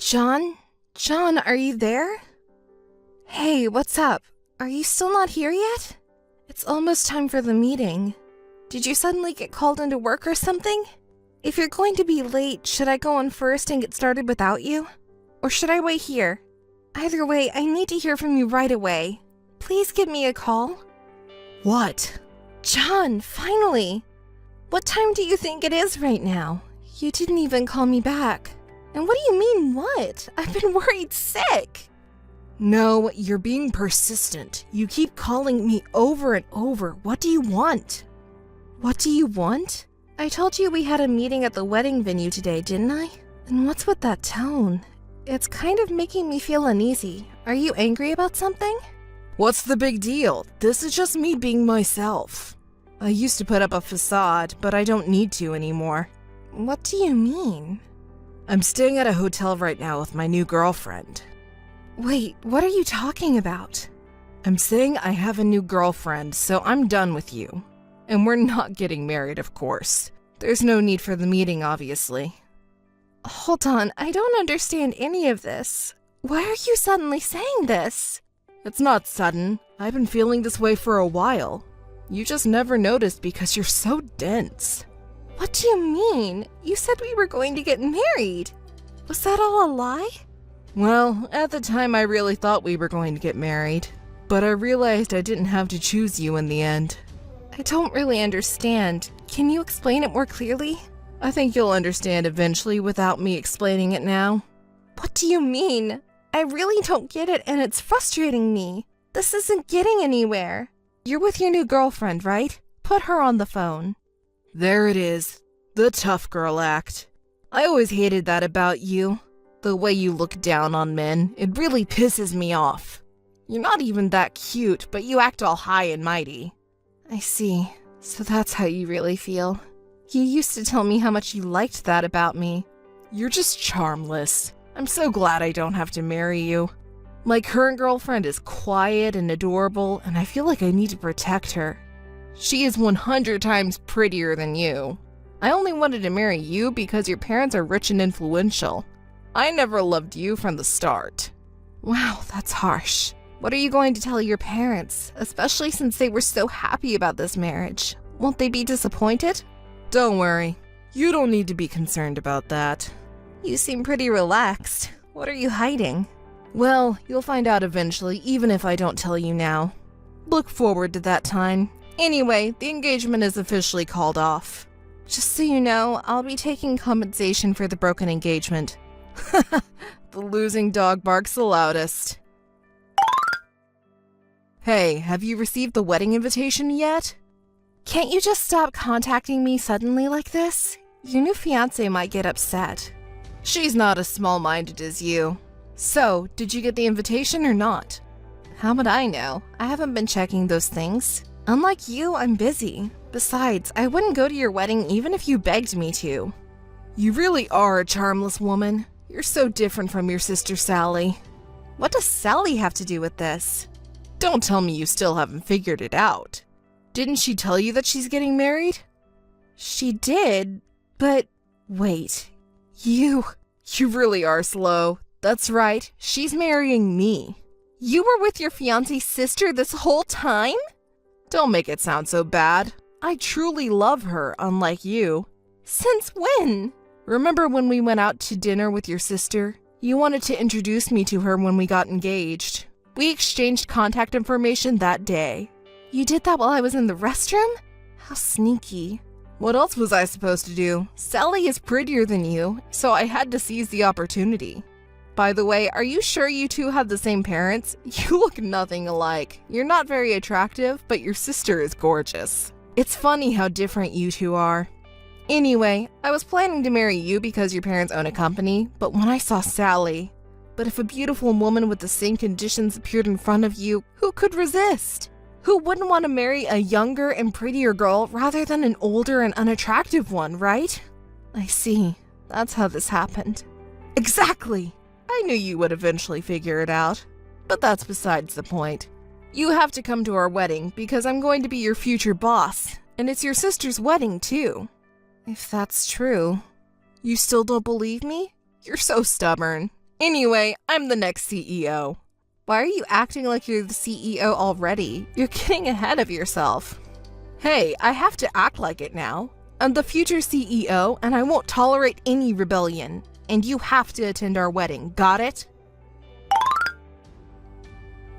John? John, are you there? Hey, what's up? Are you still not here yet? It's almost time for the meeting. Did you suddenly get called into work or something? If you're going to be late, should I go on first and get started without you? Or should I wait here? Either way, I need to hear from you right away. Please give me a call. What? John, finally! What time do you think it is right now? You didn't even call me back. And what do you mean, what? I've been worried sick. No, you're being persistent. You keep calling me over and over. What do you want? What do you want? I told you we had a meeting at the wedding venue today, didn't I? And what's with that tone? It's kind of making me feel uneasy. Are you angry about something? What's the big deal? This is just me being myself. I used to put up a facade, but I don't need to anymore. What do you mean? I'm staying at a hotel right now with my new girlfriend. Wait, what are you talking about? I'm saying I have a new girlfriend, so I'm done with you. And we're not getting married, of course. There's no need for the meeting, obviously. Hold on, I don't understand any of this. Why are you suddenly saying this? It's not sudden. I've been feeling this way for a while. You just never noticed because you're so dense. What do you mean? You said we were going to get married. Was that all a lie? Well, at the time I really thought we were going to get married. But I realized I didn't have to choose you in the end. I don't really understand. Can you explain it more clearly? I think you'll understand eventually without me explaining it now. What do you mean? I really don't get it and it's frustrating me. This isn't getting anywhere. You're with your new girlfriend, right? Put her on the phone. There it is. The tough girl act. I always hated that about you. The way you look down on men. It really pisses me off. You're not even that cute, but you act all high and mighty. I see. So that's how you really feel. You used to tell me how much you liked that about me. You're just charmless. I'm so glad I don't have to marry you. My current girlfriend is quiet and adorable, and I feel like I need to protect her. She is 100 times prettier than you. I only wanted to marry you because your parents are rich and influential. I never loved you from the start. Wow, that's harsh. What are you going to tell your parents, especially since they were so happy about this marriage? Won't they be disappointed? Don't worry. You don't need to be concerned about that. You seem pretty relaxed. What are you hiding? Well, you'll find out eventually, even if I don't tell you now. Look forward to that time. Anyway, the engagement is officially called off. Just so you know, I'll be taking compensation for the broken engagement. The losing dog barks the loudest. Hey, have you received the wedding invitation yet? Can't you just stop contacting me suddenly like this? Your new fiancé might get upset. She's not as small-minded as you. So, did you get the invitation or not? How would I know? I haven't been checking those things. Unlike you, I'm busy. Besides, I wouldn't go to your wedding even if you begged me to. You really are a charmless woman. You're so different from your sister Sally. What does Sally have to do with this? Don't tell me you still haven't figured it out. Didn't she tell you that she's getting married? She did, but wait. You really are slow. That's right, she's marrying me. You were with your fiancé's sister this whole time? Don't make it sound so bad. I truly love her, unlike you. Since when? Remember when we went out to dinner with your sister? You wanted to introduce me to her when we got engaged. We exchanged contact information that day. You did that while I was in the restroom? How sneaky. What else was I supposed to do? Sally is prettier than you, so I had to seize the opportunity. By the way, are you sure you two have the same parents? You look nothing alike. You're not very attractive, but your sister is gorgeous. It's funny how different you two are. Anyway, I was planning to marry you because your parents own a company, but when I saw Sally... But if a beautiful woman with the same conditions appeared in front of you, who could resist? Who wouldn't want to marry a younger and prettier girl rather than an older and unattractive one, right? I see. That's how this happened. Exactly! I knew you would eventually figure it out. But that's besides the point. You have to come to our wedding because I'm going to be your future boss, and it's your sister's wedding too. If that's true. You still don't believe me? You're so stubborn. Anyway, I'm the next CEO. Why are you acting like you're the CEO already? You're getting ahead of yourself. Hey, I have to act like it now. I'm the future CEO, and I won't tolerate any rebellion. And you have to attend our wedding, got it?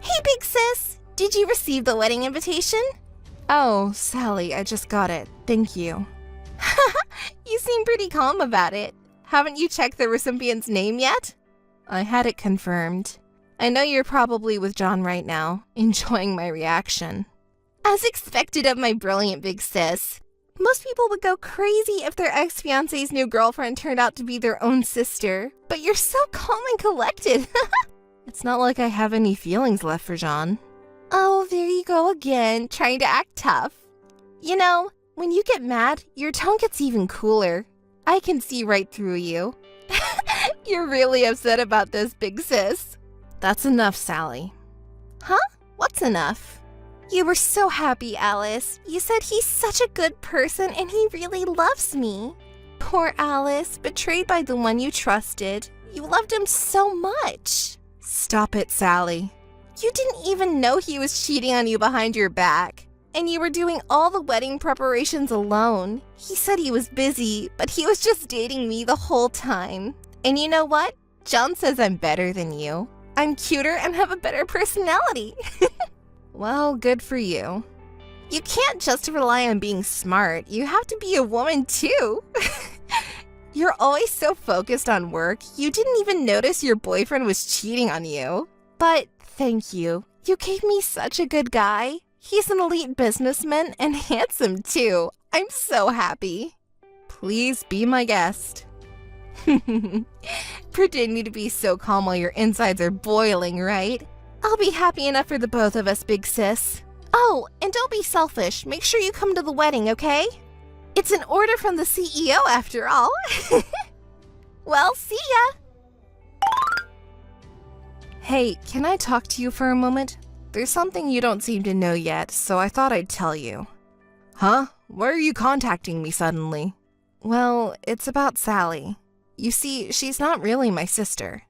Hey, big sis! Did you receive the wedding invitation? Oh, Sally, I just got it. Thank you. You seem pretty calm about it. Haven't you checked the recipient's name yet? I had it confirmed. I know you're probably with John right now, enjoying my reaction. As expected of my brilliant big sis. Most people would go crazy if their ex-fiance's new girlfriend turned out to be their own sister. But you're so calm and collected. It's not like I have any feelings left for John. Oh, there you go again, trying to act tough. You know, when you get mad, your tone gets even cooler. I can see right through you. You're really upset about this, big sis. That's enough, Sally. Huh? What's enough? You were so happy, Alice. You said he's such a good person and he really loves me. Poor Alice, betrayed by the one you trusted. You loved him so much. Stop it, Sally. You didn't even know he was cheating on you behind your back. And you were doing all the wedding preparations alone. He said he was busy, but he was just dating me the whole time. And you know what? John says I'm better than you. I'm cuter and have a better personality. Well, good for you. You can't just rely on being smart. You have to be a woman too. You're always so focused on work, you didn't even notice your boyfriend was cheating on you. But thank you. You gave me such a good guy. He's an elite businessman and handsome too. I'm so happy. Please be my guest. Pretending to be so calm while your insides are boiling, right? I'll be happy enough for the both of us, big sis. Oh, and don't be selfish. Make sure you come to the wedding, okay? It's an order from the CEO after all. Well, see ya! Hey, can I talk to you for a moment? There's something you don't seem to know yet, so I thought I'd tell you. Huh? Why are you contacting me suddenly? Well, it's about Sally. You see, she's not really my sister.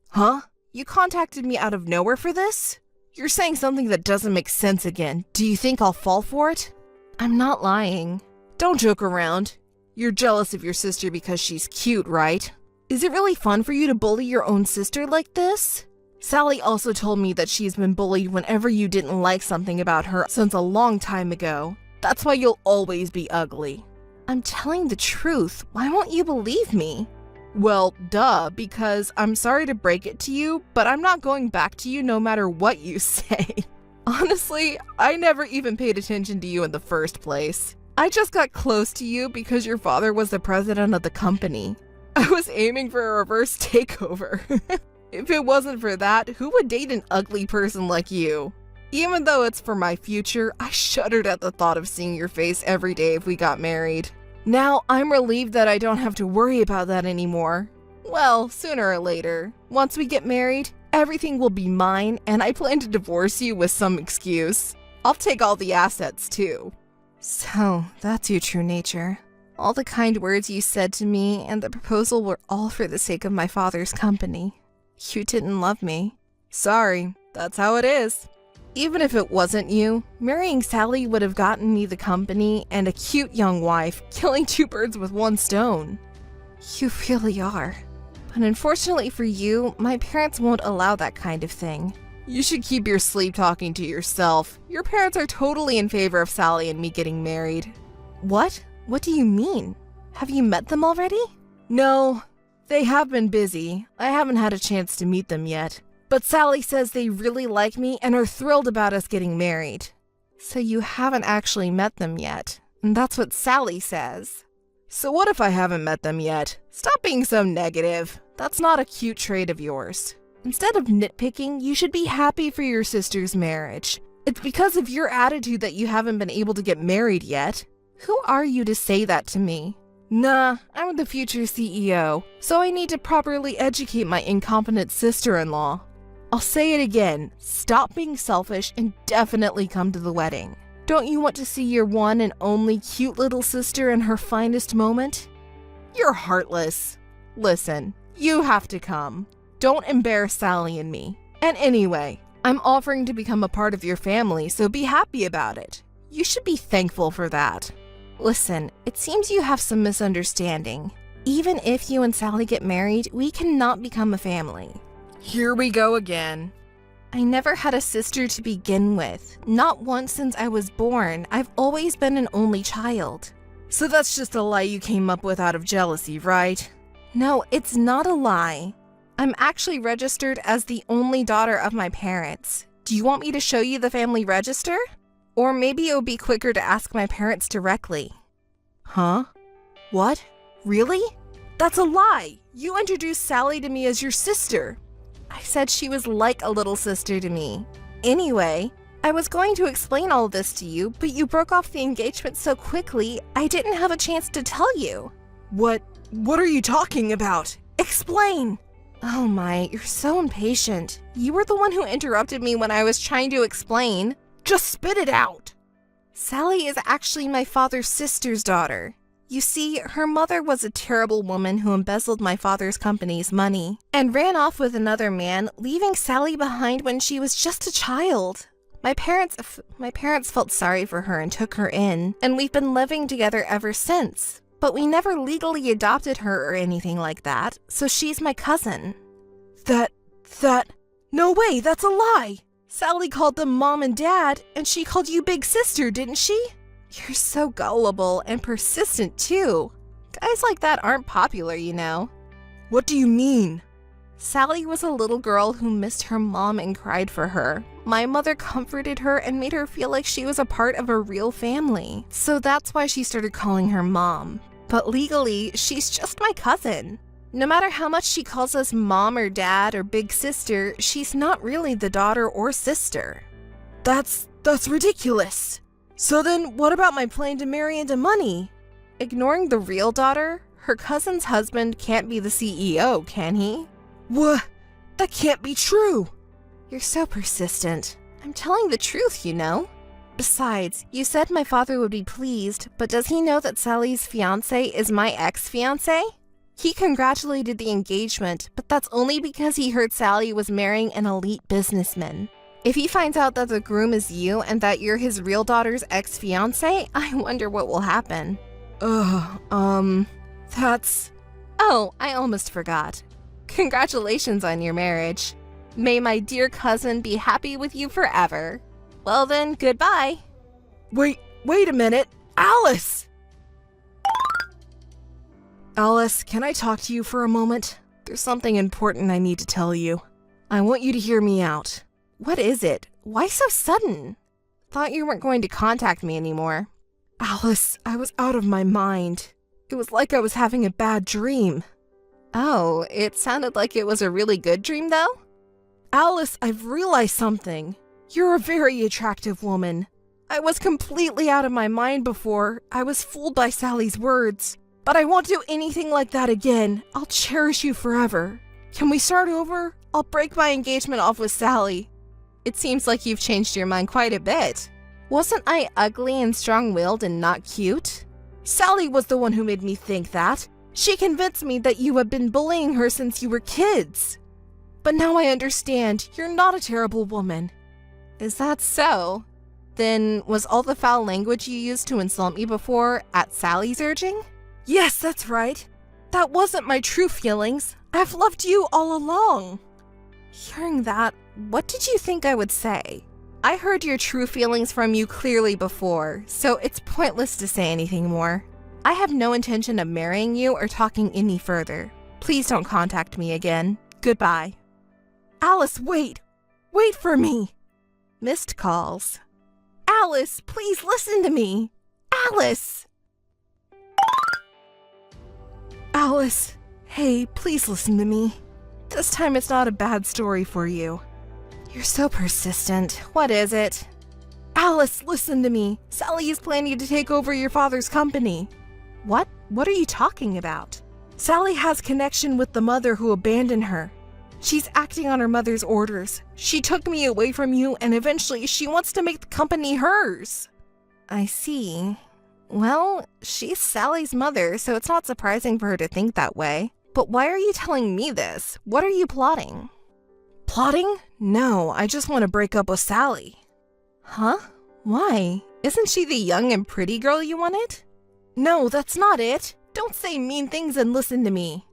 Huh? You contacted me out of nowhere for this? You're saying something that doesn't make sense again. Do you think I'll fall for it? I'm not lying. Don't joke around. You're jealous of your sister because she's cute, right? Is it really fun for you to bully your own sister like this? Sally also told me that she's been bullied whenever you didn't like something about her since a long time ago. That's why you'll always be ugly. I'm telling the truth. Why won't you believe me? Well, duh, because I'm sorry to break it to you, but I'm not going back to you no matter what you say. Honestly, I never even paid attention to you in the first place. I just got close to you because your father was the president of the company. I was aiming for a reverse takeover. If it wasn't for that, who would date an ugly person like you? Even though it's for my future, I shuddered at the thought of seeing your face every day if we got married. Now, I'm relieved that I don't have to worry about that anymore. Well, sooner or later, once we get married, everything will be mine, and I plan to divorce you with some excuse. I'll take all the assets, too. So, that's your true nature. All the kind words you said to me and the proposal were all for the sake of my father's company. You didn't love me. Sorry, that's how it is. Even if it wasn't you, marrying Sally would have gotten me the company and a cute young wife, killing two birds with one stone. You really are. But unfortunately for you, my parents won't allow that kind of thing. You should keep your sleep talking to yourself. Your parents are totally in favor of Sally and me getting married. What? What do you mean? Have you met them already? No, they have been busy. I haven't had a chance to meet them yet. But Sally says they really like me and are thrilled about us getting married. So you haven't actually met them yet. And that's what Sally says. So what if I haven't met them yet? Stop being so negative. That's not a cute trait of yours. Instead of nitpicking, you should be happy for your sister's marriage. It's because of your attitude that you haven't been able to get married yet. Who are you to say that to me? Nah, I'm the future CEO, so I need to properly educate my incompetent sister-in-law. I'll say it again, stop being selfish and definitely come to the wedding. Don't you want to see your one and only cute little sister in her finest moment? You're heartless. Listen, you have to come. Don't embarrass Sally and me. And anyway, I'm offering to become a part of your family, so be happy about it. You should be thankful for that. Listen, it seems you have some misunderstanding. Even if you and Sally get married, we cannot become a family. Here we go again. I never had a sister to begin with. Not once since I was born. I've always been an only child. So that's just a lie you came up with out of jealousy, right? No, it's not a lie. I'm actually registered as the only daughter of my parents. Do you want me to show you the family register? Or maybe it would be quicker to ask my parents directly. Huh? What? Really? That's a lie! You introduced Sally to me as your sister. I said she was like a little sister to me. Anyway, I was going to explain all this to you, but you broke off the engagement so quickly, I didn't have a chance to tell you. What are you talking about? Explain! Oh my, you're so impatient. You were the one who interrupted me when I was trying to explain. Just spit it out! Sally is actually my father's sister's daughter. You see, her mother was a terrible woman who embezzled my father's company's money and ran off with another man, leaving Sally behind when she was just a child. My parents felt sorry for her and took her in, and we've been living together ever since. But we never legally adopted her or anything like that, so she's my cousin. No way, that's a lie! Sally called them mom and dad, and she called you big sister, didn't she? You're so gullible and persistent, too. Guys like that aren't popular, you know. What do you mean? Sally was a little girl who missed her mom and cried for her. My mother comforted her and made her feel like she was a part of a real family. So that's why she started calling her mom. But legally, she's just my cousin. No matter how much she calls us mom or dad or big sister, she's not really the daughter or sister. That's ridiculous. So then, what about my plan to marry into money? Ignoring the real daughter, her cousin's husband can't be the CEO, can he? What? That can't be true. You're so persistent. I'm telling the truth, you know. Besides, you said my father would be pleased, but does he know that Sally's fiancé is my ex-fiancé? He congratulated the engagement, but that's only because he heard Sally was marrying an elite businessman. If he finds out that the groom is you and that you're his real daughter's ex-fiancé, I wonder what will happen. That's... Oh, I almost forgot. Congratulations on your marriage. May my dear cousin be happy with you forever. Well then, goodbye. Wait a minute. Alice! Alice, can I talk to you for a moment? There's something important I need to tell you. I want you to hear me out. What is it? Why so sudden? Thought you weren't going to contact me anymore. Alice, I was out of my mind. It was like I was having a bad dream. Oh, it sounded like it was a really good dream, though? Alice, I've realized something. You're a very attractive woman. I was completely out of my mind before. I was fooled by Sally's words. But I won't do anything like that again. I'll cherish you forever. Can we start over? I'll break my engagement off with Sally. It seems like you've changed your mind quite a bit. Wasn't I ugly and strong-willed and not cute? Sally was the one who made me think that. She convinced me that you had been bullying her since you were kids. But now I understand. You're not a terrible woman. Is that so? Then was all the foul language you used to insult me before at Sally's urging? Yes, that's right. That wasn't my true feelings. I've loved you all along. Hearing that, what did you think I would say? I heard your true feelings from you clearly before, so it's pointless to say anything more. I have no intention of marrying you or talking any further. Please don't contact me again. Goodbye. Alice, wait! Wait for me! Missed calls. Alice, please listen to me! Alice! Alice, hey, please listen to me. This time it's not a bad story for you. You're so persistent. What is it? Alice, listen to me. Sally is planning to take over your father's company. What? What are you talking about? Sally has connection with the mother who abandoned her. She's acting on her mother's orders. She took me away from you, and eventually she wants to make the company hers. I see. Well, she's Sally's mother, so it's not surprising for her to think that way. But why are you telling me this? What are you plotting? Plotting? No, I just want to break up with Sally. Huh? Why? Isn't she the young and pretty girl you wanted? No, that's not it. Don't say mean things and listen to me.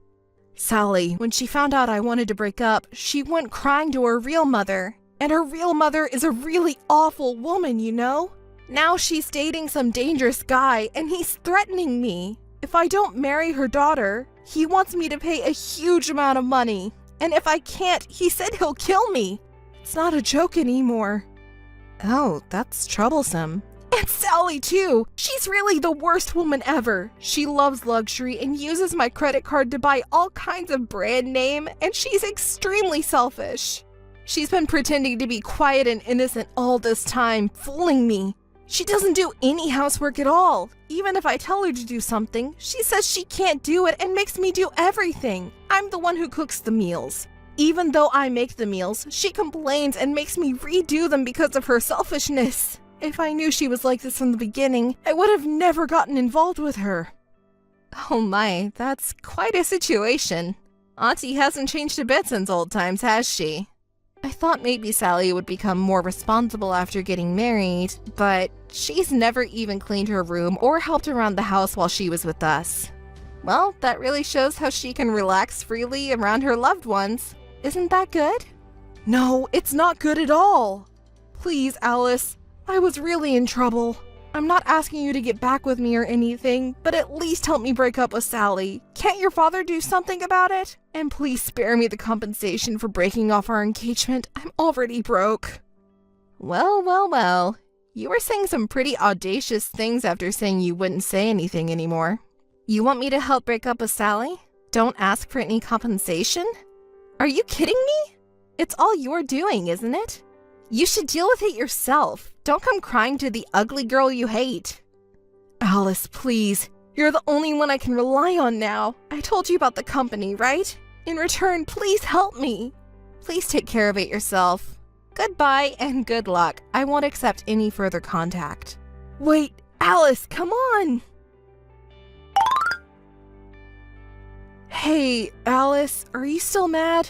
Sally, when she found out I wanted to break up, she went crying to her real mother. And her real mother is a really awful woman, you know? Now she's dating some dangerous guy and he's threatening me. If I don't marry her daughter, he wants me to pay a huge amount of money. And if I can't, he said he'll kill me. It's not a joke anymore. Oh, that's troublesome. And Sally, too. She's really the worst woman ever. She loves luxury and uses my credit card to buy all kinds of brand name, and she's extremely selfish. She's been pretending to be quiet and innocent all this time, fooling me. She doesn't do any housework at all. Even if I tell her to do something, she says she can't do it and makes me do everything. I'm the one who cooks the meals. Even though I make the meals, she complains and makes me redo them because of her selfishness. If I knew she was like this from the beginning, I would have never gotten involved with her. Oh my, that's quite a situation. Auntie hasn't changed a bit since old times, has she? I thought maybe Sally would become more responsible after getting married, but she's never even cleaned her room or helped around the house while she was with us. Well, that really shows how she can relax freely around her loved ones. Isn't that good? No, it's not good at all. Please, Alice, I was really in trouble. I'm not asking you to get back with me or anything, but at least help me break up with Sally. Can't your father do something about it? And please spare me the compensation for breaking off our engagement. I'm already broke. Well. You were saying some pretty audacious things after saying you wouldn't say anything anymore. You want me to help break up with Sally? Don't ask for any compensation? Are you kidding me? It's all you're doing, isn't it? You should deal with it yourself. Don't come crying to the ugly girl you hate. Alice, please. You're the only one I can rely on now. I told you about the company, right? In return, please help me. Please take care of it yourself. Goodbye and good luck. I won't accept any further contact. Wait, Alice, come on! Hey, Alice, are you still mad?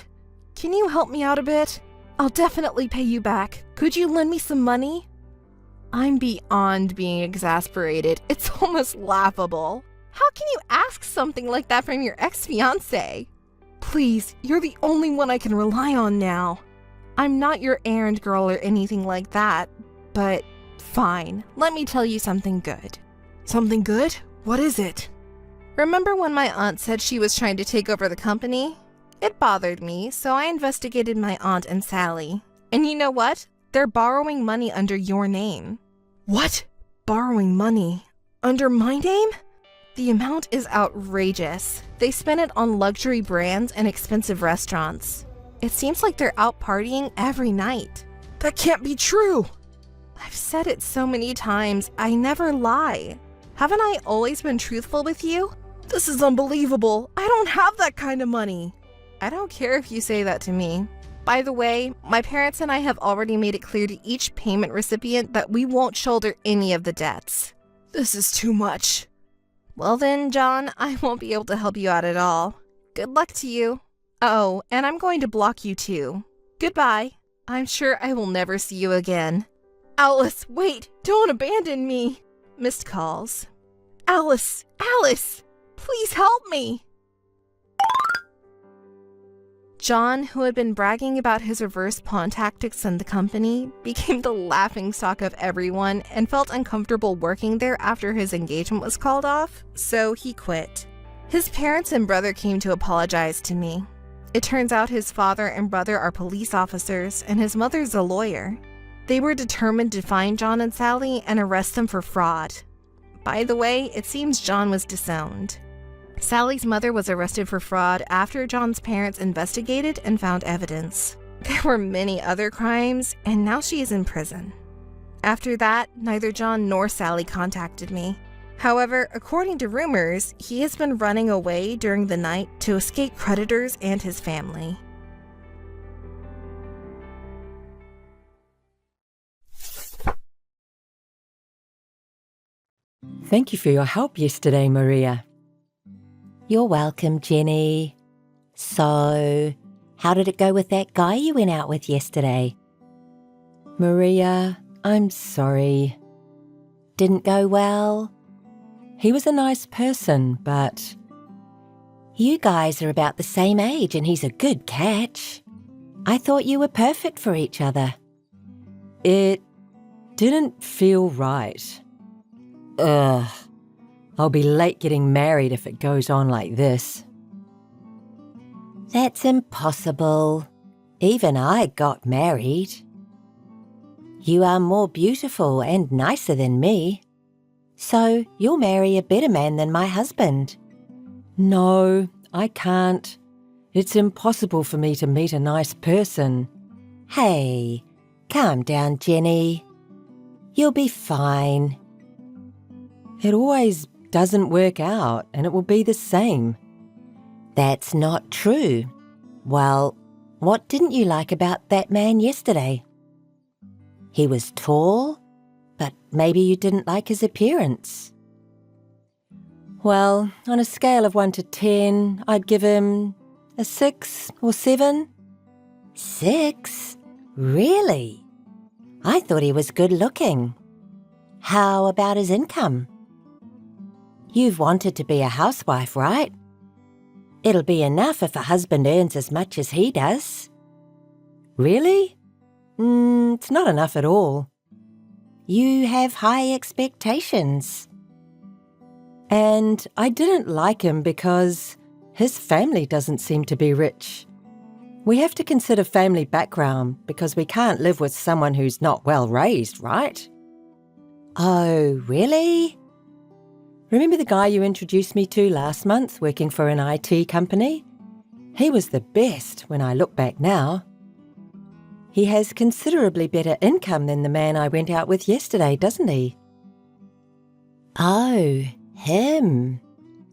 Can you help me out a bit? I'll definitely pay you back. Could you lend me some money? I'm beyond being exasperated. It's almost laughable. How can you ask something like that from your ex-fiancé? Please, you're the only one I can rely on now. I'm not your errand girl or anything like that, but fine. Let me tell you something good. Something good? What is it? Remember when my aunt said she was trying to take over the company? It bothered me, so I investigated my aunt and Sally. And you know what? They're borrowing money under your name. What? Borrowing money? Under my name? The amount is outrageous. They spend it on luxury brands and expensive restaurants. It seems like they're out partying every night. That can't be true. I've said it so many times, I never lie. Haven't I always been truthful with you? This is unbelievable. I don't have that kind of money. I don't care if you say that to me. By the way, my parents and I have already made it clear to each payment recipient that we won't shoulder any of the debts. This is too much. Well then, John, I won't be able to help you out at all. Good luck to you. Oh, and I'm going to block you too. Goodbye. I'm sure I will never see you again. Alice, wait! Don't abandon me! Missed calls. Alice! Please help me! John, who had been bragging about his reverse pawn tactics in the company, became the laughingstock of everyone and felt uncomfortable working there after his engagement was called off, so he quit. His parents and brother came to apologize to me. It turns out his father and brother are police officers, and his mother's a lawyer. They were determined to find John and Sally and arrest them for fraud. By the way, it seems John was disowned. Sally's mother was arrested for fraud after John's parents investigated and found evidence. There were many other crimes, and now she is in prison. After that, neither John nor Sally contacted me. However, according to rumors, he has been running away during the night to escape creditors and his family. Thank you for your help yesterday, Maria. You're welcome, Jenny. So, how did it go with that guy you went out with yesterday? Maria, I'm sorry. Didn't go well? He was a nice person, but You guys are about the same age and he's a good catch. I thought you were perfect for each other. it didn't feel right. Ugh. I'll be late getting married if it goes on like this. That's impossible. Even I got married. You are more beautiful and nicer than me. So you'll marry a better man than my husband. No, I can't. It's impossible for me to meet a nice person. Hey, calm down, Jenny. You'll be fine. It always doesn't work out, and it will be the same. That's not true. Well, what didn't you like about that man yesterday? He was tall, but maybe you didn't like his appearance. Well, on a scale of 1 to 10, I'd give him a 6 or 7. 6? Really? I thought he was good looking. How about his income? You've wanted to be a housewife, right? It'll be enough if a husband earns as much as he does. Really? It's not enough at all. You have high expectations. And I didn't like him because his family doesn't seem to be rich. We have to consider family background because we can't live with someone who's not well raised, right? Oh, really? Remember the guy you introduced me to last month working for an IT company? He was the best when I look back now. He has considerably better income than the man I went out with yesterday, doesn't he? Oh, him.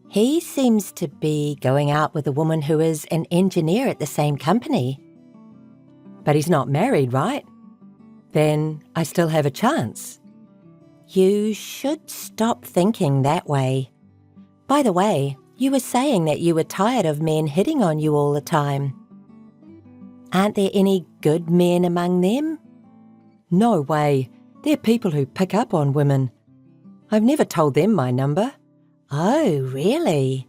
He seems to be going out with a woman who is an engineer at the same company. But he's not married, right? Then I still have a chance. You should stop thinking that way. By the way, you were saying that you were tired of men hitting on you all the time. Aren't there any good men among them? No way. They're people who pick up on women. I've never told them my number. Oh, really?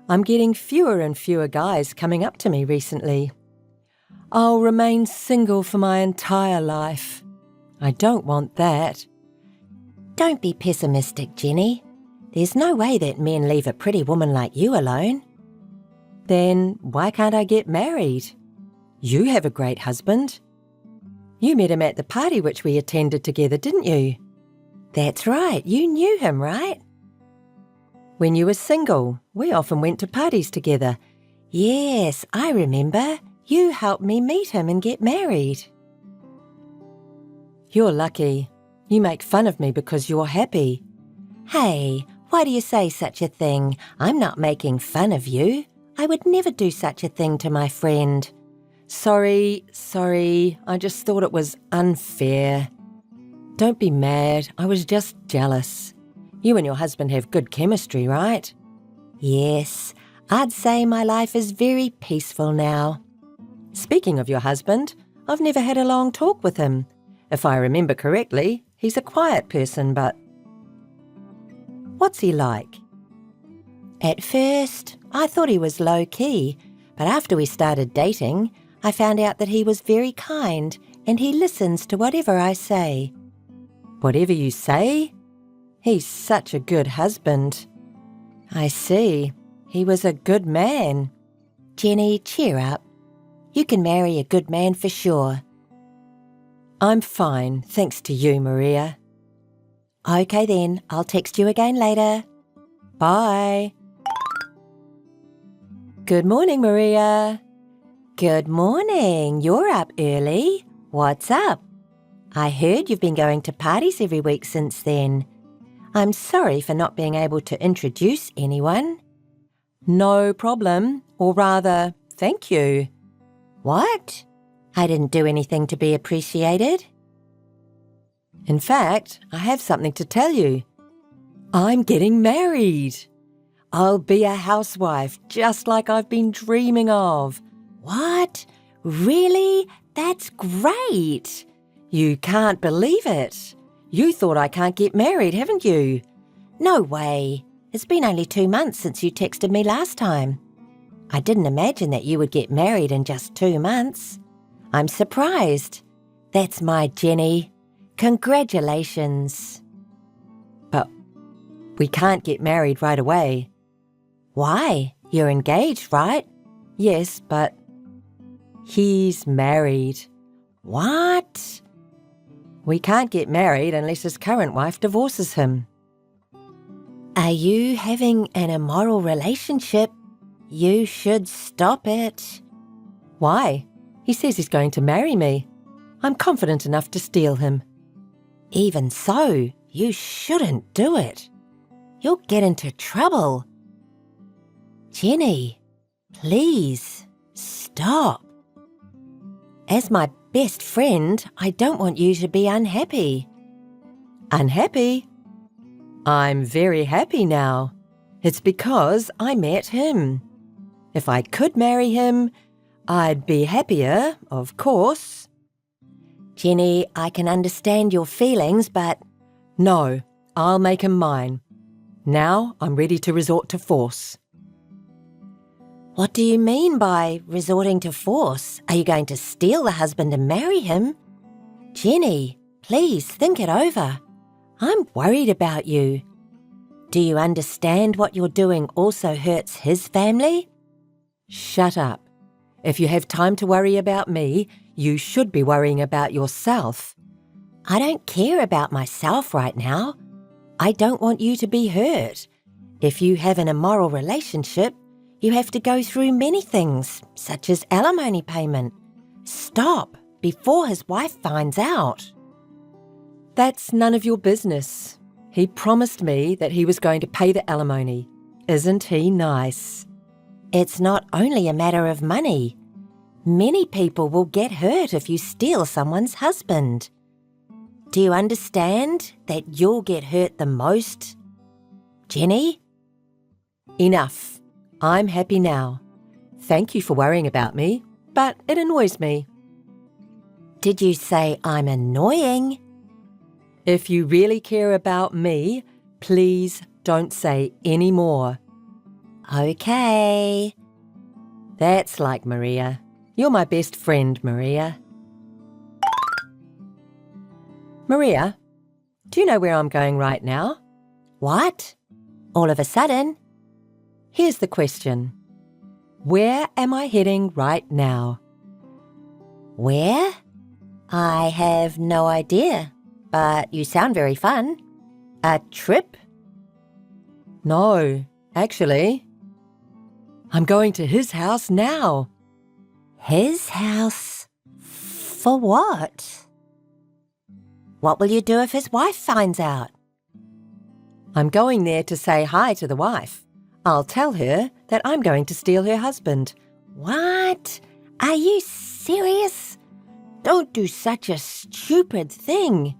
I'm getting fewer and fewer guys coming up to me recently. I'll remain single for my entire life. I don't want that. Don't be pessimistic, Jenny. There's no way that men leave a pretty woman like you alone. Then why can't I get married? You have a great husband. You met him at the party which we attended together, didn't you? That's right, you knew him, right? When you were single, we often went to parties together. Yes, I remember. You helped me meet him and get married. You're lucky. You make fun of me because you're happy. Hey, why do you say such a thing? I'm not making fun of you. I would never do such a thing to my friend. Sorry. I just thought it was unfair. Don't be mad. I was just jealous. You and your husband have good chemistry, right? Yes, I'd say my life is very peaceful now. Speaking of your husband, I've never had a long talk with him. If I remember correctly, he's a quiet person, but what's he like? At first, I thought he was low-key, but after we started dating, I found out that he was very kind and he listens to whatever I say. Whatever you say? He's such a good husband. I see. He was a good man. Jenny, cheer up. You can marry a good man for sure. I'm fine, thanks to you, Maria. Okay then, I'll text you again later. Bye. Good morning, Maria. Good morning. You're up early. What's up? I heard you've been going to parties every week since then. I'm sorry for not being able to introduce anyone. No problem, or rather, thank you. What? I didn't do anything to be appreciated. In fact, I have something to tell you. I'm getting married. I'll be a housewife, just like I've been dreaming of. What? Really? That's great. You can't believe it. You thought I can't get married, haven't you? No way. It's been only 2 months since you texted me last time. I didn't imagine that you would get married in just 2 months. I'm surprised. That's my Jenny. Congratulations. But we can't get married right away. Why? You're engaged, right? Yes, but he's married. What? We can't get married unless his current wife divorces him. Are you having an immoral relationship? You should stop it. Why? He says he's going to marry me. I'm confident enough to steal him. Even so, you shouldn't do it. You'll get into trouble. Jenny, please stop. As my best friend, I don't want you to be unhappy. Unhappy? I'm very happy now. It's because I met him. If I could marry him, I'd be happier, of course. Jenny, I can understand your feelings, but... No, I'll make him mine. Now I'm ready to resort to force. What do you mean by resorting to force? Are you going to steal the husband and marry him? Jenny, please think it over. I'm worried about you. Do you understand what you're doing also hurts his family? Shut up. If you have time to worry about me, you should be worrying about yourself. I don't care about myself right now. I don't want you to be hurt. If you have an immoral relationship, you have to go through many things, such as alimony payment. Stop before his wife finds out. That's none of your business. He promised me that he was going to pay the alimony. Isn't he nice? It's not only a matter of money. Many people will get hurt if you steal someone's husband. Do you understand that you'll get hurt the most? Jenny? Enough. I'm happy now. Thank you for worrying about me, but it annoys me. Did you say I'm annoying? If you really care about me, please don't say any more. Okay. That's like Maria. You're my best friend, Maria. Maria, do you know where I'm going right now? What? All of a sudden? Here's the question. Where am I heading right now? Where? I have no idea, but you sound very fun. A trip? No, actually. I'm going to his house now. His house? For what? What will you do if his wife finds out? I'm going there to say hi to the wife. I'll tell her that I'm going to steal her husband. What? Are you serious? Don't do such a stupid thing.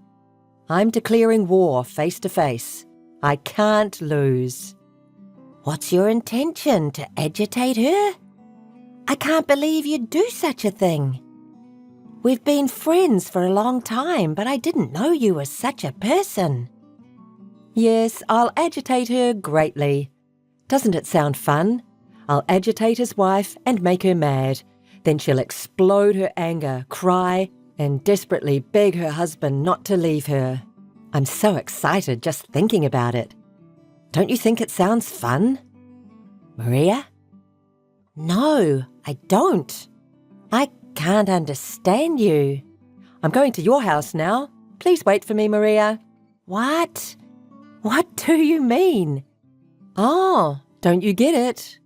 I'm declaring war face to face. I can't lose. What's your intention, to agitate her? I can't believe you'd do such a thing. We've been friends for a long time, but I didn't know you were such a person. Yes, I'll agitate her greatly. Doesn't it sound fun? I'll agitate his wife and make her mad. Then she'll explode her anger, cry, and desperately beg her husband not to leave her. I'm so excited just thinking about it. Don't you think it sounds fun? Maria? No, I don't. I can't understand you. I'm going to your house now. Please wait for me, Maria. What? What do you mean? Oh, don't you get it?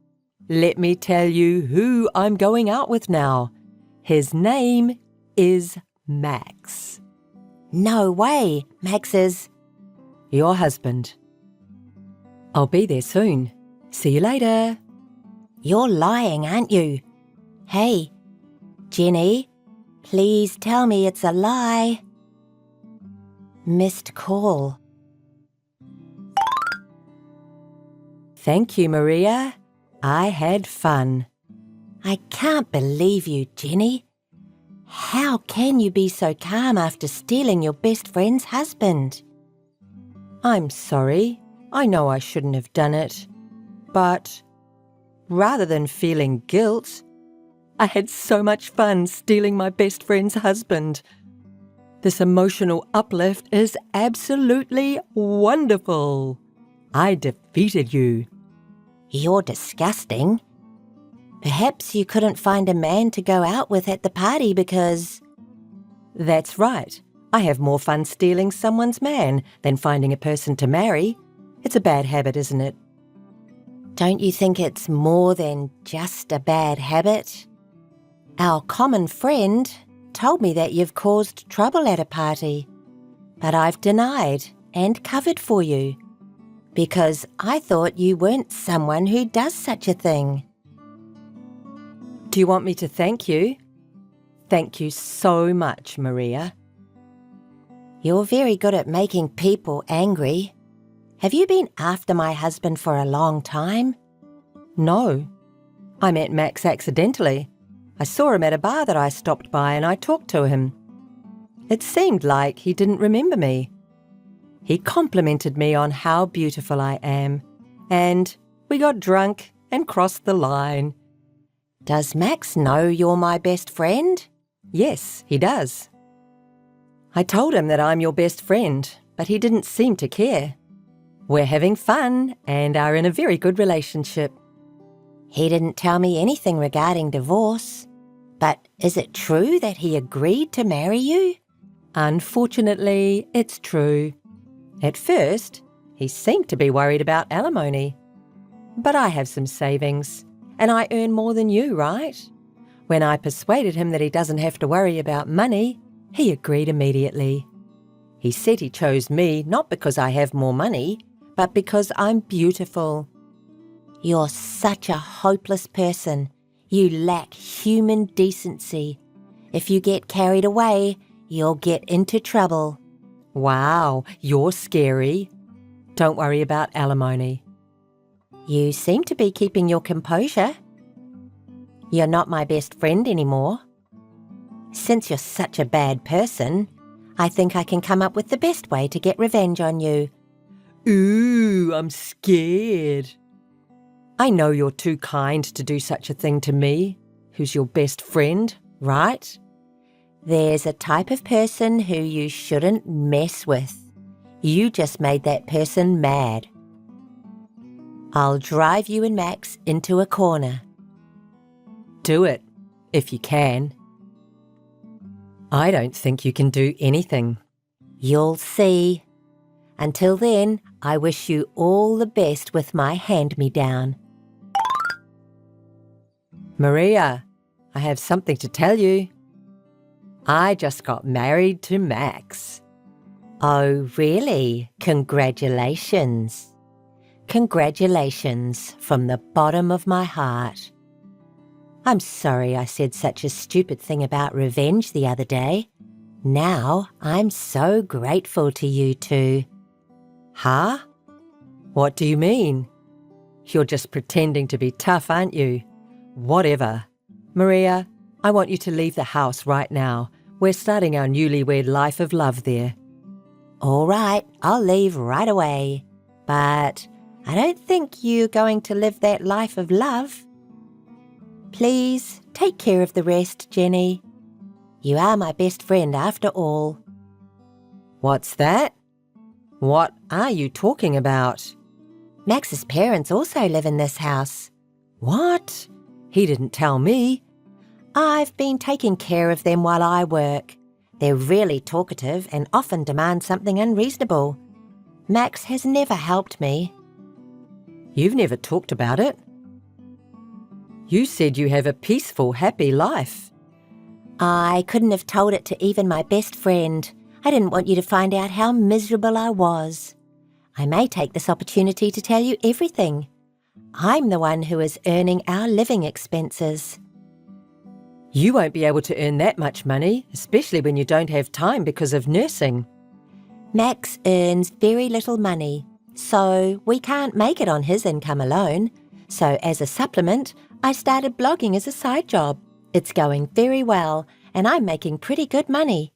Let me tell you who I'm going out with now. His name is Max. No way. Max is... Your husband. I'll be there soon. See you later. You're lying, aren't you? Hey, Jenny, please tell me it's a lie. Missed call. Thank you, Maria. I had fun. I can't believe you, Jenny. How can you be so calm after stealing your best friend's husband? I'm sorry. I know I shouldn't have done it. But rather than feeling guilt, I had so much fun stealing my best friend's husband. This emotional uplift is absolutely wonderful. I defeated you. You're disgusting. Perhaps you couldn't find a man to go out with at the party because... That's right. I have more fun stealing someone's man than finding a person to marry. It's a bad habit, isn't it? Don't you think it's more than just a bad habit? Our common friend told me that you've caused trouble at a party, but I've denied and covered for you because I thought you weren't someone who does such a thing. Do you want me to thank you? Thank you so much, Maria. You're very good at making people angry. Have you been after my husband for a long time? No. I met Max accidentally. I saw him at a bar that I stopped by and I talked to him. It seemed like he didn't remember me. He complimented me on how beautiful I am, and we got drunk and crossed the line. Does Max know you're my best friend? Yes, he does. I told him that I'm your best friend, but he didn't seem to care. We're having fun and are in a very good relationship. He didn't tell me anything regarding divorce, but is it true that he agreed to marry you? Unfortunately, it's true. At first, he seemed to be worried about alimony. But I have some savings, and I earn more than you, right? When I persuaded him that he doesn't have to worry about money, he agreed immediately. He said he chose me not because I have more money, but because I'm beautiful. You're such a hopeless person. You lack human decency. If you get carried away, you'll get into trouble. Wow, you're scary. Don't worry about alimony. You seem to be keeping your composure. You're not my best friend anymore. Since you're such a bad person, I think I can come up with the best way to get revenge on you. Ooh, I'm scared. I know you're too kind to do such a thing to me, who's your best friend, right? There's a type of person who you shouldn't mess with. You just made that person mad. I'll drive you and Max into a corner. Do it, if you can. I don't think you can do anything. You'll see. Until then, I wish you all the best with my hand-me-down. Maria, I have something to tell you. I just got married to Max. Oh, really? Congratulations. Congratulations from the bottom of my heart. I'm sorry I said such a stupid thing about revenge the other day. Now I'm so grateful to you two. Huh? What do you mean? You're just pretending to be tough, aren't you? Whatever. Maria, I want you to leave the house right now. We're starting our newlywed life of love there. All right, I'll leave right away. But I don't think you're going to live that life of love. Please take care of the rest, Jenny. You are my best friend after all. What's that? What are you talking about? Max's parents also live in this house. What? He didn't tell me. I've been taking care of them while I work. They're really talkative and often demand something unreasonable. Max has never helped me. You've never talked about it. You said you have a peaceful, happy life. I couldn't have told it to even my best friend. I didn't want you to find out how miserable I was. I may take this opportunity to tell you everything. I'm the one who is earning our living expenses. You won't be able to earn that much money, especially when you don't have time because of nursing. Max earns very little money. So we can't make it on his income alone. So as a supplement, I started blogging as a side job. It's going very well, and I'm making pretty good money.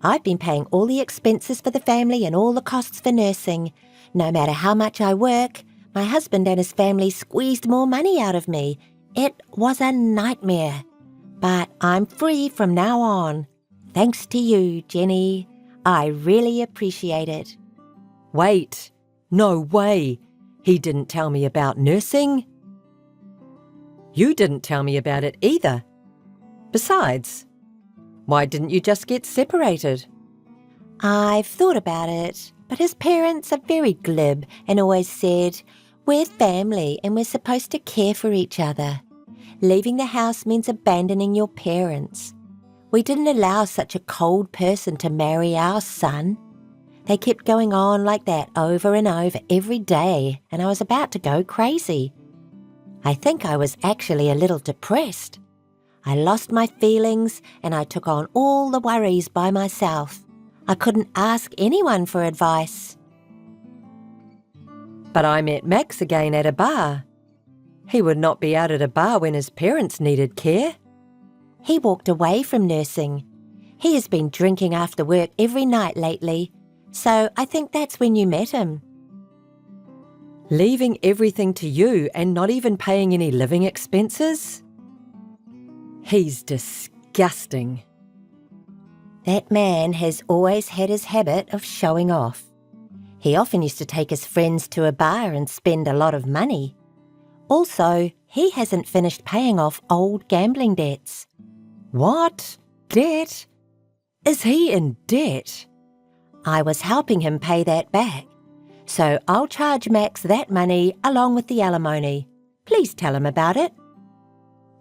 I've been paying all the expenses for the family and all the costs for nursing. No matter how much I work, my husband and his family squeezed more money out of me. It was a nightmare. But I'm free from now on. Thanks to you, Jenny. I really appreciate it. Wait, no way. He didn't tell me about nursing. You didn't tell me about it either. Besides, why didn't you just get separated? I've thought about it, but his parents are very glib and always said, "We're family and we're supposed to care for each other. Leaving the house means abandoning your parents. We didn't allow such a cold person to marry our son." They kept going on like that over and over every day, and I was about to go crazy. I think I was actually a little depressed. I lost my feelings and I took on all the worries by myself. I couldn't ask anyone for advice. But I met Max again at a bar. He would not be out at a bar when his parents needed care. He walked away from nursing. He has been drinking after work every night lately, so I think that's when you met him. Leaving everything to you and not even paying any living expenses? He's disgusting. That man has always had his habit of showing off. He often used to take his friends to a bar and spend a lot of money. Also, he hasn't finished paying off old gambling debts. What? Debt? Is he in debt? I was helping him pay that back. So I'll charge Max that money along with the alimony. Please tell him about it.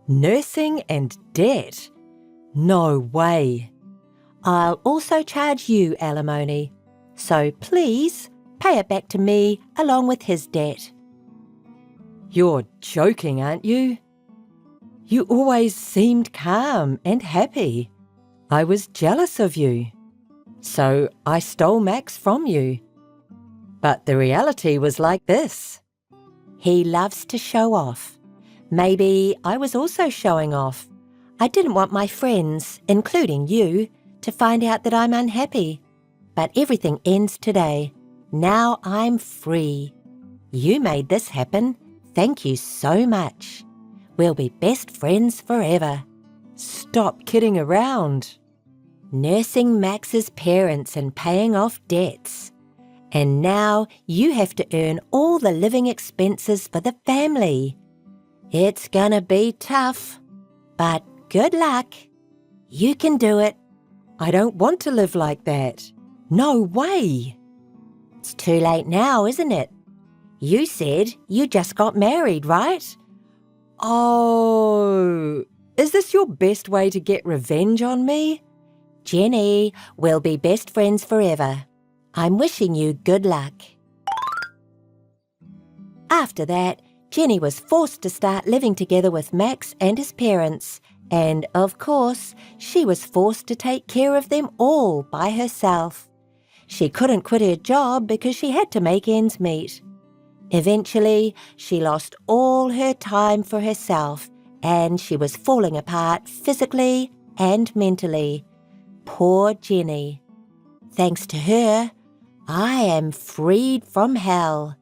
Nursing and debt? No way. I'll also charge you alimony. So please pay it back to me along with his debt. You're joking, aren't you? You always seemed calm and happy. I was jealous of you. So I stole Max from you. But the reality was like this. He loves to show off. Maybe I was also showing off. I didn't want my friends, including you, to find out that I'm unhappy. But everything ends today. Now I'm free. You made this happen. Thank you so much. We'll be best friends forever. Stop kidding around. Nursing Max's parents and paying off debts. And now you have to earn all the living expenses for the family. It's gonna be tough, but good luck. You can do it. I don't want to live like that. No way. It's too late now, isn't it? You said you just got married, right? Oh, is this your best way to get revenge on me? Jenny, we'll be best friends forever. I'm wishing you good luck. After that, Jenny was forced to start living together with Max and his parents, and of course, she was forced to take care of them all by herself. She couldn't quit her job because she had to make ends meet. Eventually, she lost all her time for herself, and she was falling apart physically and mentally. Poor Jenny. Thanks to her, I am freed from hell.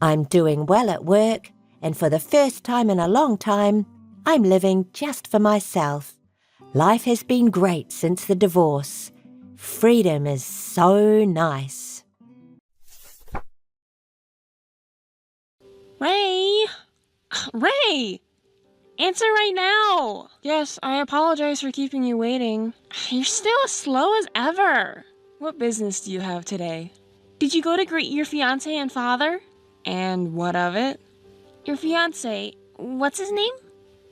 I'm doing well at work, and for the first time in a long time, I'm living just for myself. Life has been great since the divorce. Freedom is so nice. Ray! Ray! Answer right now! Yes, I apologize for keeping you waiting. You're still as slow as ever. What business do you have today? Did you go to greet your fiancé and father? And what of it? Your fiancé, what's his name?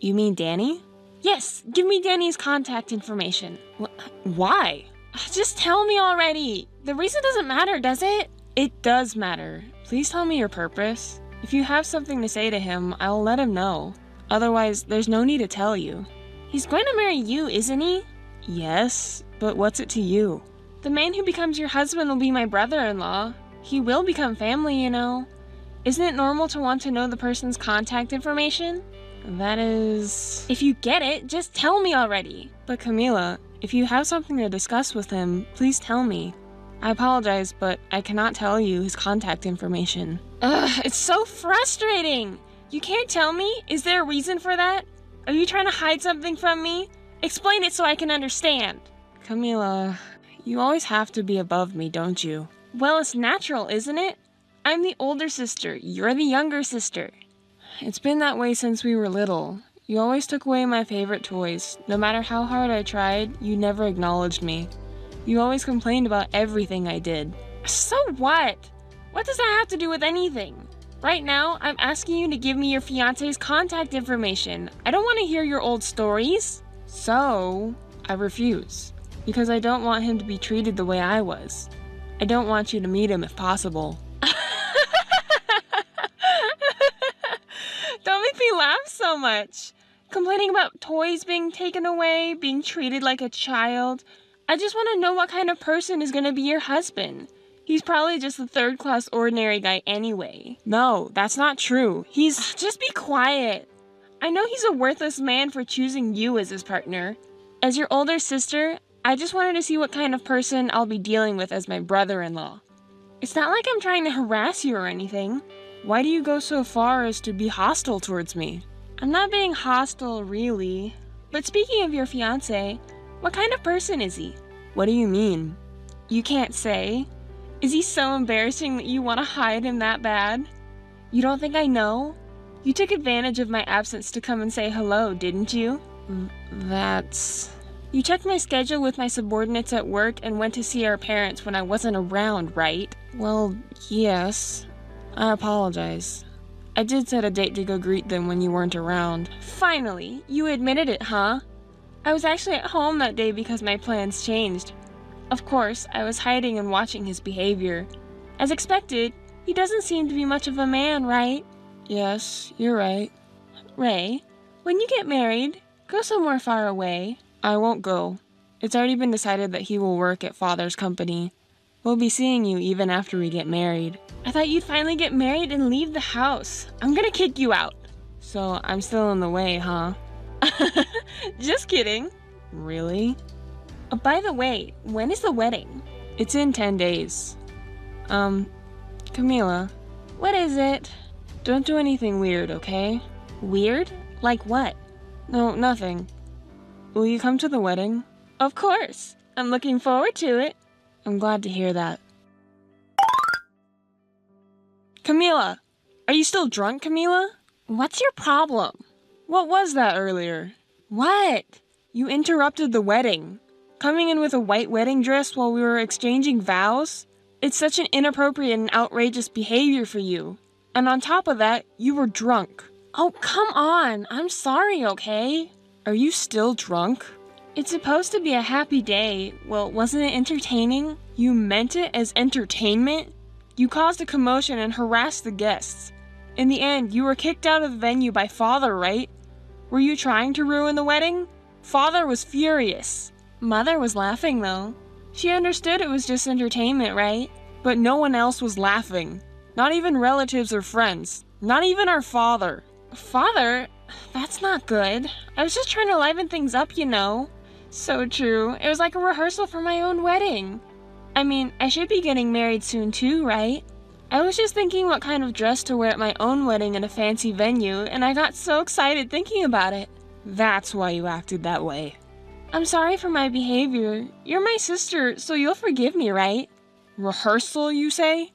You mean Danny? Yes, give me Danny's contact information. Why? Just tell me already. The reason doesn't matter, does it? It does matter. Please tell me your purpose. If you have something to say to him, I'll let him know. Otherwise, there's no need to tell you. He's going to marry you, isn't he? Yes, but what's it to you? The man who becomes your husband will be my brother-in-law. He will become family, you know. Isn't it normal to want to know the person's contact information? That is... If you get it, just tell me already. But Camila, if you have something to discuss with him, please tell me. I apologize, but I cannot tell you his contact information. Ugh, it's so frustrating! You can't tell me? Is there a reason for that? Are you trying to hide something from me? Explain it so I can understand. Camila, you always have to be above me, don't you? Well, it's natural, isn't it? I'm the older sister. You're the younger sister. It's been that way since we were little. You always took away my favorite toys. No matter how hard I tried, you never acknowledged me. You always complained about everything I did. So what? What does that have to do with anything? Right now, I'm asking you to give me your fiancé's contact information. I don't want to hear your old stories. So, I refuse. Because I don't want him to be treated the way I was. I don't want you to meet him if possible. Don't make me laugh so much. Complaining about toys being taken away, being treated like a child. I just want to know what kind of person is going to be your husband. He's probably just a third-class ordinary guy anyway. No, that's not true. He's... Just be quiet. I know he's a worthless man for choosing you as his partner. As your older sister, I just wanted to see what kind of person I'll be dealing with as my brother-in-law. It's not like I'm trying to harass you or anything. Why do you go so far as to be hostile towards me? I'm not being hostile, really. But speaking of your fiancé, what kind of person is he? What do you mean? You can't say? Is he so embarrassing that you want to hide him that bad? You don't think I know? You took advantage of my absence to come and say hello, didn't you? That's... You checked my schedule with my subordinates at work and went to see our parents when I wasn't around, right? Well, yes. I apologize. I did set a date to go greet them when you weren't around. Finally, you admitted it, huh? I was actually at home that day because my plans changed. Of course, I was hiding and watching his behavior. As expected, he doesn't seem to be much of a man, right? Yes, you're right. Ray, when you get married, go somewhere far away. I won't go. It's already been decided that he will work at Father's company. We'll be seeing you even after we get married. I thought you'd finally get married and leave the house. I'm gonna kick you out. So I'm still in the way, huh? Just kidding. Really? Oh, by the way, when is the wedding? It's in 10 days. Camila. What is it? Don't do anything weird, okay? Weird? Like what? No, nothing. Will you come to the wedding? Of course. I'm looking forward to it. I'm glad to hear that. Camila! Are you still drunk, Camila? What's your problem? What was that earlier? What? You interrupted the wedding. Coming in with a white wedding dress while we were exchanging vows? It's such an inappropriate and outrageous behavior for you. And on top of that, you were drunk. Oh, come on. I'm sorry, okay? Are you still drunk? It's supposed to be a happy day. Well, wasn't it entertaining? You meant it as entertainment? You caused a commotion and harassed the guests. In the end, you were kicked out of the venue by Father, right? Were you trying to ruin the wedding? Father was furious. Mother was laughing, though. She understood it was just entertainment, right? But no one else was laughing. Not even relatives or friends. Not even our father. Father? That's not good. I was just trying to liven things up, you know. So true. It was like a rehearsal for my own wedding. I mean, I should be getting married soon too, right? I was just thinking what kind of dress to wear at my own wedding in a fancy venue, and I got so excited thinking about it. That's why you acted that way. I'm sorry for my behavior. You're my sister, so you'll forgive me, right? Rehearsal, you say?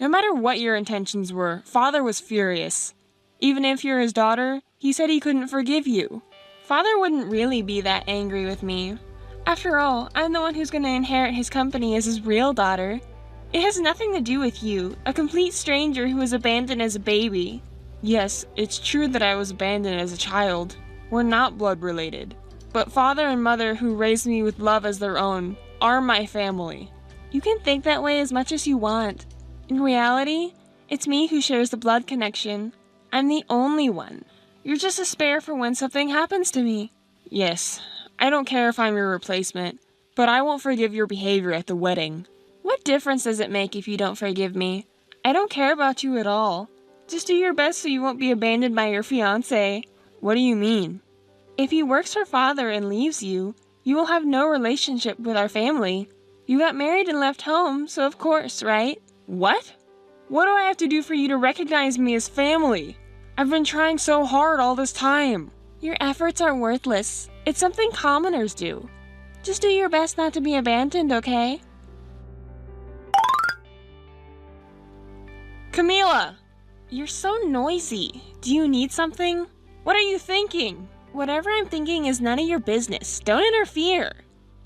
No matter what your intentions were, Father was furious. Even if you're his daughter, he said he couldn't forgive you. Father wouldn't really be that angry with me. After all, I'm the one who's going to inherit his company as his real daughter. It has nothing to do with you, a complete stranger who was abandoned as a baby. Yes, it's true that I was abandoned as a child. We're not blood related. But Father and Mother, who raised me with love as their own, are my family. You can think that way as much as you want. In reality, it's me who shares the blood connection. I'm the only one. You're just a spare for when something happens to me. Yes, I don't care if I'm your replacement, but I won't forgive your behavior at the wedding. What What difference does it make if you don't forgive me? I don't care about you at all. Just do your best so you won't be abandoned by your fiancé. What do you mean? If he works for father and leaves you, you will have no relationship with our family. You got married and left home, so of course, right? What? What do I have to do for you to recognize me as family? I've been trying so hard all this time. Your efforts are worthless. It's something commoners do. Just do your best not to be abandoned, okay? Camila! You're so noisy. Do you need something? What are you thinking? Whatever I'm thinking is none of your business. Don't interfere.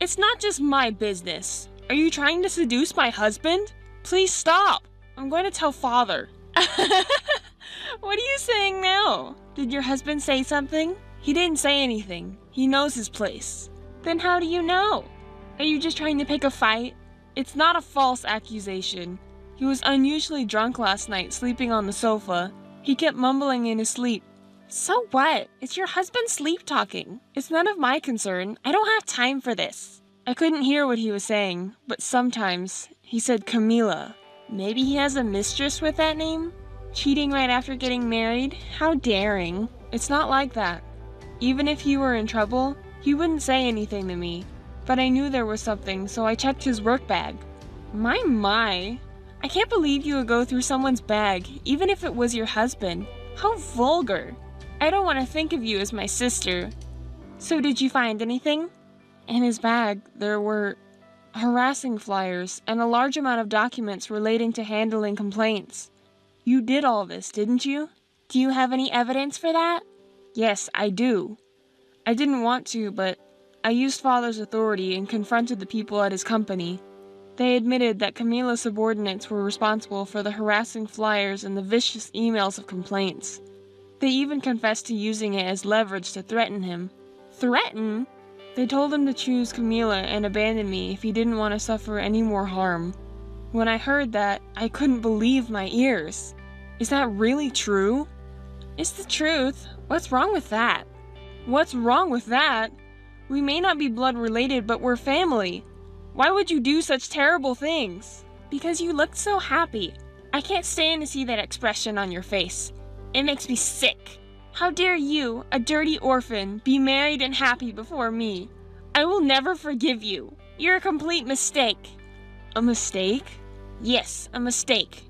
It's not just my business. Are you trying to seduce my husband? Please stop. I'm going to tell father. What are you saying now? Did your husband say something? He didn't say anything. He knows his place. Then how do you know? Are you just trying to pick a fight? It's not a false accusation. He was unusually drunk last night, sleeping on the sofa. He kept mumbling in his sleep. So what? It's your husband sleep-talking. It's none of my concern. I don't have time for this. I couldn't hear what he was saying, but sometimes he said Camila. Maybe he has a mistress with that name? Cheating right after getting married? How daring. It's not like that. Even if he were in trouble, he wouldn't say anything to me. But I knew there was something, so I checked his work bag. My. I can't believe you would go through someone's bag, even if it was your husband. How vulgar. I don't want to think of you as my sister. So did you find anything? In his bag, there were harassing flyers and a large amount of documents relating to handling complaints. You did all this, didn't you? Do you have any evidence for that? Yes, I do. I didn't want to, but I used Father's authority and confronted the people at his company. They admitted that Camila's subordinates were responsible for the harassing flyers and the vicious emails of complaints. They even confessed to using it as leverage to threaten him. Threaten? They told him to choose Camila and abandon me if he didn't want to suffer any more harm. When I heard that, I couldn't believe my ears. Is that really true? It's the truth. What's wrong with that? What's wrong with that? We may not be blood related, but we're family. Why would you do such terrible things? Because you looked so happy. I can't stand to see that expression on your face. It makes me sick. How dare you, a dirty orphan, be married and happy before me? I will never forgive you. You're a complete mistake. A mistake? Yes, a mistake.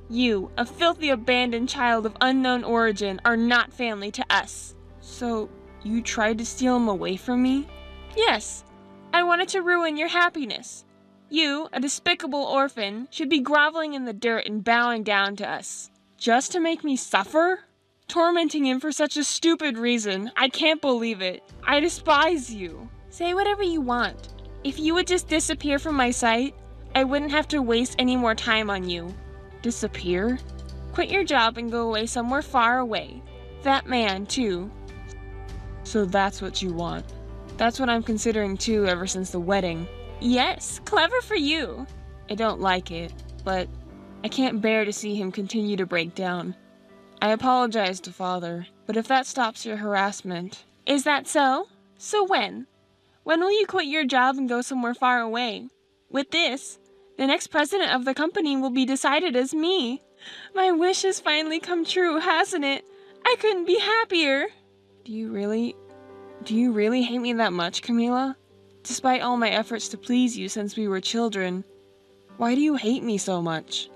You, a filthy abandoned child of unknown origin, are not family to us. So, you tried to steal him away from me? Yes. I wanted to ruin your happiness. You, a despicable orphan, should be groveling in the dirt and bowing down to us. Just to make me suffer? Tormenting him for such a stupid reason. I can't believe it. I despise you. Say whatever you want. If you would just disappear from my sight, I wouldn't have to waste any more time on you. Disappear? Quit your job and go away somewhere far away. That man, too. So that's what you want. That's what I'm considering too ever since the wedding. Yes, clever for you. I don't like it, but I can't bear to see him continue to break down. I apologize to Father, but if that stops your harassment... Is that so? So when? When will you quit your job and go somewhere far away? With this, the next president of the company will be decided as me. My wish has finally come true, hasn't it? I couldn't be happier. Do you really hate me that much, Camila? Despite all my efforts to please you since we were children, why do you hate me so much?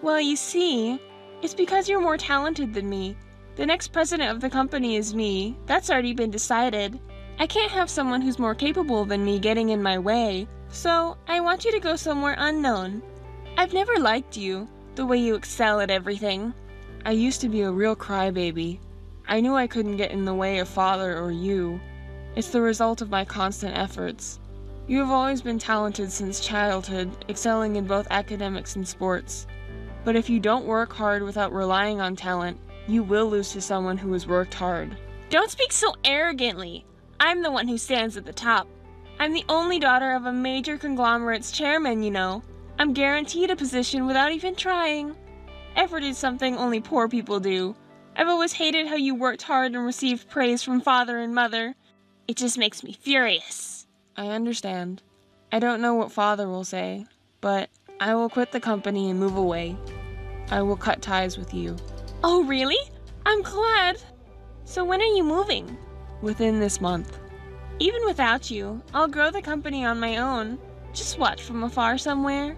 Well, you see, it's because you're more talented than me. The next president of the company is me. That's already been decided. I can't have someone who's more capable than me getting in my way. So, I want you to go somewhere unknown. I've never liked you, the way you excel at everything. I used to be a real crybaby. I knew I couldn't get in the way of Father or you. It's the result of my constant efforts. You have always been talented since childhood, excelling in both academics and sports. But if you don't work hard without relying on talent, you will lose to someone who has worked hard. Don't speak so arrogantly. I'm the one who stands at the top. I'm the only daughter of a major conglomerate's chairman, you know. I'm guaranteed a position without even trying. Effort is something only poor people do. I've always hated how you worked hard and received praise from Father and Mother. It just makes me furious. I understand. I don't know what Father will say, but I will quit the company and move away. I will cut ties with you. Oh, really? I'm glad. So when are you moving? Within this month. Even without you, I'll grow the company on my own. Just watch from afar somewhere.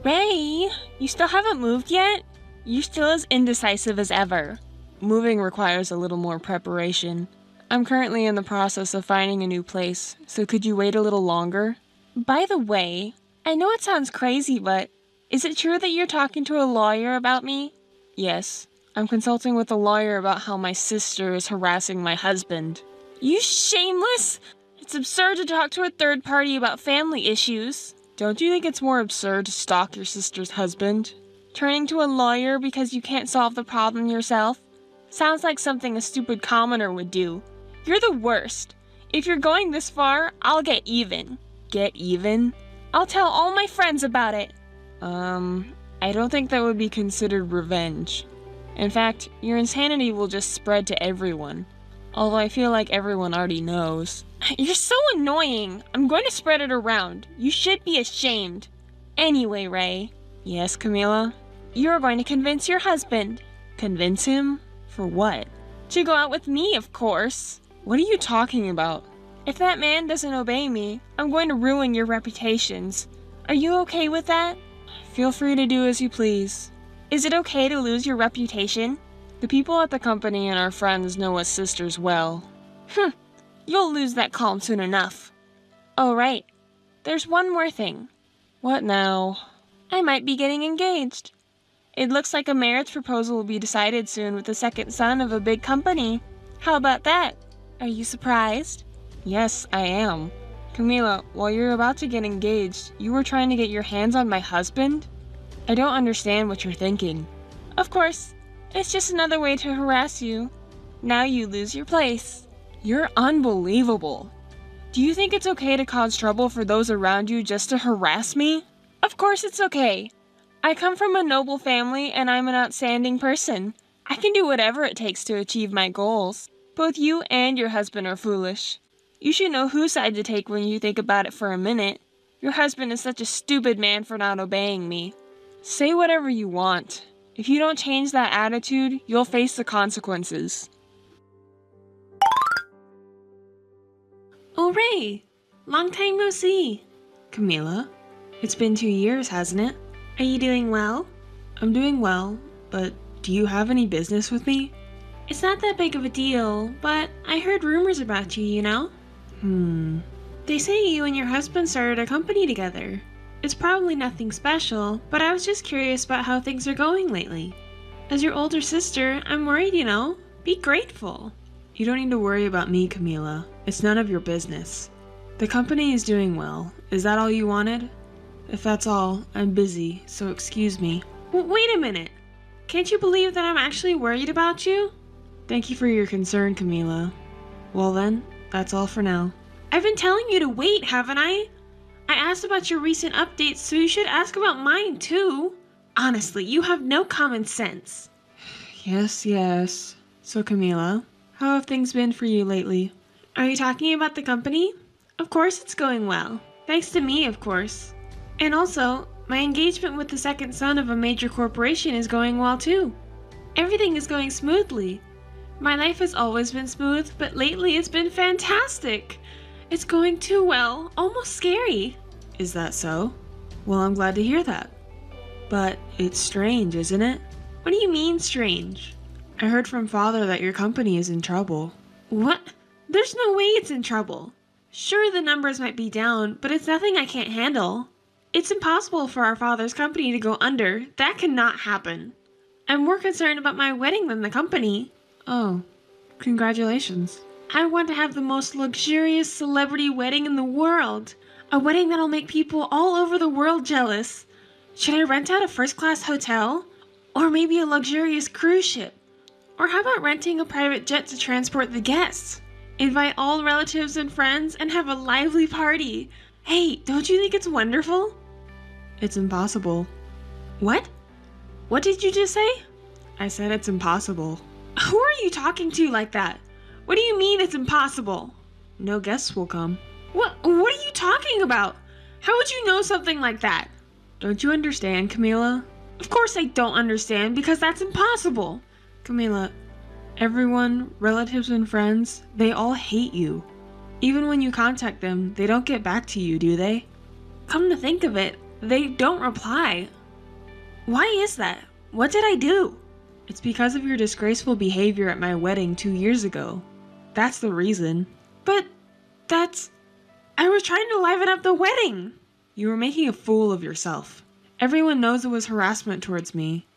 Ray, you still haven't moved yet? You're still as indecisive as ever. Moving requires a little more preparation. I'm currently in the process of finding a new place, so could you wait a little longer? By the way, I know it sounds crazy, but is it true that you're talking to a lawyer about me? Yes, I'm consulting with a lawyer about how my sister is harassing my husband. You shameless! It's absurd to talk to a third party about family issues. Don't you think it's more absurd to stalk your sister's husband? Turning to a lawyer because you can't solve the problem yourself? Sounds like something a stupid commoner would do. You're the worst. If you're going this far, I'll get even. Get even? I'll tell all my friends about it. I don't think that would be considered revenge. In fact, your insanity will just spread to everyone. Although I feel like everyone already knows. You're so annoying. I'm going to spread it around. You should be ashamed. Anyway, Ray. Yes, Camila? You're going to convince your husband. Convince him? For what? To go out with me, of course. What are you talking about? If that man doesn't obey me, I'm going to ruin your reputations. Are you okay with that? Feel free to do as you please. Is it okay to lose your reputation? The people at the company and our friends know us sisters well. You'll lose that calm soon enough. Oh, right. There's one more thing. What now? I might be getting engaged. It looks like a marriage proposal will be decided soon with the second son of a big company. How about that? Are you surprised? Yes, I am. Camila, while you're about to get engaged, you were trying to get your hands on my husband? I don't understand what you're thinking. Of course, it's just another way to harass you. Now you lose your place. You're unbelievable. Do you think it's okay to cause trouble for those around you just to harass me? Of course it's okay. I come from a noble family and I'm an outstanding person. I can do whatever it takes to achieve my goals. Both you and your husband are foolish. You should know whose side to take when you think about it for a minute. Your husband is such a stupid man for not obeying me. Say whatever you want. If you don't change that attitude, you'll face the consequences. Oh, Ray! Long time no see. Camila, it's been 2 years, hasn't it? Are you doing well? I'm doing well, but do you have any business with me? It's not that big of a deal, but I heard rumors about you, you know? They say you and your husband started a company together. It's probably nothing special, but I was just curious about how things are going lately. As your older sister, I'm worried, you know? Be grateful. You don't need to worry about me, Camila. It's none of your business. The company is doing well. Is that all you wanted? If that's all, I'm busy, so excuse me. Wait a minute. Can't you believe that I'm actually worried about you? Thank you for your concern, Camila. Well then, that's all for now. I've been telling you to wait, haven't I? I asked about your recent updates, so you should ask about mine too. Honestly, you have no common sense. Yes. So Camila, how have things been for you lately? Are you talking about the company? Of course it's going well. Thanks to me, of course. And also, my engagement with the second son of a major corporation is going well too. Everything is going smoothly. My life has always been smooth, but lately it's been fantastic. It's going too well, almost scary. Is that so? Well, I'm glad to hear that. But it's strange, isn't it? What do you mean strange? I heard from Father that your company is in trouble. What? There's no way it's in trouble. Sure, the numbers might be down, but it's nothing I can't handle. It's impossible for our father's company to go under. That cannot happen. I'm more concerned about my wedding than the company. Oh, congratulations. I want to have the most luxurious celebrity wedding in the world. A wedding that'll make people all over the world jealous. Should I rent out a first-class hotel? Or maybe a luxurious cruise ship? Or how about renting a private jet to transport the guests? Invite all relatives and friends and have a lively party. Hey, don't you think it's wonderful? It's impossible. What? What did you just say? I said it's impossible. Who are you talking to like that? What do you mean it's impossible? No guests will come. What are you talking about? How would you know something like that? Don't you understand, Camila? Of course I don't understand, because that's impossible. Camila, everyone, relatives and friends, they all hate you. Even when you contact them, they don't get back to you, do they? Come to think of it, they don't reply. Why is that? What did I do? It's because of your disgraceful behavior at my wedding 2 years ago. That's the reason. But I was trying to liven up the wedding. You were making a fool of yourself. Everyone knows it was harassment towards me.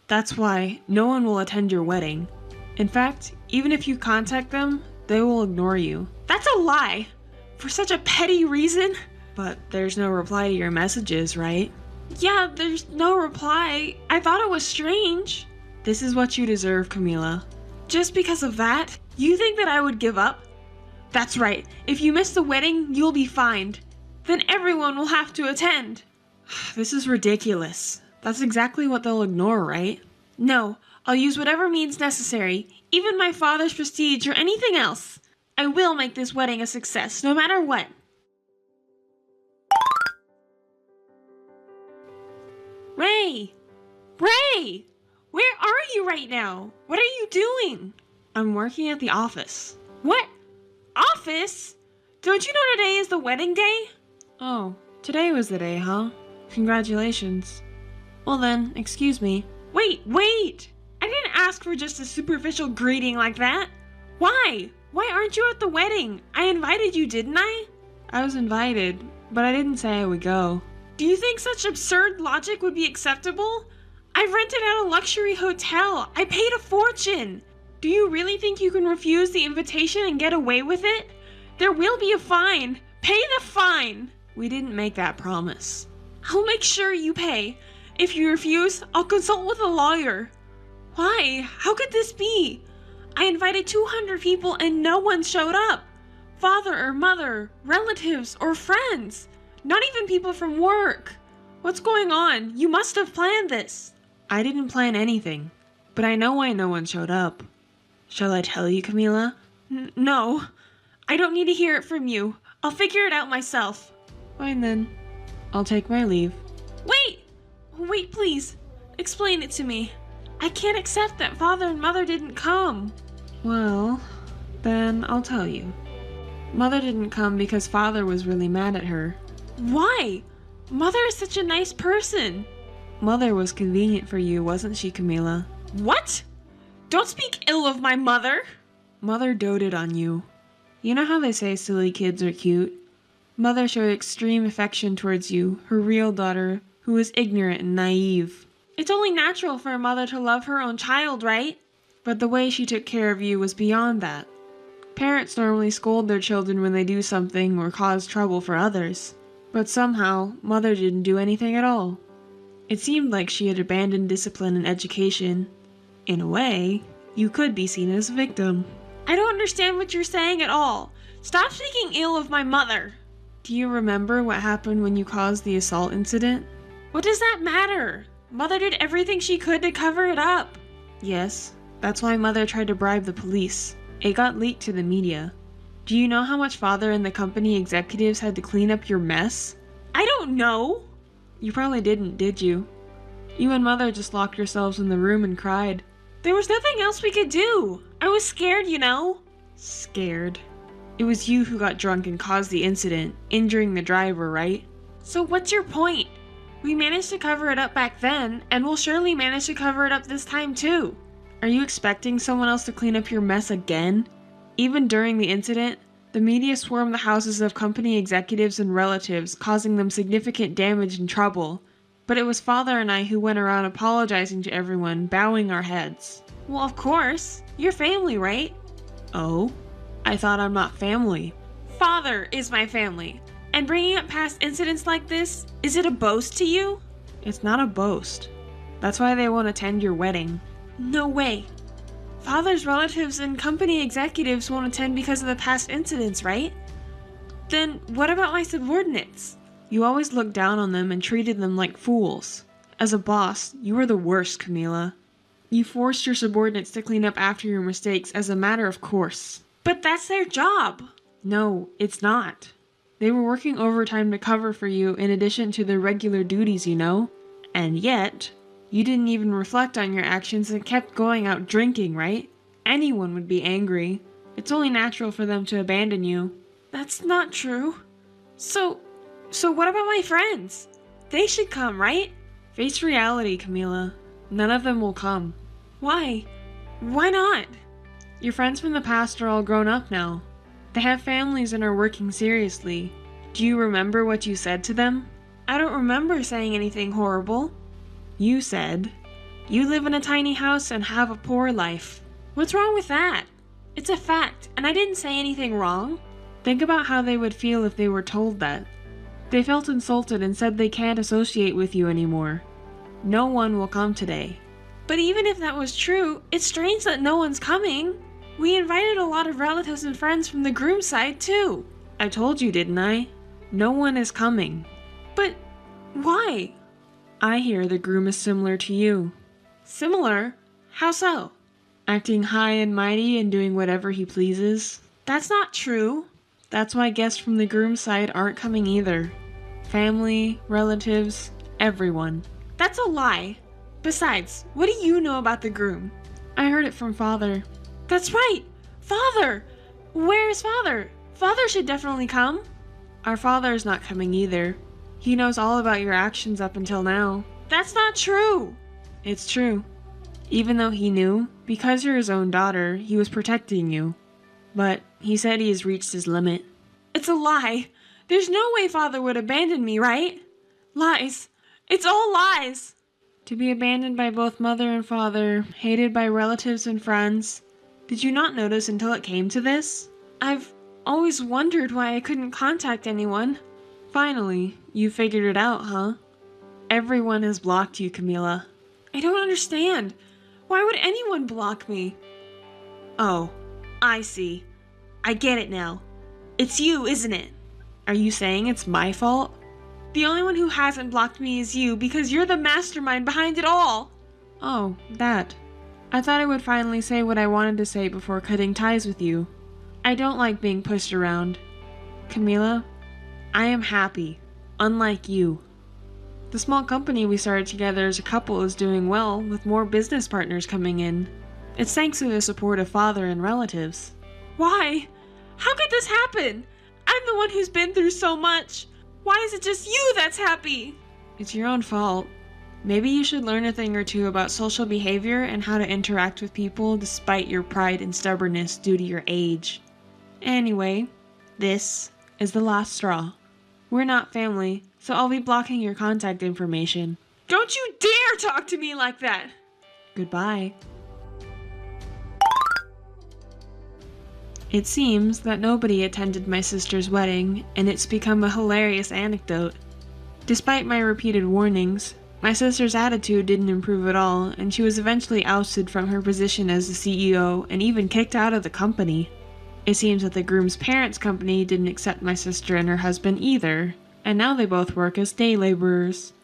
That's why no one will attend your wedding. In fact, even if you contact them, they will ignore you. That's a lie! For such a petty reason? But there's no reply to your messages, right? Yeah, there's no reply. I thought it was strange. This is what you deserve, Camila. Just because of that, you think that I would give up? That's right. If you miss the wedding, you'll be fined. Then everyone will have to attend. This is ridiculous. That's exactly what they'll ignore, right? No, I'll use whatever means necessary, even my father's prestige or anything else. I will make this wedding a success, no matter what. Ray! Ray! Where are you right now? What are you doing? I'm working at the office. What? Office? Don't you know today is the wedding day? Oh, today was the day, huh? Congratulations. Well then, excuse me. Wait! I didn't ask for just a superficial greeting like that. Why? Why aren't you at the wedding? I invited you, didn't I? I was invited, but I didn't say I would go. Do you think such absurd logic would be acceptable? I've rented out a luxury hotel. I paid a fortune. Do you really think you can refuse the invitation and get away with it? There will be a fine. Pay the fine. We didn't make that promise. I'll make sure you pay. If you refuse, I'll consult with a lawyer. Why? How could this be? I invited 200 people and no one showed up. Father or mother, relatives or friends. Not even people from work. What's going on? You must have planned this. I didn't plan anything, but I know why no one showed up. Shall I tell you, Camila? No. I don't need to hear it from you. I'll figure it out myself. Fine then. I'll take my leave. Wait, please. Explain it to me. I can't accept that father and mother didn't come. Well, then I'll tell you. Mother didn't come because father was really mad at her. Why? Mother is such a nice person. Mother was convenient for you, wasn't she, Camila? What? Don't speak ill of my mother! Mother doted on you. You know how they say silly kids are cute? Mother showed extreme affection towards you, her real daughter, who was ignorant and naive. It's only natural for a mother to love her own child, right? But the way she took care of you was beyond that. Parents normally scold their children when they do something or cause trouble for others. But somehow, Mother didn't do anything at all. It seemed like she had abandoned discipline and education. In a way, you could be seen as a victim. I don't understand what you're saying at all. Stop speaking ill of my mother. Do you remember what happened when you caused the assault incident? What does that matter? Mother did everything she could to cover it up. Yes, that's why Mother tried to bribe the police. It got leaked to the media. Do you know how much Father and the company executives had to clean up your mess? I don't know. You probably didn't, did you? You and Mother just locked yourselves in the room and cried. There was nothing else we could do. I was scared, you know. Scared? It was you who got drunk and caused the incident, injuring the driver, right? So what's your point? We managed to cover it up back then, and we'll surely manage to cover it up this time too. Are you expecting someone else to clean up your mess again? Even during the incident, the media swarmed the houses of company executives and relatives, causing them significant damage and trouble. But it was Father and I who went around apologizing to everyone, bowing our heads. Well, of course. You're family, right? Oh? I thought I'm not family. Father is my family. And bringing up past incidents like this, is it a boast to you? It's not a boast. That's why they won't attend your wedding. No way. Father's relatives and company executives won't attend because of the past incidents, right? Then what about my subordinates? You always looked down on them and treated them like fools. As a boss, you were the worst, Camila. You forced your subordinates to clean up after your mistakes as a matter of course. But that's their job. No, it's not. They were working overtime to cover for you in addition to their regular duties, you know? And yet, you didn't even reflect on your actions and kept going out drinking, right? Anyone would be angry. It's only natural for them to abandon you. That's not true. So what about my friends? They should come, right? Face reality, Camila. None of them will come. Why? Why not? Your friends from the past are all grown up now. They have families and are working seriously. Do you remember what you said to them? I don't remember saying anything horrible. You said, "You live in a tiny house and have a poor life." What's wrong with that? It's a fact, and I didn't say anything wrong. Think about how they would feel if they were told that. They felt insulted and said they can't associate with you anymore. No one will come today. But even if that was true, it's strange that no one's coming. We invited a lot of relatives and friends from the groom's side too. I told you, didn't I? No one is coming. But why? I hear the groom is similar to you. Similar? How so? Acting high and mighty and doing whatever he pleases. That's not true. That's why guests from the groom's side aren't coming either. Family, relatives, everyone. That's a lie. Besides, what do you know about the groom? I heard it from Father. That's right! Father! Where is Father? Father should definitely come. Our father is not coming either. He knows all about your actions up until now. That's not true! It's true. Even though he knew, because you're his own daughter, he was protecting you. But he said he has reached his limit. It's a lie! There's no way Father would abandon me, right? Lies! It's all lies! To be abandoned by both mother and father, hated by relatives and friends. Did you not notice until it came to this? I've always wondered why I couldn't contact anyone. Finally, you figured it out, huh? Everyone has blocked you, Camila. I don't understand. Why would anyone block me? Oh, I see. I get it now. It's you, isn't it? Are you saying it's my fault? The only one who hasn't blocked me is you because you're the mastermind behind it all. Oh, that. I thought I would finally say what I wanted to say before cutting ties with you. I don't like being pushed around. Camila, I am happy, unlike you. The small company we started together as a couple is doing well, with more business partners coming in. It's thanks to the support of Father and relatives. Why? How could this happen? I'm the one who's been through so much. Why is it just you that's happy? It's your own fault. Maybe you should learn a thing or two about social behavior and how to interact with people despite your pride and stubbornness due to your age. Anyway, this is the last straw. We're not family, so I'll be blocking your contact information. Don't you dare talk to me like that! Goodbye. It seems that nobody attended my sister's wedding, and it's become a hilarious anecdote. Despite my repeated warnings, my sister's attitude didn't improve at all, and she was eventually ousted from her position as the CEO and even kicked out of the company. It seems that the groom's parents' company didn't accept my sister and her husband either, and now they both work as day laborers.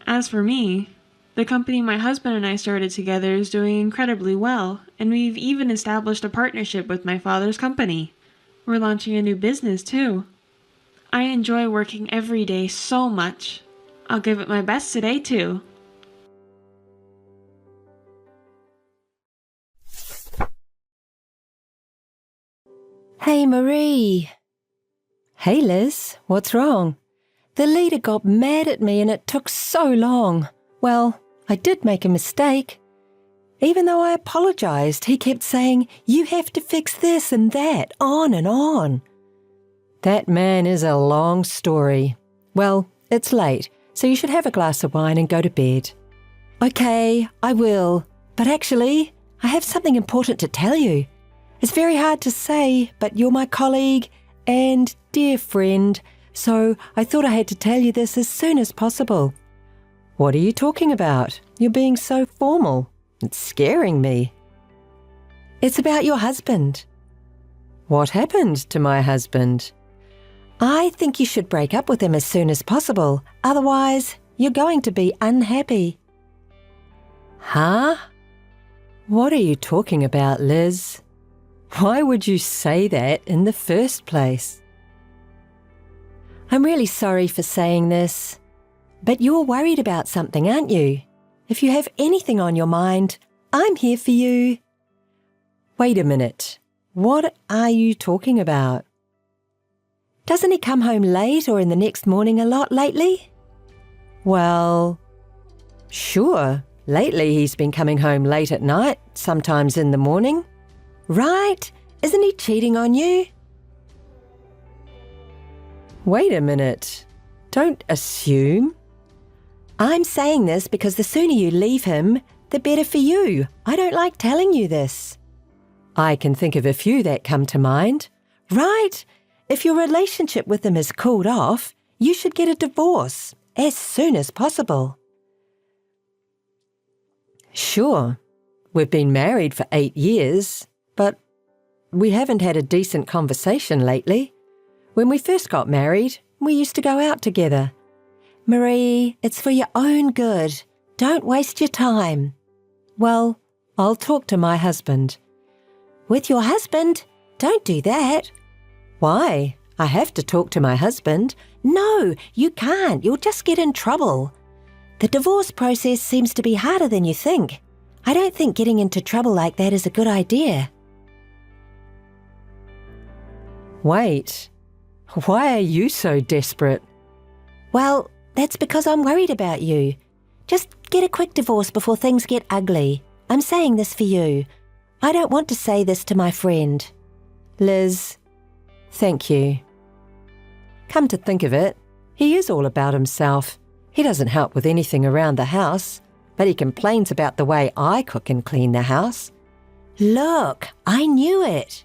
As for me, the company my husband and I started together is doing incredibly well, and we've even established a partnership with my father's company. We're launching a new business too. I enjoy working every day so much. I'll give it my best today too. Hey, Marie. Hey, Liz, what's wrong? The leader got mad at me and it took so long. Well, I did make a mistake. Even though I apologized, he kept saying, "You have to fix this and that," on and on. That man is a long story. Well, it's late, so you should have a glass of wine and go to bed. Okay, I will. But actually, I have something important to tell you. It's very hard to say, but you're my colleague and dear friend, so I thought I had to tell you this as soon as possible. What are you talking about? You're being so formal. It's scaring me. It's about your husband. What happened to my husband? I think you should break up with him as soon as possible. Otherwise, you're going to be unhappy. Huh? What are you talking about, Liz? Why would you say that in the first place? I'm really sorry for saying this, but you're worried about something, aren't you? If you have anything on your mind, I'm here for you. Wait a minute. What are you talking about? Doesn't he come home late or in the next morning a lot lately? Well, sure. Lately he's been coming home late at night, sometimes in the morning. Right? Isn't he cheating on you? Wait a minute. Don't assume. I'm saying this because the sooner you leave him, the better for you. I don't like telling you this. I can think of a few that come to mind. Right? If your relationship with him has cooled off, you should get a divorce as soon as possible. Sure, we've been married for 8 years, but we haven't had a decent conversation lately. When we first got married, we used to go out together. Marie, it's for your own good. Don't waste your time. Well, I'll talk to my husband. With your husband? Don't do that. Why? I have to talk to my husband. No, you can't. You'll just get in trouble. The divorce process seems to be harder than you think. I don't think getting into trouble like that is a good idea. Wait, why are you so desperate? Well, that's because I'm worried about you. Just get a quick divorce before things get ugly. I'm saying this for you. I don't want to say this to my friend. Liz, thank you. Come to think of it, he is all about himself. He doesn't help with anything around the house, but he complains about the way I cook and clean the house. Look, I knew it.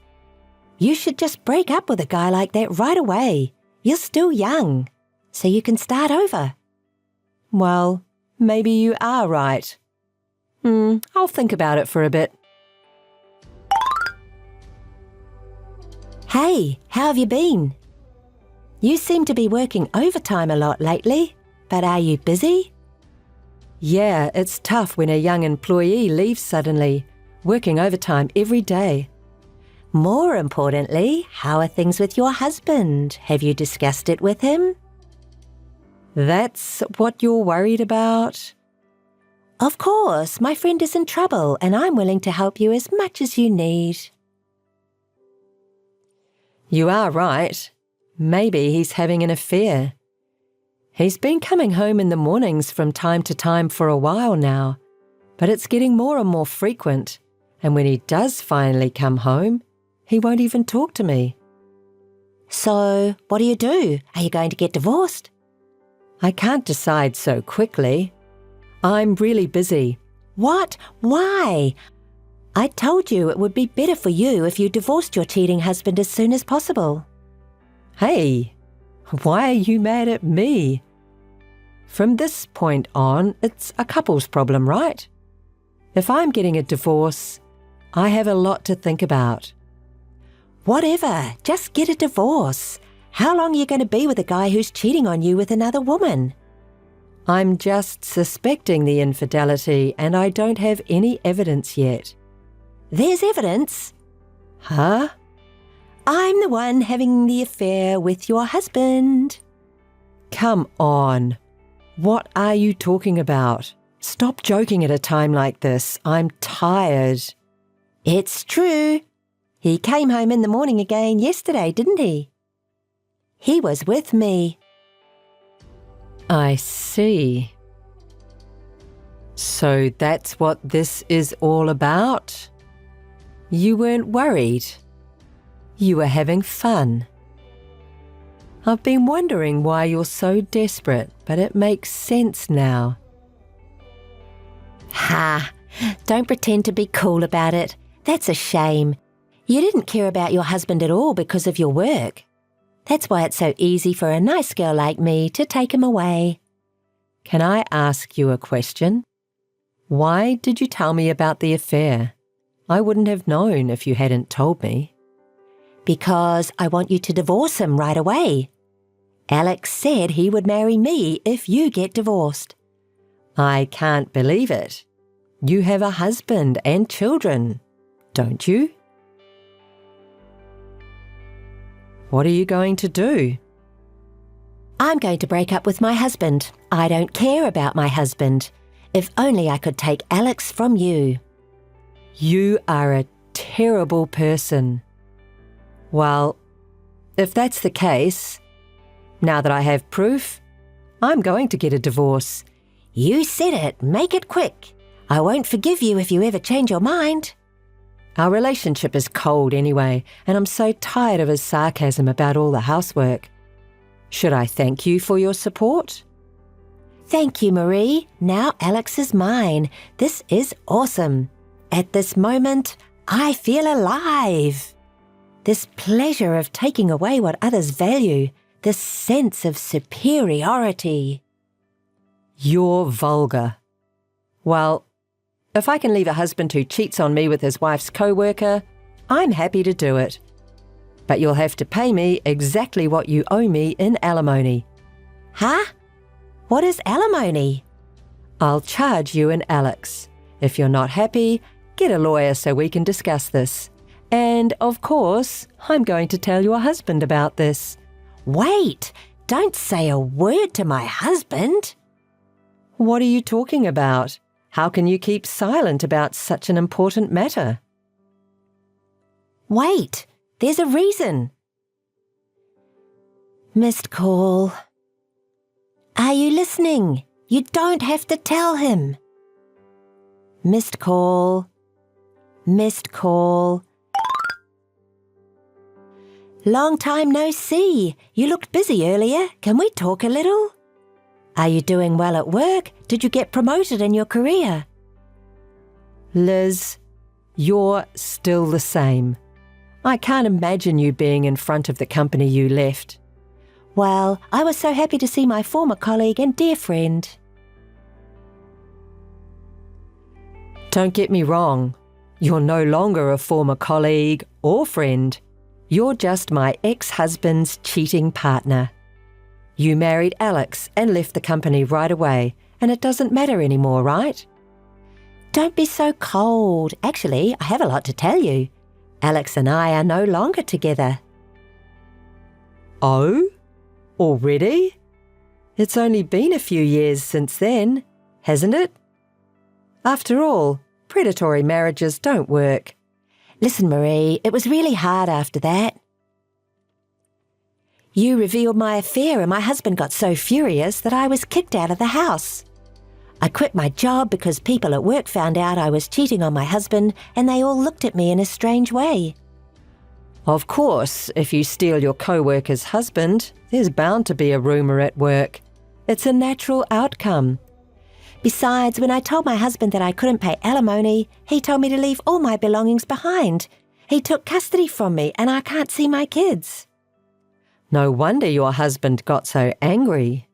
You should just break up with a guy like that right away. You're still young, so you can start over. Well, maybe you are right. I'll think about it for a bit. Hey, how have you been? You seem to be working overtime a lot lately, but are you busy? Yeah, it's tough when a young employee leaves suddenly, working overtime every day. More importantly, how are things with your husband? Have you discussed it with him? That's what you're worried about? Of course, my friend is in trouble and I'm willing to help you as much as you need. You are right. Maybe he's having an affair. He's been coming home in the mornings from time to time for a while now, but it's getting more and more frequent, and when he does finally come home, he won't even talk to me. So, what do? Are you going to get divorced? I can't decide so quickly. I'm really busy. What? Why? I told you it would be better for you if you divorced your cheating husband as soon as possible. Hey, why are you mad at me? From this point on, it's a couple's problem, right? If I'm getting a divorce, I have a lot to think about. Whatever, just get a divorce. How long are you going to be with a guy who's cheating on you with another woman? I'm just suspecting the infidelity and I don't have any evidence yet. There's evidence. Huh? I'm the one having the affair with your husband. Come on. What are you talking about? Stop joking at a time like this. I'm tired. It's true. He came home in the morning again yesterday, didn't he? He was with me. I see. So that's what this is all about? You weren't worried. You were having fun. I've been wondering why you're so desperate, but it makes sense now. Ha! Don't pretend to be cool about it. That's a shame. You didn't care about your husband at all because of your work. That's why it's so easy for a nice girl like me to take him away. Can I ask you a question? Why did you tell me about the affair? I wouldn't have known if you hadn't told me. Because I want you to divorce him right away. Alex said he would marry me if you get divorced. I can't believe it. You have a husband and children, don't you? What are you going to do? I'm going to break up with my husband. I don't care about my husband. If only I could take Alex from you. You are a terrible person. Well, if that's the case, now that I have proof, I'm going to get a divorce. You said it. Make it quick. I won't forgive you if you ever change your mind. Our relationship is cold anyway, and I'm so tired of his sarcasm about all the housework. Should I thank you for your support? Thank you, Marie. Now Alex is mine. This is awesome. At this moment, I feel alive. This pleasure of taking away what others value, this sense of superiority. You're vulgar. Well, if I can leave a husband who cheats on me with his wife's co-worker, I'm happy to do it. But you'll have to pay me exactly what you owe me in alimony. Huh? What is alimony? I'll charge you and Alex. If you're not happy, get a lawyer so we can discuss this. And, of course, I'm going to tell your husband about this. Wait! Don't say a word to my husband. What are you talking about? How can you keep silent about such an important matter? Wait! There's a reason. Missed call. Are you listening? You don't have to tell him. Missed call. Missed call. Long time no see. You looked busy earlier. Can we talk a little? Are you doing well at work? Did you get promoted in your career? Liz, you're still the same. I can't imagine you being in front of the company you left. Well, I was so happy to see my former colleague and dear friend. Don't get me wrong. You're no longer a former colleague or friend. You're just my ex-husband's cheating partner. You married Alex and left the company right away, and it doesn't matter anymore, right? Don't be so cold. Actually, I have a lot to tell you. Alex and I are no longer together. Oh? Already? It's only been a few years since then, hasn't it? After all, predatory marriages don't work. Listen, Marie, it was really hard after that. You revealed my affair and my husband got so furious that I was kicked out of the house. I quit my job because people at work found out I was cheating on my husband and they all looked at me in a strange way. Of course, if you steal your co-worker's husband, there's bound to be a rumour at work. It's a natural outcome. Besides, when I told my husband that I couldn't pay alimony, he told me to leave all my belongings behind. He took custody from me and I can't see my kids. No wonder your husband got so angry.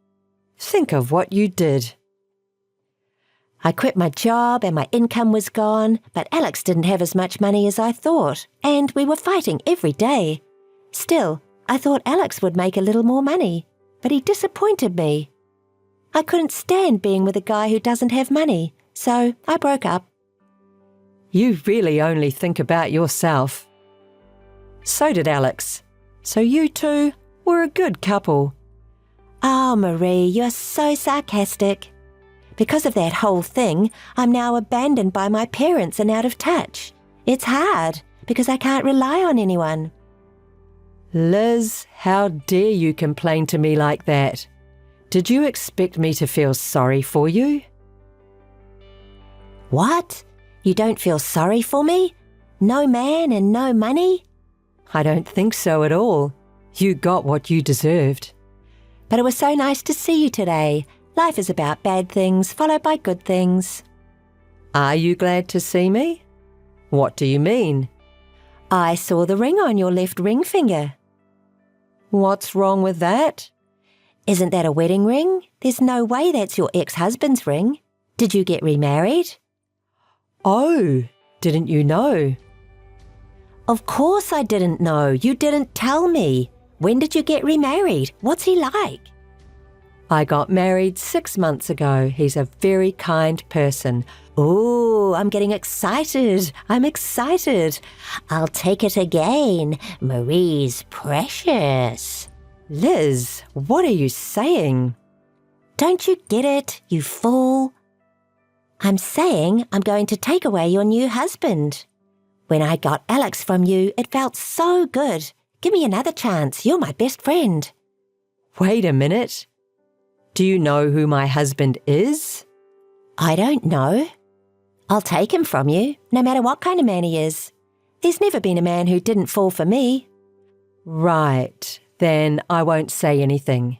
Think of what you did. I quit my job and my income was gone, but Alex didn't have as much money as I thought, and we were fighting every day. Still, I thought Alex would make a little more money, but he disappointed me. I couldn't stand being with a guy who doesn't have money, so I broke up. You really only think about yourself. So did Alex. So you two were a good couple. Oh, Marie, you're so sarcastic. Because of that whole thing, I'm now abandoned by my parents and out of touch. It's hard, because I can't rely on anyone. Liz, how dare you complain to me like that? Did you expect me to feel sorry for you? What? You don't feel sorry for me? No man and no money? I don't think so at all. You got what you deserved. But it was so nice to see you today. Life is about bad things followed by good things. Are you glad to see me? What do you mean? I saw the ring on your left ring finger. What's wrong with that? Isn't that a wedding ring? There's no way that's your ex-husband's ring. Did you get remarried? Oh, didn't you know? Of course I didn't know. You didn't tell me. When did you get remarried? What's he like? I got married 6 months ago. He's a very kind person. Ooh, I'm getting excited. I'm excited. I'll take it again. Marie's precious. Liz, what are you saying? Don't you get it, you fool? I'm saying I'm going to take away your new husband. When I got Alex from you, it felt so good. Give me another chance. You're my best friend. Wait a minute. Do you know who my husband is? I don't know. I'll take him from you, no matter what kind of man he is. There's never been a man who didn't fall for me. Right, then I won't say anything.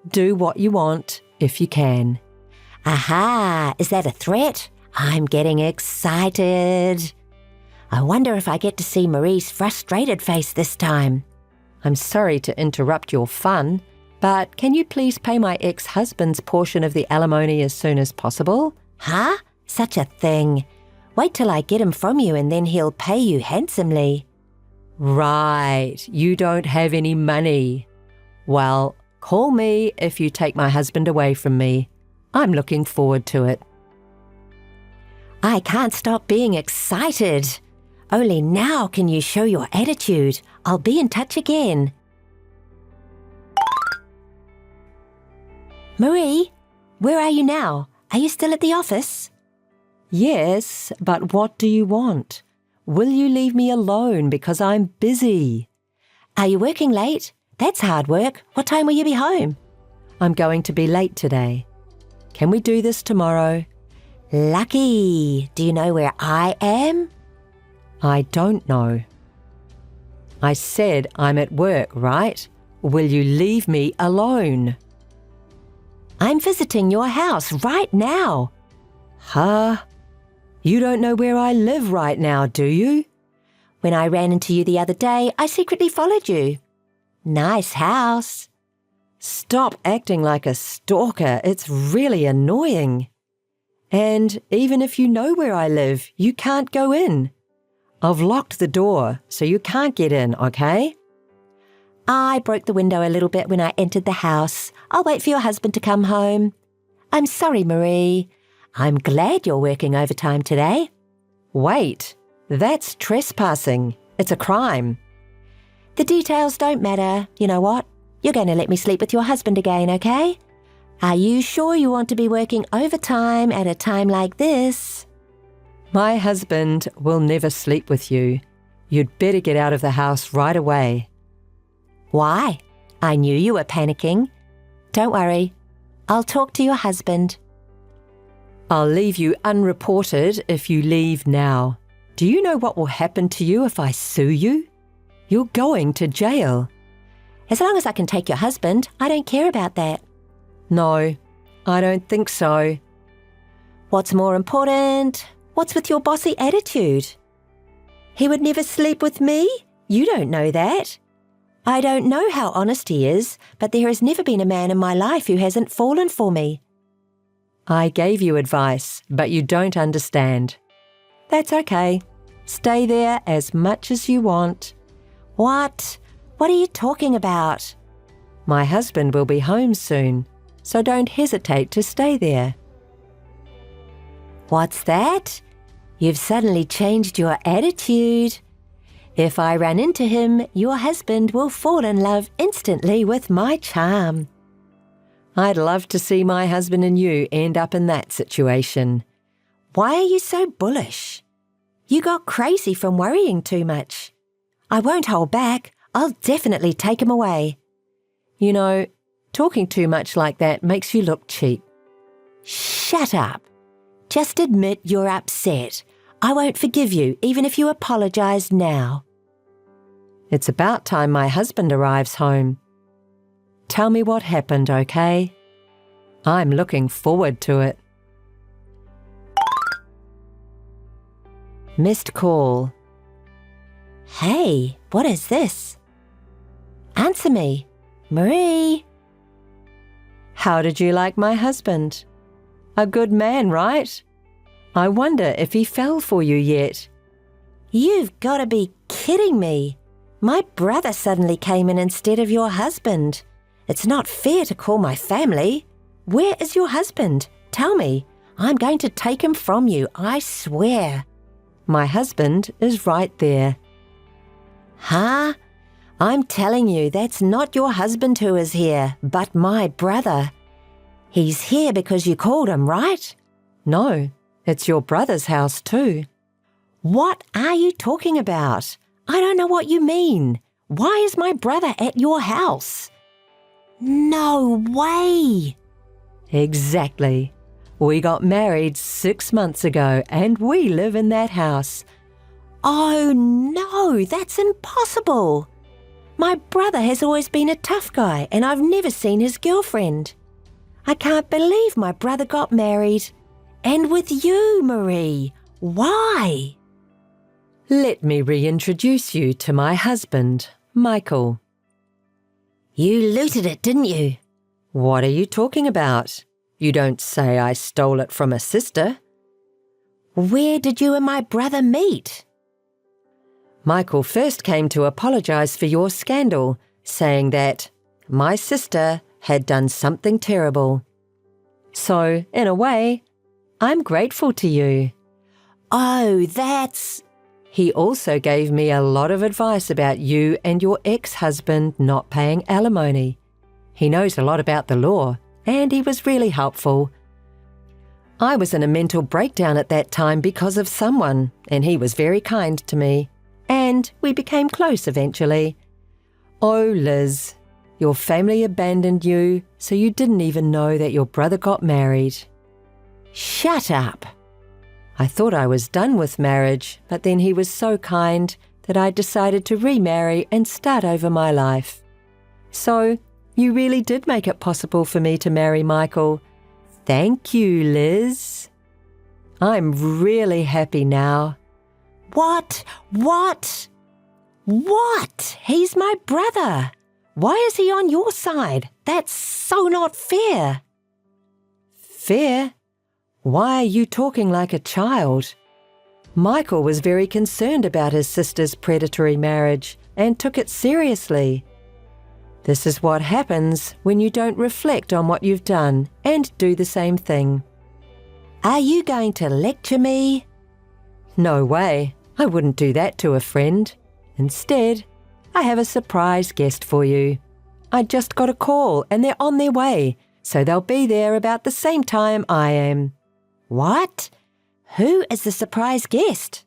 Do what you want, if you can. Aha, is that a threat? I'm getting excited. I wonder if I get to see Marie's frustrated face this time. I'm sorry to interrupt your fun, but can you please pay my ex-husband's portion of the alimony as soon as possible? Huh? Such a thing. Wait till I get him from you and then he'll pay you handsomely. Right, you don't have any money. Well, call me if you take my husband away from me. I'm looking forward to it. I can't stop being excited. Only now can you show your attitude. I'll be in touch again. Marie, where are you now? Are you still at the office? Yes, but what do you want? Will you leave me alone because I'm busy? Are you working late? That's hard work. What time will you be home? I'm going to be late today. Can we do this tomorrow? Lucky. Do you know where I am? I don't know. I said I'm at work, right? Will you leave me alone? I'm visiting your house right now. Huh? You don't know where I live right now, do you? When I ran into you the other day, I secretly followed you. Nice house. Stop acting like a stalker. It's really annoying. And even if you know where I live, you can't go in. I've locked the door, so you can't get in, okay? I broke the window a little bit when I entered the house. I'll wait for your husband to come home. I'm sorry, Marie. I'm glad you're working overtime today. Wait, that's trespassing. It's a crime. The details don't matter. You know what? You're going to let me sleep with your husband again, okay? Are you sure you want to be working overtime at a time like this? My husband will never sleep with you. You'd better get out of the house right away. Why? I knew you were panicking. Don't worry. I'll talk to your husband. I'll leave you unreported if you leave now. Do you know what will happen to you if I sue you? You're going to jail. As long as I can take your husband, I don't care about that. No, I don't think so. What's more important? What's with your bossy attitude? He would never sleep with me? You don't know that. I don't know how honest he is, but there has never been a man in my life who hasn't fallen for me. I gave you advice, but you don't understand. That's okay. Stay there as much as you want. What? What are you talking about? My husband will be home soon, so don't hesitate to stay there. What's that? You've suddenly changed your attitude. If I run into him, your husband will fall in love instantly with my charm. I'd love to see my husband and you end up in that situation. Why are you so bullish? You got crazy from worrying too much. I won't hold back. I'll definitely take him away. You know, talking too much like that makes you look cheap. Shut up. Just admit you're upset. I won't forgive you, even if you apologize now. It's about time my husband arrives home. Tell me what happened, okay? I'm looking forward to it. Missed call. Hey, what is this? Answer me. Marie. How did you like my husband? A good man, right? I wonder if he fell for you yet. You've got to be kidding me. My brother suddenly came in instead of your husband. It's not fair to call my family. Where is your husband? Tell me. I'm going to take him from you, I swear. My husband is right there. Huh? I'm telling you, that's not your husband who is here, but my brother. He's here because you called him, right? No, it's your brother's house too. What are you talking about? I don't know what you mean. Why is my brother at your house? No way! Exactly. We got married 6 months ago and we live in that house. Oh no, that's impossible. My brother has always been a tough guy and I've never seen his girlfriend. I can't believe my brother got married. And with you, Marie. Why? Let me reintroduce you to my husband, Michael. You looted it, didn't you? What are you talking about? You don't say I stole it from a sister. Where did you and my brother meet? Michael first came to apologize for your scandal, saying that my sister had done something terrible. So, in a way, I'm grateful to you. Oh, that's... He also gave me a lot of advice about you and your ex-husband not paying alimony. He knows a lot about the law, and he was really helpful. I was in a mental breakdown at that time because of someone, and he was very kind to me. And we became close eventually. Oh, Liz, your family abandoned you, so you didn't even know that your brother got married. Shut up. I thought I was done with marriage, but then he was so kind that I decided to remarry and start over my life. So, you really did make it possible for me to marry Michael. Thank you, Liz. I'm really happy now. What? He's my brother. Why is he on your side? That's so not fair. Fair? Why are you talking like a child? Michael was very concerned about his sister's predatory marriage and took it seriously. This is what happens when you don't reflect on what you've done and do the same thing. Are you going to lecture me? No way. I wouldn't do that to a friend. Instead, I have a surprise guest for you. I just got a call and they're on their way, so they'll be there about the same time I am. What? Who is the surprise guest?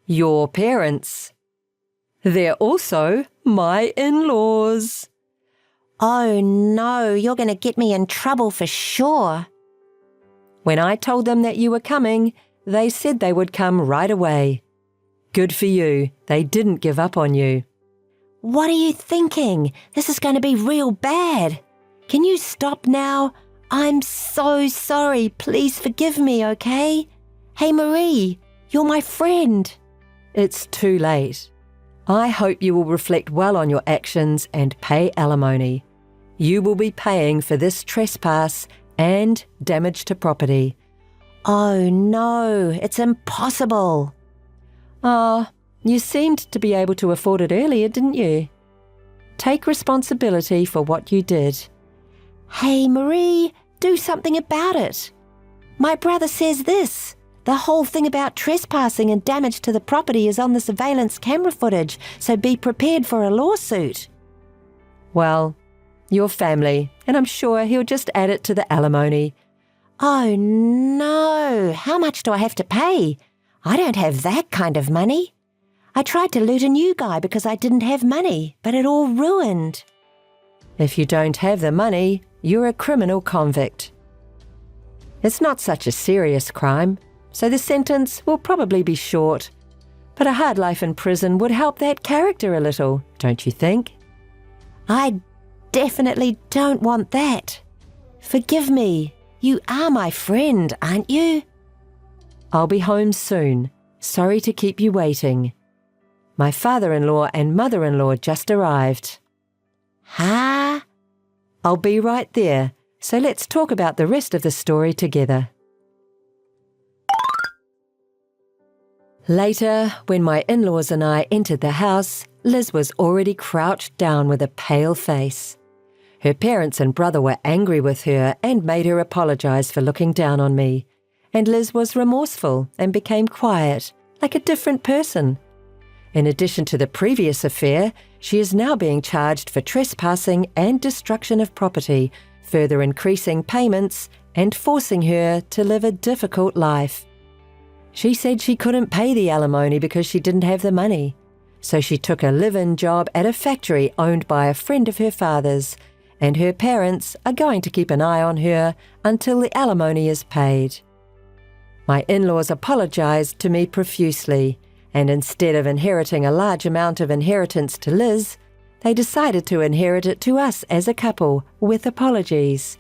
Your parents. They're also my in-laws. Oh no, you're going to get me in trouble for sure. When I told them that you were coming, they said they would come right away. Good for you. They didn't give up on you. What are you thinking? This is going to be real bad. Can you stop now? I'm so sorry. Please forgive me, okay? Hey, Marie, you're my friend. It's too late. I hope you will reflect well on your actions and pay alimony. You will be paying for this trespass and damage to property. Oh no, it's impossible. Ah, you seemed to be able to afford it earlier, didn't you? Take responsibility for what you did. Hey, Marie, do something about it. My brother says this. The whole thing about trespassing and damage to the property is on the surveillance camera footage, so be prepared for a lawsuit. Well, your family, and I'm sure he'll just add it to the alimony. Oh no, how much do I have to pay? I don't have that kind of money. I tried to loot a new guy because I didn't have money, but it all ruined. If you don't have the money, you're a criminal convict. It's not such a serious crime, so the sentence will probably be short. But a hard life in prison would help that character a little, don't you think? I definitely don't want that. Forgive me. You are my friend, aren't you? I'll be home soon. Sorry to keep you waiting. My father-in-law and mother-in-law just arrived. Huh? I'll be right there, so let's talk about the rest of the story together. Later, when my in-laws and I entered the house, Liz was already crouched down with a pale face. Her parents and brother were angry with her and made her apologize for looking down on me. And Liz was remorseful and became quiet, like a different person. In addition to the previous affair, she is now being charged for trespassing and destruction of property, further increasing payments and forcing her to live a difficult life. She said she couldn't pay the alimony because she didn't have the money, so she took a live-in job at a factory owned by a friend of her father's, and her parents are going to keep an eye on her until the alimony is paid. My in-laws apologised to me profusely, and instead of inheriting a large amount of inheritance to Liz, they decided to inherit it to us as a couple with apologies.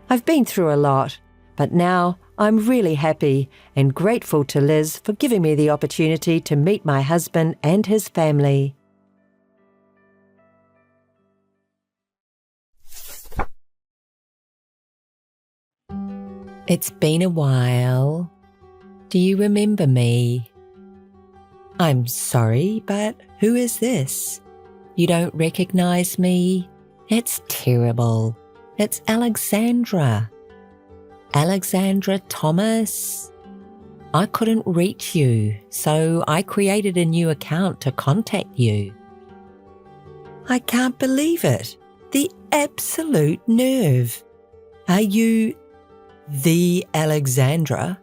I've been through a lot, but now I'm really happy and grateful to Liz for giving me the opportunity to meet my husband and his family. It's been a while. Do you remember me? I'm sorry, but who is this? You don't recognize me? It's terrible. It's Alexandra. Alexandra Thomas. I couldn't reach you, so I created a new account to contact you. I can't believe it. The absolute nerve. Are you the Alexandra?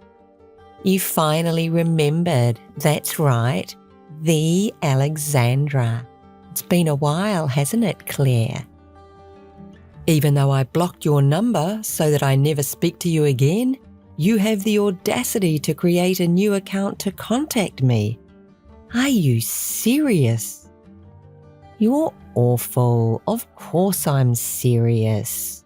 You finally remembered. That's right. The Alexandra. It's been a while, hasn't it, Claire? Even though I blocked your number so that I never speak to you again, you have the audacity to create a new account to contact me. Are you serious? You're awful. Of course I'm serious.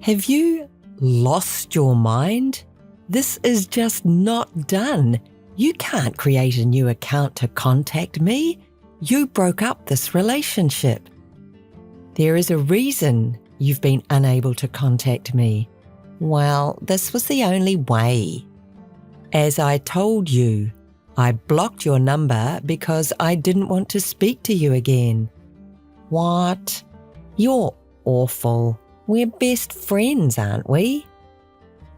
Have you lost your mind? This is just not done. You can't create a new account to contact me. You broke up this relationship. There is a reason you've been unable to contact me. Well, this was the only way. As I told you, I blocked your number because I didn't want to speak to you again. What? You're awful. We're best friends, aren't we?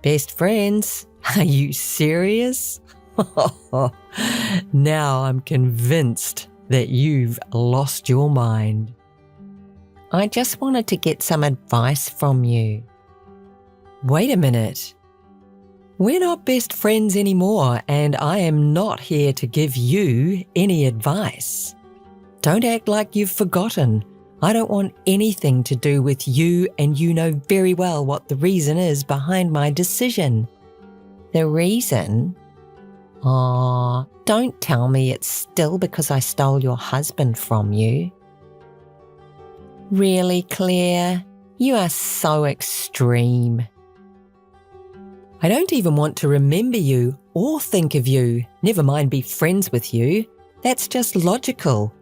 Best friends? Are you serious? Now I'm convinced that you've lost your mind. I just wanted to get some advice from you. Wait a minute. We're not best friends anymore, and I am not here to give you any advice. Don't act like you've forgotten. I don't want anything to do with you, and you know very well what the reason is behind my decision. The reason? Oh, don't tell me it's still because I stole your husband from you. Really, Claire? You are so extreme. I don't even want to remember you or think of you, never mind be friends with you. That's just logical.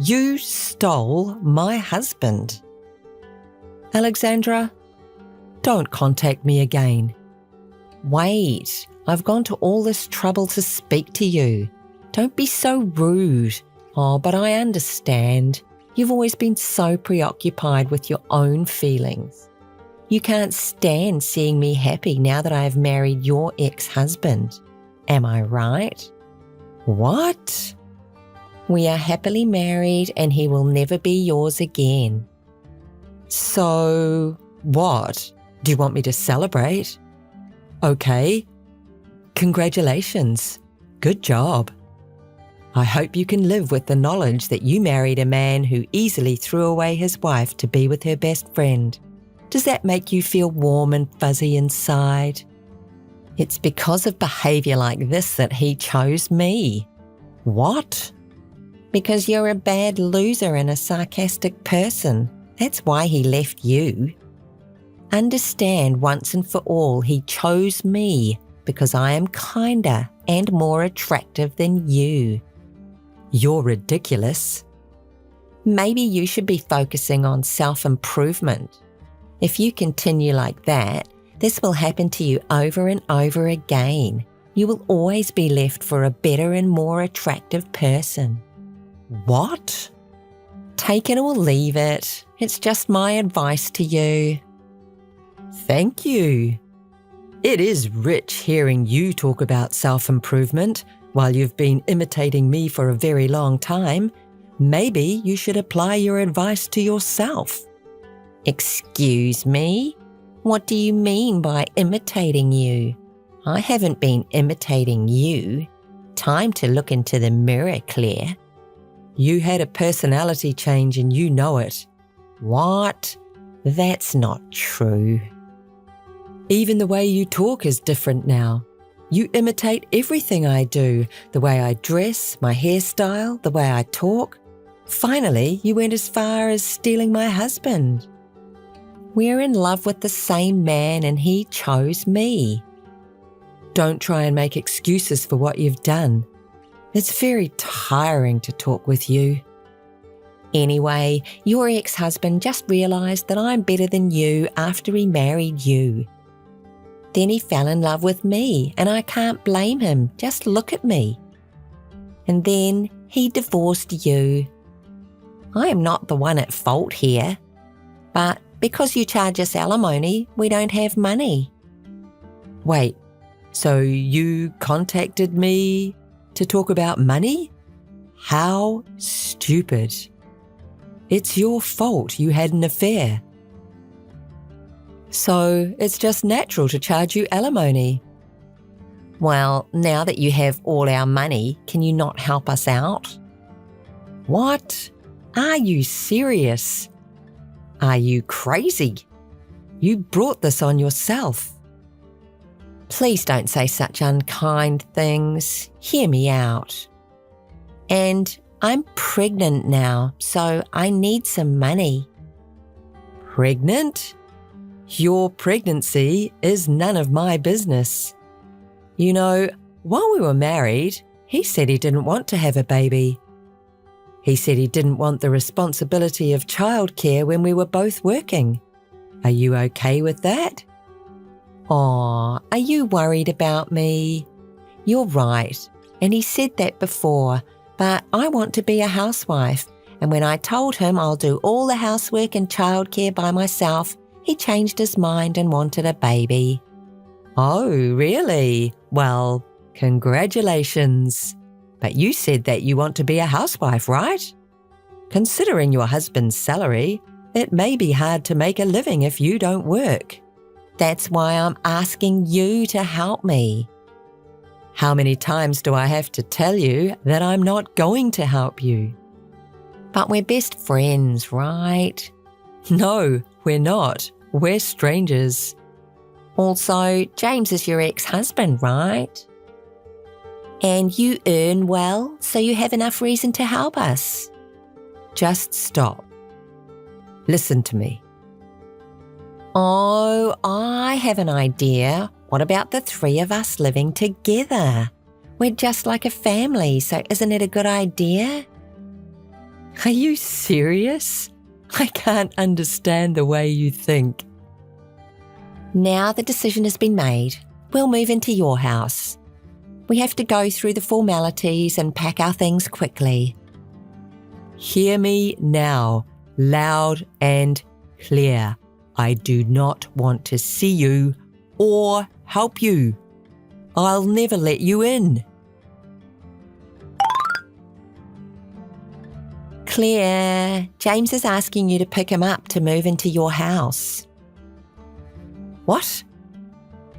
You stole my husband. Alexandra, don't contact me again. Wait, I've gone to all this trouble to speak to you. Don't be so rude. Oh, but I understand. You've always been so preoccupied with your own feelings. You can't stand seeing me happy now that I have married your ex-husband. Am I right? What? We are happily married and he will never be yours again. So, what? Do you want me to celebrate? Okay. Congratulations. Good job. I hope you can live with the knowledge that you married a man who easily threw away his wife to be with her best friend. Does that make you feel warm and fuzzy inside? It's because of behaviour like this that he chose me. What? Because you're a bad loser and a sarcastic person. That's why he left you. Understand once and for all he chose me because I am kinder and more attractive than you. You're ridiculous. Maybe you should be focusing on self-improvement. If you continue like that, this will happen to you over and over again. You will always be left for a better and more attractive person. What? Take it or leave it. It's just my advice to you. Thank you. It is rich hearing you talk about self-improvement while you've been imitating me for a very long time. Maybe you should apply your advice to yourself. Excuse me? What do you mean by imitating you? I haven't been imitating you. Time to look into the mirror, Claire. You had a personality change and you know it. What? That's not true. Even the way you talk is different now. You imitate everything I do, the way I dress, my hairstyle, the way I talk. Finally, you went as far as stealing my husband. We're in love with the same man and he chose me. Don't try and make excuses for what you've done. It's very tiring to talk with you. Anyway, your ex-husband just realised that I'm better than you after he married you. Then he fell in love with me, and I can't blame him. Just look at me. And then he divorced you. I am not the one at fault here. But because you charge us alimony, we don't have money. Wait, so you contacted me to talk about money? How stupid. It's your fault you had an affair. So it's just natural to charge you alimony. Well, now that you have all our money, can you not help us out? What? Are you serious? Are you crazy? You brought this on yourself. Please don't say such unkind things. Hear me out. And I'm pregnant now, so I need some money. Pregnant? Your pregnancy is none of my business. You know, while we were married, he said he didn't want to have a baby. He said he didn't want the responsibility of childcare when we were both working. Are you okay with that? Aw, are you worried about me? You're right, and he said that before, but I want to be a housewife, and when I told him I'll do all the housework and childcare by myself, he changed his mind and wanted a baby. Oh, really? Well, congratulations. But you said that you want to be a housewife, right? Considering your husband's salary, it may be hard to make a living if you don't work. That's why I'm asking you to help me. How many times do I have to tell you that I'm not going to help you? But we're best friends, right? No, we're not. We're strangers. Also, James is your ex-husband, right? And you earn well, so you have enough reason to help us. Just stop. Listen to me. Oh, I have an idea. What about the three of us living together? We're just like a family, so isn't it a good idea? Are you serious? I can't understand the way you think. Now the decision has been made. We'll move into your house. We have to go through the formalities and pack our things quickly. Hear me now, loud and clear. I do not want to see you or help you. I'll never let you in. Claire, James is asking you to pick him up to move into your house. What?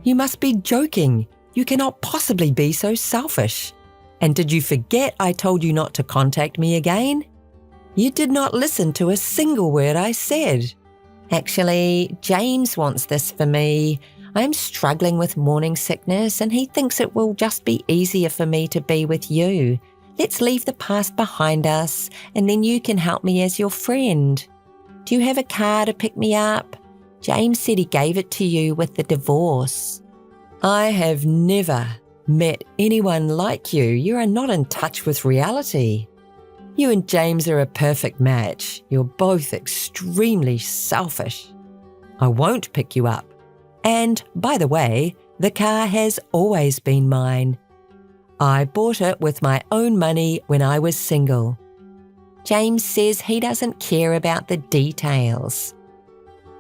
You must be joking. You cannot possibly be so selfish. And did you forget I told you not to contact me again? You did not listen to a single word I said. Actually, James wants this for me. I'm struggling with morning sickness and he thinks it will just be easier for me to be with you. Let's leave the past behind us and then you can help me as your friend. Do you have a car to pick me up? James said he gave it to you with the divorce. I have never met anyone like you. You are not in touch with reality. You and James are a perfect match. You're both extremely selfish. I won't pick you up. And, by the way, the car has always been mine. I bought it with my own money when I was single. James says he doesn't care about the details.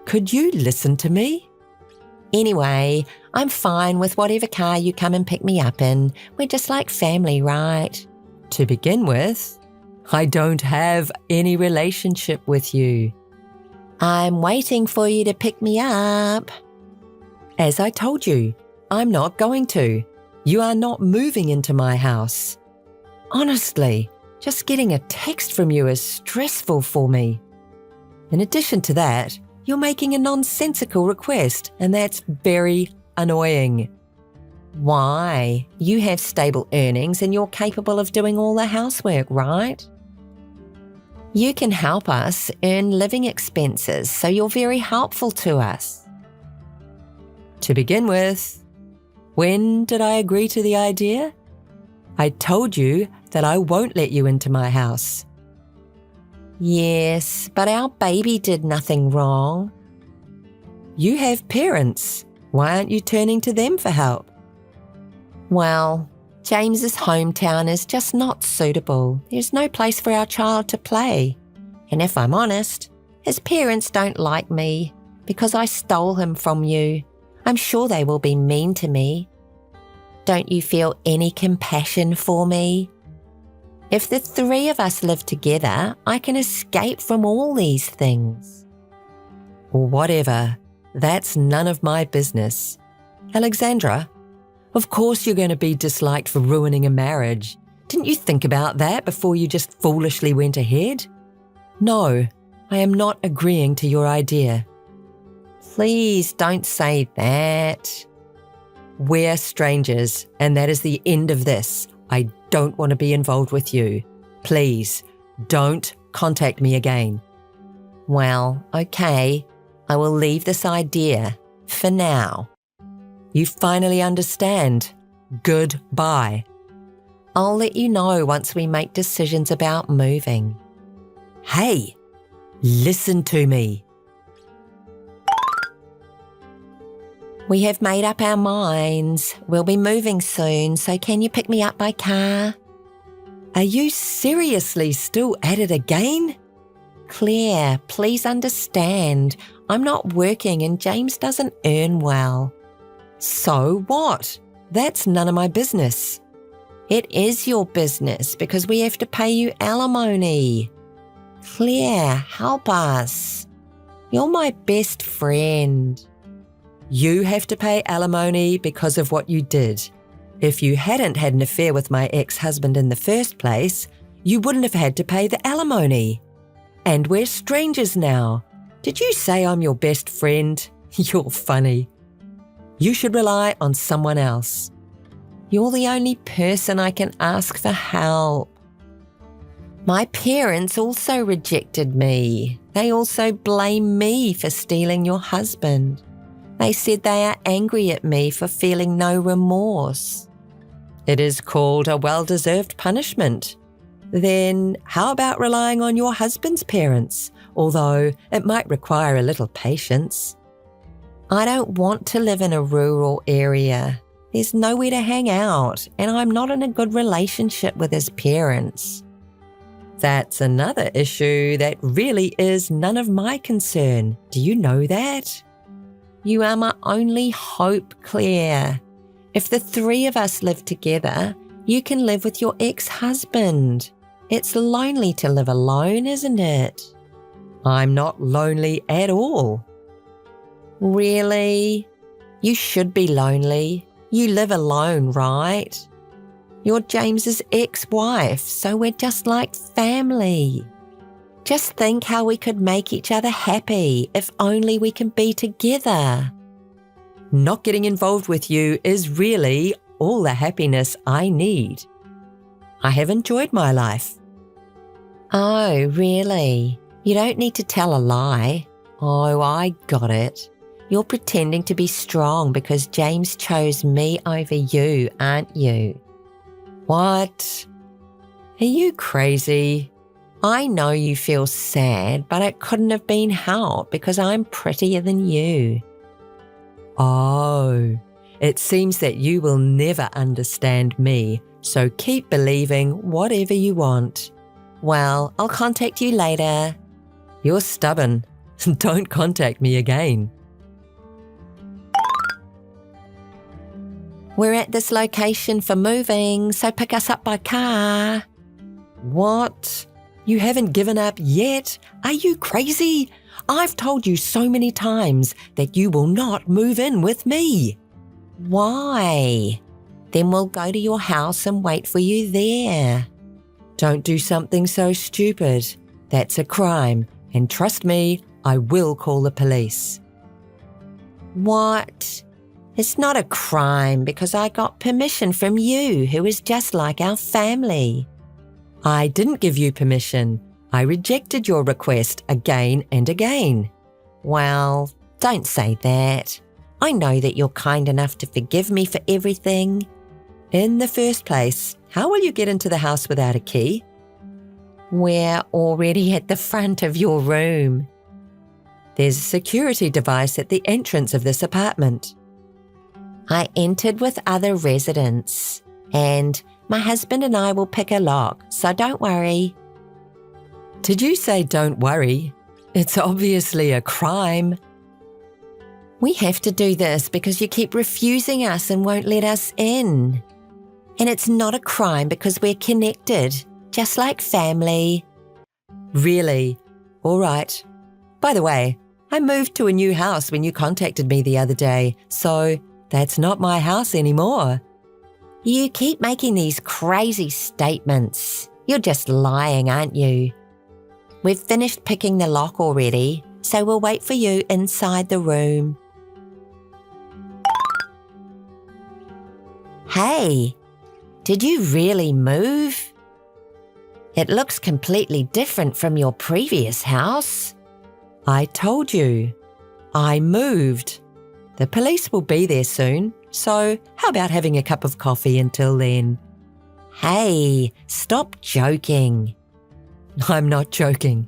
Could you listen to me? Anyway, I'm fine with whatever car you come and pick me up in. We're just like family, right? To begin with, I don't have any relationship with you. I'm waiting for you to pick me up. As I told you, I'm not going to. You are not moving into my house. Honestly, just getting a text from you is stressful for me. In addition to that, you're making a nonsensical request, and that's very annoying. Why? You have stable earnings and you're capable of doing all the housework, right? You can help us earn living expenses, so you're very helpful to us. To begin with, when did I agree to the idea? I told you that I won't let you into my house. Yes, but our baby did nothing wrong. You have parents. Why aren't you turning to them for help? Well, James's hometown is just not suitable. There's no place for our child to play. And if I'm honest, his parents don't like me because I stole him from you. I'm sure they will be mean to me. Don't you feel any compassion for me? If the three of us live together, I can escape from all these things. Whatever. That's none of my business. Alexandra, of course you're going to be disliked for ruining a marriage. Didn't you think about that before you just foolishly went ahead? No, I am not agreeing to your idea. Please don't say that. We're strangers, and that is the end of this. I don't want to be involved with you. Please, don't contact me again. Well, okay. I will leave this idea for now. You finally understand. Goodbye. I'll let you know once we make decisions about moving. Hey, listen to me. We have made up our minds. We'll be moving soon, so can you pick me up by car? Are you seriously still at it again? Claire, please understand. I'm not working and James doesn't earn well. So what? That's none of my business. It is your business because we have to pay you alimony. Claire, help us. You're my best friend. You have to pay alimony because of what you did. If you hadn't had an affair with my ex-husband in the first place, you wouldn't have had to pay the alimony. And we're strangers now. Did you say I'm your best friend? You're funny. You should rely on someone else. You're the only person I can ask for help. My parents also rejected me. They also blame me for stealing your husband. They said they are angry at me for feeling no remorse. It is called a well-deserved punishment. Then how about relying on your husband's parents, although it might require a little patience? I don't want to live in a rural area. There's nowhere to hang out, and I'm not in a good relationship with his parents. That's another issue that really is none of my concern. Do you know that? You are my only hope, Claire. If the three of us live together, you can live with your ex-husband. It's lonely to live alone, isn't it? I'm not lonely at all. Really? You should be lonely. You live alone, right? You're James's ex-wife, so we're just like family. Just think how we could make each other happy if only we can be together. Not getting involved with you is really all the happiness I need. I have enjoyed my life. Oh, really? You don't need to tell a lie. Oh, I got it. You're pretending to be strong because James chose me over you, aren't you? What? Are you crazy? I know you feel sad, but it couldn't have been helped because I'm prettier than you. Oh, it seems that you will never understand me, so keep believing whatever you want. Well, I'll contact you later. You're stubborn. Don't contact me again. We're at this location for moving, so pick us up by car. What? You haven't given up yet? Are you crazy? I've told you so many times that you will not move in with me. Why? Then we'll go to your house and wait for you there. Don't do something so stupid. That's a crime, and trust me, I will call the police. What? It's not a crime because I got permission from you, who is just like our family. I didn't give you permission. I rejected your request again and again. Well, don't say that. I know that you're kind enough to forgive me for everything. In the first place, how will you get into the house without a key? We're already at the front of your room. There's a security device at the entrance of this apartment. I entered with other residents, and my husband and I will pick a lock, so don't worry. Did you say don't worry? It's obviously a crime. We have to do this because you keep refusing us and won't let us in. And it's not a crime because we're connected, just like family. Really? All right. By the way, I moved to a new house when you contacted me the other day, so that's not my house anymore. You keep making these crazy statements. You're just lying, aren't you? We've finished picking the lock already, so we'll wait for you inside the room. Hey, did you really move? It looks completely different from your previous house. I told you. I moved. The police will be there soon, so how about having a cup of coffee until then? Hey, stop joking. I'm not joking.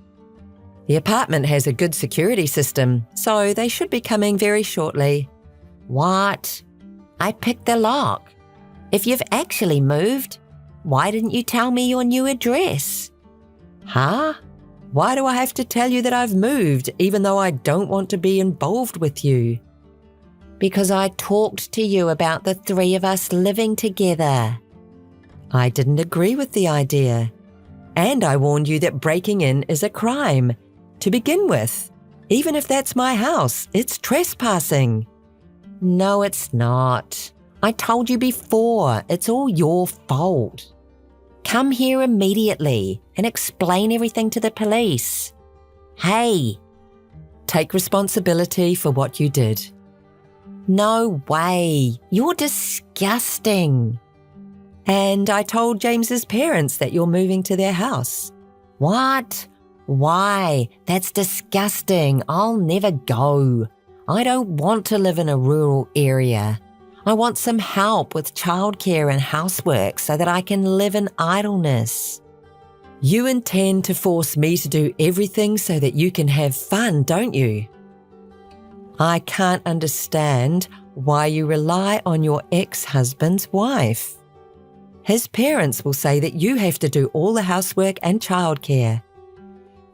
The apartment has a good security system, so they should be coming very shortly. What? I picked the lock. If you've actually moved, why didn't you tell me your new address? Huh? Why do I have to tell you that I've moved, even though I don't want to be involved with you? Because I talked to you about the three of us living together. I didn't agree with the idea. And I warned you that breaking in is a crime. To begin with, even if that's my house, it's trespassing. No, it's not. I told you before, it's all your fault. Come here immediately and explain everything to the police. Hey. Take responsibility for what you did. No way. You're disgusting. And I told James's parents that you're moving to their house. What? Why? That's disgusting. I'll never go. I don't want to live in a rural area. I want some help with childcare and housework so that I can live in idleness. You intend to force me to do everything so that you can have fun, don't you? I can't understand why you rely on your ex-husband's wife. His parents will say that you have to do all the housework and childcare.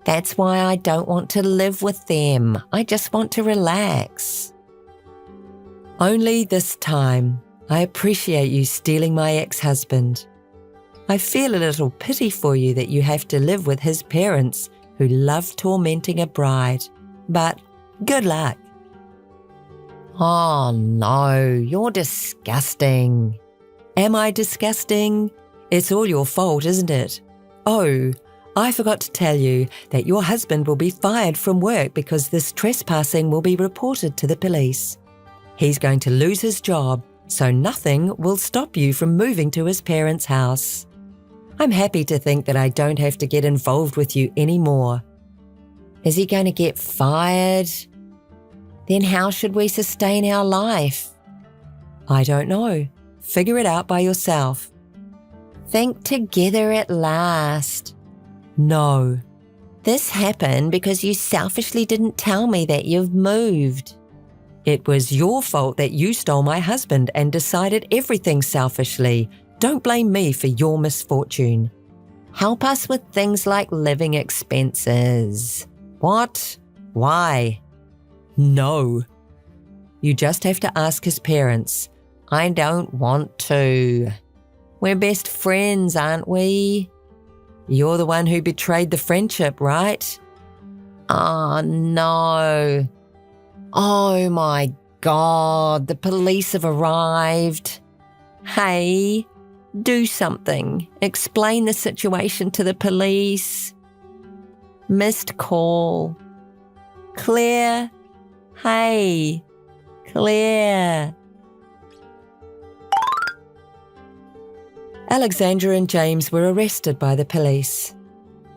That's why I don't want to live with them. I just want to relax. Only this time, I appreciate you stealing my ex-husband. I feel a little pity for you that you have to live with his parents who love tormenting a bride. But good luck. Oh no, you're disgusting. Am I disgusting? It's all your fault, isn't it? Oh, I forgot to tell you that your husband will be fired from work because this trespassing will be reported to the police. He's going to lose his job, so nothing will stop you from moving to his parents' house. I'm happy to think that I don't have to get involved with you anymore. Is he going to get fired? Then how should we sustain our life? I don't know. Figure it out by yourself. Think together at last. No. This happened because you selfishly didn't tell me that you've moved. It was your fault that you stole my husband and decided everything selfishly. Don't blame me for your misfortune. Help us with things like living expenses. What? Why? No. You just have to ask his parents. I don't want to. We're best friends, aren't we? You're the one who betrayed the friendship, right? Oh, no. Oh, my God, the police have arrived. Hey, do something. Explain the situation to the police. Missed call. Claire? Hey, Claire. Alexandra and James were arrested by the police.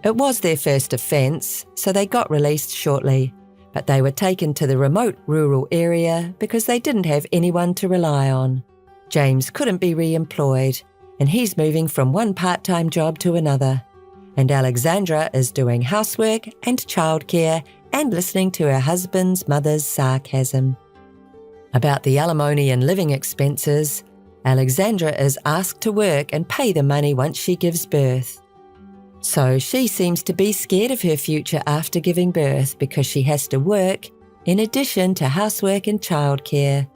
It was their first offence, so they got released shortly, but they were taken to the remote rural area because they didn't have anyone to rely on. James couldn't be re-employed, and he's moving from one part-time job to another. And Alexandra is doing housework and childcare and listening to her husband's mother's sarcasm. About the alimony and living expenses, Alexandra is asked to work and pay the money once she gives birth. So she seems to be scared of her future after giving birth because she has to work in addition to housework and childcare.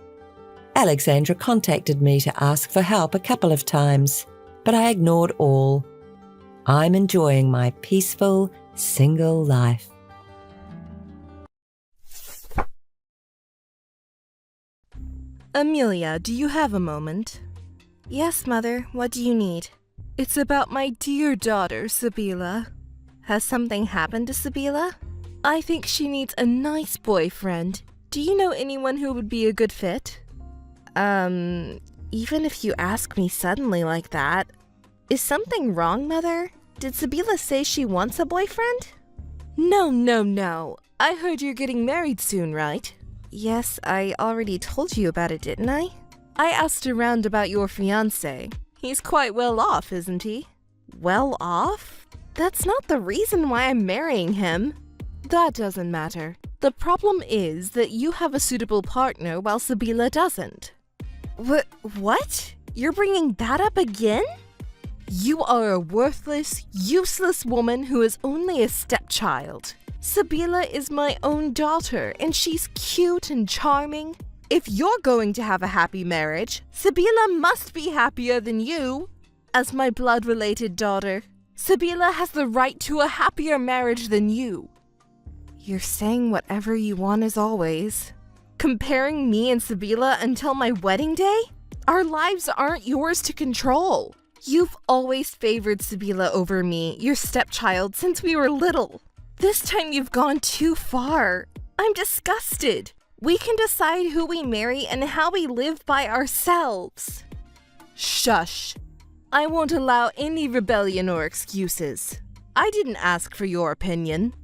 Alexandra contacted me to ask for help a couple of times, but I ignored all. I'm enjoying my peaceful, single life. Amelia, do you have a moment? Yes, Mother. What do you need? It's about my dear daughter, Sabila. Has something happened to Sabila? I think she needs a nice boyfriend. Do you know anyone who would be a good fit? Even if you ask me suddenly like that, is something wrong, Mother? Did Sabila say she wants a boyfriend? No. I heard you're getting married soon, right? Yes, I already told you about it, didn't I? I asked around about your fiancé. He's quite well off, isn't he? Well off? That's not the reason why I'm marrying him. That doesn't matter. The problem is that you have a suitable partner while Sabila doesn't. What? You're bringing that up again? You are a worthless, useless woman who is only a stepchild. Sabila is my own daughter, and she's cute and charming. If you're going to have a happy marriage, Sabila must be happier than you. As my blood-related daughter, Sabila has the right to a happier marriage than you. You're saying whatever you want as always. Comparing me and Sabila until my wedding day? Our lives aren't yours to control. You've always favored Sabila over me, your stepchild, since we were little. This time you've gone too far. I'm disgusted. We can decide who we marry and how we live by ourselves. Shush. I won't allow any rebellion or excuses. I didn't ask for your opinion.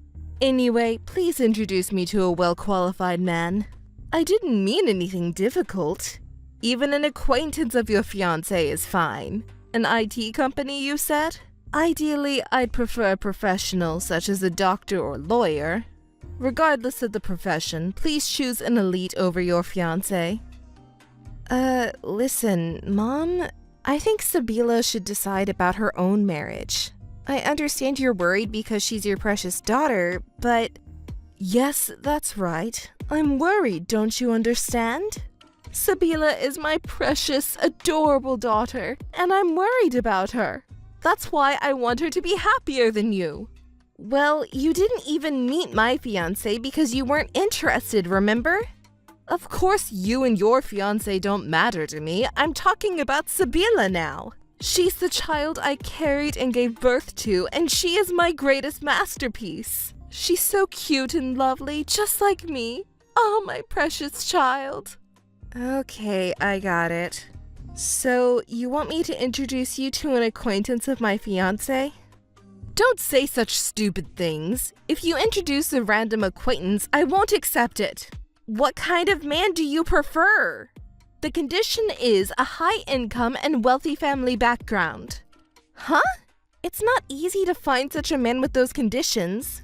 Anyway, please introduce me to a well-qualified man. I didn't mean anything difficult. Even an acquaintance of your fiancé is fine. An IT company, you said? Ideally, I'd prefer a professional such as a doctor or lawyer. Regardless of the profession, please choose an elite over your fiancé. Listen, Mom, I think Sabila should decide about her own marriage. I understand you're worried because she's your precious daughter, but... Yes, that's right. I'm worried, don't you understand? Sabila is my precious, adorable daughter, and I'm worried about her. That's why I want her to be happier than you. Well, you didn't even meet my fiancé because you weren't interested, remember? Of course you and your fiancé don't matter to me. I'm talking about Sabila now. She's the child I carried and gave birth to, and she is my greatest masterpiece. She's so cute and lovely, just like me. Oh, my precious child. Okay, I got it. So, you want me to introduce you to an acquaintance of my fiancé? Don't say such stupid things. If you introduce a random acquaintance, I won't accept it. What kind of man do you prefer? The condition is a high income and wealthy family background. Huh? It's not easy to find such a man with those conditions.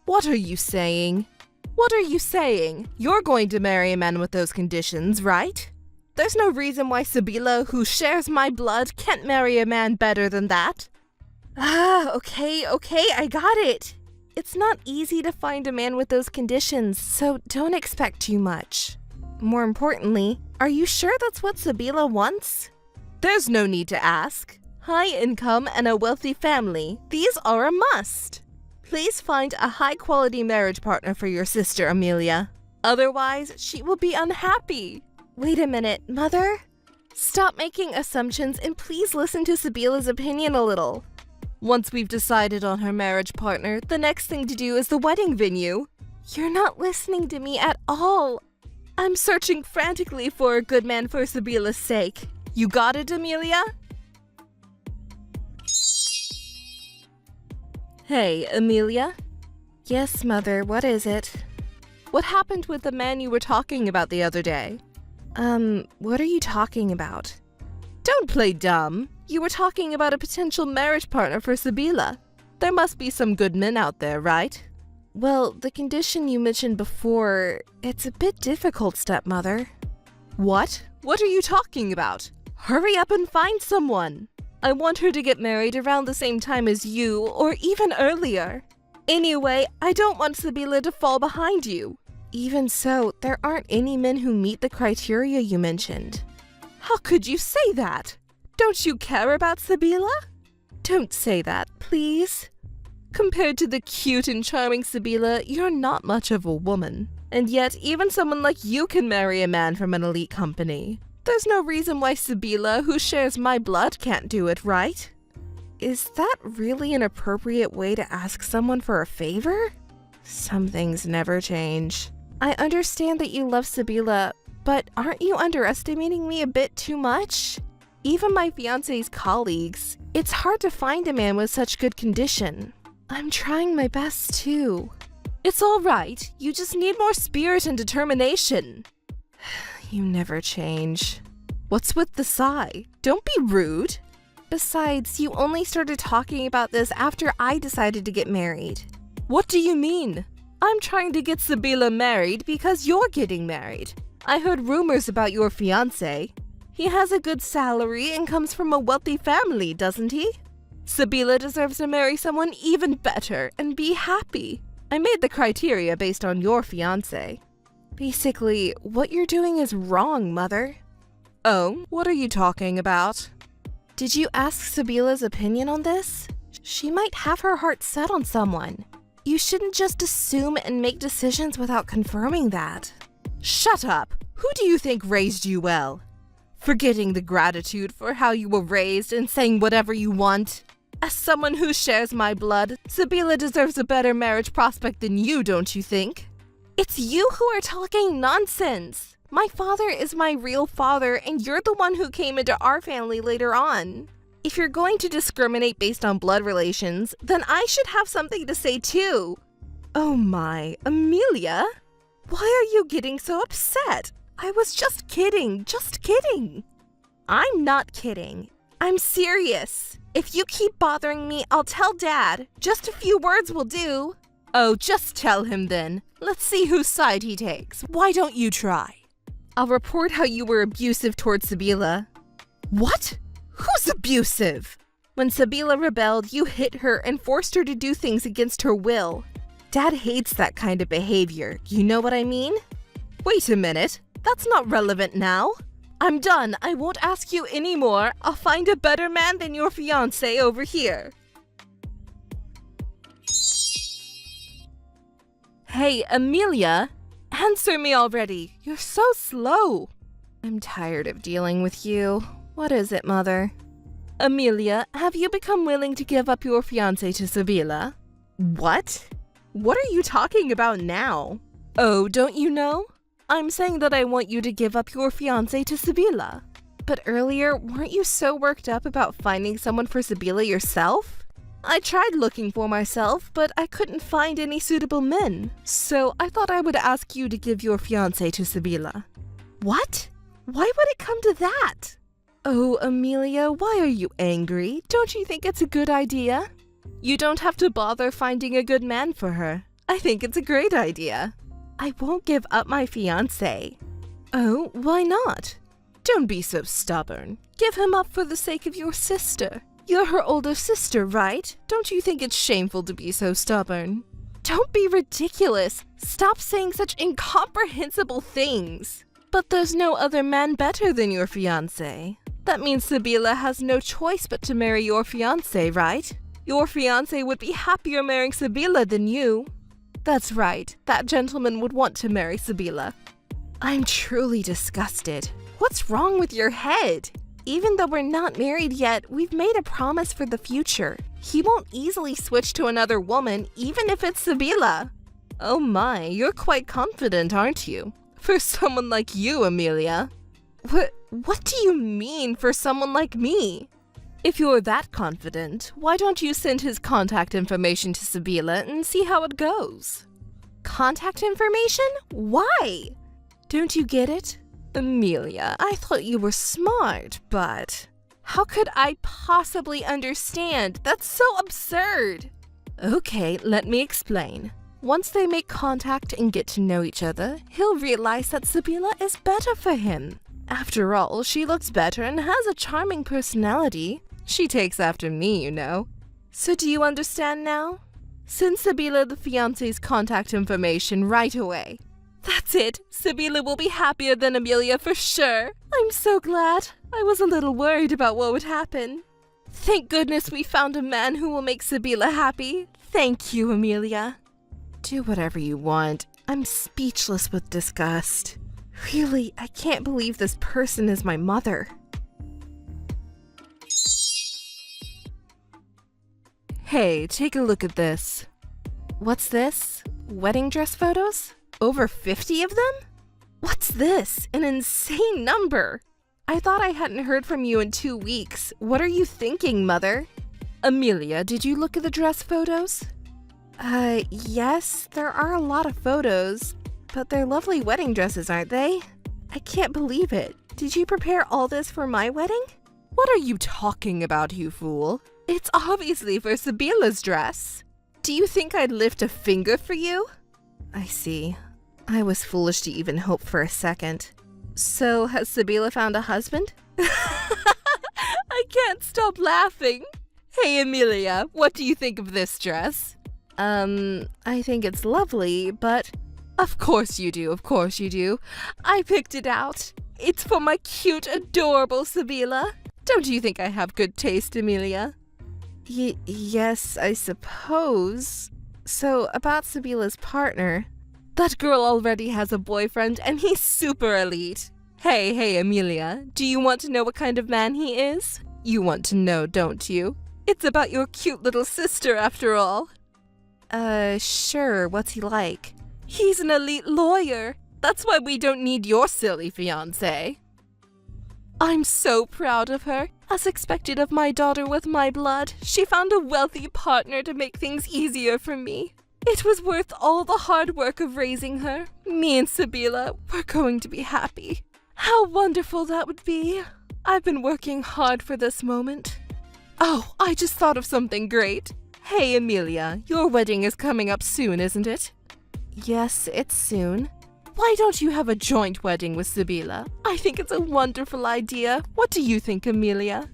What are you saying? What are you saying? You're going to marry a man with those conditions, right? There's no reason why Sabila, who shares my blood, can't marry a man better than that. Okay, I got it. It's not easy to find a man with those conditions, so don't expect too much. More importantly, are you sure that's what Sabila wants? There's no need to ask. high income, and a wealthy family. These are a must. Please find a high-quality marriage partner for your sister, Amelia. Otherwise, she will be unhappy. Wait a minute, Mother? Stop making assumptions and please listen to Sabila's opinion a little. Once we've decided on her marriage partner, the next thing to do is the wedding venue. You're not listening to me at all. I'm searching frantically for a good man for Sabila's sake. You got it, Amelia? Hey, Amelia? Yes, Mother, what is it? What happened with the man you were talking about the other day? What are you talking about? Don't play dumb. You were talking about a potential marriage partner for Sabila. There must be some good men out there, right? Well, the condition you mentioned before, it's a bit difficult, stepmother. What? What are you talking about? Hurry up and find someone. I want her to get married around the same time as you, or even earlier. Anyway, I don't want Sabila to fall behind you. Even so, there aren't any men who meet the criteria you mentioned. How could you say that? Don't you care about Sabila? Don't say that, please. Compared to the cute and charming Sabila, you're not much of a woman. And yet, even someone like you can marry a man from an elite company. There's no reason why Sabila, who shares my blood, can't do it, right? Is that really an appropriate way to ask someone for a favor? Some things never change. I understand that you love Sabila, but aren't you underestimating me a bit too much? Even my fiancé's colleagues, it's hard to find a man with such good condition. I'm trying my best too. It's all right. You just need more spirit and determination. You never change. What's with the sigh? Don't be rude. Besides, you only started talking about this after I decided to get married. What do you mean? I'm trying to get Sabila married because you're getting married. I heard rumors about your fiancé. He has a good salary and comes from a wealthy family, doesn't he? Sabila deserves to marry someone even better and be happy. I made the criteria based on your fiancé. Basically, what you're doing is wrong, Mother. Oh, what are you talking about? Did you ask Sabila's opinion on this? She might have her heart set on someone. You shouldn't just assume and make decisions without confirming that. Shut up! Who do you think raised you well? Forgetting the gratitude for how you were raised and saying whatever you want. As someone who shares my blood, Sabila deserves a better marriage prospect than you, don't you think? It's you who are talking nonsense. My father is my real father, and you're the one who came into our family later on. If you're going to discriminate based on blood relations, then I should have something to say too. Oh my, Amelia? Why are you getting so upset? I was just kidding, just kidding. I'm not kidding. I'm serious. If you keep bothering me, I'll tell Dad. Just a few words will do. Oh, just tell him then. Let's see whose side he takes. Why don't you try? I'll report how you were abusive towards Sabila. What? Who's abusive? When Sabila rebelled, you hit her and forced her to do things against her will. Dad hates that kind of behavior. You know what I mean? Wait a minute. That's not relevant now. I'm done. I won't ask you anymore. I'll find a better man than your fiancé over here. Hey, Amelia. Answer me already. You're so slow. I'm tired of dealing with you. What is it, Mother? Amelia, have you become willing to give up your fiancé to Sabila? What? What are you talking about now? Oh, don't you know? I'm saying that I want you to give up your fiancé to Sabila. But earlier, weren't you so worked up about finding someone for Sabila yourself? I tried looking for myself, but I couldn't find any suitable men. So I thought I would ask you to give your fiancé to Sabila. What? Why would it come to that? Oh, Amelia, why are you angry? Don't you think it's a good idea? You don't have to bother finding a good man for her. I think it's a great idea. I won't give up my fiancé. Oh, why not? Don't be so stubborn. Give him up for the sake of your sister. You're her older sister, right? Don't you think it's shameful to be so stubborn? Don't be ridiculous. Stop saying such incomprehensible things. But there's no other man better than your fiancé. That means Sibila has no choice but to marry your fiancé, right? Your fiancé would be happier marrying Sibila than you. That's right, that gentleman would want to marry Sibila. I'm truly disgusted. What's wrong with your head? Even though we're not married yet, we've made a promise for the future. He won't easily switch to another woman, even if it's Sibila. Oh my, you're quite confident, aren't you? For someone like you, Amelia. What do you mean, for someone like me? If you're that confident, why don't you send his contact information to Sibila and see how it goes? Contact information? Why? Don't you get it? Amelia, I thought you were smart, but how could I possibly understand? That's so absurd. Okay, let me explain. Once they make contact and get to know each other, he'll realize that Sibila is better for him. After all, she looks better and has a charming personality. She takes after me, you know. So do you understand now? Send Sibila the fiancé's contact information right away. That's it. Sibila will be happier than Amelia for sure. I'm so glad. I was a little worried about what would happen. Thank goodness we found a man who will make Sibila happy. Thank you, Amelia. Do whatever you want. I'm speechless with disgust. Really, I can't believe this person is my mother. Hey, take a look at this. What's this? Wedding dress photos? Over 50 of them? What's this? An insane number! I thought I hadn't heard from you in 2 weeks. What are you thinking, Mother? Amelia, did you look at the dress photos? Yes, there are a lot of photos, but they're lovely wedding dresses, aren't they? I can't believe it. Did you prepare all this for my wedding? What are you talking about, you fool? It's obviously for Sibila's dress. Do you think I'd lift a finger for you? I see. I was foolish to even hope for a second. So, has Sibila found a husband? I can't stop laughing. Hey, Amelia, what do you think of this dress? I think it's lovely, but... Of course you do, of course you do. I picked it out. It's for my cute, adorable Sibila. Don't you think I have good taste, Amelia? Yes, I suppose. So, about Sibila's partner. That girl already has a boyfriend, and he's super elite. Hey, Amelia, do you want to know what kind of man he is? You want to know, don't you? It's about your cute little sister, after all. Sure, what's he like? He's an elite lawyer. That's why we don't need your silly fiancé. I'm so proud of her. As expected of my daughter with my blood, she found a wealthy partner to make things easier for me. It was worth all the hard work of raising her. Me and Sibila, we're going to be happy. How wonderful that would be. I've been working hard for this moment. Oh, I just thought of something great. Hey, Amelia, your wedding is coming up soon, isn't it? Yes, it's soon. Why don't you have a joint wedding with Sibila? I think it's a wonderful idea. What do you think, Amelia?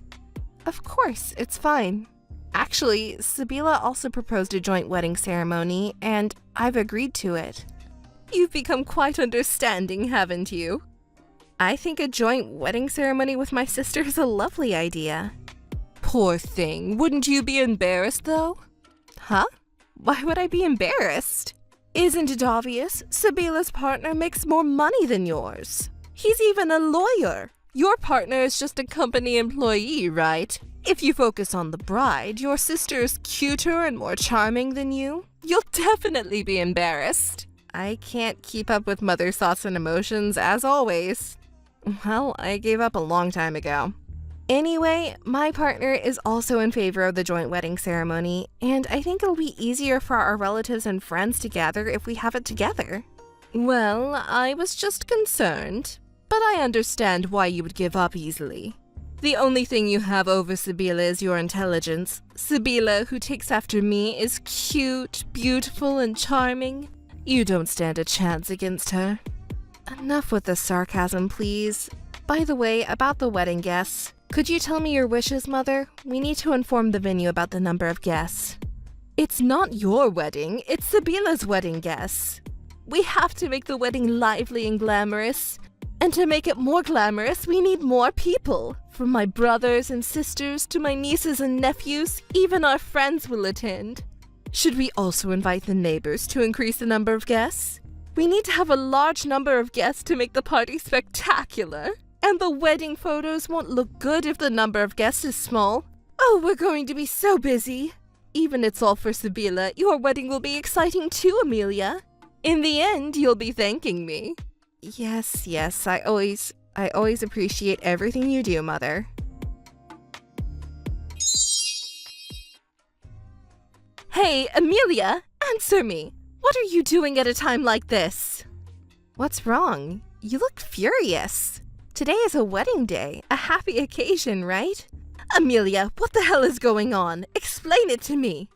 Of course, it's fine. Actually, Sibila also proposed a joint wedding ceremony, and I've agreed to it. You've become quite understanding, haven't you? I think a joint wedding ceremony with my sister is a lovely idea. Poor thing. Wouldn't you be embarrassed, though? Huh? Why would I be embarrassed? Isn't it obvious? Sibila's partner makes more money than yours. He's even a lawyer. Your partner is just a company employee, right? If you focus on the bride, your sister is cuter and more charming than you. You'll definitely be embarrassed. I can't keep up with mother's thoughts and emotions, as always. Well, I gave up a long time ago. Anyway, my partner is also in favor of the joint wedding ceremony, and I think it'll be easier for our relatives and friends to gather if we have it together. Well, I was just concerned, but I understand why you would give up easily. The only thing you have over Sibila is your intelligence. Sibila, who takes after me, is cute, beautiful, and charming. You don't stand a chance against her. Enough with the sarcasm, please. By the way, about the wedding guests, could you tell me your wishes, Mother? We need to inform the venue about the number of guests. It's not your wedding, it's Sibila's wedding guests. We have to make the wedding lively and glamorous. And to make it more glamorous, we need more people. From my brothers and sisters to my nieces and nephews, even our friends will attend. Should we also invite the neighbors to increase the number of guests? We need to have a large number of guests to make the party spectacular. And the wedding photos won't look good if the number of guests is small. Oh, we're going to be so busy. Even it's all for Sibila, your wedding will be exciting too, Amelia. In the end, you'll be thanking me. Yes, I always appreciate everything you do, Mother. Hey, Amelia, answer me. What are you doing at a time like this? What's wrong? You look furious. Today is a wedding day, a happy occasion, right? Amelia, what the hell is going on? Explain it to me.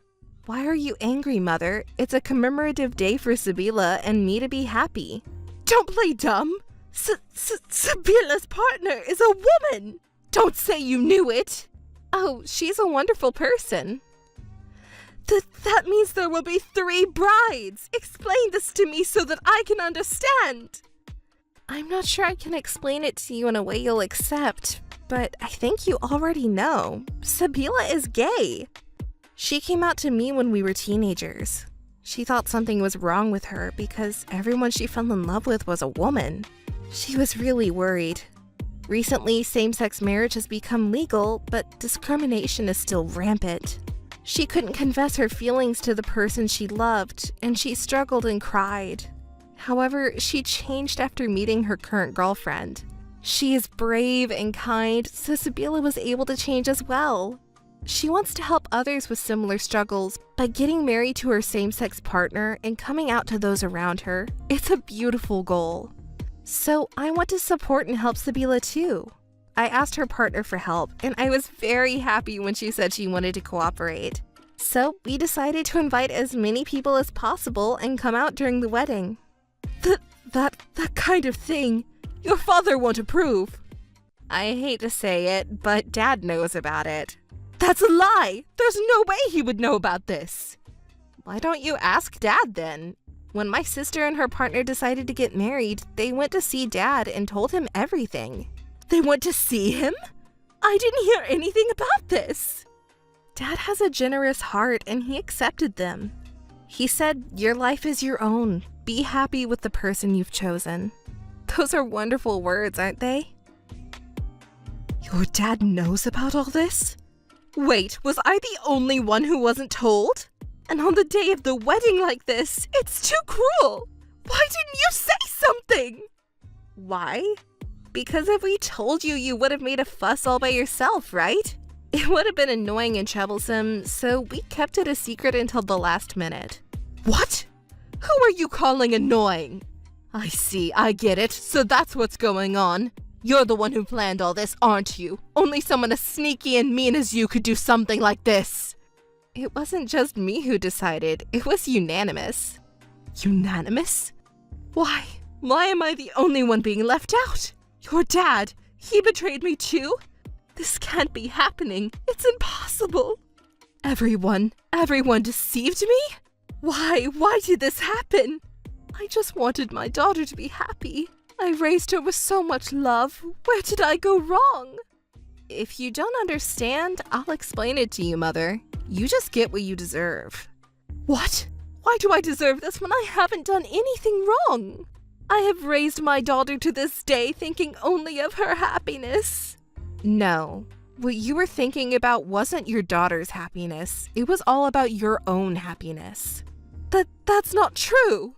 Why are you angry, Mother? It's a commemorative day for Sibila and me to be happy. Don't play dumb. Sibila's partner is a woman. Don't say you knew it. Oh, she's a wonderful person. That means there will be 3 brides. Explain this to me so that I can understand. I'm not sure I can explain it to you in a way you'll accept, but I think you already know. Sibila is gay. She came out to me when we were teenagers. She thought something was wrong with her because everyone she fell in love with was a woman. She was really worried. Recently, same-sex marriage has become legal, but discrimination is still rampant. She couldn't confess her feelings to the person she loved, and she struggled and cried. However, she changed after meeting her current girlfriend. She is brave and kind, so Sibila was able to change as well. She wants to help others with similar struggles by getting married to her same-sex partner and coming out to those around her. It's a beautiful goal. So I want to support and help Sibila too. I asked her partner for help, and I was very happy when she said she wanted to cooperate. So we decided to invite as many people as possible and come out during the wedding. That kind of thing, your father won't approve. I hate to say it, but Dad knows about it. That's a lie! There's no way he would know about this! Why don't you ask Dad then? When my sister and her partner decided to get married, they went to see Dad and told him everything. They went to see him? I didn't hear anything about this! Dad has a generous heart and he accepted them. He said, your life is your own. Be happy with the person you've chosen. Those are wonderful words, aren't they? Your dad knows about all this? Wait, was I the only one who wasn't told? And on the day of the wedding like this, it's too cruel! Why didn't you say something? Why? Because if we told you, you would have made a fuss all by yourself, right? It would have been annoying and troublesome, so we kept it a secret until the last minute. What? Who are you calling annoying? I see, I get it, so that's what's going on. You're the one who planned all this, aren't you? Only someone as sneaky and mean as you could do something like this. It wasn't just me who decided, it was unanimous. Unanimous? Why am I the only one being left out? Your dad, he betrayed me too? This can't be happening. It's impossible. Everyone deceived me? Why did this happen? I just wanted my daughter to be happy. I raised her with so much love. Where did I go wrong? If you don't understand, I'll explain it to you, Mother. You just get what you deserve. What? Why do I deserve this when I haven't done anything wrong? I have raised my daughter to this day thinking only of her happiness. No, what you were thinking about wasn't your daughter's happiness. It was all about your own happiness. That's not true.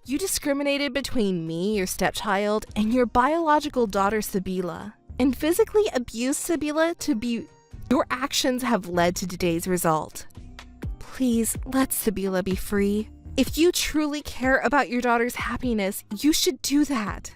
You discriminated between me, your stepchild, and your biological daughter, Sibila, and physically abused Sibila to be... Your actions have led to today's result. Please, let Sibila be free. If you truly care about your daughter's happiness, you should do that.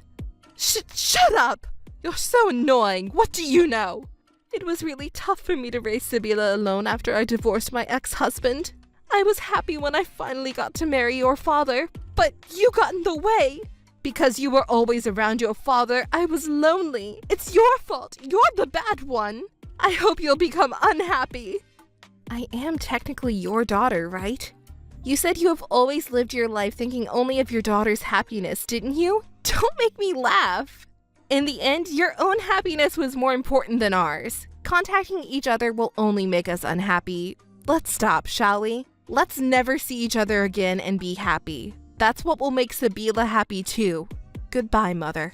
Shut up! You're so annoying. What do you know? It was really tough for me to raise Sibila alone after I divorced my ex-husband. I was happy when I finally got to marry your father, but you got in the way. Because you were always around your father, I was lonely. It's your fault. You're the bad one. I hope you'll become unhappy. I am technically your daughter, right? You said you have always lived your life thinking only of your daughter's happiness, didn't you? Don't make me laugh. In the end, your own happiness was more important than ours. Contacting each other will only make us unhappy. Let's stop, shall we? Let's never see each other again and be happy. That's what will make Sabila happy too. Goodbye, Mother.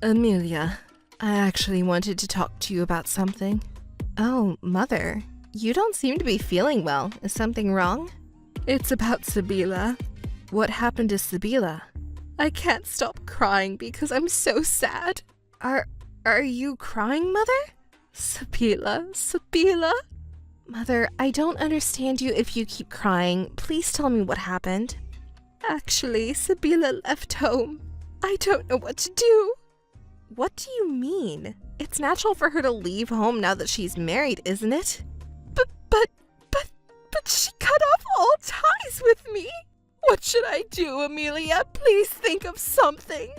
Amelia, I actually wanted to talk to you about something. Oh, Mother, you don't seem to be feeling well. Is something wrong? It's about Sabila. What happened to Sabila? I can't stop crying because I'm so sad. Are you crying, Mother? Sabila? Mother, I don't understand you if you keep crying. Please tell me what happened. Actually, Sabila left home. I don't know what to do. What do you mean? It's natural for her to leave home now that she's married, isn't it? But she cut off all ties with me. What should I do, Amelia? Please think of something.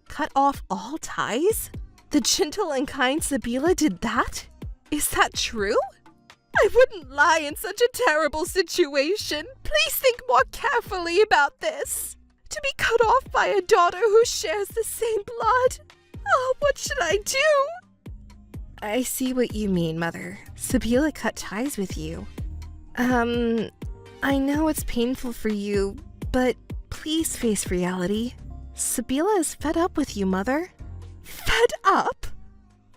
Cut off all ties? The gentle and kind Sabila did that? Is that true? I wouldn't lie in such a terrible situation. Please think more carefully about this. To be cut off by a daughter who shares the same blood. Oh, what should I do? I see what you mean, Mother. Sabila cut ties with you. I know it's painful for you, but please face reality. Sabila is fed up with you, Mother. Fed up?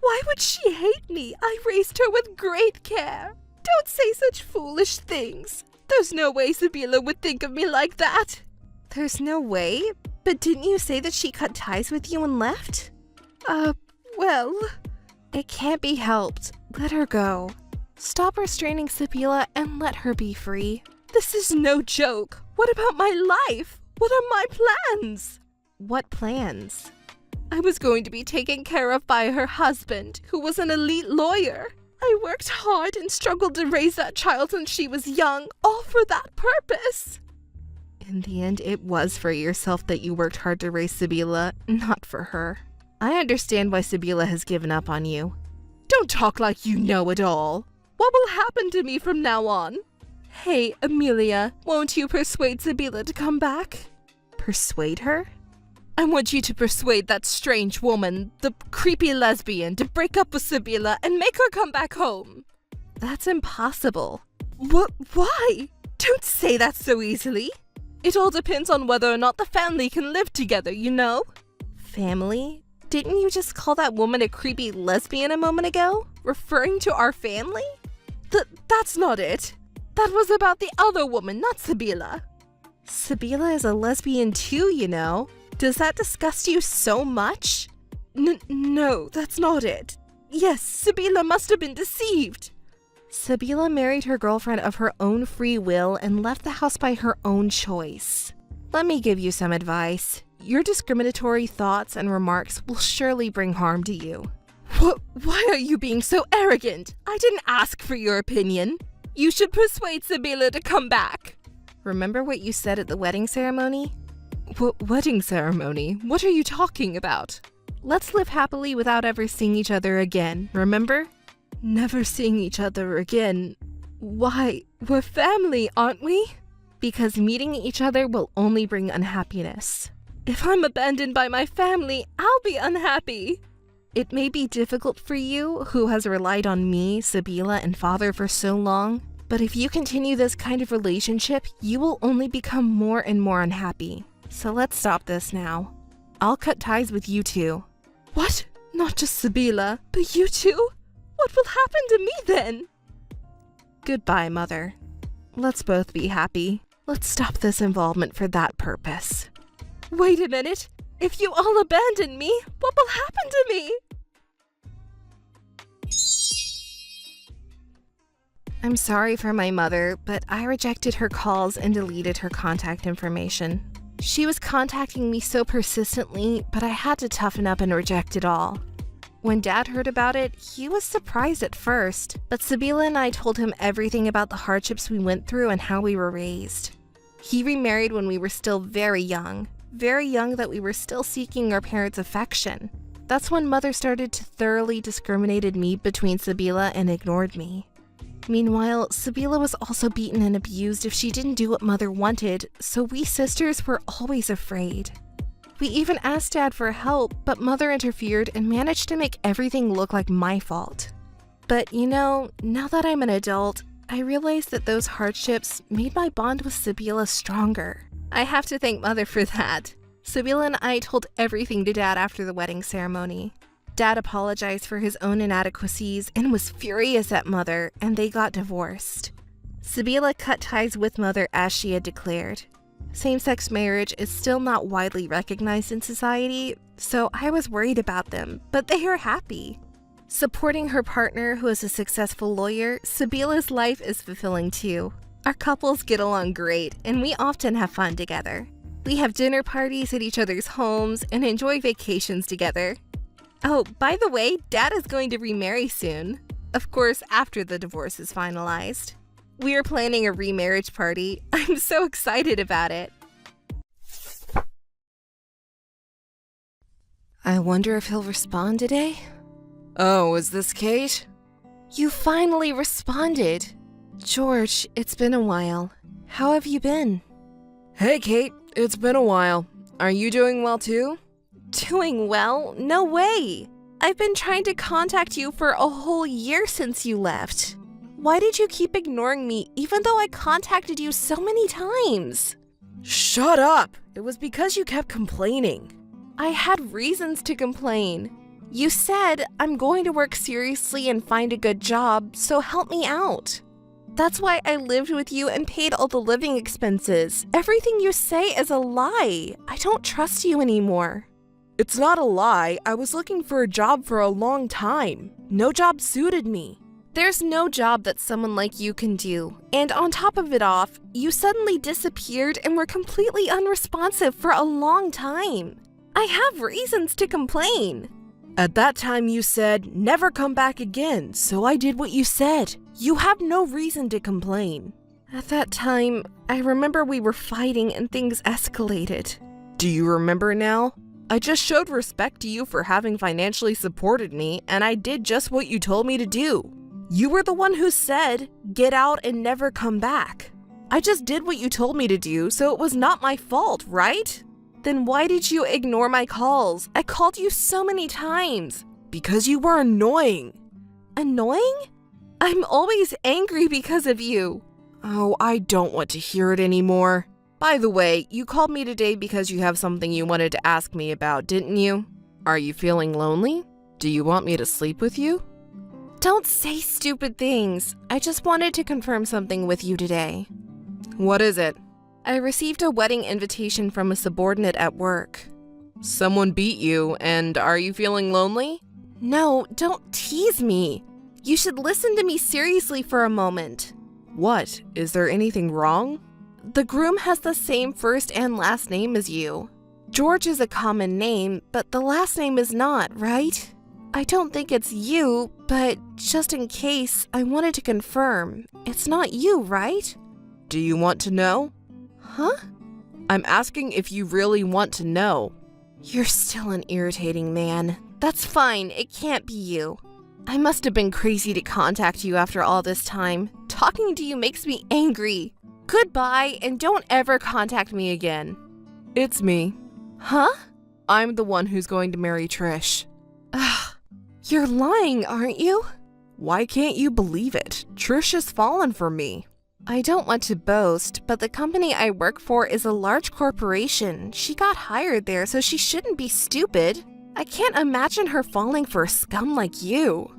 Why would she hate me? I raised her with great care. Don't say such foolish things. There's no way Sabila would think of me like that. There's no way? But didn't you say that she cut ties with you and left? Well, it can't be helped. Let her go. Stop restraining Sabila and let her be free. This is no joke. What about my life? What are my plans? What plans? I was going to be taken care of by her husband, who was an elite lawyer. I worked hard and struggled to raise that child since she was young, all for that purpose. In the end, it was for yourself that you worked hard to raise Sabila, not for her. I understand why Sabila has given up on you. Don't talk like you know it all. What will happen to me from now on? Hey, Amelia, won't you persuade Sabila to come back? Persuade her? I want you to persuade that strange woman, the creepy lesbian, to break up with Sabila and make her come back home. That's impossible. Why? Don't say that so easily. It all depends on whether or not the family can live together, you know? Family? Didn't you just call that woman a creepy lesbian a moment ago? Referring to our family? That's not it. That was about the other woman, not Sabila. Sabila is a lesbian too, you know. Does that disgust you so much? No, that's not it. Yes, Sabila must have been deceived. Sabila married her girlfriend of her own free will and left the house by her own choice. Let me give you some advice. Your discriminatory thoughts and remarks will surely bring harm to you. Why are you being so arrogant? I didn't ask for your opinion. You should persuade Sabila to come back. Remember what you said at the wedding ceremony? Wedding ceremony? What are you talking about? Let's live happily without ever seeing each other again, remember? Never seeing each other again. Why, we're family, aren't we? Because meeting each other will only bring unhappiness. If I'm abandoned by my family, I'll be unhappy. It may be difficult for you, who has relied on me, Sabila, and Father for so long, but if you continue this kind of relationship, you will only become more and more unhappy. So let's stop this now. I'll cut ties with you two. What? Not just Sabila, but you two? What will happen to me then? Goodbye, Mother. Let's both be happy. Let's stop this involvement for that purpose. Wait a minute. If you all abandon me, what will happen to me? I'm sorry for my mother, but I rejected her calls and deleted her contact information. She was contacting me so persistently, but I had to toughen up and reject it all. When Dad heard about it, he was surprised at first, but Sabila and I told him everything about the hardships we went through and how we were raised. He remarried when we were still very young that we were still seeking our parents' affection. That's when Mother started to thoroughly discriminate me between Sabila and ignored me. Meanwhile, Sabila was also beaten and abused if she didn't do what Mother wanted, so we sisters were always afraid. We even asked Dad for help, but Mother interfered and managed to make everything look like my fault. But you know, now that I'm an adult, I realize that those hardships made my bond with Sabila stronger. I have to thank Mother for that. Sabila and I told everything to Dad after the wedding ceremony. Dad apologized for his own inadequacies and was furious at Mother, and they got divorced. Sabila cut ties with Mother as she had declared. Same-sex marriage is still not widely recognized in society, so I was worried about them, but they are happy. Supporting her partner, who is a successful lawyer, Sabila's life is fulfilling too. Our couples get along great, and we often have fun together. We have dinner parties at each other's homes and enjoy vacations together. Oh, by the way, Dad is going to remarry soon. Of course, after the divorce is finalized. We are planning a remarriage party. I'm so excited about it. I wonder if he'll respond today? Oh, is this Kate? You finally responded. George, it's been a while. How have you been? Hey, Kate. It's been a while. Are you doing well too? Doing well? No way! I've been trying to contact you for a whole year since you left. Why did you keep ignoring me even though I contacted you so many times? Shut up! It was because you kept complaining. I had reasons to complain. You said, I'm going to work seriously and find a good job, so help me out. That's why I lived with you and paid all the living expenses. Everything you say is a lie. I don't trust you anymore. It's not a lie. I was looking for a job for a long time. No job suited me. There's no job that someone like you can do. And on top of it off, you suddenly disappeared and were completely unresponsive for a long time. I have reasons to complain. At that time you said, never come back again, so I did what you said. You have no reason to complain. At that time, I remember we were fighting and things escalated. Do you remember now? I just showed respect to you for having financially supported me, and I did just what you told me to do. You were the one who said, get out and never come back. I just did what you told me to do, so it was not my fault, right? Then why did you ignore my calls? I called you so many times. Because you were annoying. Annoying? I'm always angry because of you. Oh, I don't want to hear it anymore. By the way, you called me today because you have something you wanted to ask me about, didn't you? Are you feeling lonely? Do you want me to sleep with you? Don't say stupid things. I just wanted to confirm something with you today. What is it? I received a wedding invitation from a subordinate at work. Someone beat you, and are you feeling lonely? No, don't tease me. You should listen to me seriously for a moment. What? Is there anything wrong? The groom has the same first and last name as you. George is a common name, but the last name is not, right? I don't think it's you, but just in case, I wanted to confirm. It's not you, right? Do you want to know? Huh? I'm asking if you really want to know. You're still an irritating man. That's fine, it can't be you. I must have been crazy to contact you after all this time. Talking to you makes me angry. Goodbye, and don't ever contact me again. It's me. Huh? I'm the one who's going to marry Trish. Ugh. You're lying, aren't you? Why can't you believe it? Trish has fallen for me. I don't want to boast, but the company I work for is a large corporation. She got hired there, so she shouldn't be stupid. I can't imagine her falling for a scum like you.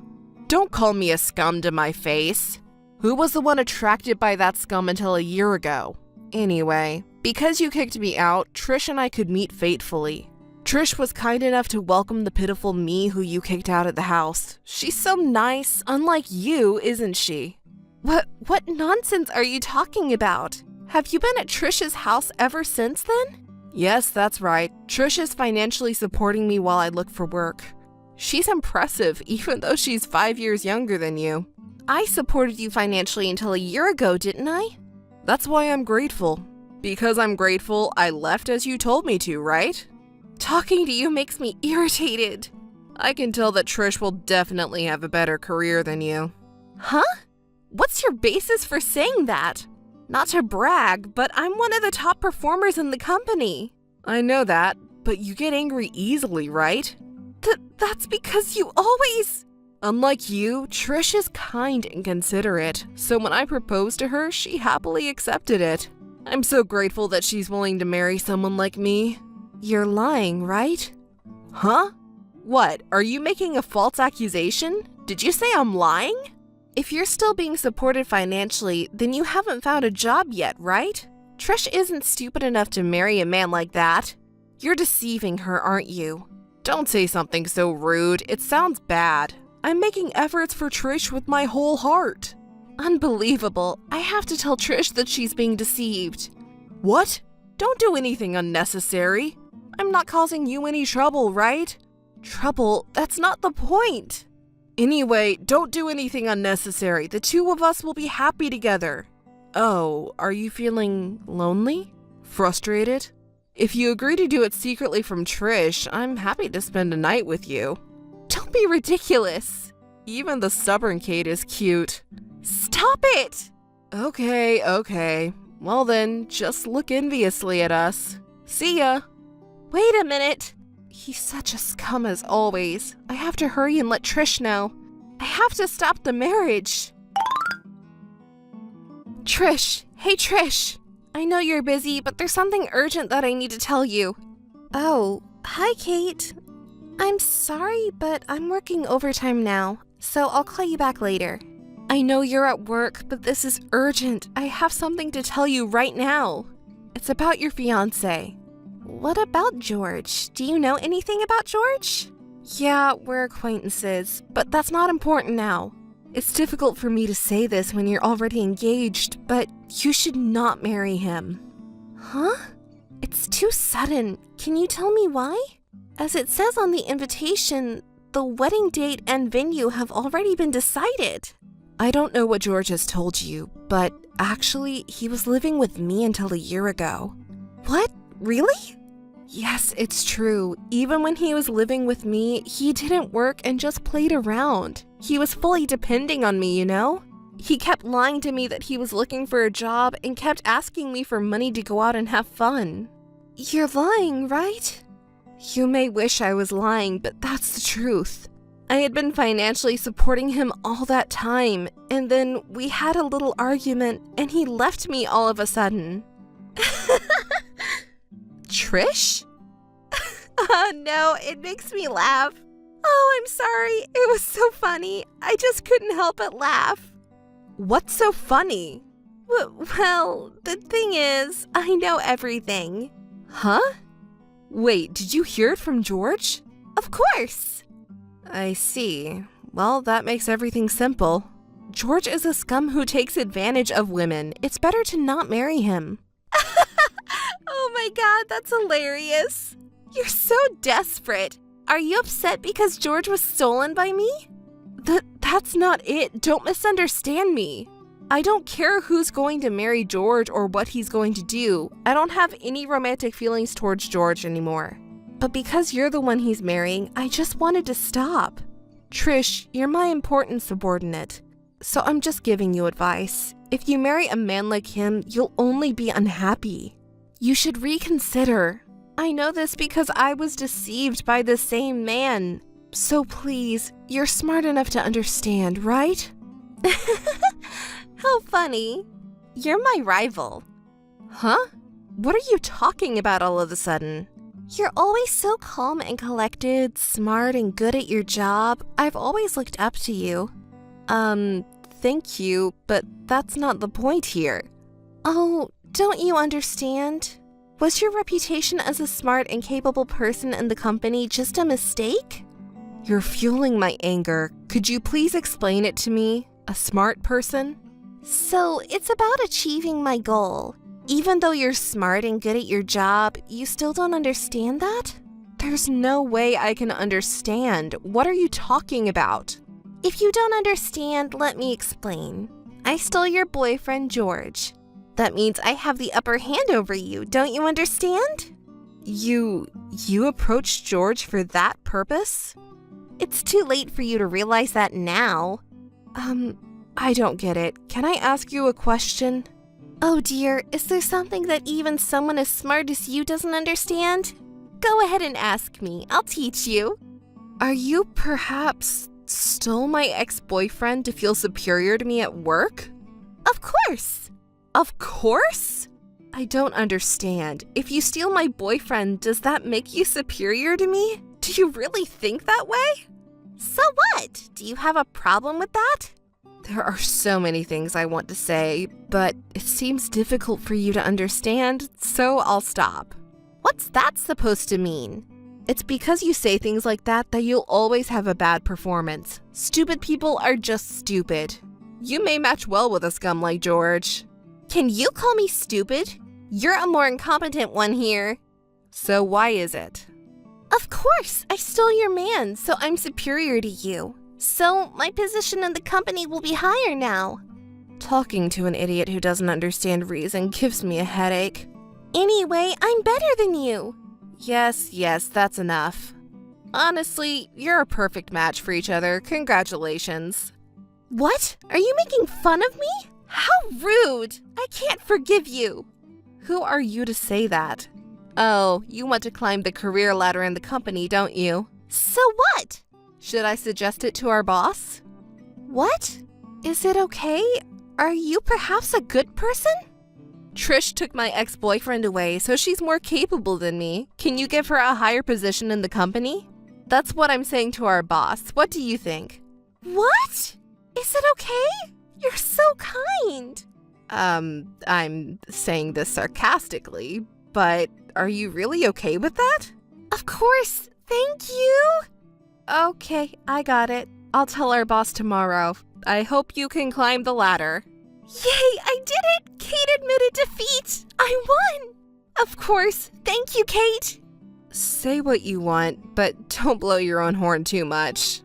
Don't call me a scum to my face. Who was the one attracted by that scum until a year ago? Anyway, because you kicked me out, Trish and I could meet fatefully. Trish was kind enough to welcome the pitiful me who you kicked out at the house. She's so nice, unlike you, isn't she? What nonsense are you talking about? Have you been at Trish's house ever since then? Yes, that's right. Trish is financially supporting me while I look for work. She's impressive, even though she's 5 years younger than you. I supported you financially until a year ago, didn't I? That's why I'm grateful. Because I'm grateful, I left as you told me to, right? Talking to you makes me irritated. I can tell that Trish will definitely have a better career than you. Huh? What's your basis for saying that? Not to brag, but I'm one of the top performers in the company. I know that, but you get angry easily, right? That's because you always... Unlike you, Trish is kind and considerate, so when I proposed to her, she happily accepted it. I'm so grateful that she's willing to marry someone like me. You're lying, right? Huh? What, are you making a false accusation? Did you say I'm lying? If you're still being supported financially, then you haven't found a job yet, right? Trish isn't stupid enough to marry a man like that. You're deceiving her, aren't you? Don't say something so rude. It sounds bad. I'm making efforts for Trish with my whole heart. Unbelievable. I have to tell Trish that she's being deceived. What? Don't do anything unnecessary. I'm not causing you any trouble, right? Trouble? That's not the point. Anyway, don't do anything unnecessary. The two of us will be happy together. Oh, are you feeling lonely? Frustrated? If you agree to do it secretly from Trish, I'm happy to spend a night with you. Don't be ridiculous. Even the stubborn Kate is cute. Stop it! Okay. Well then, just look enviously at us. See ya. Wait a minute. He's such a scum as always. I have to hurry and let Trish know. I have to stop the marriage. Trish. Hey, Trish. I know you're busy, but there's something urgent that I need to tell you. Oh, hi, Kate. I'm sorry, but I'm working overtime now, so I'll call you back later. I know you're at work, but this is urgent. I have something to tell you right now. It's about your fiancé. What about George? Do you know anything about George? Yeah, we're acquaintances, but that's not important now. It's difficult for me to say this when you're already engaged, but you should not marry him. Huh? It's too sudden. Can you tell me why? As it says on the invitation, the wedding date and venue have already been decided. I don't know what George has told you, but actually, he was living with me until a year ago. What? Really? Yes, it's true. Even when he was living with me, he didn't work and just played around. He was fully depending on me, you know? He kept lying to me that he was looking for a job and kept asking me for money to go out and have fun. You're lying, right? You may wish I was lying, but that's the truth. I had been financially supporting him all that time, and then we had a little argument, and he left me all of a sudden. Trish? Oh no, it makes me laugh. Oh, I'm sorry. It was so funny. I just couldn't help but laugh. What's so funny? Well, the thing is, I know everything. Huh? Wait, did you hear it from George? Of course. I see. Well, that makes everything simple. George is a scum who takes advantage of women. It's better to not marry him. Oh my god, that's hilarious. You're so desperate. Are you upset because George was stolen by me? That's not it. Don't misunderstand me. I don't care who's going to marry George or what he's going to do. I don't have any romantic feelings towards George anymore. But because you're the one he's marrying, I just wanted to stop. Trish, you're my important subordinate. So I'm just giving you advice. If you marry a man like him, you'll only be unhappy. You should reconsider. I know this because I was deceived by the same man. So please, you're smart enough to understand, right? How funny. You're my rival. Huh? What are you talking about all of a sudden? You're always so calm and collected, smart and good at your job. I've always looked up to you. Thank you, but that's not the point here. Oh, don't you understand? Was your reputation as a smart and capable person in the company just a mistake? You're fueling my anger. Could you please explain it to me? A smart person? So, it's about achieving my goal. Even though you're smart and good at your job, you still don't understand that? There's no way I can understand. What are you talking about? If you don't understand, let me explain. I stole your boyfriend, George. That means I have the upper hand over you, don't you understand? You approached George for that purpose? It's too late for you to realize that now. I don't get it. Can I ask you a question? Oh dear, is there something that even someone as smart as you doesn't understand? Go ahead and ask me. I'll teach you. Are you perhaps stole my ex-boyfriend to feel superior to me at work? Of course. Of course? I don't understand. If you steal my boyfriend, does that make you superior to me? Do you really think that way? So what? Do you have a problem with that? There are so many things I want to say, but it seems difficult for you to understand, so I'll stop. What's that supposed to mean? It's because you say things like that you'll always have a bad performance. Stupid people are just stupid. You may match well with a scum like George. Can you call me stupid? You're a more incompetent one here. So why is it? Of course, I stole your man, so I'm superior to you. So my position in the company will be higher now. Talking to an idiot who doesn't understand reason gives me a headache. Anyway, I'm better than you. Yes, that's enough. Honestly, you're a perfect match for each other. Congratulations. What? Are you making fun of me? How rude! I can't forgive you. Who are you to say that? Oh, you want to climb the career ladder in the company, don't you? So what? Should I suggest it to our boss? What? Is it okay? Are you perhaps a good person? Trish took my ex-boyfriend away, so she's more capable than me. Can you give her a higher position in the company? That's what I'm saying to our boss. What do you think? What? Is it okay? You're so kind. I'm saying this sarcastically, but are you really okay with that? Of course. Thank you. Okay, I got it. I'll tell our boss tomorrow. I hope you can climb the ladder. Yay, I did it! Kate admitted defeat! I won! Of course. Thank you, Kate. Say what you want, but don't blow your own horn too much.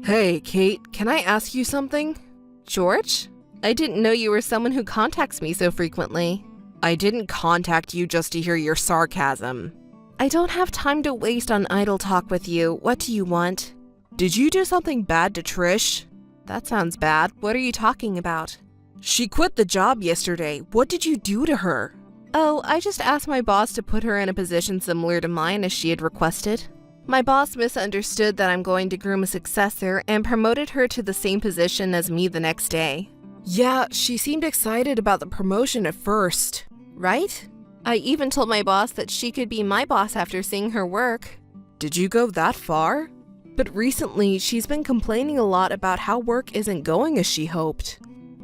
Hey, Kate, can I ask you something? George? I didn't know you were someone who contacts me so frequently. I didn't contact you just to hear your sarcasm. I don't have time to waste on idle talk with you. What do you want? Did you do something bad to Trish? That sounds bad. What are you talking about? She quit the job yesterday. What did you do to her? Oh, I just asked my boss to put her in a position similar to mine as she had requested. My boss misunderstood that I'm going to groom a successor and promoted her to the same position as me the next day. Yeah, she seemed excited about the promotion at first, right? I even told my boss that she could be my boss after seeing her work. Did you go that far? But recently, she's been complaining a lot about how work isn't going as she hoped.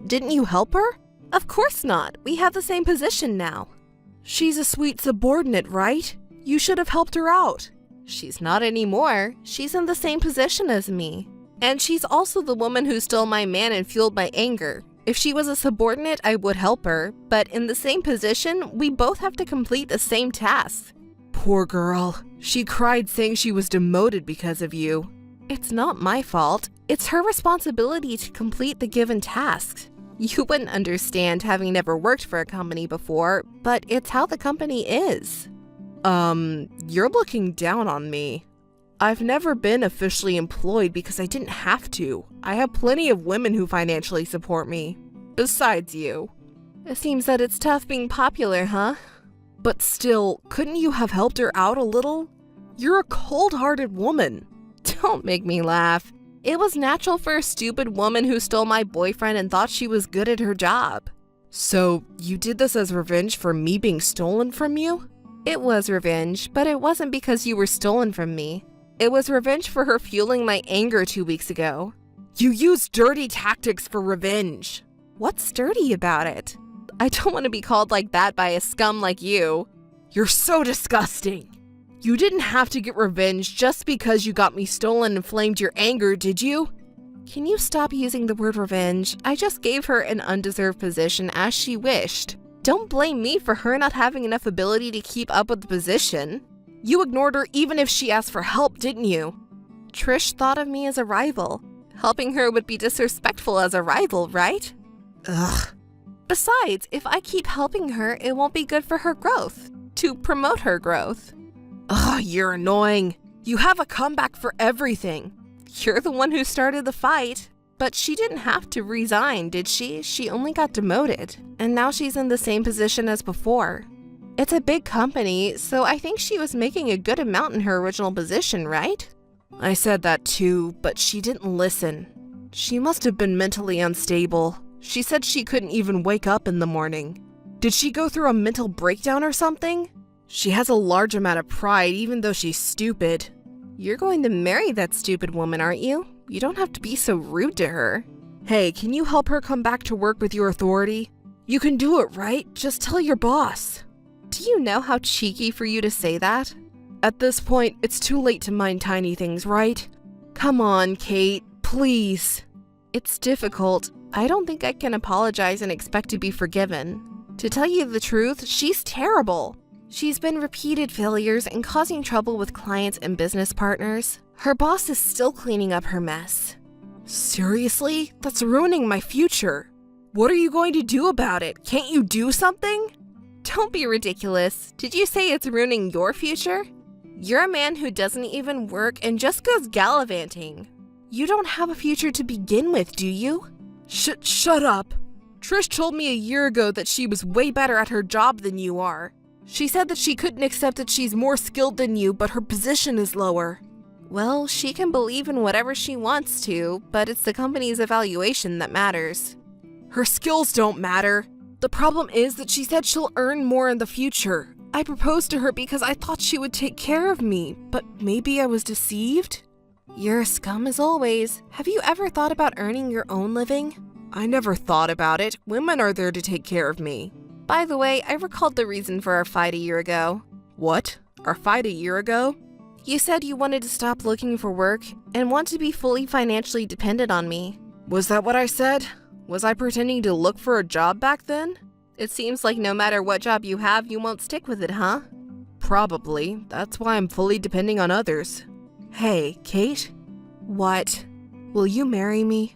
Didn't you help her? Of course not. We have the same position now. She's a sweet subordinate, right? You should have helped her out. She's not anymore. She's in the same position as me. And she's also the woman who stole my man and fueled my anger. If she was a subordinate, I would help her, but in the same position, we both have to complete the same task. Poor girl. She cried saying she was demoted because of you. It's not my fault. It's her responsibility to complete the given tasks. You wouldn't understand having never worked for a company before, but it's how the company is. You're looking down on me. I've never been officially employed because I didn't have to. I have plenty of women who financially support me. Besides you. It seems that it's tough being popular, huh? But still, couldn't you have helped her out a little? You're a cold-hearted woman. Don't make me laugh. It was natural for a stupid woman who stole my boyfriend and thought she was good at her job. So, you did this as revenge for me being stolen from you? It was revenge, but it wasn't because you were stolen from me. It was revenge for her fueling my anger 2 weeks ago. You used dirty tactics for revenge. What's dirty about it? I don't want to be called like that by a scum like you. You're so disgusting. You didn't have to get revenge just because you got me stolen and inflamed your anger, did you? Can you stop using the word revenge? I just gave her an undeserved position as she wished. Don't blame me for her not having enough ability to keep up with the position. You ignored her even if she asked for help, didn't you? Trish thought of me as a rival. Helping her would be disrespectful as a rival, right? Ugh. Besides, if I keep helping her, it won't be good for her growth. To promote her growth. Ugh, you're annoying. You have a comeback for everything. You're the one who started the fight. But she didn't have to resign, did she? She only got demoted, and now she's in the same position as before. It's a big company, so I think she was making a good amount in her original position, right? I said that too, but she didn't listen. She must have been mentally unstable. She said she couldn't even wake up in the morning. Did she go through a mental breakdown or something? She has a large amount of pride, even though she's stupid. You're going to marry that stupid woman, aren't you? You don't have to be so rude to her. Hey, can you help her come back to work with your authority? You can do it, right? Just tell your boss. Do you know how cheeky for you to say that? At this point, it's too late to mind tiny things, right? Come on, Kate, please. It's difficult. I don't think I can apologize and expect to be forgiven. To tell you the truth, she's terrible. She's been repeated failures and causing trouble with clients and business partners. Her boss is still cleaning up her mess. Seriously? That's ruining my future. What are you going to do about it? Can't you do something? Don't be ridiculous. Did you say it's ruining your future? You're a man who doesn't even work and just goes gallivanting. You don't have a future to begin with, do you? Shut up. Trish told me a year ago that she was way better at her job than you are. She said that she couldn't accept that she's more skilled than you, but her position is lower. Well, she can believe in whatever she wants to, but it's the company's evaluation that matters. Her skills don't matter. The problem is that she said she'll earn more in the future. I proposed to her because I thought she would take care of me, but maybe I was deceived? You're a scum as always. Have you ever thought about earning your own living? I never thought about it. Women are there to take care of me. By the way, I recalled the reason for our fight a year ago. What? Our fight a year ago? You said you wanted to stop looking for work and want to be fully financially dependent on me. Was that what I said? Was I pretending to look for a job back then? It seems like no matter what job you have, you won't stick with it, huh? Probably. That's why I'm fully depending on others. Hey, Kate? What? Will you marry me?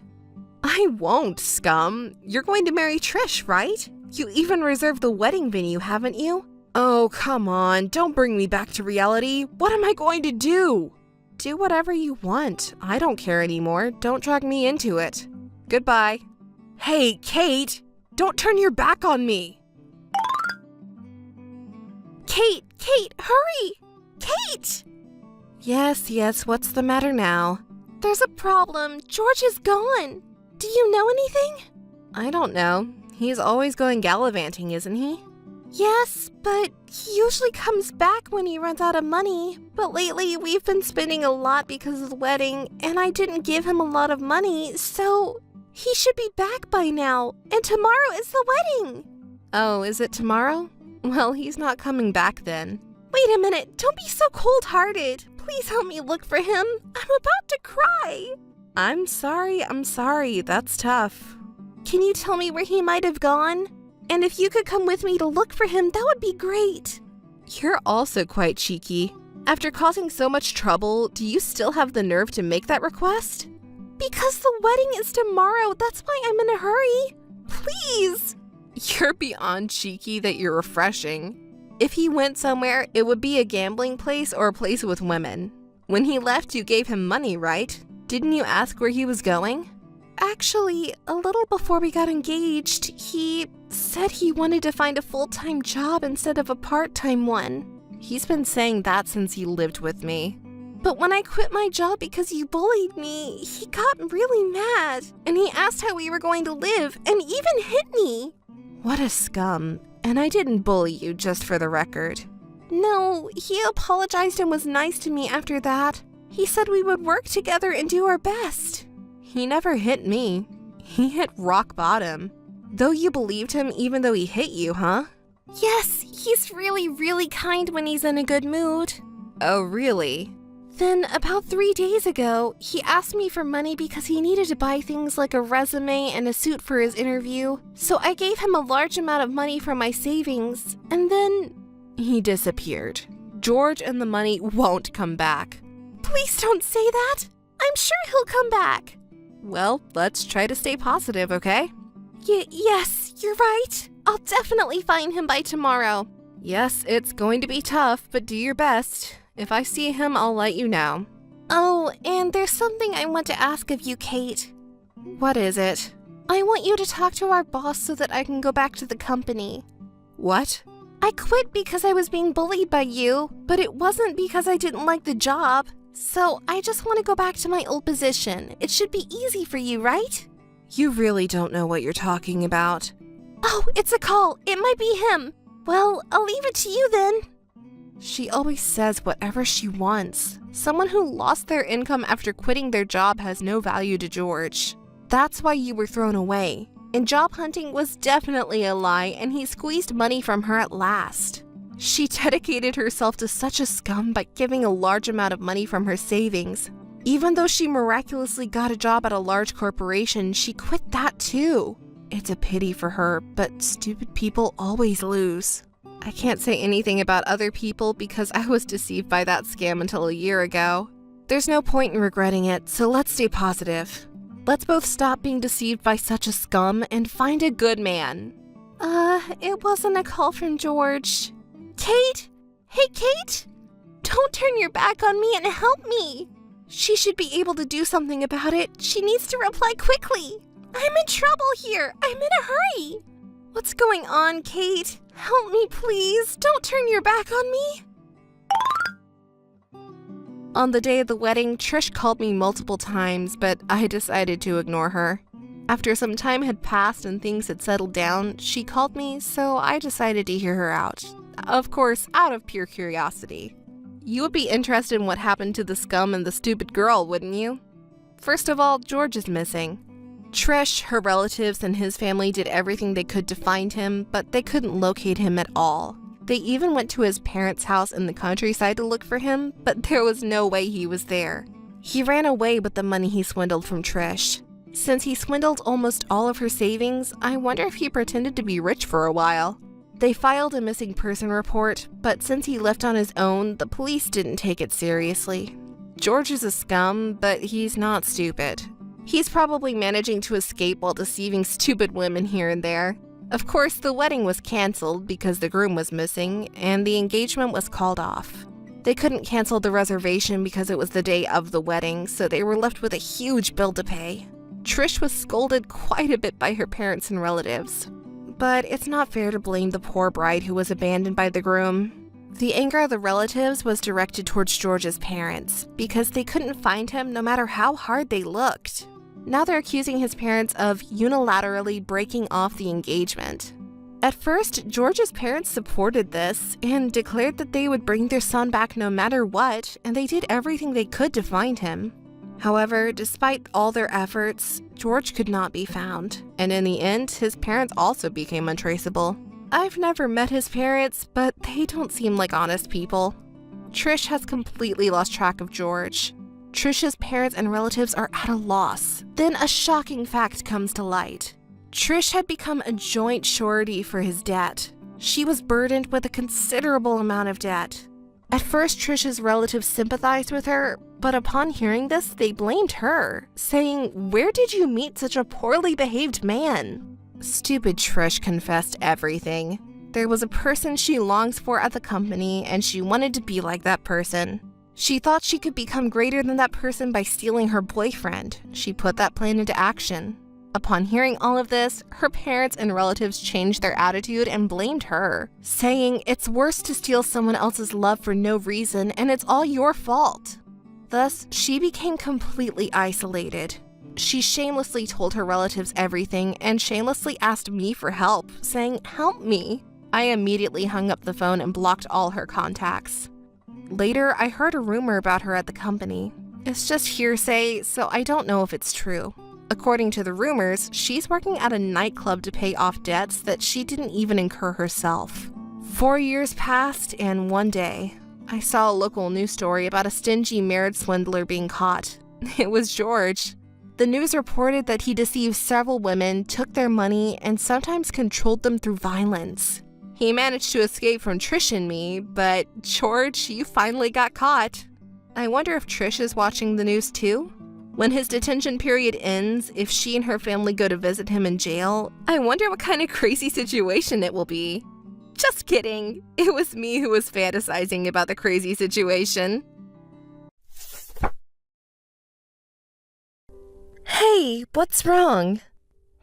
I won't, scum. You're going to marry Trish, right? You even reserved the wedding venue, haven't you? Oh, come on. Don't bring me back to reality. What am I going to do? Do whatever you want. I don't care anymore. Don't drag me into it. Goodbye. Hey, Kate! Don't turn your back on me! Kate! Hurry! Kate! Yes, what's the matter now? There's a problem. George is gone. Do you know anything? I don't know. He's always going gallivanting, isn't he? Yes, but he usually comes back when he runs out of money. But lately, we've been spending a lot because of the wedding, and I didn't give him a lot of money, so he should be back by now. And tomorrow is the wedding. Oh, is it tomorrow? Well, he's not coming back then. Wait a minute, don't be so cold-hearted. Please help me look for him. I'm about to cry. I'm sorry. That's tough. Can you tell me where he might have gone? And if you could come with me to look for him, that would be great. You're also quite cheeky. After causing so much trouble, do you still have the nerve to make that request? Because the wedding is tomorrow, that's why I'm in a hurry. Please. You're beyond cheeky that you're refreshing. If he went somewhere, it would be a gambling place or a place with women. When he left, you gave him money, right? Didn't you ask where he was going? Actually, a little before we got engaged, he said he wanted to find a full-time job instead of a part-time one. He's been saying that since he lived with me. But when I quit my job because you bullied me, he got really mad, and he asked how we were going to live, and even hit me. What a scum. And I didn't bully you, just for the record. No, he apologized and was nice to me after that. He said we would work together and do our best. He never hit me. He hit rock bottom. Though you believed him even though he hit you, huh? Yes, he's really kind when he's in a good mood. Oh, really? Then, about 3 days ago, he asked me for money because he needed to buy things like a resume and a suit for his interview. So I gave him a large amount of money from my savings, and then he disappeared. George and the money won't come back. Please don't say that. I'm sure he'll come back. Well, let's try to stay positive, okay? Yes, you're right. I'll definitely find him by tomorrow. Yes, it's going to be tough, but do your best. If I see him, I'll let you know. Oh, and there's something I want to ask of you, Kate. What is it? I want you to talk to our boss so that I can go back to the company. What? I quit because I was being bullied by you, but it wasn't because I didn't like the job. So I just want to go back to my old position. It should be easy for you, right? You really don't know what you're talking about. Oh, it's a call. It might be him. Well, I'll leave it to you then. She always says whatever she wants. Someone who lost their income after quitting their job has no value to George. That's why you were thrown away. And job hunting was definitely a lie, and he squeezed money from her at last. She dedicated herself to such a scum by giving a large amount of money from her savings. Even though she miraculously got a job at a large corporation, she quit that too. It's a pity for her, but stupid people always lose. I can't say anything about other people because I was deceived by that scam until a year ago. There's no point in regretting it, so let's stay positive. Let's both stop being deceived by such a scum and find a good man. It wasn't a call from George. Kate? Hey, Kate? Don't turn your back on me and help me. She should be able to do something about it. She needs to reply quickly. I'm in trouble here. I'm in a hurry. What's going on, Kate? Help me, please. Don't turn your back on me. On the day of the wedding, Trish called me multiple times, but I decided to ignore her. After some time had passed and things had settled down, she called me, so I decided to hear her out. Of course, out of pure curiosity. You would be interested in what happened to the scum and the stupid girl, wouldn't you? First of all, George is missing. Trish, her relatives, and his family did everything they could to find him, but they couldn't locate him at all. They even went to his parents' house in the countryside to look for him, but there was no way he was there. He ran away with the money he swindled from Trish. Since he swindled almost all of her savings, I wonder if he pretended to be rich for a while. They filed a missing person report, but since he left on his own, the police didn't take it seriously. George is a scum, but he's not stupid. He's probably managing to escape while deceiving stupid women here and there. Of course, the wedding was canceled because the groom was missing, and the engagement was called off. They couldn't cancel the reservation because it was the day of the wedding, so they were left with a huge bill to pay. Trish was scolded quite a bit by her parents and relatives. But it's not fair to blame the poor bride who was abandoned by the groom. The anger of the relatives was directed towards George's parents because they couldn't find him no matter how hard they looked. Now they're accusing his parents of unilaterally breaking off the engagement. At first, George's parents supported this and declared that they would bring their son back no matter what, and they did everything they could to find him. However, despite all their efforts, George could not be found, and in the end, his parents also became untraceable. I've never met his parents, but they don't seem like honest people. Trish has completely lost track of George. Trish's parents and relatives are at a loss. Then a shocking fact comes to light. Trish had become a joint surety for his debt. She was burdened with a considerable amount of debt. At first, Trish's relatives sympathized with her, but upon hearing this, they blamed her, saying, "Where did you meet such a poorly behaved man?" Stupid Trish confessed everything. There was a person she longs for at the company, and she wanted to be like that person. She thought she could become greater than that person by stealing her boyfriend. She put that plan into action. Upon hearing all of this, her parents and relatives changed their attitude and blamed her, saying it's worse to steal someone else's love for no reason and it's all your fault. Thus, she became completely isolated. She shamelessly told her relatives everything and shamelessly asked me for help, saying, "Help me." I immediately hung up the phone and blocked all her contacts. Later, I heard a rumor about her at the company. It's just hearsay, so I don't know if it's true. According to the rumors, she's working at a nightclub to pay off debts that she didn't even incur herself. 4 years passed, and one day, I saw a local news story about a stingy marriage swindler being caught. It was George. The news reported that he deceived several women, took their money, and sometimes controlled them through violence. He managed to escape from Trish and me, but George, you finally got caught. I wonder if Trish is watching the news too? When his detention period ends, if she and her family go to visit him in jail, I wonder what kind of crazy situation it will be. Just kidding. It was me who was fantasizing about the crazy situation. Hey, Hey, what's wrong?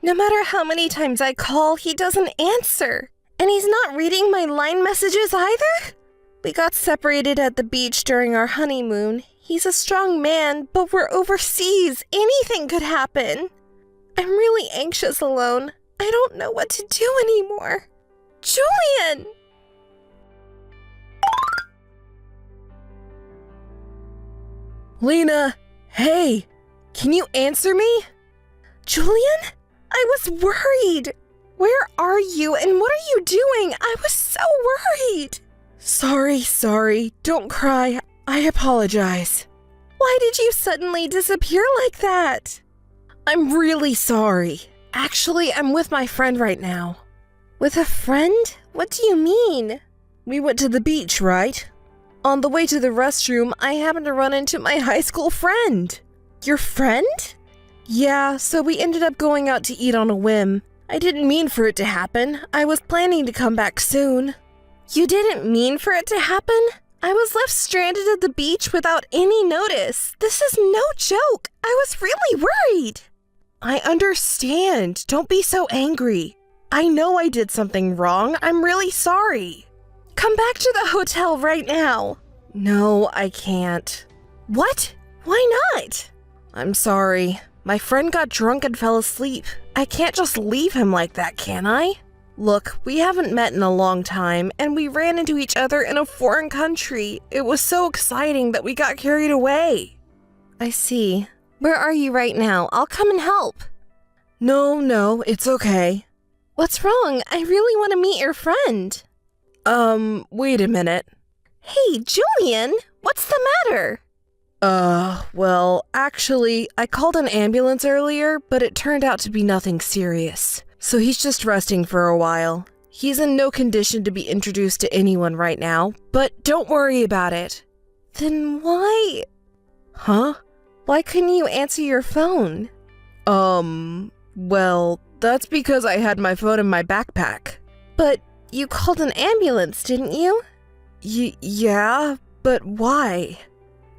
No matter how many times I call, he doesn't answer. And he's not reading my line messages either? We got separated at the beach during our honeymoon. He's a strong man, but we're overseas. Anything could happen. I'm really anxious alone. I don't know what to do anymore. Julian! Lena, hey, can you answer me? Julian? I was worried. Where are you and what are you doing? I was so worried. Sorry. Don't cry. I apologize. Why did you suddenly disappear like that? I'm really sorry. Actually, I'm with my friend right now. With a friend? What do you mean? We went to the beach, right? On the way to the restroom, I happened to run into my high school friend. Your friend? Yeah, so we ended up going out to eat on a whim. I didn't mean for it to happen. I was planning to come back soon. You didn't mean for it to happen? I was left stranded at the beach without any notice. This is no joke. I was really worried. I understand. Don't be so angry. I know I did something wrong. I'm really sorry. Come back to the hotel right now. No, I can't. What? Why not? I'm sorry. My friend got drunk and fell asleep. I can't just leave him like that, can I? Look, we haven't met in a long time, and we ran into each other in a foreign country. It was so exciting that we got carried away. I see. Where are you right now? I'll come and help. No, it's okay. What's wrong? I really want to meet your friend. Wait a minute. Hey, Julian, what's the matter? Well, actually, I called an ambulance earlier, but it turned out to be nothing serious. So he's just resting for a while. He's in no condition to be introduced to anyone right now, but don't worry about it. Then why? Huh? Why couldn't you answer your phone? Well, that's because I had my phone in my backpack. But you called an ambulance, didn't you? Yeah, but why?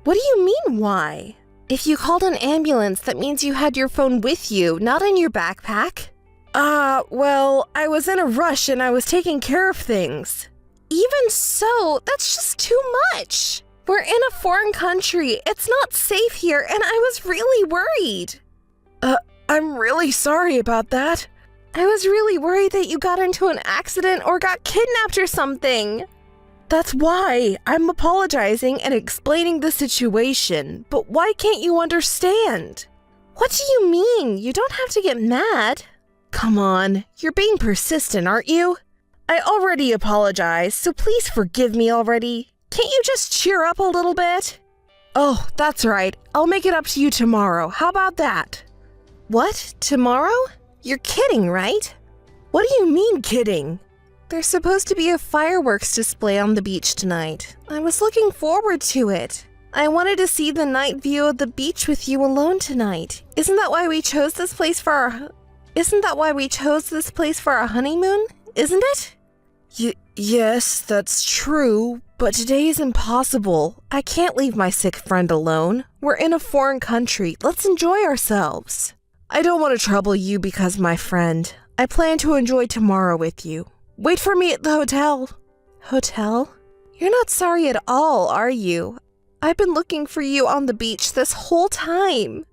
What do you mean, why? If you called an ambulance, that means you had your phone with you, not in your backpack. Well, I was in a rush and I was taking care of things. Even so, that's just too much. We're in a foreign country. It's not safe here, and I was really worried. I'm really sorry about that. I was really worried that you got into an accident or got kidnapped or something. That's why I'm apologizing and explaining the situation, but why can't you understand? What do you mean? You don't have to get mad. Come on, you're being persistent, aren't you? I already apologized, so please forgive me already. Can't you just cheer up a little bit? Oh, that's right. I'll make it up to you tomorrow. How about that? What? Tomorrow? You're kidding, right? What do you mean kidding? There's supposed to be a fireworks display on the beach tonight. I was looking forward to it. I wanted to see the night view of the beach with you alone tonight. Isn't that why we chose this place for our honeymoon? Isn't it? Yes, that's true, but today is impossible. I can't leave my sick friend alone. We're in a foreign country. Let's enjoy ourselves. I don't want to trouble you because my friend. I plan to enjoy tomorrow with you. Wait for me at the hotel. Hotel? You're not sorry at all, are you? I've been looking for you on the beach this whole time.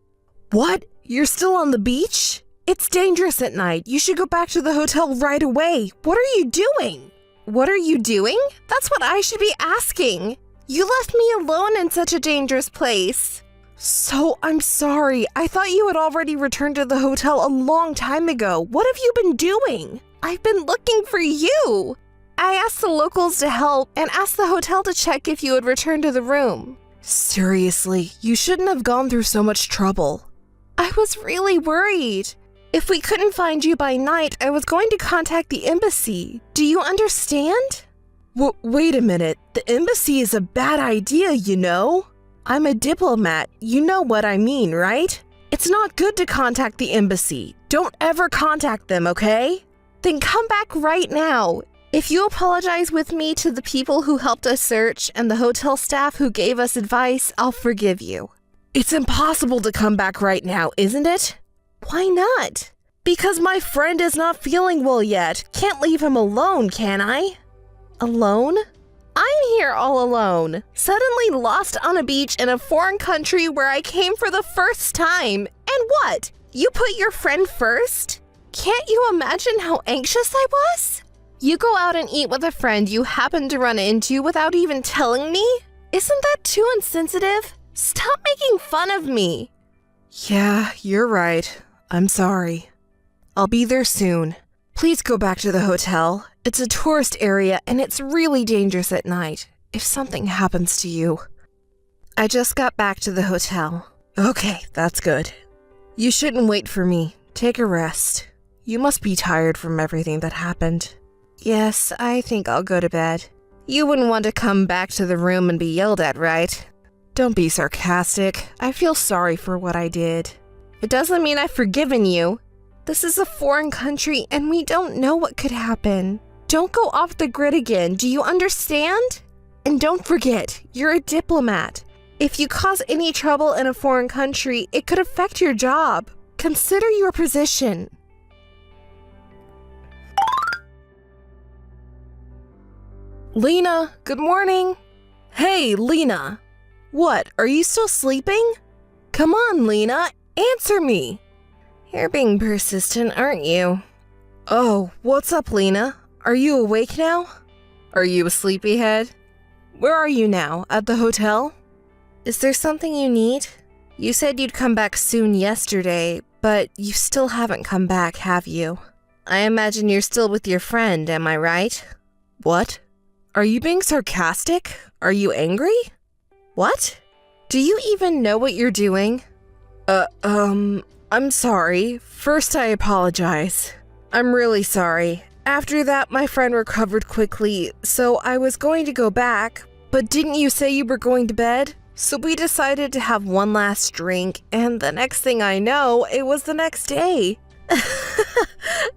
What? You're still on the beach? It's dangerous at night. You should go back to the hotel right away. What are you doing? What are you doing? That's what I should be asking. You left me alone in such a dangerous place. So, I'm sorry. I thought you had already returned to the hotel a long time ago. What have you been doing? I've been looking for you. I asked the locals to help and asked the hotel to check if you had returned to the room. Seriously, you shouldn't have gone through so much trouble. I was really worried. If we couldn't find you by night, I was going to contact the embassy. Do you understand? Wait a minute. The embassy is a bad idea, you know? I'm a diplomat. You know what I mean, right? It's not good to contact the embassy. Don't ever contact them, okay? Then come back right now. If you apologize with me to the people who helped us search and the hotel staff who gave us advice, I'll forgive you. It's impossible to come back right now, isn't it? Why not? Because my friend is not feeling well yet. Can't leave him alone, can I? Alone? I'm here all alone, suddenly lost on a beach in a foreign country where I came for the first time. And what? You put your friend first? Can't you imagine how anxious I was? You go out and eat with a friend you happen to run into without even telling me? Isn't that too insensitive? Stop making fun of me. Yeah, you're right. I'm sorry. I'll be there soon. Please go back to the hotel. It's a tourist area and it's really dangerous at night. If something happens to you. I just got back to the hotel. Okay, that's good. You shouldn't wait for me. Take a rest. You must be tired from everything that happened. Yes, I think I'll go to bed. You wouldn't want to come back to the room and be yelled at, right? Don't be sarcastic. I feel sorry for what I did. It doesn't mean I've forgiven you. This is a foreign country and we don't know what could happen. Don't go off the grid again, do you understand? And don't forget, you're a diplomat. If you cause any trouble in a foreign country, it could affect your job. Consider your position. Lena, good morning. Hey, Lena. What, are you still sleeping? Come on, Lena, answer me. You're being persistent, aren't you? Oh, what's up, Lena? Are you awake now? Are you a sleepyhead? Where are you now? At the hotel? Is there something you need? You said you'd come back soon yesterday, but you still haven't come back, have you? I imagine you're still with your friend, am I right? What? Are you being sarcastic? Are you angry? What? Do you even know what you're doing? I'm sorry. First, I apologize. I'm really sorry. After that, my friend recovered quickly, so I was going to go back, but didn't you say you were going to bed? So we decided to have one last drink, and the next thing I know, it was the next day.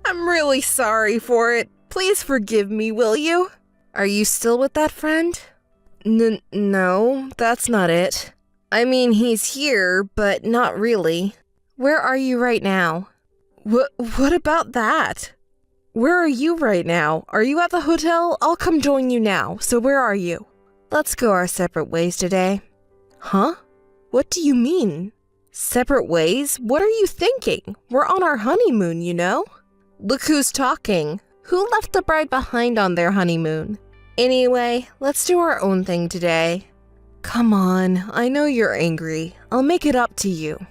I'm really sorry for it. Please forgive me, will you? Are you still with that friend? No, that's not it. I mean, he's here, but not really. Where are you right now? What about that? Where are you right now? Are you at the hotel? I'll come join you now. So where are you? Let's go our separate ways today. Huh? What do you mean? Separate ways? What are you thinking? We're on our honeymoon, you know? Look who's talking. Who left the bride behind on their honeymoon? Anyway, let's do our own thing today. Come on, I know you're angry. I'll make it up to you.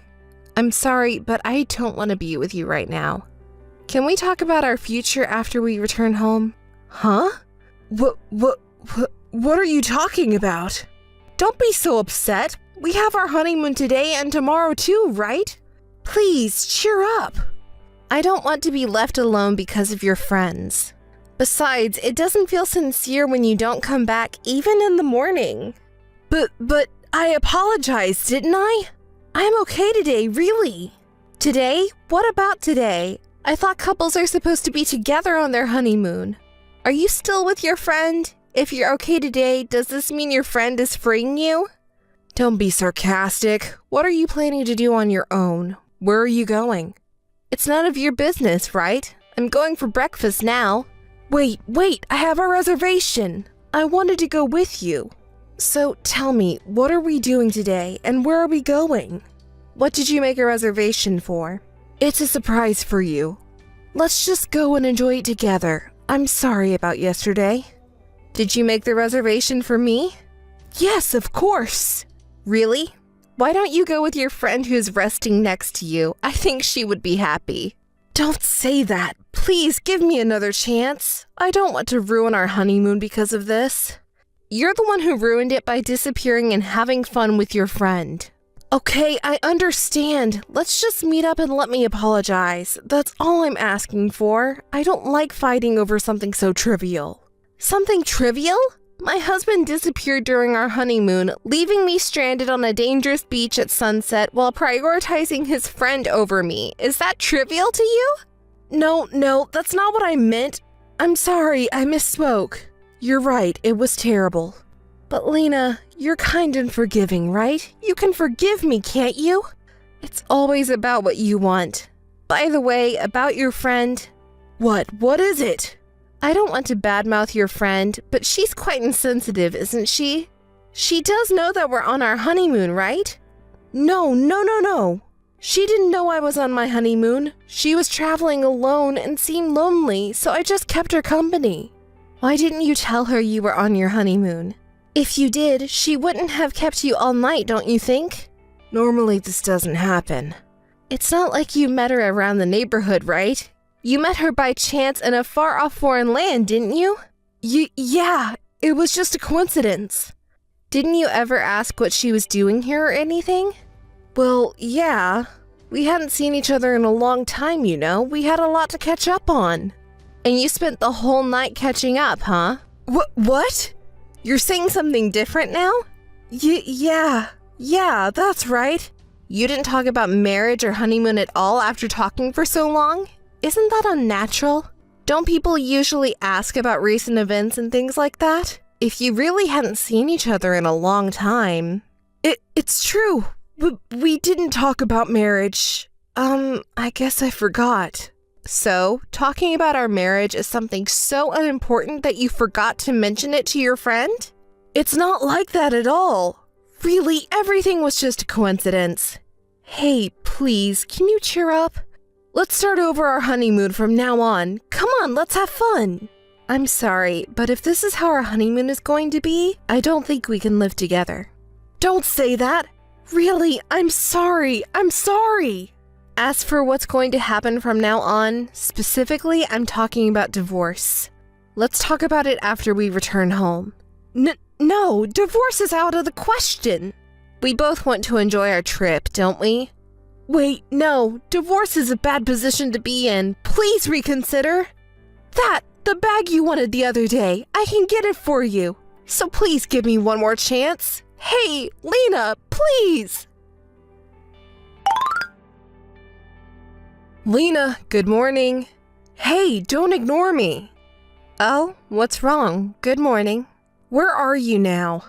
I'm sorry, but I don't want to be with you right now. Can we talk about our future after we return home? Huh? What are you talking about? Don't be so upset. We have our honeymoon today and tomorrow too, right? Please, cheer up. I don't want to be left alone because of your friends. Besides, it doesn't feel sincere when you don't come back even in the morning. But I apologized, didn't I? I'm okay today, really. Today? What about today? I thought couples are supposed to be together on their honeymoon. Are you still with your friend? If you're okay today, does this mean your friend is freeing you? Don't be sarcastic. What are you planning to do on your own? Where are you going? It's none of your business, right? I'm going for breakfast now. Wait, I have a reservation. I wanted to go with you. So tell me, what are we doing today and where are we going? What did you make a reservation for? It's a surprise for you. Let's just go and enjoy it together. I'm sorry about yesterday. Did you make the reservation for me? Yes, of course. Really? Why don't you go with your friend who's resting next to you? I think she would be happy. Don't say that. Please give me another chance. I don't want to ruin our honeymoon because of this. You're the one who ruined it by disappearing and having fun with your friend. Okay, I understand. Let's just meet up and let me apologize. That's all I'm asking for. I don't like fighting over something so trivial. Something trivial? My husband disappeared during our honeymoon, leaving me stranded on a dangerous beach at sunset while prioritizing his friend over me. Is that trivial to you? No, that's not what I meant. I'm sorry, I misspoke. You're right, it was terrible. But Lena, you're kind and forgiving, right? You can forgive me, can't you? It's always about what you want. By the way, about your friend. What is it? I don't want to badmouth your friend, but she's quite insensitive, isn't she? She does know that we're on our honeymoon, right? No. She didn't know I was on my honeymoon. She was traveling alone and seemed lonely, so I just kept her company. Why didn't you tell her you were on your honeymoon? If you did, she wouldn't have kept you all night, don't you think? Normally this doesn't happen. It's not like you met her around the neighborhood, right? You met her by chance in a far-off foreign land, didn't you? Yeah, it was just a coincidence. Didn't you ever ask what she was doing here or anything? Well, yeah. We hadn't seen each other in a long time, you know. We had a lot to catch up on. And you spent the whole night catching up, huh? What? You're saying something different now? Yeah, that's right. You didn't talk about marriage or honeymoon at all after talking for so long? Isn't that unnatural? Don't people usually ask about recent events and things like that? If you really hadn't seen each other in a long time... It's true. We didn't talk about marriage. I guess I forgot. So, talking about our marriage is something so unimportant that you forgot to mention it to your friend? It's not like that at all. Really, everything was just a coincidence. Hey, please, can you cheer up? Let's start over our honeymoon from now on. Come on, let's have fun. I'm sorry, but if this is how our honeymoon is going to be, I don't think we can live together. Don't say that. Really, I'm sorry. As for what's going to happen from now on, specifically, I'm talking about divorce. Let's talk about it after we return home. No, divorce is out of the question. We both want to enjoy our trip, don't we? Wait, no, divorce is a bad position to be in. Please reconsider. The bag you wanted the other day, I can get it for you. So please give me one more chance. Hey, Lena, please. Lena, good morning. Hey, don't ignore me. Oh, what's wrong? Good morning. Where are you now?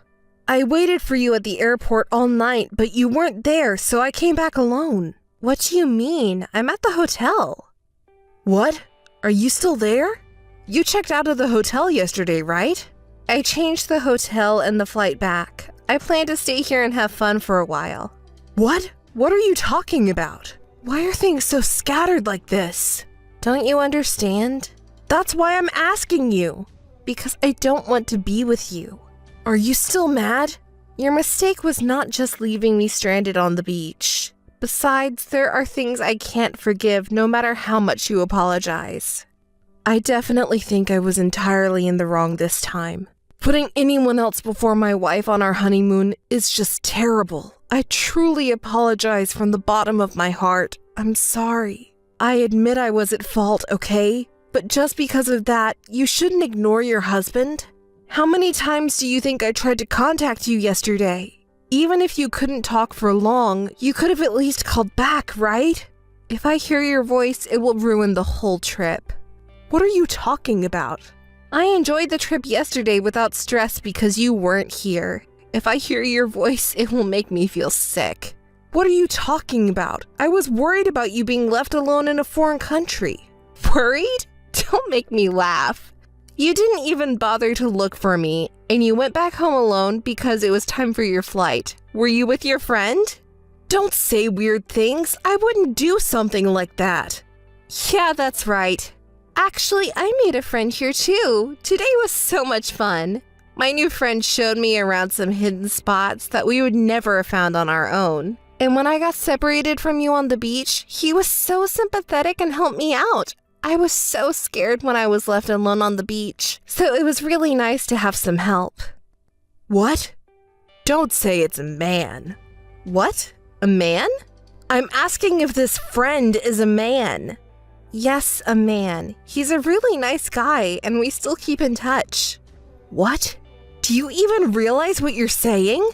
I waited for you at the airport all night, but you weren't there, so I came back alone. What do you mean? I'm at the hotel. What? Are you still there? You checked out of the hotel yesterday, right? I changed the hotel and the flight back. I plan to stay here and have fun for a while. What? What are you talking about? Why are things so scattered like this? Don't you understand? That's why I'm asking you. Because I don't want to be with you. Are you still mad? Your mistake was not just leaving me stranded on the beach. Besides, there are things I can't forgive no matter how much you apologize. I definitely think I was entirely in the wrong this time. Putting anyone else before my wife on our honeymoon is just terrible. I truly apologize from the bottom of my heart. I'm sorry. I admit I was at fault, okay? But just because of that, you shouldn't ignore your husband. How many times do you think I tried to contact you yesterday? Even if you couldn't talk for long, you could have at least called back, right? If I hear your voice, it will ruin the whole trip. What are you talking about? I enjoyed the trip yesterday without stress because you weren't here. If I hear your voice, it will make me feel sick. What are you talking about? I was worried about you being left alone in a foreign country. Worried? Don't make me laugh. You didn't even bother to look for me, and you went back home alone because it was time for your flight. Were you with your friend? Don't say weird things. I wouldn't do something like that. Yeah, that's right. Actually, I made a friend here too. Today was so much fun. My new friend showed me around some hidden spots that we would never have found on our own. And when I got separated from you on the beach, he was so sympathetic and helped me out. I was so scared when I was left alone on the beach, so it was really nice to have some help. What? Don't say it's a man. What? A man? I'm asking if this friend is a man. Yes, a man. He's a really nice guy, and we still keep in touch. What? Do you even realize what you're saying?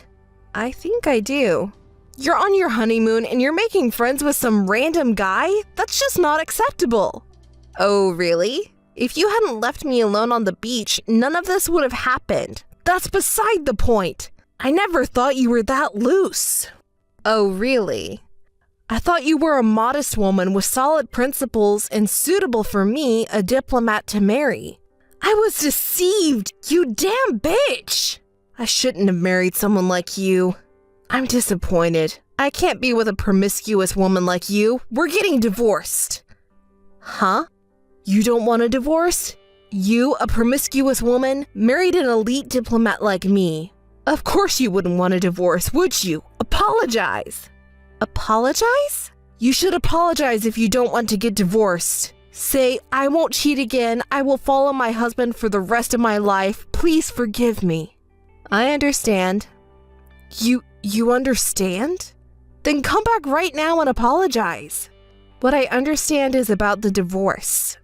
I think I do. You're on your honeymoon and you're making friends with some random guy? That's just not acceptable. Oh, really? If you hadn't left me alone on the beach, none of this would have happened. That's beside the point. I never thought you were that loose. Oh, really? I thought you were a modest woman with solid principles and suitable for me, a diplomat to marry. I was deceived, you damn bitch! I shouldn't have married someone like you. I'm disappointed. I can't be with a promiscuous woman like you. We're getting divorced. Huh? You don't want a divorce? You, a promiscuous woman, married an elite diplomat like me. Of course you wouldn't want a divorce, would you? Apologize. Apologize? You should apologize if you don't want to get divorced. Say, I won't cheat again. I will follow my husband for the rest of my life. Please forgive me. I understand. You understand? Then come back right now and apologize. What I understand is about the divorce.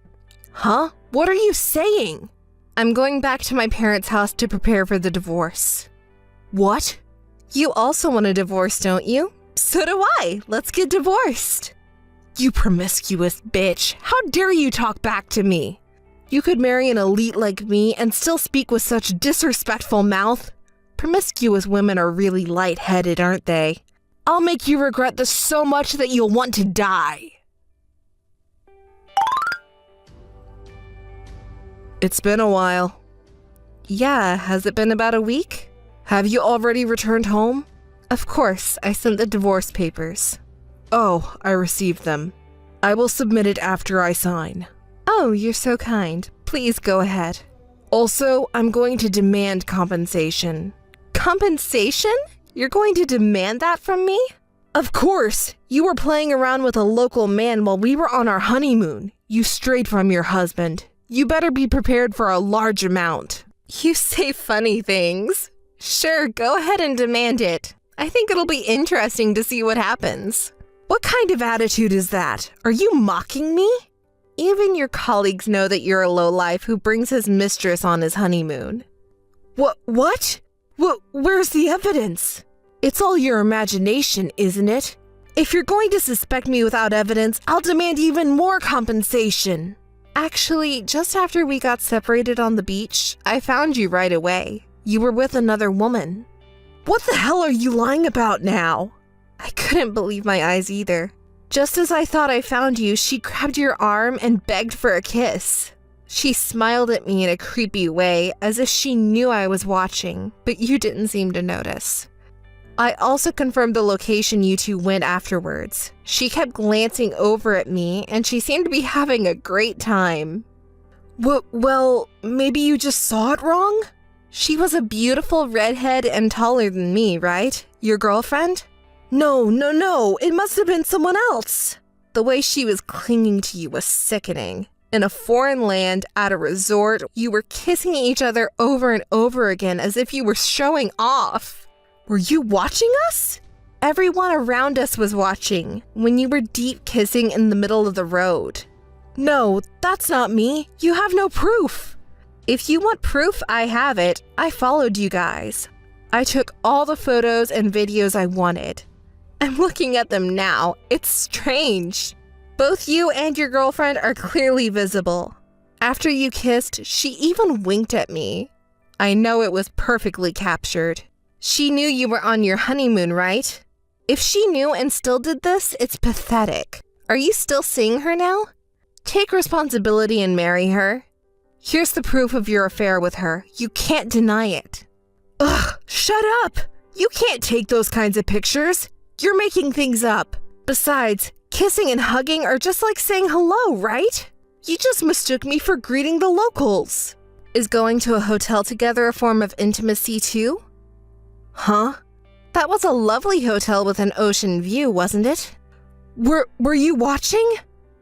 Huh? What are you saying? I'm going back to my parents' house to prepare for the divorce. What? You also want a divorce, don't you? So do I. Let's get divorced. You promiscuous bitch. How dare you talk back to me? You could marry an elite like me and still speak with such disrespectful mouth. Promiscuous women are really lightheaded, aren't they? I'll make you regret this so much that you'll want to die. It's been a while. Yeah, has it been about a week? Have you already returned home? Of course, I sent the divorce papers. Oh, I received them. I will submit it after I sign. Oh, you're so kind. Please go ahead. Also, I'm going to demand compensation. Compensation? You're going to demand that from me? Of course! You were playing around with a local man while we were on our honeymoon. You strayed from your husband. You better be prepared for a large amount. You say funny things. Sure, go ahead and demand it. I think it'll be interesting to see what happens. What kind of attitude is that? Are you mocking me? Even your colleagues know that you're a lowlife who brings his mistress on his honeymoon. What? Where's the evidence? It's all your imagination, isn't it? If you're going to suspect me without evidence, I'll demand even more compensation. Actually, just after we got separated on the beach, I found you right away. You were with another woman. What the hell are you lying about now? I couldn't believe my eyes either. Just as I thought I found you, she grabbed your arm and begged for a kiss. She smiled at me in a creepy way, as if she knew I was watching, but you didn't seem to notice. I also confirmed the location you two went afterwards. She kept glancing over at me, and she seemed to be having a great time. Well, maybe you just saw it wrong? She was a beautiful redhead and taller than me, right? Your girlfriend? No, it must have been someone else. The way she was clinging to you was sickening. In a foreign land, at a resort, you were kissing each other over and over again as if you were showing off. Were you watching us? Everyone around us was watching when you were deep kissing in the middle of the road. No, that's not me. You have no proof. If you want proof, I have it. I followed you guys. I took all the photos and videos I wanted. I'm looking at them now. It's strange. Both you and your girlfriend are clearly visible. After you kissed, she even winked at me. I know it was perfectly captured. She knew you were on your honeymoon, right? If she knew and still did this, it's pathetic. Are you still seeing her now? Take responsibility and marry her. Here's the proof of your affair with her. You can't deny it. Ugh, shut up! You can't take those kinds of pictures. You're making things up. Besides, kissing and hugging are just like saying hello, right? You just mistook me for greeting the locals. Is going to a hotel together a form of intimacy too? Huh? That was a lovely hotel with an ocean view, wasn't it? Were you watching?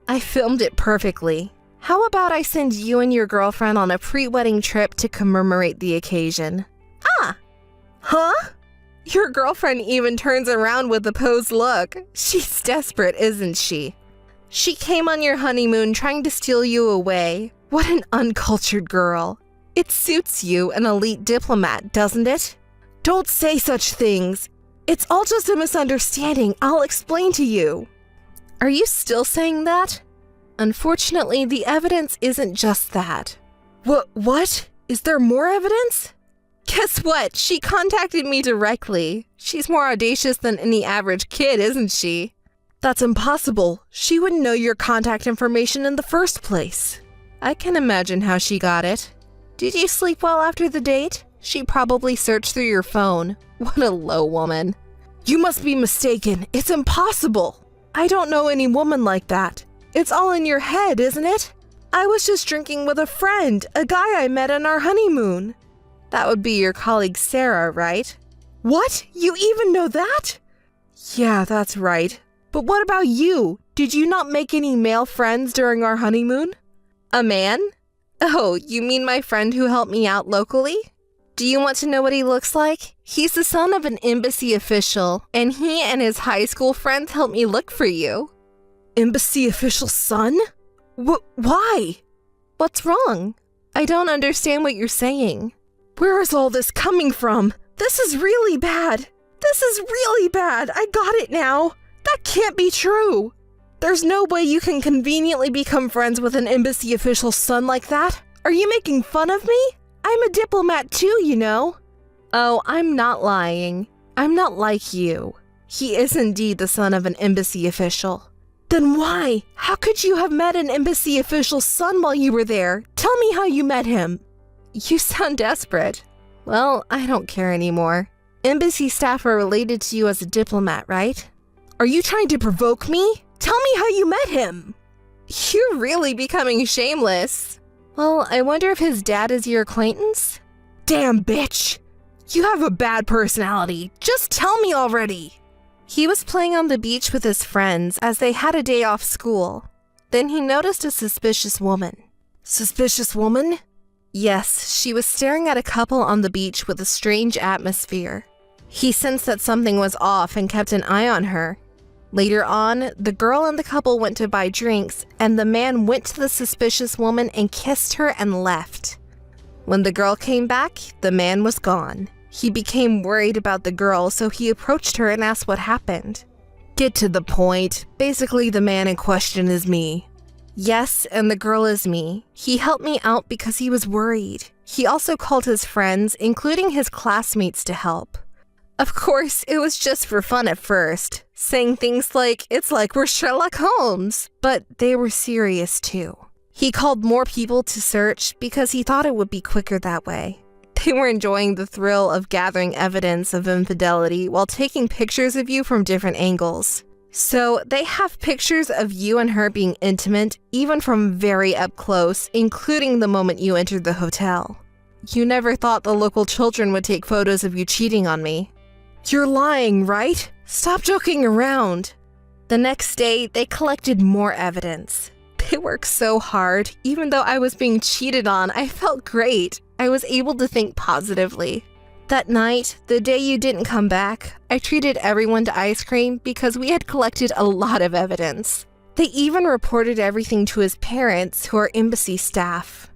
I filmed it perfectly. How about I send you and your girlfriend on a pre-wedding trip to commemorate the occasion? Ah! Huh? Your girlfriend even turns around with a posed look. She's desperate, isn't she? She came on your honeymoon trying to steal you away. What an uncultured girl. It suits you, an elite diplomat, doesn't it? Don't say such things. It's all just a misunderstanding. I'll explain to you. Are you still saying that? Unfortunately, the evidence isn't just that. What? Is there more evidence? Guess what? She contacted me directly. She's more audacious than any average kid, isn't she? That's impossible. She wouldn't know your contact information in the first place. I can imagine how she got it. Did you sleep well after the date? She probably searched through your phone. What a low woman. You must be mistaken. It's impossible. I don't know any woman like that. It's all in your head, isn't it? I was just drinking with a friend, a guy I met on our honeymoon. That would be your colleague Sarah, right? What? You even know that? Yeah, that's right. But what about you? Did you not make any male friends during our honeymoon? A man? Oh, you mean my friend who helped me out locally? Do you want to know what he looks like? He's the son of an embassy official, and he and his high school friends helped me look for you. Embassy official's son? Why? What's wrong? I don't understand what you're saying. Where is all this coming from? This is really bad. This is really bad. I got it now. That can't be true. There's no way you can conveniently become friends with an embassy official's son like that. Are you making fun of me? I'm a diplomat too, you know. Oh, I'm not lying. I'm not like you. He is indeed the son of an embassy official. Then why? How could you have met an embassy official's son while you were there? Tell me how you met him. You sound desperate. Well, I don't care anymore. Embassy staff are related to you as a diplomat, right? Are you trying to provoke me? Tell me how you met him. You're really becoming shameless. Well, I wonder if his dad is your acquaintance? Damn bitch. You have a bad personality. Just tell me already. He was playing on the beach with his friends as they had a day off school. Then he noticed a suspicious woman. Suspicious woman? Yes, she was staring at a couple on the beach with a strange atmosphere. He sensed that something was off and kept an eye on her. Later on, the girl and the couple went to buy drinks, and the man went to the suspicious woman and kissed her and left. When the girl came back, the man was gone. He became worried about the girl, so he approached her and asked what happened. Get to the point. Basically, the man in question is me. Yes, and the girl is me. He helped me out because he was worried. He also called his friends, including his classmates, to help. Of course, it was just for fun at first, saying things like, "It's like we're Sherlock Holmes," but they were serious too. He called more people to search because he thought it would be quicker that way. They were enjoying the thrill of gathering evidence of infidelity while taking pictures of you from different angles. So they have pictures of you and her being intimate, even from very up close, including the moment you entered the hotel. You never thought the local children would take photos of you cheating on me. You're lying, right? Stop joking around. The next day, they collected more evidence. They worked so hard. Even though I was being cheated on, I felt great. I was able to think positively. That night, the day you didn't come back, I treated everyone to ice cream because we had collected a lot of evidence. They even reported everything to his parents, who are embassy staff.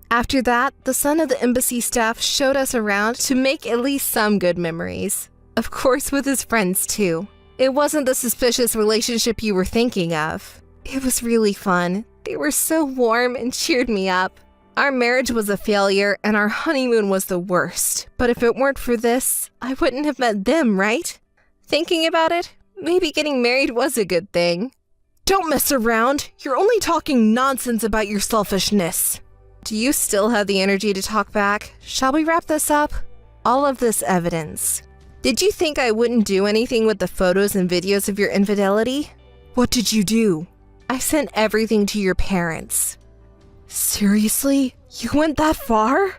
After that, the son of the embassy staff showed us around to make at least some good memories. Of course, with his friends too. It wasn't the suspicious relationship you were thinking of. It was really fun. They were so warm and cheered me up. Our marriage was a failure and our honeymoon was the worst. But if it weren't for this, I wouldn't have met them, right? Thinking about it, maybe getting married was a good thing. Don't mess around. You're only talking nonsense about your selfishness. Do you still have the energy to talk back? Shall we wrap this up? All of this evidence. Did you think I wouldn't do anything with the photos and videos of your infidelity? What did you do? I sent everything to your parents. Seriously? You went that far?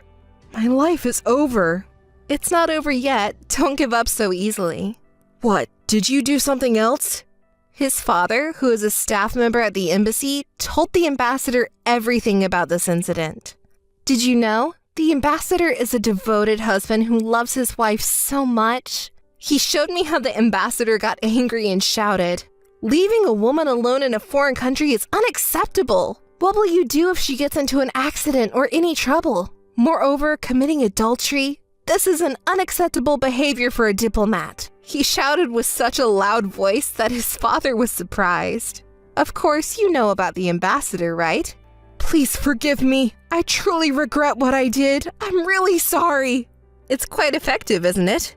My life is over. It's not over yet. Don't give up so easily. What? Did you do something else? His father, who is a staff member at the embassy, told the ambassador everything about this incident. Did you know? The ambassador is a devoted husband who loves his wife so much. He showed me how the ambassador got angry and shouted, "Leaving a woman alone in a foreign country is unacceptable. What will you do if she gets into an accident or any trouble? Moreover, committing adultery? This is an unacceptable behavior for a diplomat." He shouted with such a loud voice that his father was surprised. Of course, you know about the ambassador, right? Please forgive me. I truly regret what I did. I'm really sorry. It's quite effective, isn't it?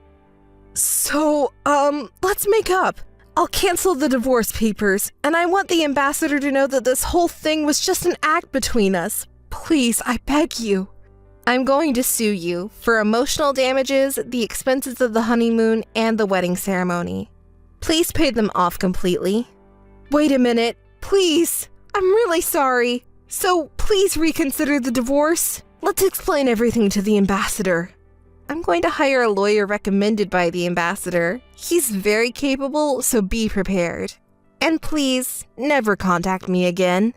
So, let's make up. I'll cancel the divorce papers, and I want the ambassador to know that this whole thing was just an act between us. Please, I beg you. I'm going to sue you for emotional damages, the expenses of the honeymoon, and the wedding ceremony. Please pay them off completely. Wait a minute, please. I'm really sorry. So please reconsider the divorce. Let's explain everything to the ambassador. I'm going to hire a lawyer recommended by the ambassador. He's very capable, so be prepared. And please, never contact me again.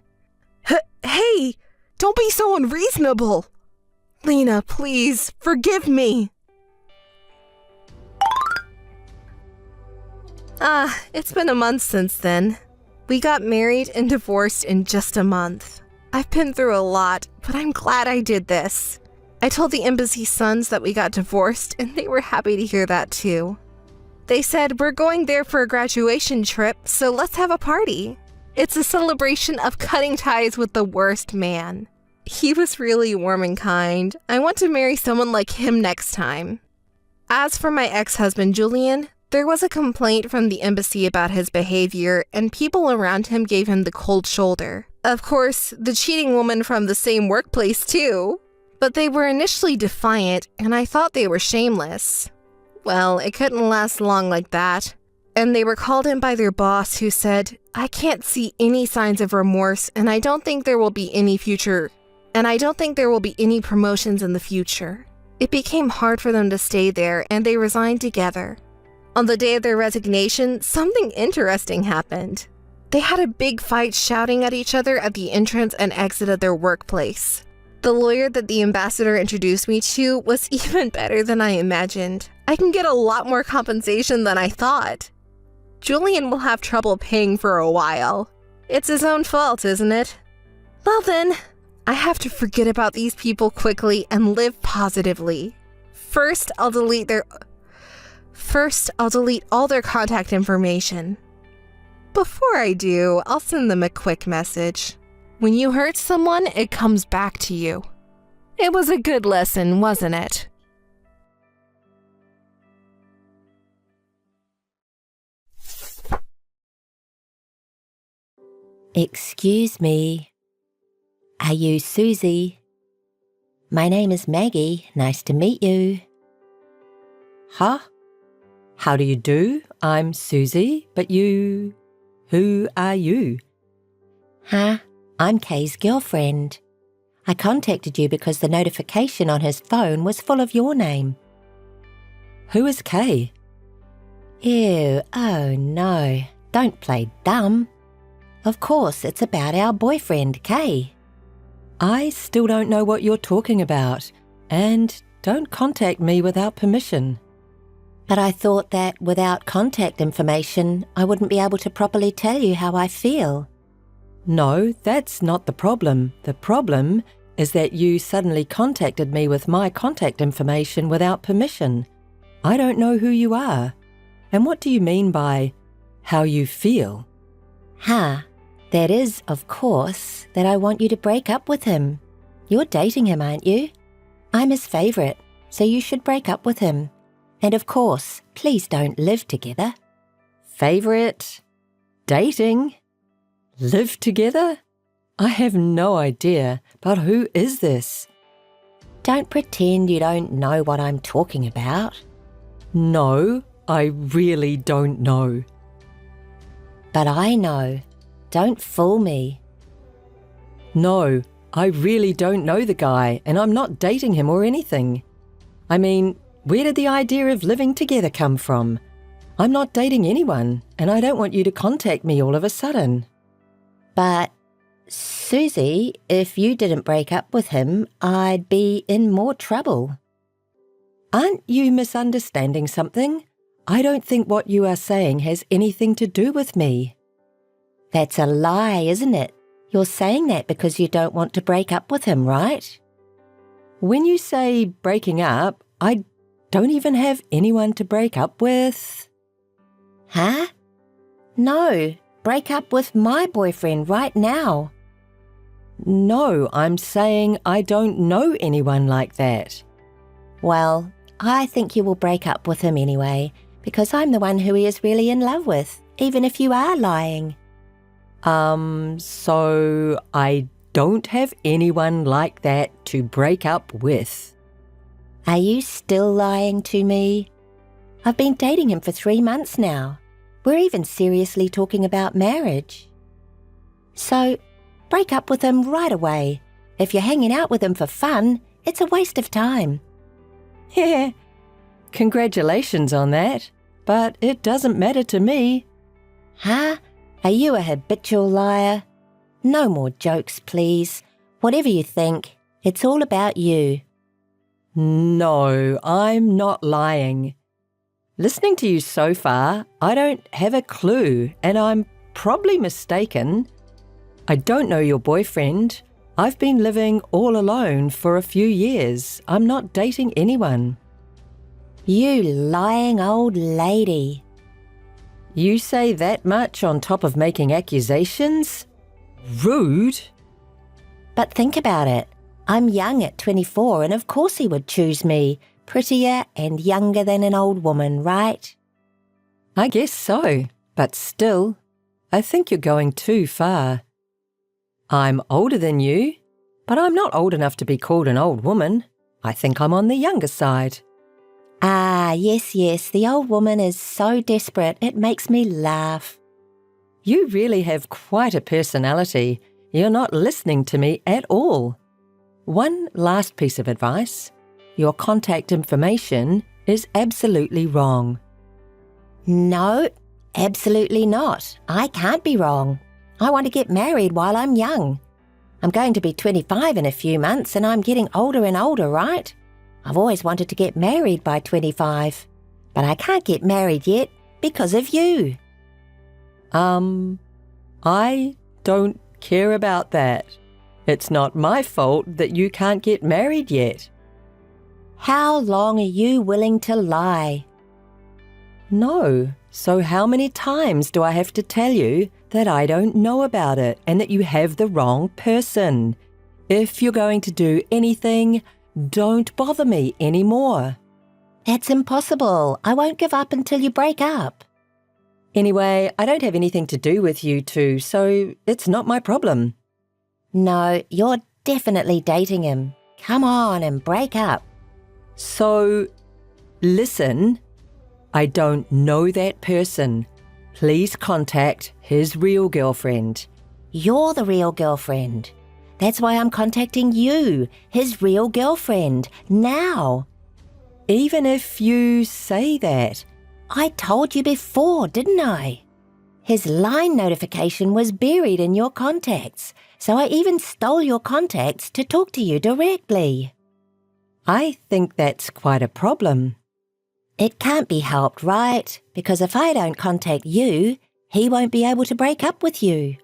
Hey, don't be so unreasonable. Lena, please, forgive me. It's been a month since then. We got married and divorced in just a month. I've been through a lot, but I'm glad I did this. I told the embassy sons that we got divorced, and they were happy to hear that too. They said, we're going there for a graduation trip, so let's have a party. It's a celebration of cutting ties with the worst man. He was really warm and kind. I want to marry someone like him next time. As for my ex-husband, Julian, there was a complaint from the embassy about his behavior, and people around him gave him the cold shoulder. Of course, the cheating woman from the same workplace too. But they were initially defiant, and I thought they were shameless. Well, it couldn't last long like that. And they were called in by their boss, who said, I can't see any signs of remorse, and I don't think there will be any promotions in the future. It became hard for them to stay there, and they resigned together. On the day of their resignation, something interesting happened. They had a big fight shouting at each other at the entrance and exit of their workplace. The lawyer that the ambassador introduced me to was even better than I imagined. I can get a lot more compensation than I thought. Julian will have trouble paying for a while. It's his own fault, isn't it? Well then, I have to forget about these people quickly and live positively. First, I'll delete all their contact information. Before I do, I'll send them a quick message. When you hurt someone, it comes back to you. It was a good lesson, wasn't it? Excuse me. Are you Susie? My name is Maggie. Nice to meet you. Huh? How do you do? I'm Susie, but you... Who are you? Huh? I'm Kay's girlfriend. I contacted you because the notification on his phone was full of your name. Who is Kay? Ew, oh no. Don't play dumb. Of course, it's about our boyfriend, Kay. I still don't know what you're talking about, and don't contact me without permission. But I thought that without contact information, I wouldn't be able to properly tell you how I feel. No, that's not the problem. The problem is that you suddenly contacted me with my contact information without permission. I don't know who you are. And what do you mean by how you feel? That is, of course, that I want you to break up with him. You're dating him, aren't you? I'm his favourite, so you should break up with him. And of course, please don't live together. Favourite? Dating? Live together? I have no idea, but who is this? Don't pretend you don't know what I'm talking about. No, I really don't know. But I know. Don't fool me. No, I really don't know the guy, and I'm not dating him or anything. I mean, where did the idea of living together come from? I'm not dating anyone, and I don't want you to contact me all of a sudden. But, Susie, if you didn't break up with him, I'd be in more trouble. Aren't you misunderstanding something? I don't think what you are saying has anything to do with me. That's a lie, isn't it? You're saying that because you don't want to break up with him, right? When you say breaking up, I don't even have anyone to break up with. Huh? No, break up with my boyfriend right now. No, I'm saying I don't know anyone like that. Well, I think you will break up with him anyway, because I'm the one who he is really in love with, even if you are lying. So I don't have anyone like that to break up with. Are you still lying to me? I've been dating him for 3 months now. We're even seriously talking about marriage. So, break up with him right away. If you're hanging out with him for fun, it's a waste of time. Yeah, congratulations on that, but it doesn't matter to me. Huh? Are you a habitual liar? No more jokes, please. Whatever you think, it's all about you. No, I'm not lying. Listening to you so far, I don't have a clue, and I'm probably mistaken. I don't know your boyfriend. I've been living all alone for a few years. I'm not dating anyone. You lying old lady. You say that much on top of making accusations? Rude. But think about it. I'm young at 24, and of course he would choose me. Prettier and younger than an old woman, right? I guess so, but still, I think you're going too far. I'm older than you, but I'm not old enough to be called an old woman. I think I'm on the younger side. Ah, yes, the old woman is so desperate, it makes me laugh. You really have quite a personality. You're not listening to me at all. One last piece of advice. Your contact information is absolutely wrong. No, absolutely not. I can't be wrong. I want to get married while I'm young. I'm going to be 25 in a few months and I'm getting older and older, right? I've always wanted to get married by 25, but I can't get married yet because of you. I don't care about that. It's not my fault that you can't get married yet. How long are you willing to lie? No. So how many times do I have to tell you that I don't know about it and that you have the wrong person? If you're going to do anything, don't bother me anymore. That's impossible. I won't give up until you break up. Anyway, I don't have anything to do with you two, so it's not my problem. No, you're definitely dating him. Come on and break up. So, listen, I don't know that person. Please contact his real girlfriend. You're the real girlfriend. That's why I'm contacting you, his real girlfriend, now. Even if you say that. I told you before, didn't I? His line notification was buried in your contacts, so I even stole your contacts to talk to you directly. I think that's quite a problem. It can't be helped, right? Because if I don't contact you, he won't be able to break up with you.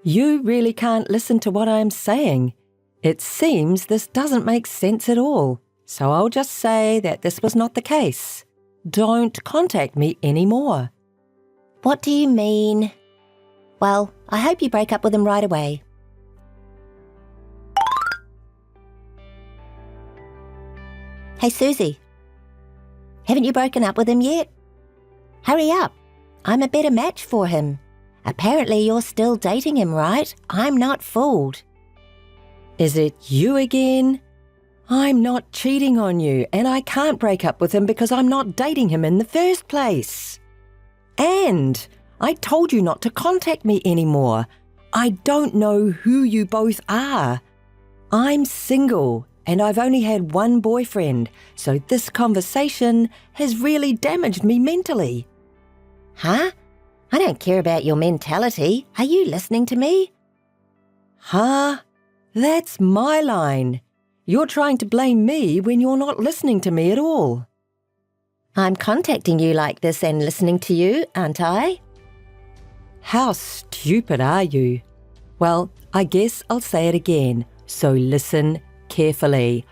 You really can't listen to what I'm saying. It seems this doesn't make sense at all, so I'll just say that this was not the case. Don't contact me anymore. What do you mean? Well, I hope you break up with him right away. Hey, Susie. Haven't you broken up with him yet? Hurry up. I'm a better match for him. Apparently you're still dating him, right? I'm not fooled. Is it you again? I'm not cheating on you, and I can't break up with him because I'm not dating him in the first place. And I told you not to contact me anymore. I don't know who you both are. I'm single, and I've only had one boyfriend, so this conversation has really damaged me mentally. Huh? I don't care about your mentality. Are you listening to me? Huh? That's my line. You're trying to blame me when you're not listening to me at all. I'm contacting you like this and listening to you, aren't I? How stupid are you? Well, I guess I'll say it again, so listen carefully.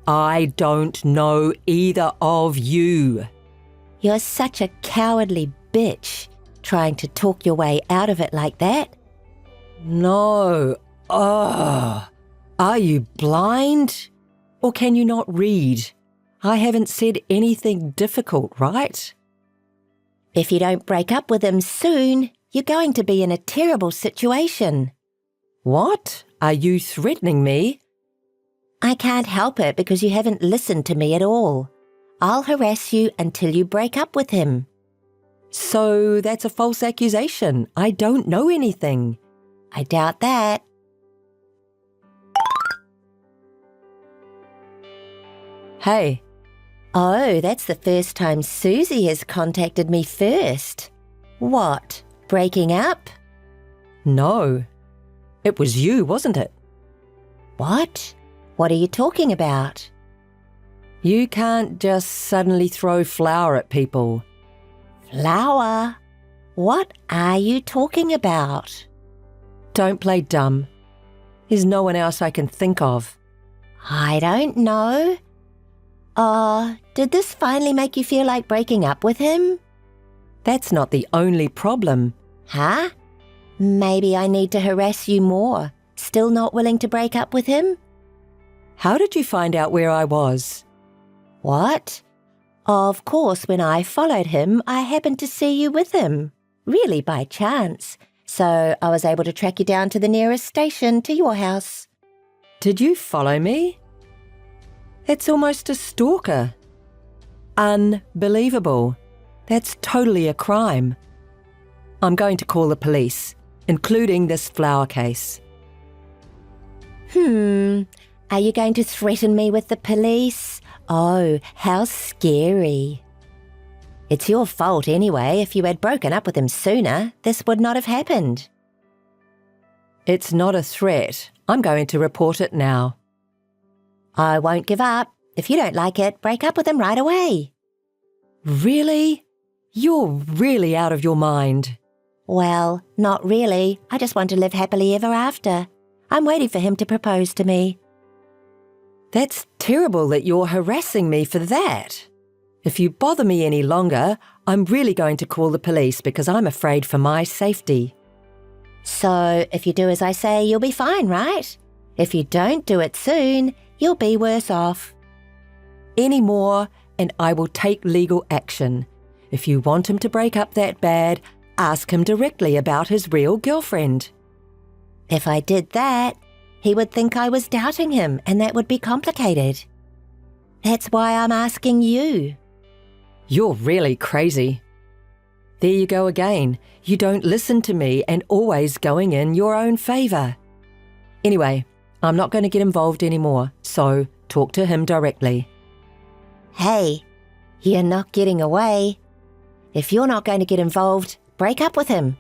I don't know either of you. You're such a cowardly bitch, trying to talk your way out of it like that. No. Ugh. Are you blind? Or can you not read? I haven't said anything difficult, right? If you don't break up with him soon, you're going to be in a terrible situation. What? Are you threatening me? I can't help it because you haven't listened to me at all. I'll harass you until you break up with him. So that's a false accusation. I don't know anything. I doubt that. Hey, Oh, that's the first time Susie has contacted me first. What? Breaking up? no. It was you, wasn't it? What? What are you talking about? You can't just suddenly throw flour at people. Flower? What are you talking about? Don't play dumb. There's no one else I can think of. I don't know. Did this finally make you feel like breaking up with him? That's not the only problem. Huh? Maybe I need to harass you more. Still not willing to break up with him? How did you find out where I was? What? Of course, when I followed him, I happened to see you with him. Really by chance. So I was able to track you down to the nearest station to your house. Did you follow me? It's almost a stalker. Unbelievable. That's totally a crime. I'm going to call the police, including this flower case. Are you going to threaten me with the police? Oh, how scary. It's your fault anyway. If you had broken up with him sooner, this would not have happened. It's not a threat. I'm going to report it now. I won't give up. If you don't like it, break up with him right away. Really? You're really out of your mind. Well, not really. I just want to live happily ever after. I'm waiting for him to propose to me. That's terrible that you're harassing me for that. If you bother me any longer, I'm really going to call the police because I'm afraid for my safety. So, if you do as I say, you'll be fine, right? If you don't do it soon, you'll be worse off. Any more, and I will take legal action. If you want him to break up that bad, ask him directly about his real girlfriend. If I did that, he would think I was doubting him, and that would be complicated. That's why I'm asking you. You're really crazy. There you go again. You don't listen to me and always going in your own favour. Anyway, I'm not going to get involved anymore, so talk to him directly. Hey, you're not getting away. If you're not going to get involved, break up with him.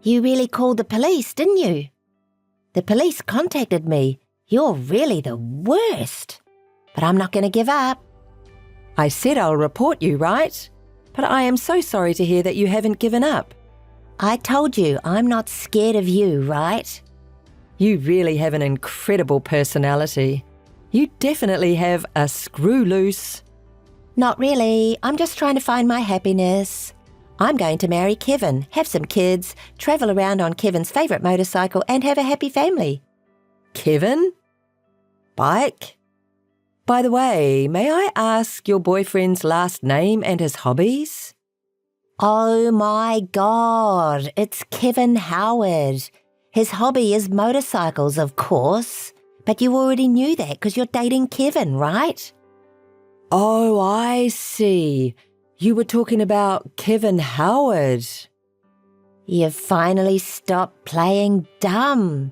You really called the police, didn't you? The police contacted me. You're really the worst. But I'm not going to give up. I said I'll report you, right? But I am so sorry to hear that you haven't given up. I told you I'm not scared of you, right? You really have an incredible personality. You definitely have a screw loose. Not really. I'm just trying to find my happiness. I'm going to marry Kevin, have some kids, travel around on Kevin's favourite motorcycle and have a happy family. Kevin? Bike? By the way, may I ask your boyfriend's last name and his hobbies? Oh my God, it's Kevin Howard. His hobby is motorcycles, of course. But you already knew that because you're dating Kevin, right? Oh, I see. You were talking about Kevin Howard. You've finally stopped playing dumb.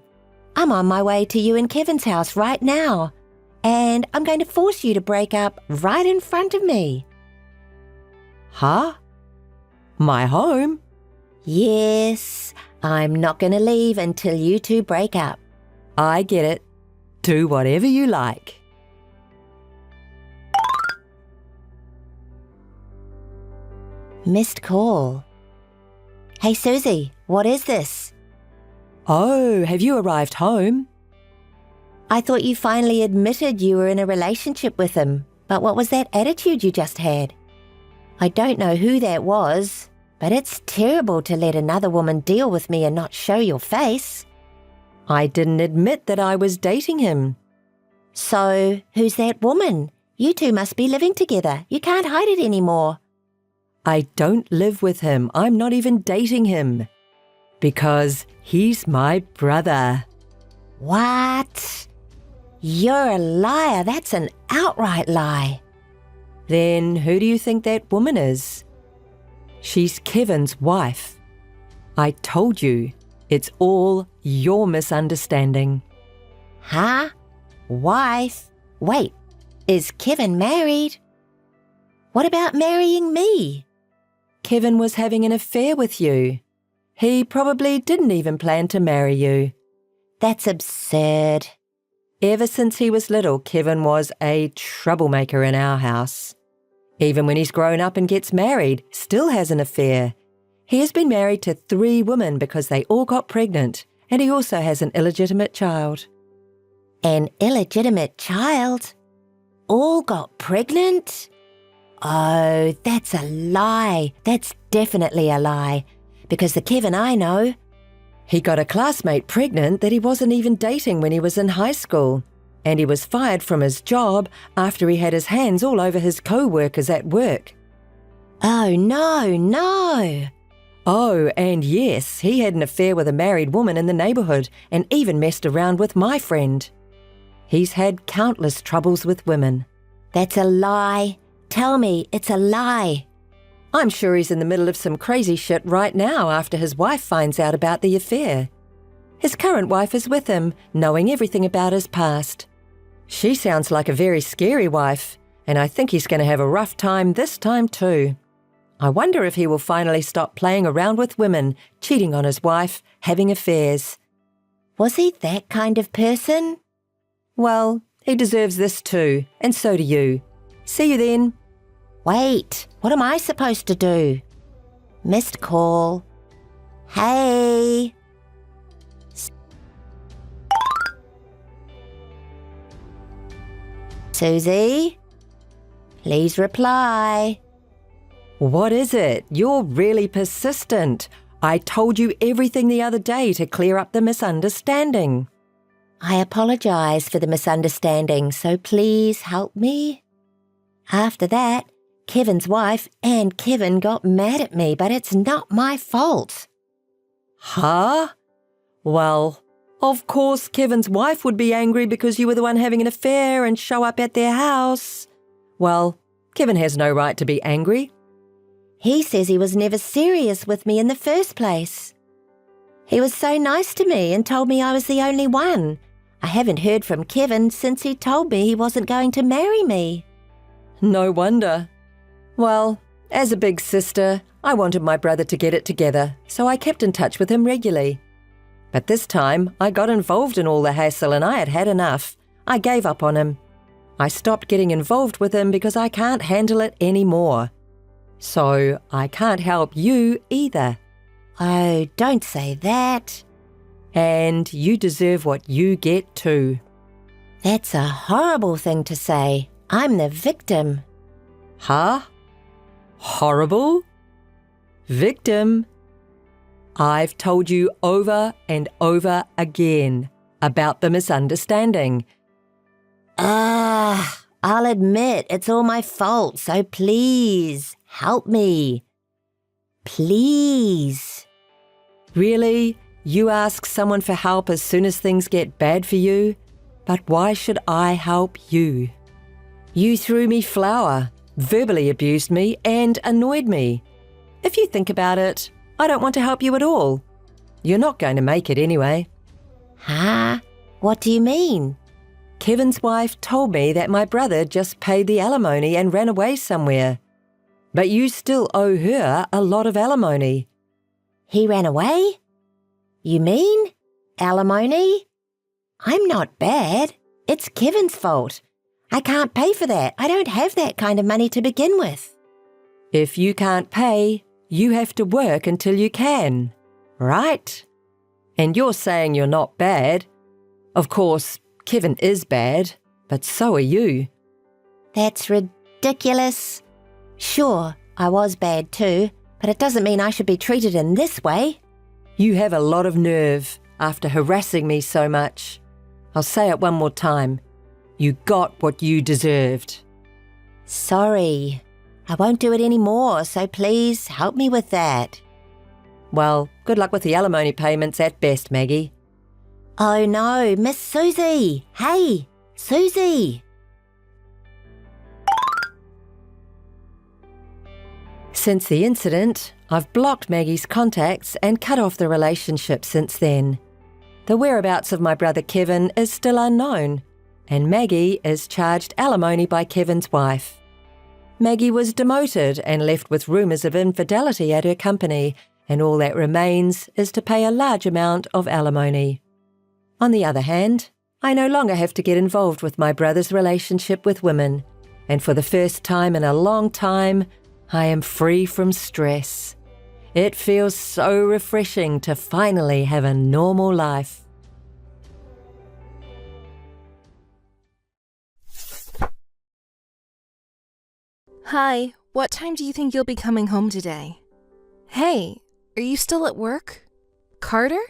I'm on my way to you and Kevin's house right now. And I'm going to force you to break up right in front of me. Huh? My home? Yes, I'm not going to leave until you two break up. I get it. Do whatever you like. Missed call. Hey, Susie, what is this? Oh, have you arrived home? I thought you finally admitted you were in a relationship with him, but what was that attitude you just had? I don't know who that was, but it's terrible to let another woman deal with me and not show your face. I didn't admit that I was dating him. So, who's that woman? You two must be living together. You can't hide it anymore. I don't live with him. I'm not even dating him. Because he's my brother. What? You're a liar. That's an outright lie. Then who do you think that woman is? She's Kevin's wife. I told you, it's all your misunderstanding. Huh? Wife? Wait, is Kevin married? What about marrying me? Kevin was having an affair with you. He probably didn't even plan to marry you. That's absurd. Ever since he was little, Kevin was a troublemaker in our house. Even when he's grown up and gets married, still has an affair. He has been married to 3 women because they all got pregnant, and he also has an illegitimate child. An illegitimate child? All got pregnant? Oh, that's a lie. That's definitely a lie. Because the Kevin I know... He got a classmate pregnant that he wasn't even dating when he was in high school. And he was fired from his job after he had his hands all over his co-workers at work. Oh, no. Oh, and yes, he had an affair with a married woman in the neighbourhood and even messed around with my friend. He's had countless troubles with women. That's a lie. Tell me it's a lie. I'm sure he's in the middle of some crazy shit right now after his wife finds out about the affair. His current wife is with him, knowing everything about his past. She sounds like a very scary wife, and I think he's going to have a rough time this time too. I wonder if he will finally stop playing around with women, cheating on his wife, having affairs. Was he that kind of person? Well, he deserves this too, and so do you. See you then. Wait, what am I supposed to do? Missed call. Hey. Susie? Please reply. What is it? You're really persistent. I told you everything the other day to clear up the misunderstanding. I apologize for the misunderstanding, so please help me. After that, Kevin's wife and Kevin got mad at me, but it's not my fault. Huh? Well, of course Kevin's wife would be angry because you were the one having an affair and show up at their house. Well, Kevin has no right to be angry. He says he was never serious with me in the first place. He was so nice to me and told me I was the only one. I haven't heard from Kevin since he told me he wasn't going to marry me. No wonder. Well, as a big sister, I wanted my brother to get it together, so I kept in touch with him regularly. But this time, I got involved in all the hassle and I had had enough. I gave up on him. I stopped getting involved with him because I can't handle it anymore. So I can't help you either. Oh, don't say that. And you deserve what you get too. That's a horrible thing to say. I'm the victim. Huh? Horrible? Victim? I've told you over and over again about the misunderstanding. I'll admit it's all my fault, so please help me. Please. Really? You ask someone for help as soon as things get bad for you? But why should I help you? You threw me flour, verbally abused me, and annoyed me. If you think about it, I don't want to help you at all. You're not going to make it anyway. Huh? What do you mean? Kevin's wife told me that my brother just paid the alimony and ran away somewhere. But you still owe her a lot of alimony. He ran away? You mean alimony? I'm not bad. It's Kevin's fault. I can't pay for that. I don't have that kind of money to begin with. If you can't pay, you have to work until you can, right? And you're saying you're not bad. Of course, Kevin is bad, but so are you. That's ridiculous. Sure, I was bad too, but it doesn't mean I should be treated in this way. You have a lot of nerve after harassing me so much. I'll say it one more time. You got what you deserved. Sorry. I won't do it anymore, so please help me with that. Well, good luck with the alimony payments at best, Maggie. Oh no, Miss Susie! Hey, Susie! Since the incident, I've blocked Maggie's contacts and cut off the relationship since then. The whereabouts of my brother Kevin is still unknown, and Maggie is charged alimony by Kevin's wife. Maggie was demoted and left with rumours of infidelity at her company, and all that remains is to pay a large amount of alimony. On the other hand, I no longer have to get involved with my brother's relationship with women, and for the first time in a long time, I am free from stress. It feels so refreshing to finally have a normal life. Hi, what time do you think you'll be coming home today? Hey, are you still at work? Carter?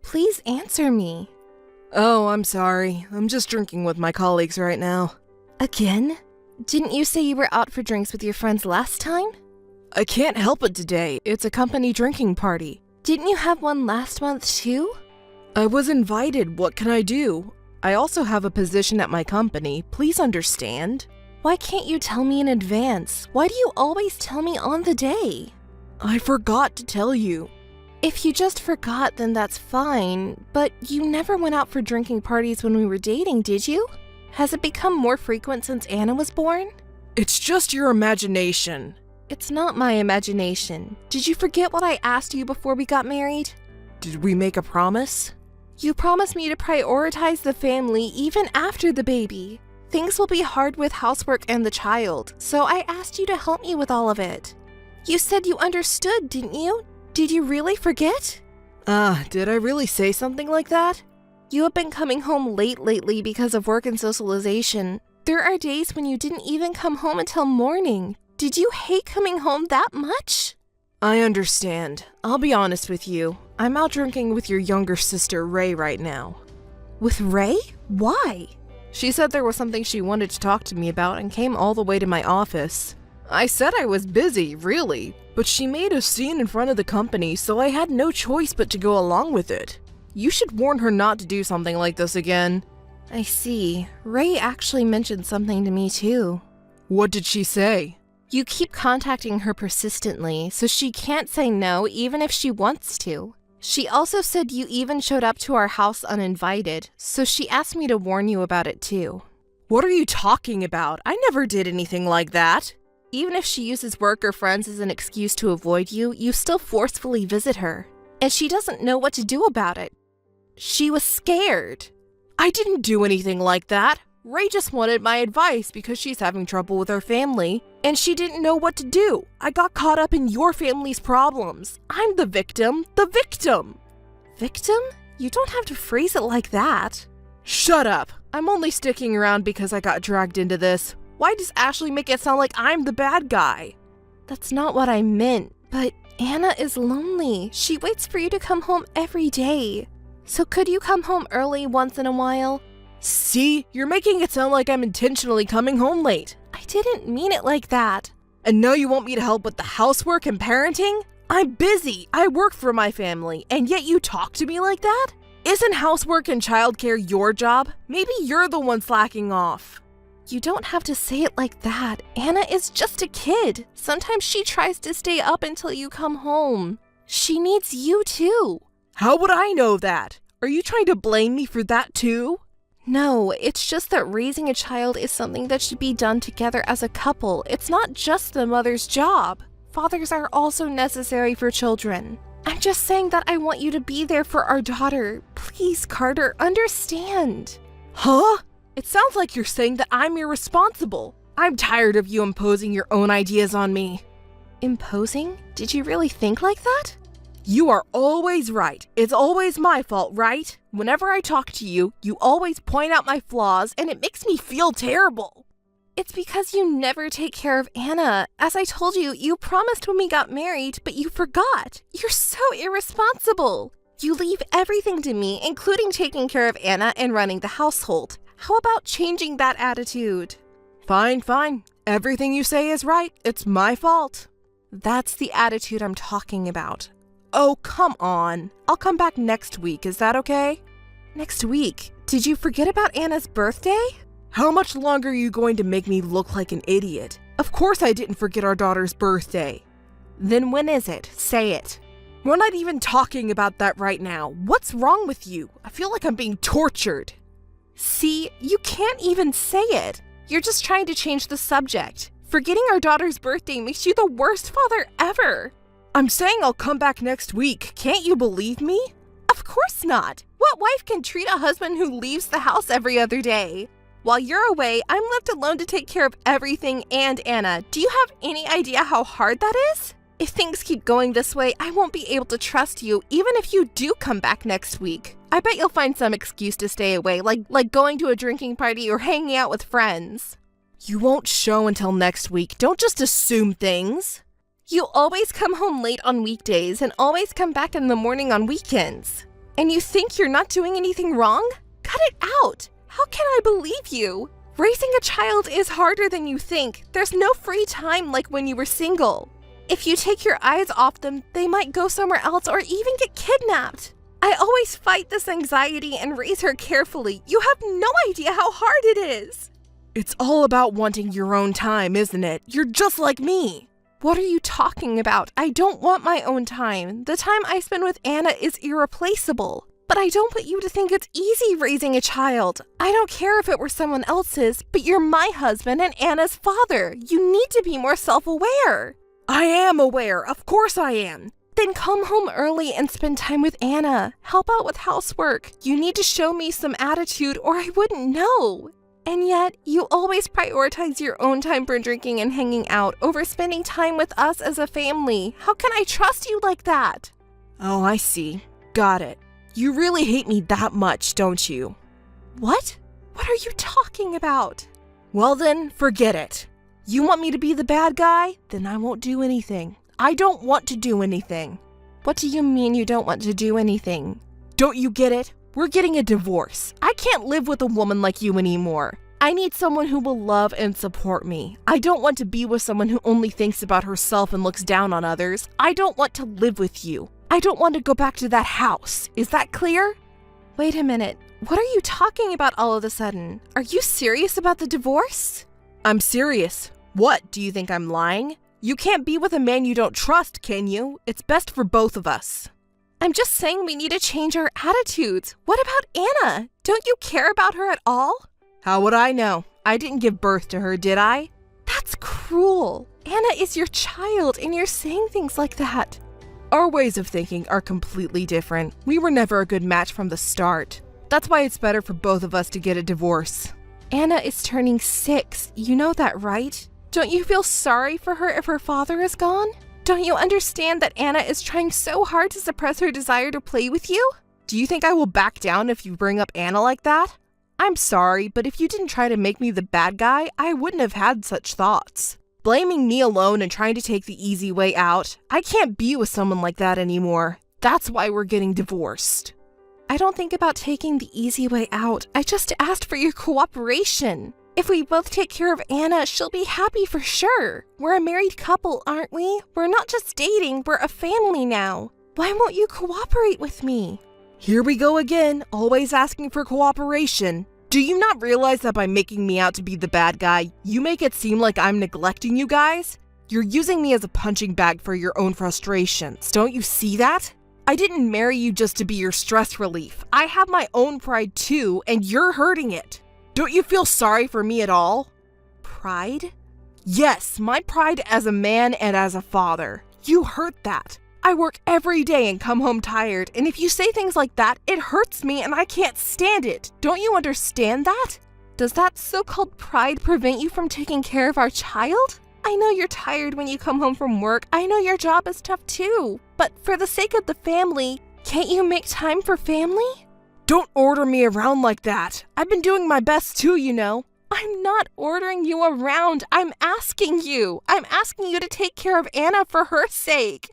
Please answer me. Oh, I'm sorry. I'm just drinking with my colleagues right now. Again? Didn't you say you were out for drinks with your friends last time? I can't help it today. It's a company drinking party. Didn't you have one last month too? I was invited. What can I do? I also have a position at my company. Please understand. Why can't you tell me in advance? Why do you always tell me on the day? I forgot to tell you. If you just forgot, then that's fine. But you never went out for drinking parties when we were dating, did you? Has it become more frequent since Anna was born? It's just your imagination. It's not my imagination. Did you forget what I asked you before we got married? Did we make a promise? You promised me to prioritize the family even after the baby. Things will be hard with housework and the child, so I asked you to help me with all of it. You said you understood, didn't you? Did you really forget? Did I really say something like that? You have been coming home late lately because of work and socialization. There are days when you didn't even come home until morning. Did you hate coming home that much? I understand. I'll be honest with you. I'm out drinking with your younger sister, Ray, right now. With Ray? Why? She said there was something she wanted to talk to me about and came all the way to my office. I said I was busy, really, but she made a scene in front of the company, so I had no choice but to go along with it. You should warn her not to do something like this again. I see. Ray actually mentioned something to me too. What did she say? You keep contacting her persistently, so she can't say no even if she wants to. She also said you even showed up to our house uninvited, so she asked me to warn you about it too. What are you talking about? I never did anything like that. Even if she uses work or friends as an excuse to avoid you, you still forcefully visit her. And she doesn't know what to do about it. She was scared. I didn't do anything like that. Ray just wanted my advice because she's having trouble with her family, and she didn't know what to do. I got caught up in your family's problems. I'm the victim. The victim! Victim? You don't have to phrase it like that. Shut up. I'm only sticking around because I got dragged into this. Why does Ashley make it sound like I'm the bad guy? That's not what I meant, but Anna is lonely. She waits for you to come home every day. So could you come home early once in a while? See, you're making it sound like I'm intentionally coming home late. I didn't mean it like that. And now you want me to help with the housework and parenting? I'm busy. I work for my family, and yet you talk to me like that? Isn't housework and childcare your job? Maybe you're the one slacking off. You don't have to say it like that. Anna is just a kid. Sometimes she tries to stay up until you come home. She needs you too. How would I know that? Are you trying to blame me for that too? No, it's just that raising a child is something that should be done together as a couple. It's not just the mother's job. Fathers are also necessary for children. I'm just saying that I want you to be there for our daughter. Please, Carter, understand. Huh? It sounds like you're saying that I'm irresponsible. I'm tired of you imposing your own ideas on me. Imposing? Did you really think like that? You are always right. It's always my fault, right? Whenever I talk to you, you always point out my flaws, and it makes me feel terrible. It's because you never take care of Anna. As I told you, you promised when we got married, but you forgot. You're so irresponsible. You leave everything to me, including taking care of Anna and running the household. How about changing that attitude? Fine. Everything you say is right. It's my fault. That's the attitude I'm talking about. Oh, come on. I'll come back next week. Is that okay? Next week? Did you forget about Anna's birthday? How much longer are you going to make me look like an idiot? Of course I didn't forget our daughter's birthday. Then when is it? Say it. We're not even talking about that right now. What's wrong with you? I feel like I'm being tortured. See, you can't even say it. You're just trying to change the subject. Forgetting our daughter's birthday makes you the worst father ever. I'm saying I'll come back next week. Can't you believe me? Of course not. What wife can treat a husband who leaves the house every other day? While you're away, I'm left alone to take care of everything and Anna. Do you have any idea how hard that is? If things keep going this way, I won't be able to trust you even if you do come back next week. I bet you'll find some excuse to stay away, like going to a drinking party or hanging out with friends. You won't show until next week. Don't just assume things. You always come home late on weekdays and always come back in the morning on weekends. And you think you're not doing anything wrong? Cut it out! How can I believe you? Raising a child is harder than you think. There's no free time like when you were single. If you take your eyes off them, they might go somewhere else or even get kidnapped. I always fight this anxiety and raise her carefully. You have no idea how hard it is. It's all about wanting your own time, isn't it? You're just like me. What are you talking about? I don't want my own time. The time I spend with Anna is irreplaceable. But I don't want you to think it's easy raising a child. I don't care if it were someone else's, but you're my husband and Anna's father. You need to be more self-aware. I am aware. Of course I am. Then come home early and spend time with Anna. Help out with housework. You need to show me some attitude or I wouldn't know. And yet, you always prioritize your own time for drinking and hanging out over spending time with us as a family. How can I trust you like that? Oh, I see. Got it. You really hate me that much, don't you? What? What are you talking about? Well then, forget it. You want me to be the bad guy? Then I won't do anything. I don't want to do anything. What do you mean you don't want to do anything? Don't you get it? We're getting a divorce. I can't live with a woman like you anymore. I need someone who will love and support me. I don't want to be with someone who only thinks about herself and looks down on others. I don't want to live with you. I don't want to go back to that house. Is that clear? Wait a minute. What are you talking about all of a sudden? Are you serious about the divorce? I'm serious. What, do you think I'm lying? You can't be with a man you don't trust, can you? It's best for both of us. I'm just saying we need to change our attitudes. What about Anna? Don't you care about her at all? How would I know? I didn't give birth to her, did I? That's cruel. Anna is your child and you're saying things like that. Our ways of thinking are completely different. We were never a good match from the start. That's why it's better for both of us to get a divorce. Anna is turning 6. You know that, right? Don't you feel sorry for her if her father is gone? Don't you understand that Anna is trying so hard to suppress her desire to play with you? Do you think I will back down if you bring up Anna like that? I'm sorry, but if you didn't try to make me the bad guy, I wouldn't have had such thoughts. Blaming me alone and trying to take the easy way out, I can't be with someone like that anymore. That's why we're getting divorced. I don't think about taking the easy way out. I just asked for your cooperation. If we both take care of Anna, she'll be happy for sure. We're a married couple, aren't we? We're not just dating, we're a family now. Why won't you cooperate with me? Here we go again, always asking for cooperation. Do you not realize that by making me out to be the bad guy, you make it seem like I'm neglecting you guys? You're using me as a punching bag for your own frustrations. Don't you see that? I didn't marry you just to be your stress relief. I have my own pride too, and you're hurting it. Don't you feel sorry for me at all? Pride? Yes, my pride as a man and as a father. You hurt that. I work every day and come home tired, and if you say things like that, it hurts me and I can't stand it. Don't you understand that? Does that so-called pride prevent you from taking care of our child? I know you're tired when you come home from work. I know your job is tough too. But for the sake of the family, can't you make time for family? Don't order me around like that. I've been doing my best too, you know. I'm not ordering you around. I'm asking you. I'm asking you to take care of Anna for her sake.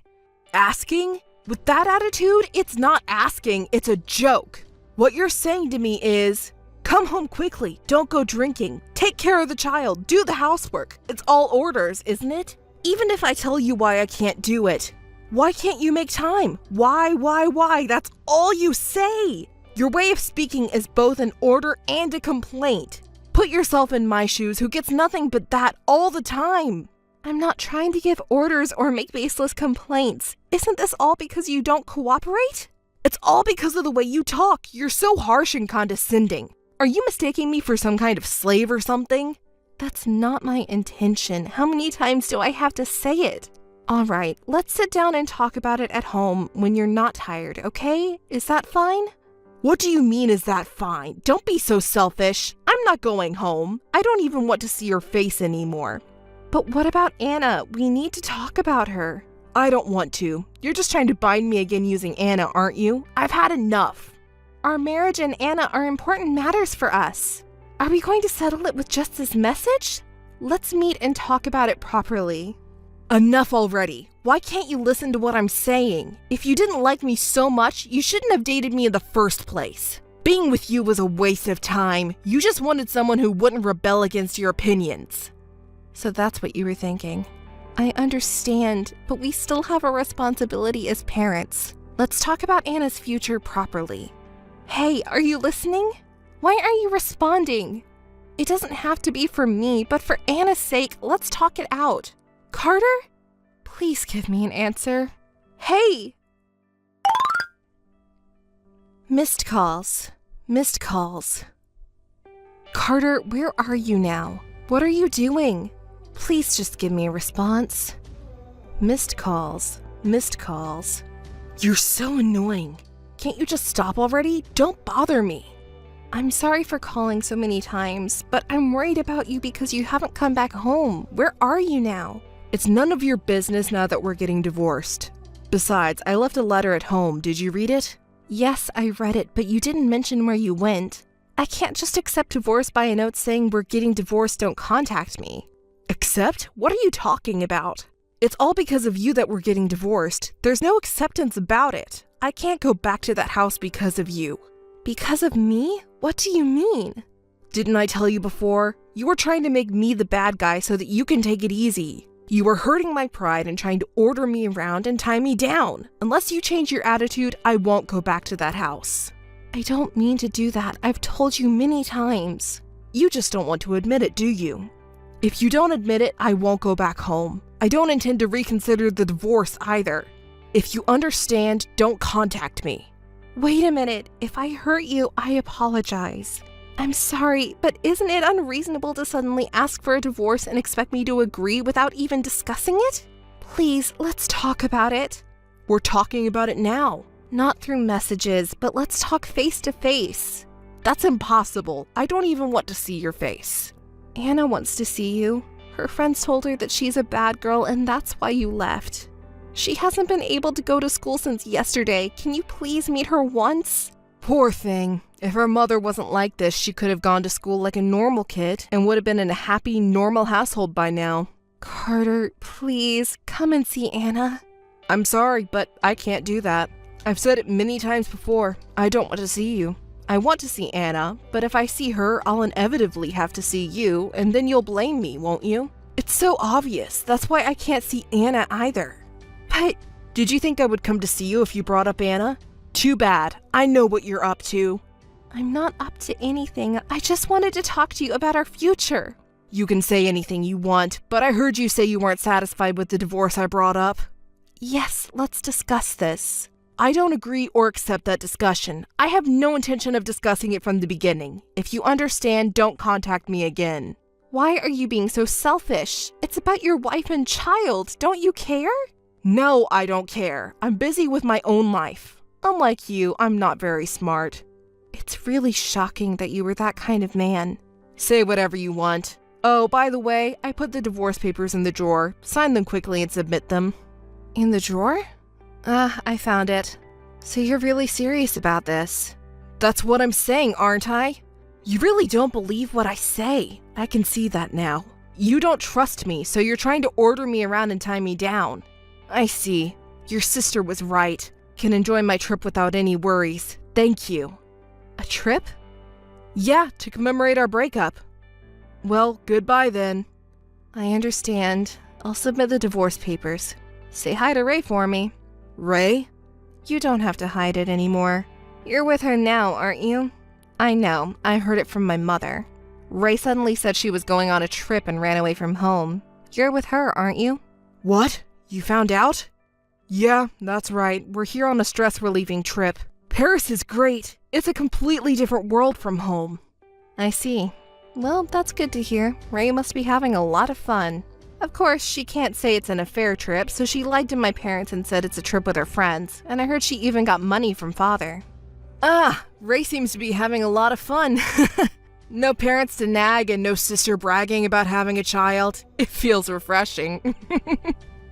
Asking? With that attitude, it's not asking, it's a joke. What you're saying to me is, Come home quickly. Don't go drinking. Take care of the child. Do the housework. It's all orders, isn't it? Even if I tell you why I can't do it. Why can't you make time? Why? That's all you say. Your way of speaking is both an order and a complaint. Put yourself in my shoes, who gets nothing but that all the time. I'm not trying to give orders or make baseless complaints. Isn't this all because you don't cooperate? It's all because of the way you talk. You're so harsh and condescending. Are you mistaking me for some kind of slave or something? That's not my intention. How many times do I have to say it? All right, let's sit down and talk about it at home when you're not tired, okay? Is that fine? What do you mean, is that fine? Don't be so selfish. I'm not going home. I don't even want to see your face anymore. But what about Anna? We need to talk about her. I don't want to. You're just trying to bind me again using Anna, aren't you? I've had enough. Our marriage and Anna are important matters for us. Are we going to settle it with just this message? Let's meet and talk about it properly. Enough already. Why can't you listen to what I'm saying? If you didn't like me so much, you shouldn't have dated me in the first place. Being with you was a waste of time. You just wanted someone who wouldn't rebel against your opinions. So that's what you were thinking. I understand, but we still have a responsibility as parents. Let's talk about Anna's future properly. Hey, are you listening? Why aren't you responding? It doesn't have to be for me, but for Anna's sake, let's talk it out. Carter? Please give me an answer. Hey! Missed calls. Missed calls. Carter, where are you now? What are you doing? Please just give me a response. Missed calls. Missed calls. You're so annoying. Can't you just stop already? Don't bother me. I'm sorry for calling so many times, but I'm worried about you because you haven't come back home. Where are you now? It's none of your business now that we're getting divorced. Besides, I left a letter at home. Did you read it? Yes, I read it, but you didn't mention where you went. I can't just accept divorce by a note saying we're getting divorced, don't contact me. Accept? What are you talking about? It's all because of you that we're getting divorced. There's no acceptance about it. I can't go back to that house because of you. Because of me? What do you mean? Didn't I tell you before? You were trying to make me the bad guy so that you can take it easy. You were hurting my pride and trying to order me around and tie me down. Unless you change your attitude, I won't go back to that house. I don't mean to do that. I've told you many times. You just don't want to admit it, do you? If you don't admit it, I won't go back home. I don't intend to reconsider the divorce either. If you understand, don't contact me. Wait a minute. If I hurt you, I apologize. I'm sorry, but isn't it unreasonable to suddenly ask for a divorce and expect me to agree without even discussing it? Please, let's talk about it. We're talking about it now. Not through messages, but let's talk face to face. That's impossible. I don't even want to see your face. Anna wants to see you. Her friends told her that she's a bad girl and that's why you left. She hasn't been able to go to school since yesterday. Can you please meet her once? Poor thing. If her mother wasn't like this, she could have gone to school like a normal kid and would have been in a happy, normal household by now. Carter, please, come and see Anna. I'm sorry, but I can't do that. I've said it many times before. I don't want to see you. I want to see Anna, but if I see her, I'll inevitably have to see you, and then you'll blame me, won't you? It's so obvious. That's why I can't see Anna either. But did you think I would come to see you if you brought up Anna? Too bad. I know what you're up to. I'm not up to anything. I just wanted to talk to you about our future. You can say anything you want, but I heard you say you weren't satisfied with the divorce I brought up. Yes, let's discuss this. I don't agree or accept that discussion. I have no intention of discussing it from the beginning. If you understand, don't contact me again. Why are you being so selfish? It's about your wife and child. Don't you care? No, I don't care. I'm busy with my own life. Unlike you, I'm not very smart. It's really shocking that you were that kind of man. Say whatever you want. Oh, by the way, I put the divorce papers in the drawer. Sign them quickly and submit them. In the drawer? I found it. So you're really serious about this? That's what I'm saying, aren't I? You really don't believe what I say. I can see that now. You don't trust me, so you're trying to order me around and tie me down. I see. Your sister was right. Can enjoy my trip without any worries. Thank you. A trip? Yeah, to commemorate our breakup. Well, goodbye then. I understand. I'll submit the divorce papers. Say hi to Ray for me. Ray? You don't have to hide it anymore. You're with her now, aren't you? I know. I heard it from my mother. Ray suddenly said she was going on a trip and ran away from home. You're with her, aren't you? What? You found out? Yeah, that's right. We're here on a stress-relieving trip. Paris is great. It's a completely different world from home. I see. Well, that's good to hear. Ray must be having a lot of fun. Of course, she can't say it's an affair trip, so she lied to my parents and said it's a trip with her friends, and I heard she even got money from father. Ah, Ray seems to be having a lot of fun. No parents to nag and no sister bragging about having a child. It feels refreshing.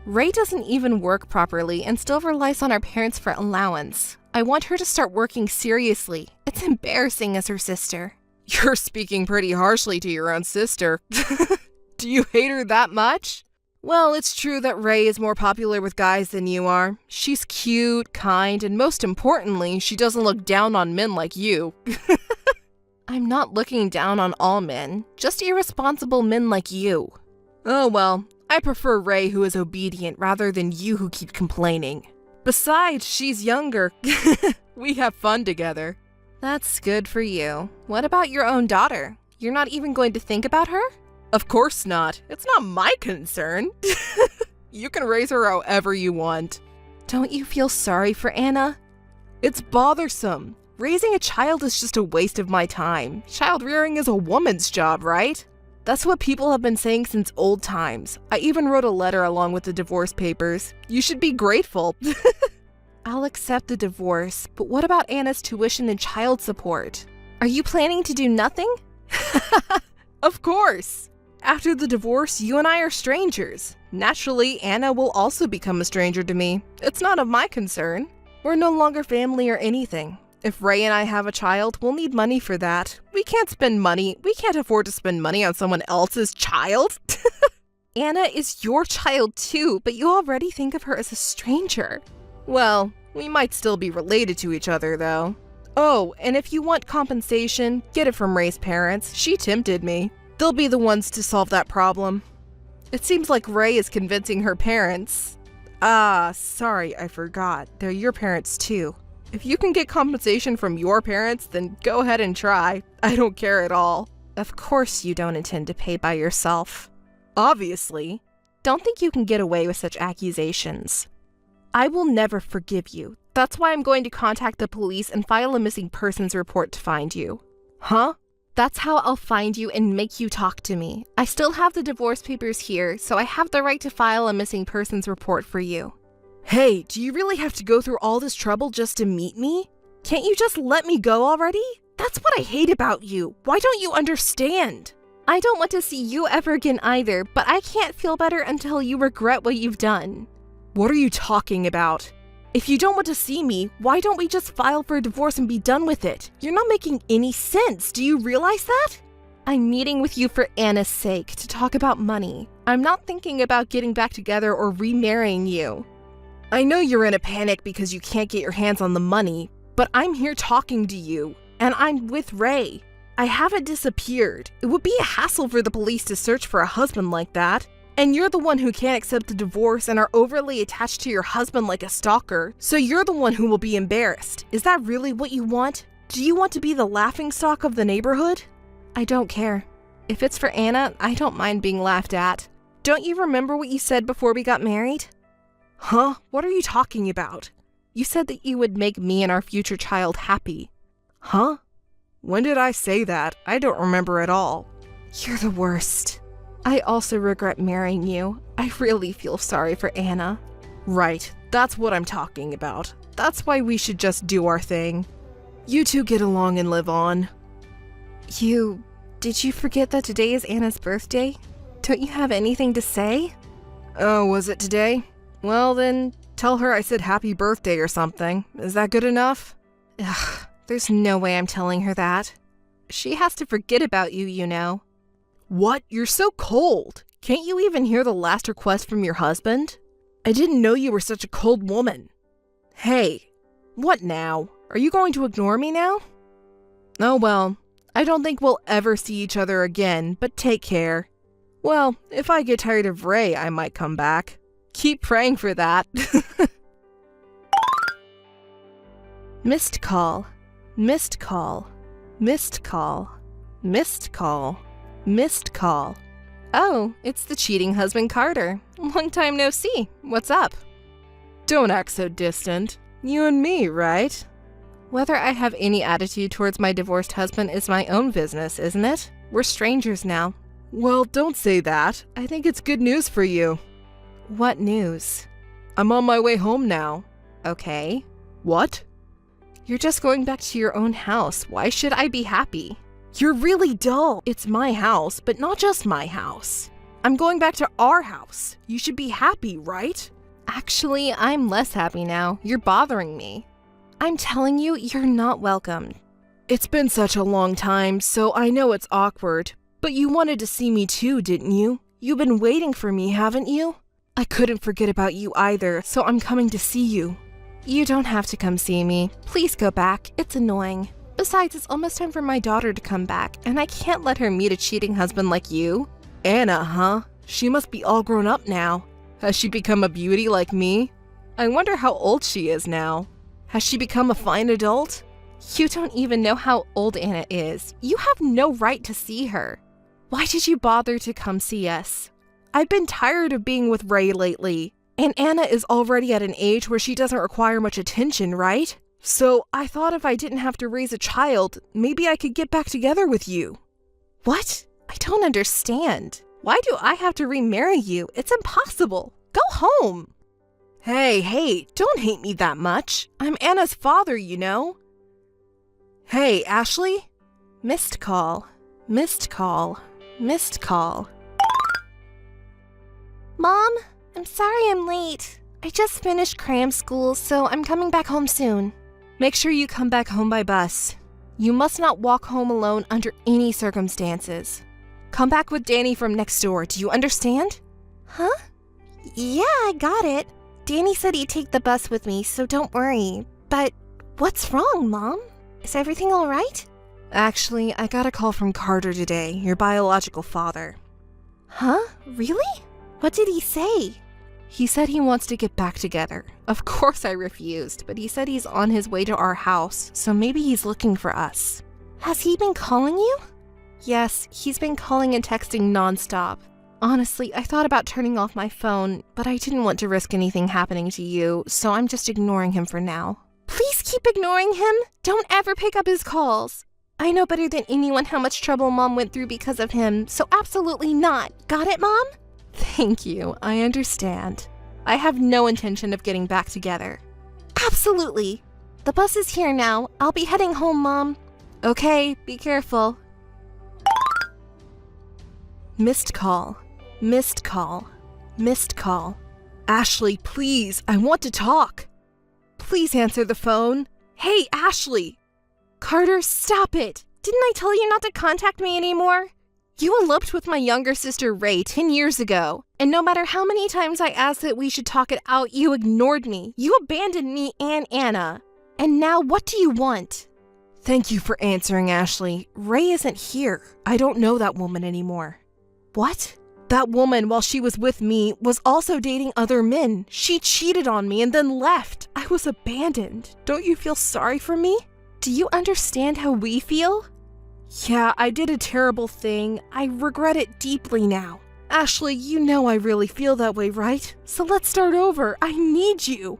Ray doesn't even work properly and still relies on our parents for allowance. I want her to start working seriously. It's embarrassing as her sister. You're speaking pretty harshly to your own sister. Do you hate her that much? Well, it's true that Ray is more popular with guys than you are. She's cute, kind, and most importantly, she doesn't look down on men like you. I'm not looking down on all men, just irresponsible men like you. Oh well, I prefer Ray who is obedient rather than you who keep complaining. Besides, she's younger. We have fun together. That's good for you. What about your own daughter? You're not even going to think about her? Of course not. It's not my concern. You can raise her however you want. Don't you feel sorry for Anna? It's bothersome. Raising a child is just a waste of my time. Child rearing is a woman's job, right? That's what people have been saying since old times. I even wrote a letter along with the divorce papers. You should be grateful. I'll accept the divorce, but what about Anna's tuition and child support? Are you planning to do nothing? Of course. After the divorce, you and I are strangers. Naturally, Anna will also become a stranger to me. It's not of my concern. We're no longer family or anything. If Ray and I have a child, we'll need money for that. We can't afford to spend money on someone else's child. Anna is your child too, but you already think of her as a stranger. Well, we might still be related to each other though. Oh, and if you want compensation, get it from Ray's parents. She tempted me. They'll be the ones to solve that problem. It seems like Ray is convincing her parents. Ah, sorry, I forgot. They're your parents too. If you can get compensation from your parents, then go ahead and try. I don't care at all. Of course you don't intend to pay by yourself. Obviously. Don't think you can get away with such accusations. I will never forgive you. That's why I'm going to contact the police and file a missing persons report to find you. Huh? That's how I'll find you and make you talk to me. I still have the divorce papers here, so I have the right to file a missing persons report for you. Hey, do you really have to go through all this trouble just to meet me? Can't you just let me go already? That's what I hate about you. Why don't you understand? I don't want to see you ever again either, but I can't feel better until you regret what you've done. What are you talking about? If you don't want to see me, why don't we just file for a divorce and be done with it? You're not making any sense. Do you realize that? I'm meeting with you for Anna's sake to talk about money. I'm not thinking about getting back together or remarrying you. I know you're in a panic because you can't get your hands on the money, but I'm here talking to you, and I'm with Ray. I haven't disappeared. It would be a hassle for the police to search for a husband like that. And you're the one who can't accept the divorce and are overly attached to your husband like a stalker, so you're the one who will be embarrassed. Is that really what you want? Do you want to be the laughingstock of the neighborhood? I don't care. If it's for Anna, I don't mind being laughed at. Don't you remember what you said before we got married? Huh? What are you talking about? You said that you would make me and our future child happy. Huh? When did I say that? I don't remember at all. You're the worst. I also regret marrying you. I really feel sorry for Anna. Right, that's what I'm talking about. That's why we should just do our thing. You two get along and live on. Did you forget that today is Anna's birthday? Don't you have anything to say? Oh, was it today? Well then, tell her I said happy birthday or something. Is that good enough? Ugh, there's no way I'm telling her that. She has to forget about you, you know. What? You're so cold. Can't you even hear the last request from your husband? I didn't know you were such a cold woman. Hey, what now? Are you going to ignore me now? Oh well, I don't think we'll ever see each other again, but take care. Well, if I get tired of Ray, I might come back. Keep praying for that. Missed call. Missed call. Missed call. Missed call. Missed call. Oh, it's the cheating husband Carter. Long time no see. What's up? Don't act so distant. You and me, right? Whether I have any attitude towards my divorced husband is my own business, isn't it? We're strangers now. Well, don't say that. I think it's good news for you. What news? I'm on my way home now. Okay. What? You're just going back to your own house. Why should I be happy? You're really dull. It's my house, but not just my house. I'm going back to our house. You should be happy, right? Actually, I'm less happy now. You're bothering me. I'm telling you, you're not welcome. It's been such a long time, so I know it's awkward. But you wanted to see me too, didn't you? You've been waiting for me, haven't you? I couldn't forget about you either, so I'm coming to see you. You don't have to come see me. Please go back. It's annoying. Besides, it's almost time for my daughter to come back, and I can't let her meet a cheating husband like you. Anna, huh? She must be all grown up now. Has she become a beauty like me? I wonder how old she is now. Has she become a fine adult? You don't even know how old Anna is. You have no right to see her. Why did you bother to come see us? I've been tired of being with Ray lately, and Anna is already at an age where she doesn't require much attention, right? So I thought if I didn't have to raise a child, maybe I could get back together with you. What? I don't understand. Why do I have to remarry you? It's impossible. Go home. Hey, don't hate me that much. I'm Anna's father, you know. Hey, Ashley? Missed call. Missed call. Missed call. Mom, I'm sorry I'm late. I just finished cram school, so I'm coming back home soon. Make sure you come back home by bus. You must not walk home alone under any circumstances. Come back with Danny from next door, do you understand? Huh? Yeah, I got it. Danny said he'd take the bus with me, so don't worry. But what's wrong, Mom? Is everything all right? Actually, I got a call from Carter today, your biological father. Huh? Really? What did he say? He said he wants to get back together. Of course I refused, but he said he's on his way to our house, so maybe he's looking for us. Has he been calling you? Yes, he's been calling and texting nonstop. Honestly, I thought about turning off my phone, but I didn't want to risk anything happening to you, so I'm just ignoring him for now. Please keep ignoring him. Don't ever pick up his calls. I know better than anyone how much trouble Mom went through because of him, so absolutely not. Got it, Mom? Thank you, I understand. I have no intention of getting back together. Absolutely. The bus is here now. I'll be heading home, Mom. Okay, be careful. Missed call. Missed call. Missed call. Ashley, please, I want to talk. Please answer the phone. Hey, Ashley! Carter, stop it! Didn't I tell you not to contact me anymore? You eloped with my younger sister Ray 10 years ago, and no matter how many times I asked that we should talk it out, you ignored me. You abandoned me and Anna. And now what do you want? Thank you for answering, Ashley. Ray isn't here. I don't know that woman anymore. What? That woman, while she was with me, was also dating other men. She cheated on me and then left. I was abandoned. Don't you feel sorry for me? Do you understand how we feel? Yeah, I did a terrible thing. I regret it deeply now. Ashley, you know I really feel that way, right? So let's start over. I need you.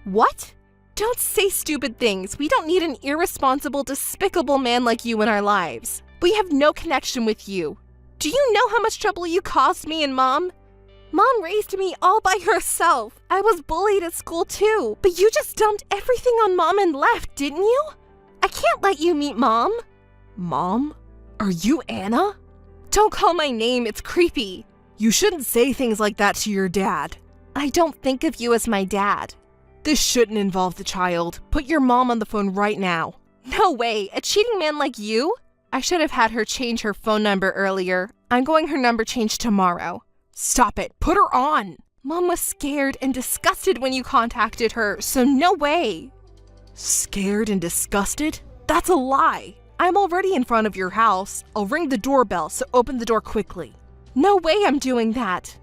What? Don't say stupid things. We don't need an irresponsible, despicable man like you in our lives. We have no connection with you. Do you know how much trouble you caused me and Mom? Mom raised me all by herself. I was bullied at school too, but you just dumped everything on Mom and left, didn't you? I can't let you meet Mom. Mom? Are you Anna? Don't call my name, it's creepy. You shouldn't say things like that to your dad. I don't think of you as my dad. This shouldn't involve the child. Put your mom on the phone right now. No way, a cheating man like you? I should have had her change her phone number earlier. I'm going her number changed tomorrow. Stop it, put her on. Mom was scared and disgusted when you contacted her, so no way. Scared and disgusted? That's a lie. I'm already in front of your house. I'll ring the doorbell, so open the door quickly. No way I'm doing that.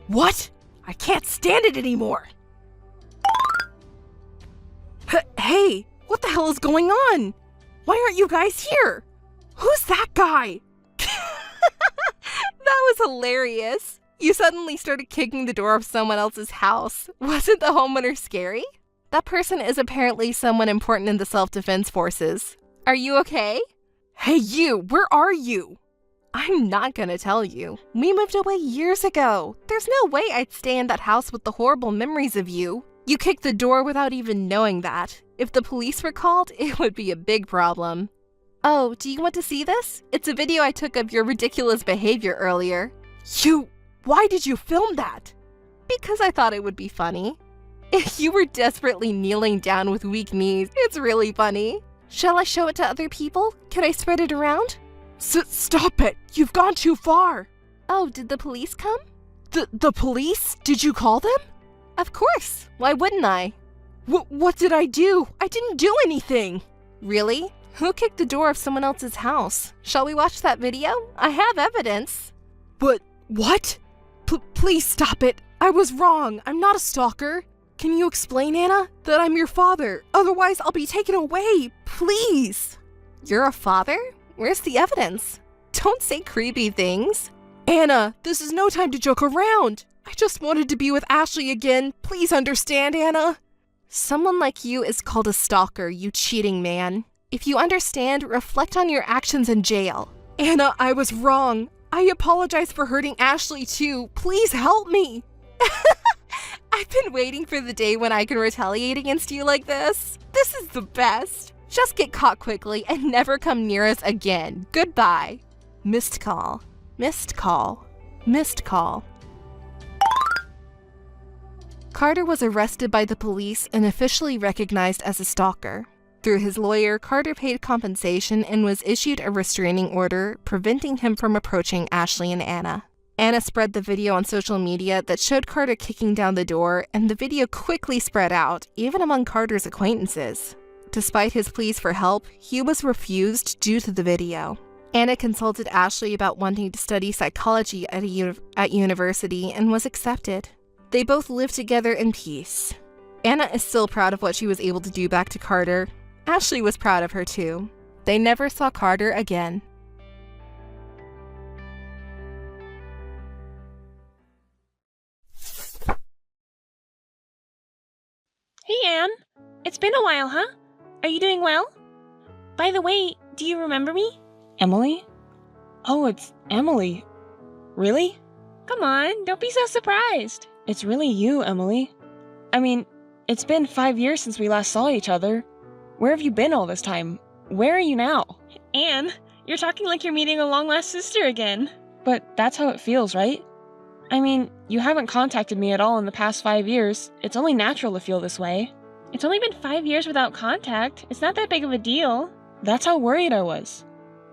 What? I can't stand it anymore. Hey, what the hell is going on? Why aren't you guys here? Who's that guy? That was hilarious. You suddenly started kicking the door of someone else's house. Wasn't the homeowner scary? That person is apparently someone important in the self-defense forces. Are you okay? Hey you, where are you? I'm not gonna tell you. We moved away years ago. There's no way I'd stay in that house with the horrible memories of you. You kicked the door without even knowing that. If the police were called, it would be a big problem. Oh, do you want to see this? It's a video I took of your ridiculous behavior earlier. Why did you film that? Because I thought it would be funny. If you were desperately kneeling down with weak knees, it's really funny. Shall I show it to other people? Can I spread it around? Stop it! You've gone too far! Oh, did the police come? The police? Did you call them? Of course! Why wouldn't I? What did I do? I didn't do anything! Really? Who kicked the door of someone else's house? Shall we watch that video? I have evidence. But what? Please stop it! I was wrong! I'm not a stalker! Can you explain, Anna, that I'm your father? Otherwise, I'll be taken away! Please! You're a father? Where's the evidence? Don't say creepy things. Anna, this is no time to joke around. I just wanted to be with Ashley again. Please understand, Anna. Someone like you is called a stalker, you cheating man. If you understand, reflect on your actions in jail. Anna, I was wrong. I apologize for hurting Ashley too. Please help me. I've been waiting for the day when I can retaliate against you like this. This is the best. Just get caught quickly and never come near us again. Goodbye. Missed call. Missed call. Missed call. Carter was arrested by the police and officially recognized as a stalker. Through his lawyer, Carter paid compensation and was issued a restraining order, preventing him from approaching Ashley and Anna. Anna spread the video on social media that showed Carter kicking down the door, and the video quickly spread out, even among Carter's acquaintances. Despite his pleas for help, he was refused due to the video. Anna consulted Ashley about wanting to study psychology at university and was accepted. They both lived together in peace. Anna is still proud of what she was able to do back to Carter. Ashley was proud of her too. They never saw Carter again. Hey, Anne. It's been a while, huh? Are you doing well? By the way, do you remember me? Emily? Oh, it's Emily. Really? Come on, don't be so surprised. It's really you, Emily. I mean, it's been 5 years since we last saw each other. Where have you been all this time? Where are you now? Anne, you're talking like you're meeting a long-lost sister again. But that's how it feels, right? I mean, you haven't contacted me at all in the past 5 years. It's only natural to feel this way. It's only been 5 years without contact. It's not that big of a deal. That's how worried I was.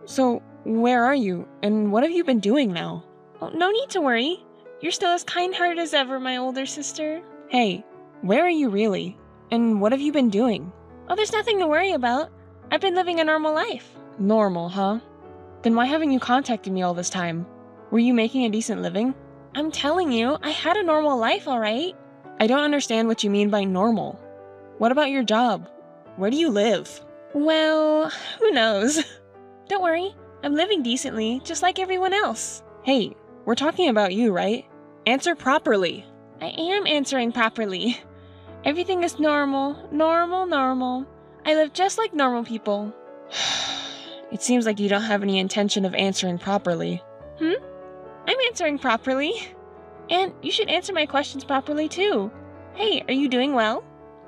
So, where are you? And what have you been doing now? Oh, no need to worry. You're still as kind-hearted as ever, my older sister. Hey, where are you really? And what have you been doing? Oh, there's nothing to worry about. I've been living a normal life. Normal, huh? Then why haven't you contacted me all this time? Were you making a decent living? I'm telling you, I had a normal life, all right? I don't understand what you mean by normal. What about your job? Where do you live? Well, who knows? Don't worry, I'm living decently, just like everyone else. Hey, we're talking about you, right? Answer properly. I am answering properly. Everything is normal, normal. I live just like normal people. It seems like you don't have any intention of answering properly. I'm answering properly. And you should answer my questions properly too. Hey, are you doing well?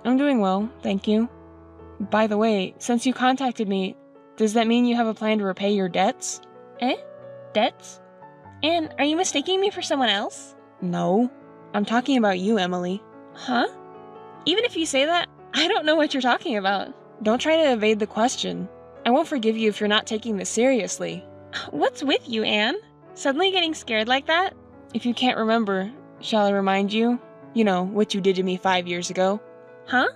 I'm doing well, thank you. By the way, since you contacted me, does that mean you have a plan to repay your debts? Debts? And are you mistaking me for someone else? No. I'm talking about you, Emily. Huh? Even if you say that, I don't know what you're talking about. Don't try to evade the question. I won't forgive you if you're not taking this seriously. What's with you, Anne? Suddenly getting scared like that? If you can't remember, shall I remind you? You know, what you did to me 5 years ago. Huh?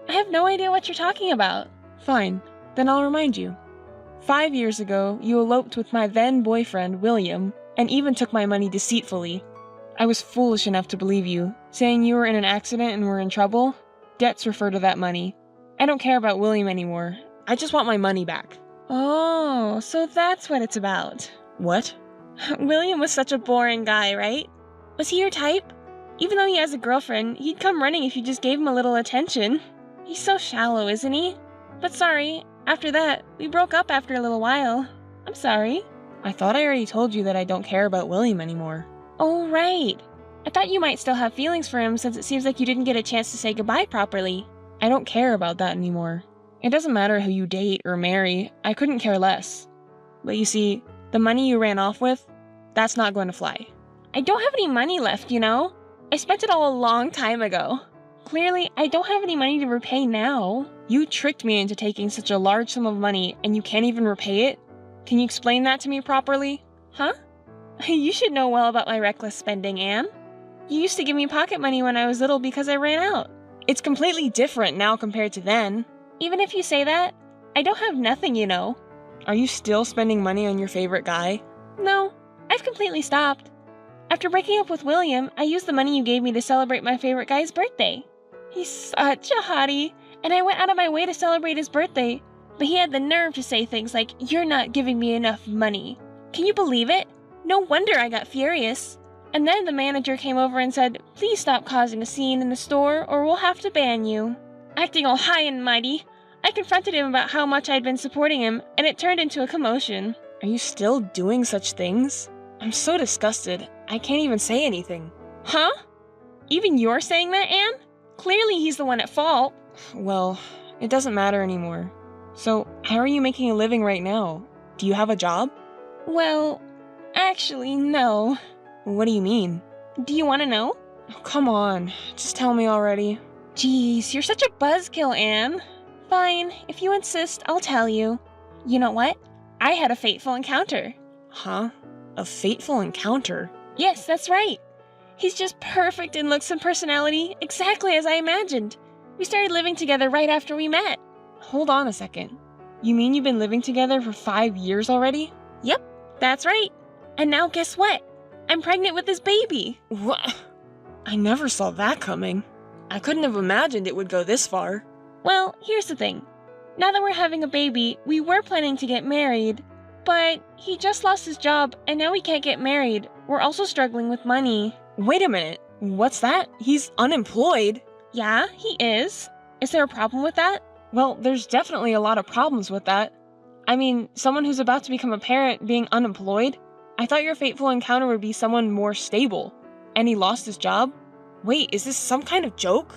I have no idea what you're talking about. Fine, then I'll remind you. 5 years ago, you eloped with my then boyfriend, William, and even took my money deceitfully. I was foolish enough to believe you, saying you were in an accident and were in trouble. Debts refer to that money. I don't care about William anymore. I just want my money back. Oh, so that's what it's about. What? William was such a boring guy, right? Was he your type? Even though he has a girlfriend, he'd come running if you just gave him a little attention. He's so shallow, isn't he? But sorry, after that, we broke up after a little while. I'm sorry. I thought I already told you that I don't care about William anymore. Oh, right. I thought you might still have feelings for him since it seems like you didn't get a chance to say goodbye properly. I don't care about that anymore. It doesn't matter who you date or marry, I couldn't care less. But you see, the money you ran off with, that's not going to fly. I don't have any money left, you know? I spent it all a long time ago. Clearly, I don't have any money to repay now. You tricked me into taking such a large sum of money and you can't even repay it? Can you explain that to me properly? Huh? You should know well about my reckless spending, Anne. You used to give me pocket money when I was little because I ran out. It's completely different now compared to then. Even if you say that, I don't have nothing, you know. Are you still spending money on your favorite guy? No, I've completely stopped. After breaking up with William, I used the money you gave me to celebrate my favorite guy's birthday. He's such a hottie, and I went out of my way to celebrate his birthday, but he had the nerve to say things like, "You're not giving me enough money." Can you believe it? No wonder I got furious. And then the manager came over and said, "Please stop causing a scene in the store or we'll have to ban you." Acting all high and mighty, I confronted him about how much I'd been supporting him, and it turned into a commotion. Are you still doing such things? I'm so disgusted. I can't even say anything. Huh? Even you're saying that, Anne? Clearly he's the one at fault. Well, it doesn't matter anymore. So, how are you making a living right now? Do you have a job? Well, actually, no. What do you mean? Do you want to know? Oh, come on, just tell me already. Jeez, you're such a buzzkill, Anne. Fine, if you insist, I'll tell you. You know what? I had a fateful encounter. Huh? A fateful encounter? Yes, that's right. He's just perfect in looks and personality, exactly as I imagined. We started living together right after we met. Hold on a second. You mean you've been living together for 5 years already? Yep, that's right. And now guess what? I'm pregnant with this baby. What? I never saw that coming. I couldn't have imagined it would go this far. Well, here's the thing. Now that we're having a baby, we were planning to get married. But he just lost his job, and now we can't get married. We're also struggling with money. Wait a minute. What's that? He's unemployed? Yeah, he is. Is there a problem with that? Well, there's definitely a lot of problems with that. I mean, someone who's about to become a parent being unemployed? I thought your fateful encounter would be someone more stable. And he lost his job? Wait, is this some kind of joke?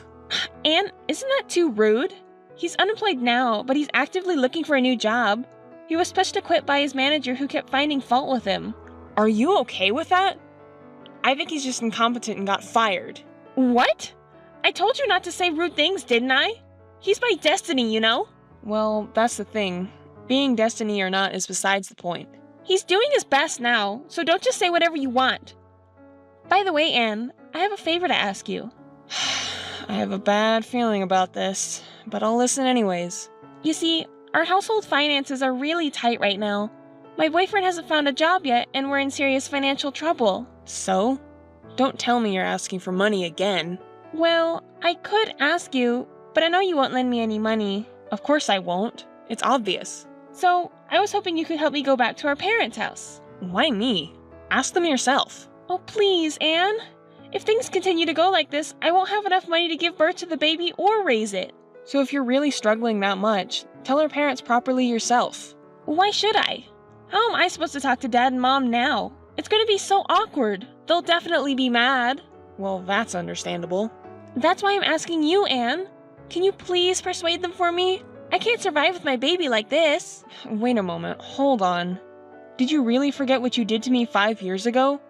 Anne, isn't that too rude? He's unemployed now, but he's actively looking for a new job. He was pushed to quit by his manager who kept finding fault with him. Are you okay with that? I think he's just incompetent and got fired. What? I told you not to say rude things, didn't I? He's my destiny, you know? Well, that's the thing. Being destiny or not is besides the point. He's doing his best now, so don't just say whatever you want. By the way, Anne, I have a favor to ask you. I have a bad feeling about this, but I'll listen anyways. You see, our household finances are really tight right now. My boyfriend hasn't found a job yet, and we're in serious financial trouble. So? Don't tell me you're asking for money again. Well, I could ask you, but I know you won't lend me any money. Of course I won't. It's obvious. So, I was hoping you could help me go back to our parents' house. Why me? Ask them yourself. Oh, please, Anne. If things continue to go like this, I won't have enough money to give birth to the baby or raise it. So if you're really struggling that much, tell our parents properly yourself. Why should I? How am I supposed to talk to Dad and Mom now? It's going to be so awkward. They'll definitely be mad. Well, that's understandable. That's why I'm asking you, Anne. Can you please persuade them for me? I can't survive with my baby like this. Wait a moment. Hold on. Did you really forget what you did to me 5 years ago?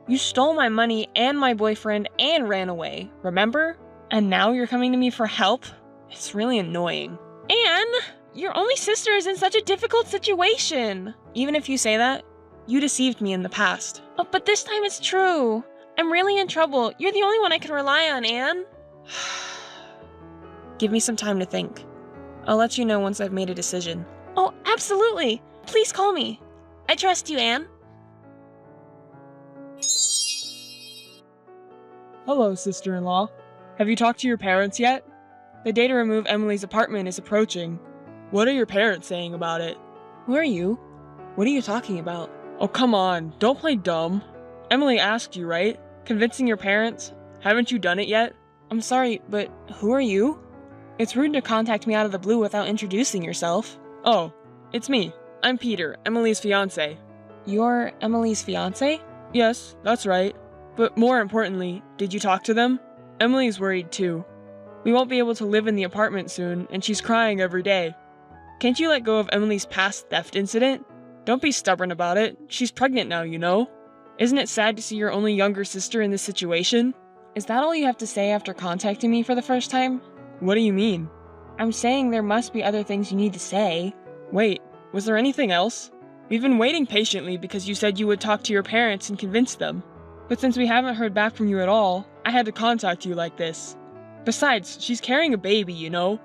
You stole my money and my boyfriend and ran away, remember? And now you're coming to me for help? It's really annoying. Anne, your only sister is in such a difficult situation. Even if you say that, you deceived me in the past. Oh, but this time it's true. I'm really in trouble. You're the only one I can rely on, Anne. Give me some time to think. I'll let you know once I've made a decision. Oh, absolutely. Please call me. I trust you, Anne. Hello, sister-in-law. Have you talked to your parents yet? The day to remove Emily's apartment is approaching. What are your parents saying about it? Who are you? What are you talking about? Oh, come on. Don't play dumb. Emily asked you, right? Convincing your parents? Haven't you done it yet? I'm sorry, but who are you? It's rude to contact me out of the blue without introducing yourself. Oh, it's me. I'm Peter, Emily's fiancé. You're Emily's fiancé? Yes, that's right. But more importantly, did you talk to them? Emily's worried too. We won't be able to live in the apartment soon, and she's crying every day. Can't you let go of Emily's past theft incident? Don't be stubborn about it. She's pregnant now, you know? Isn't it sad to see your only younger sister in this situation? Is that all you have to say after contacting me for the first time? What do you mean? I'm saying there must be other things you need to say. Wait, was there anything else? We've been waiting patiently because you said you would talk to your parents and convince them. But since we haven't heard back from you at all, I had to contact you like this. Besides, she's carrying a baby, you know?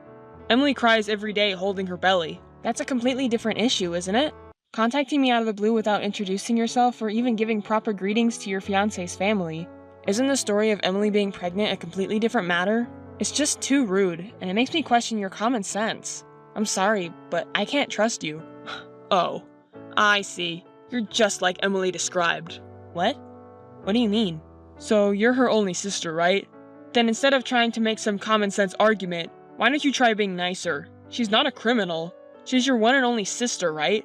Emily cries every day holding her belly. That's a completely different issue, isn't it? Contacting me out of the blue without introducing yourself or even giving proper greetings to your fiancé's family. Isn't the story of Emily being pregnant a completely different matter? It's just too rude, and it makes me question your common sense. I'm sorry, but I can't trust you. Oh, I see. You're just like Emily described. What? What do you mean? So you're her only sister, right? Then instead of trying to make some common sense argument, why don't you try being nicer? She's not a criminal. She's your one and only sister, right?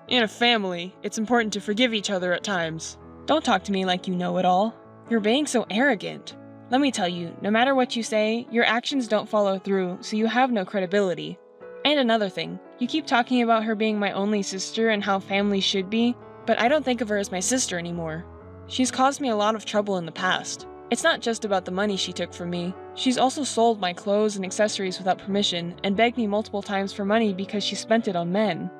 In a family, it's important to forgive each other at times. Don't talk to me like you know it all. You're being so arrogant. Let me tell you, no matter what you say, your actions don't follow through, so you have no credibility. And another thing, you keep talking about her being my only sister and how family should be, but I don't think of her as my sister anymore. She's caused me a lot of trouble in the past. It's not just about the money she took from me. She's also sold my clothes and accessories without permission and begged me multiple times for money because she spent it on men.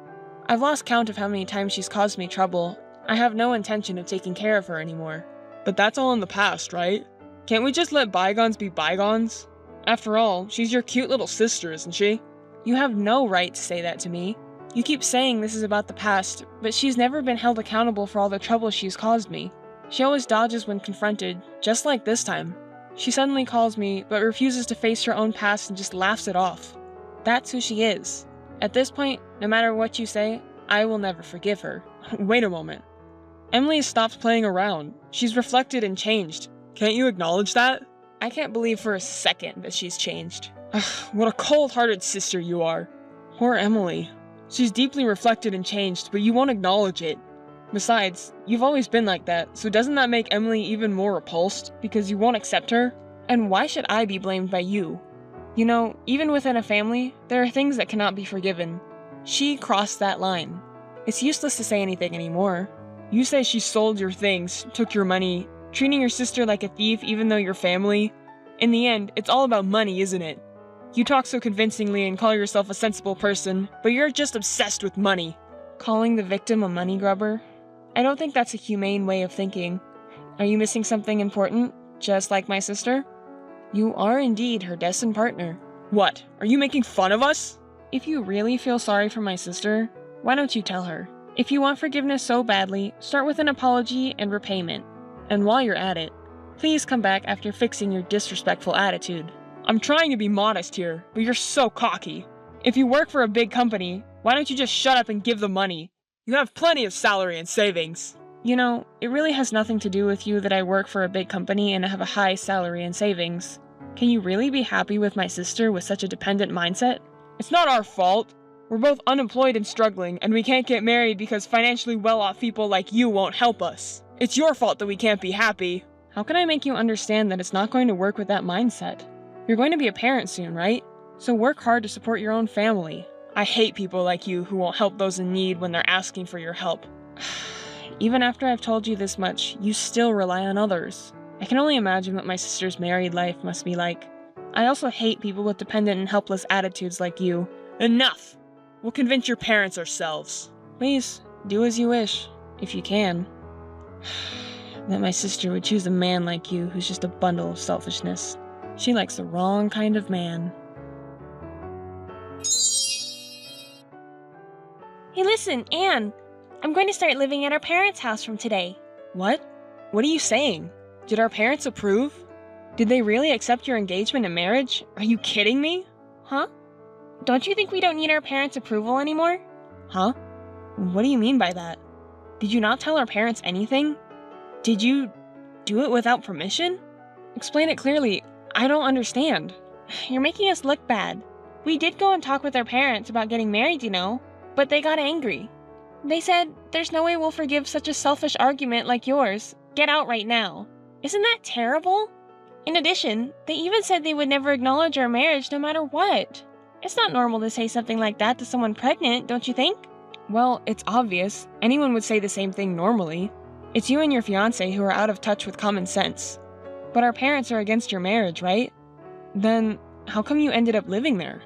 I've lost count of how many times she's caused me trouble. I have no intention of taking care of her anymore. But that's all in the past, right? Can't we just let bygones be bygones? After all, she's your cute little sister, isn't she? You have no right to say that to me. You keep saying this is about the past, but she's never been held accountable for all the trouble she's caused me. She always dodges when confronted, just like this time. She suddenly calls me, but refuses to face her own past and just laughs it off. That's who she is. At this point, no matter what you say, I will never forgive her. Wait a moment. Emily has stopped playing around. She's reflected and changed. Can't you acknowledge that? I can't believe for a second that she's changed. What a cold-hearted sister you are. Poor Emily. She's deeply reflected and changed, but you won't acknowledge it. Besides, you've always been like that, so doesn't that make Emily even more repulsed because you won't accept her? And why should I be blamed by you? You know, even within a family, there are things that cannot be forgiven. She crossed that line. It's useless to say anything anymore. You say she sold your things, took your money, treating your sister like a thief even though you're family. In the end, it's all about money, isn't it? You talk so convincingly and call yourself a sensible person, but you're just obsessed with money. Calling the victim a money grubber? I don't think that's a humane way of thinking. Are you missing something important, just like my sister? You are indeed her destined partner. What? Are you making fun of us? If you really feel sorry for my sister, why don't you tell her? If you want forgiveness so badly, start with an apology and repayment. And while you're at it, please come back after fixing your disrespectful attitude. I'm trying to be modest here, but you're so cocky. If you work for a big company, why don't you just shut up and give the money? You have plenty of salary and savings. You know, it really has nothing to do with you that I work for a big company and have a high salary and savings. Can you really be happy with my sister with such a dependent mindset? It's not our fault. We're both unemployed and struggling, and we can't get married because financially well-off people like you won't help us. It's your fault that we can't be happy. How can I make you understand that it's not going to work with that mindset? You're going to be a parent soon, right? So work hard to support your own family. I hate people like you who won't help those in need when they're asking for your help. Even after I've told you this much, you still rely on others. I can only imagine what my sister's married life must be like. I also hate people with dependent and helpless attitudes like you. Enough! We'll convince your parents ourselves. Please, do as you wish, if you can. That my sister would choose a man like you who's just a bundle of selfishness. She likes the wrong kind of man. Hey Listen, Anne, I'm going to start living at our parents' house from today. What? What are you saying? Did our parents approve? Did they really accept your engagement and marriage? Are you kidding me? Huh? Don't you think we don't need our parents' approval anymore? Huh? What do you mean by that? Did you not tell our parents anything? Did you do it without permission? Explain it clearly. I don't understand. You're making us look bad. We did go and talk with our parents about getting married, you know, but they got angry. They said, there's no way we'll forgive such a selfish argument like yours. Get out right now. Isn't that terrible? In addition, they even said they would never acknowledge our marriage no matter what. It's not normal to say something like that to someone pregnant, don't you think? Well, it's obvious. Anyone would say the same thing normally. It's you and your fiancé who are out of touch with common sense. But our parents are against your marriage, right? Then, how come you ended up living there?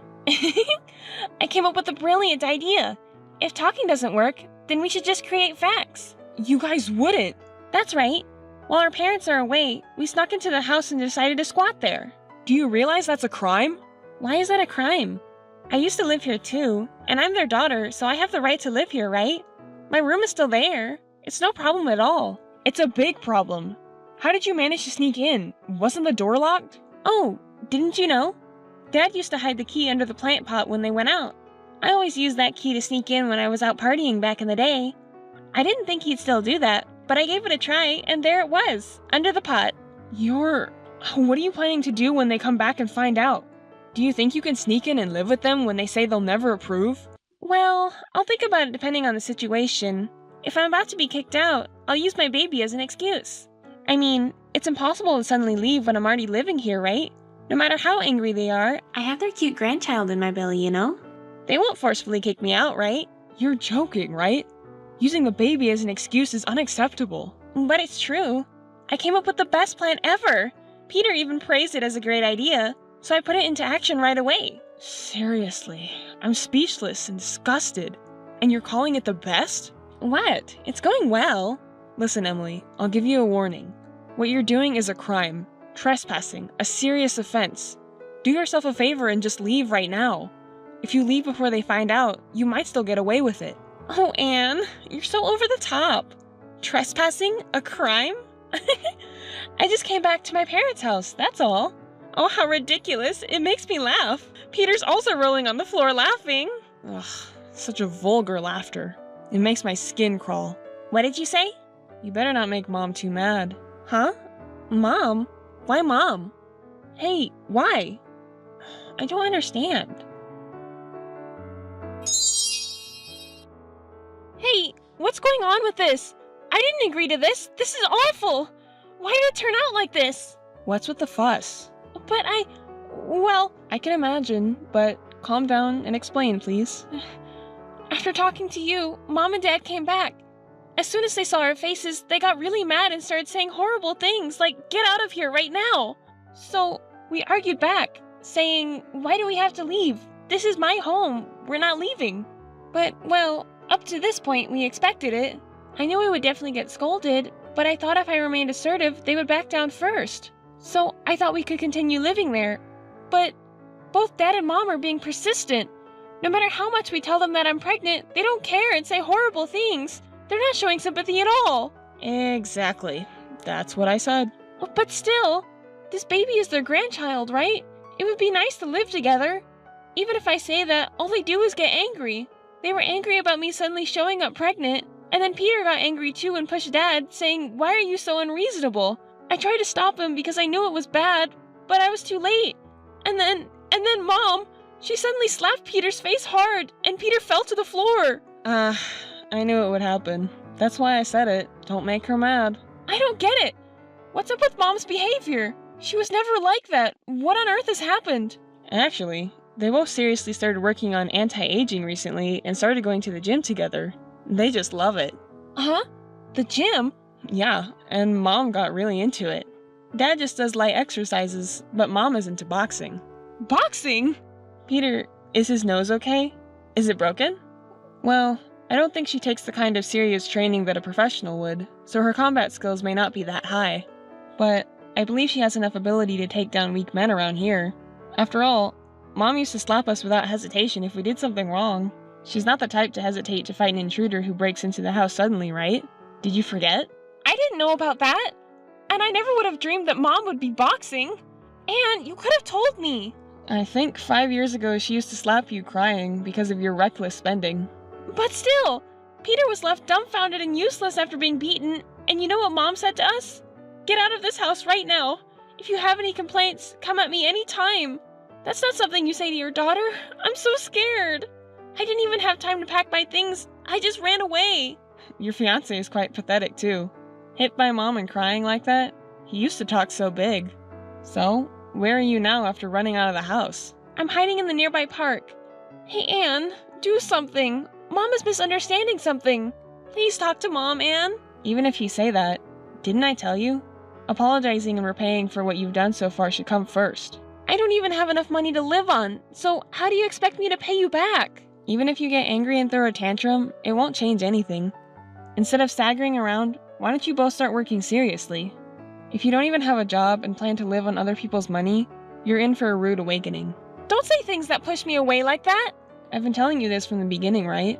I came up with a brilliant idea. If talking doesn't work, then we should just create facts. You guys wouldn't. That's right. While our parents are away, we snuck into the house and decided to squat there. Do you realize that's a crime? Why is that a crime? I used to live here too, and I'm their daughter, so I have the right to live here, right? My room is still there. It's no problem at all. It's a big problem. How did you manage to sneak in? Wasn't the door locked? Oh, didn't you know? Dad used to hide the key under the plant pot when they went out. I always used that key to sneak in when I was out partying back in the day. I didn't think he'd still do that, but I gave it a try, and there it was, under the pot. What are you planning to do when they come back and find out? Do you think you can sneak in and live with them when they say they'll never approve? Well, I'll think about it depending on the situation. If I'm about to be kicked out, I'll use my baby as an excuse. I mean, it's impossible to suddenly leave when I'm already living here, right? No matter how angry they are, I have their cute grandchild in my belly, you know? They won't forcefully kick me out, right? You're joking, right? Using the baby as an excuse is unacceptable. But it's true. I came up with the best plan ever. Peter even praised it as a great idea, so I put it into action right away. Seriously, I'm speechless and disgusted. And you're calling it the best? What? It's going well. Listen, Emily, I'll give you a warning. What you're doing is a crime. Trespassing, a serious offense. Do yourself a favor and just leave right now. If you leave before they find out, you might still get away with it. Oh, Anne, you're so over the top. Trespassing? A crime? I just came back to my parents' house, that's all. Oh, how ridiculous. It makes me laugh. Peter's also rolling on the floor laughing. Ugh, such a vulgar laughter. It makes my skin crawl. What did you say? You better not make Mom too mad. Huh? Mom? Why Mom? Hey, why? I don't understand. Hey, what's going on with this? I didn't agree to this. This is awful. Why did it turn out like this? What's with the fuss? But I can imagine, but calm down and explain, please. After talking to you, Mom and Dad came back. As soon as they saw our faces, they got really mad and started saying horrible things like, "Get out of here right now!" So we argued back, saying, "Why do we have to leave? This is my home. We're not leaving." But, well, up to this point, we expected it. I knew I would definitely get scolded, but I thought if I remained assertive, they would back down first. So I thought we could continue living there. But both Dad and Mom are being persistent. No matter how much we tell them that I'm pregnant, they don't care and say horrible things. They're not showing sympathy at all. Exactly. That's what I said. But still, this baby is their grandchild, right? It would be nice to live together. Even if I say that, all they do is get angry. They were angry about me suddenly showing up pregnant, and then Peter got angry too and pushed Dad, saying, "Why are you so unreasonable?" I tried to stop him because I knew it was bad, but I was too late. And then Mom, she suddenly slapped Peter's face hard, and Peter fell to the floor. I knew it would happen. That's why I said it. Don't make her mad. I don't get it. What's up with Mom's behavior? She was never like that. What on earth has happened? Actually, they both seriously started working on anti-aging recently and started going to the gym together. They just love it. Huh? The gym? Yeah, and Mom got really into it. Dad just does light exercises, but Mom is into boxing. Boxing? Peter, is his nose okay? Is it broken? Well, I don't think she takes the kind of serious training that a professional would, so her combat skills may not be that high. But I believe she has enough ability to take down weak men around here. After all, Mom used to slap us without hesitation if we did something wrong. She's not the type to hesitate to fight an intruder who breaks into the house suddenly, right? Did you forget? I didn't know about that. And I never would have dreamed that Mom would be boxing. And you could have told me. I think 5 years ago she used to slap you crying because of your reckless spending. But still, Peter was left dumbfounded and useless after being beaten. And you know what Mom said to us? Get out of this house right now. If you have any complaints, come at me anytime. That's not something you say to your daughter. I'm so scared. I didn't even have time to pack my things. I just ran away. Your fiancé is quite pathetic too. Hit by Mom and crying like that? He used to talk so big. So, where are you now after running out of the house? I'm hiding in the nearby park. Hey, Anne, do something. Mom is misunderstanding something. Please talk to Mom, Anne. Even if you say that, didn't I tell you? Apologizing and repaying for what you've done so far should come first. I don't even have enough money to live on, so how do you expect me to pay you back? Even if you get angry and throw a tantrum, it won't change anything. Instead of staggering around, why don't you both start working seriously? If you don't even have a job and plan to live on other people's money, you're in for a rude awakening. Don't say things that push me away like that. I've been telling you this from the beginning, right?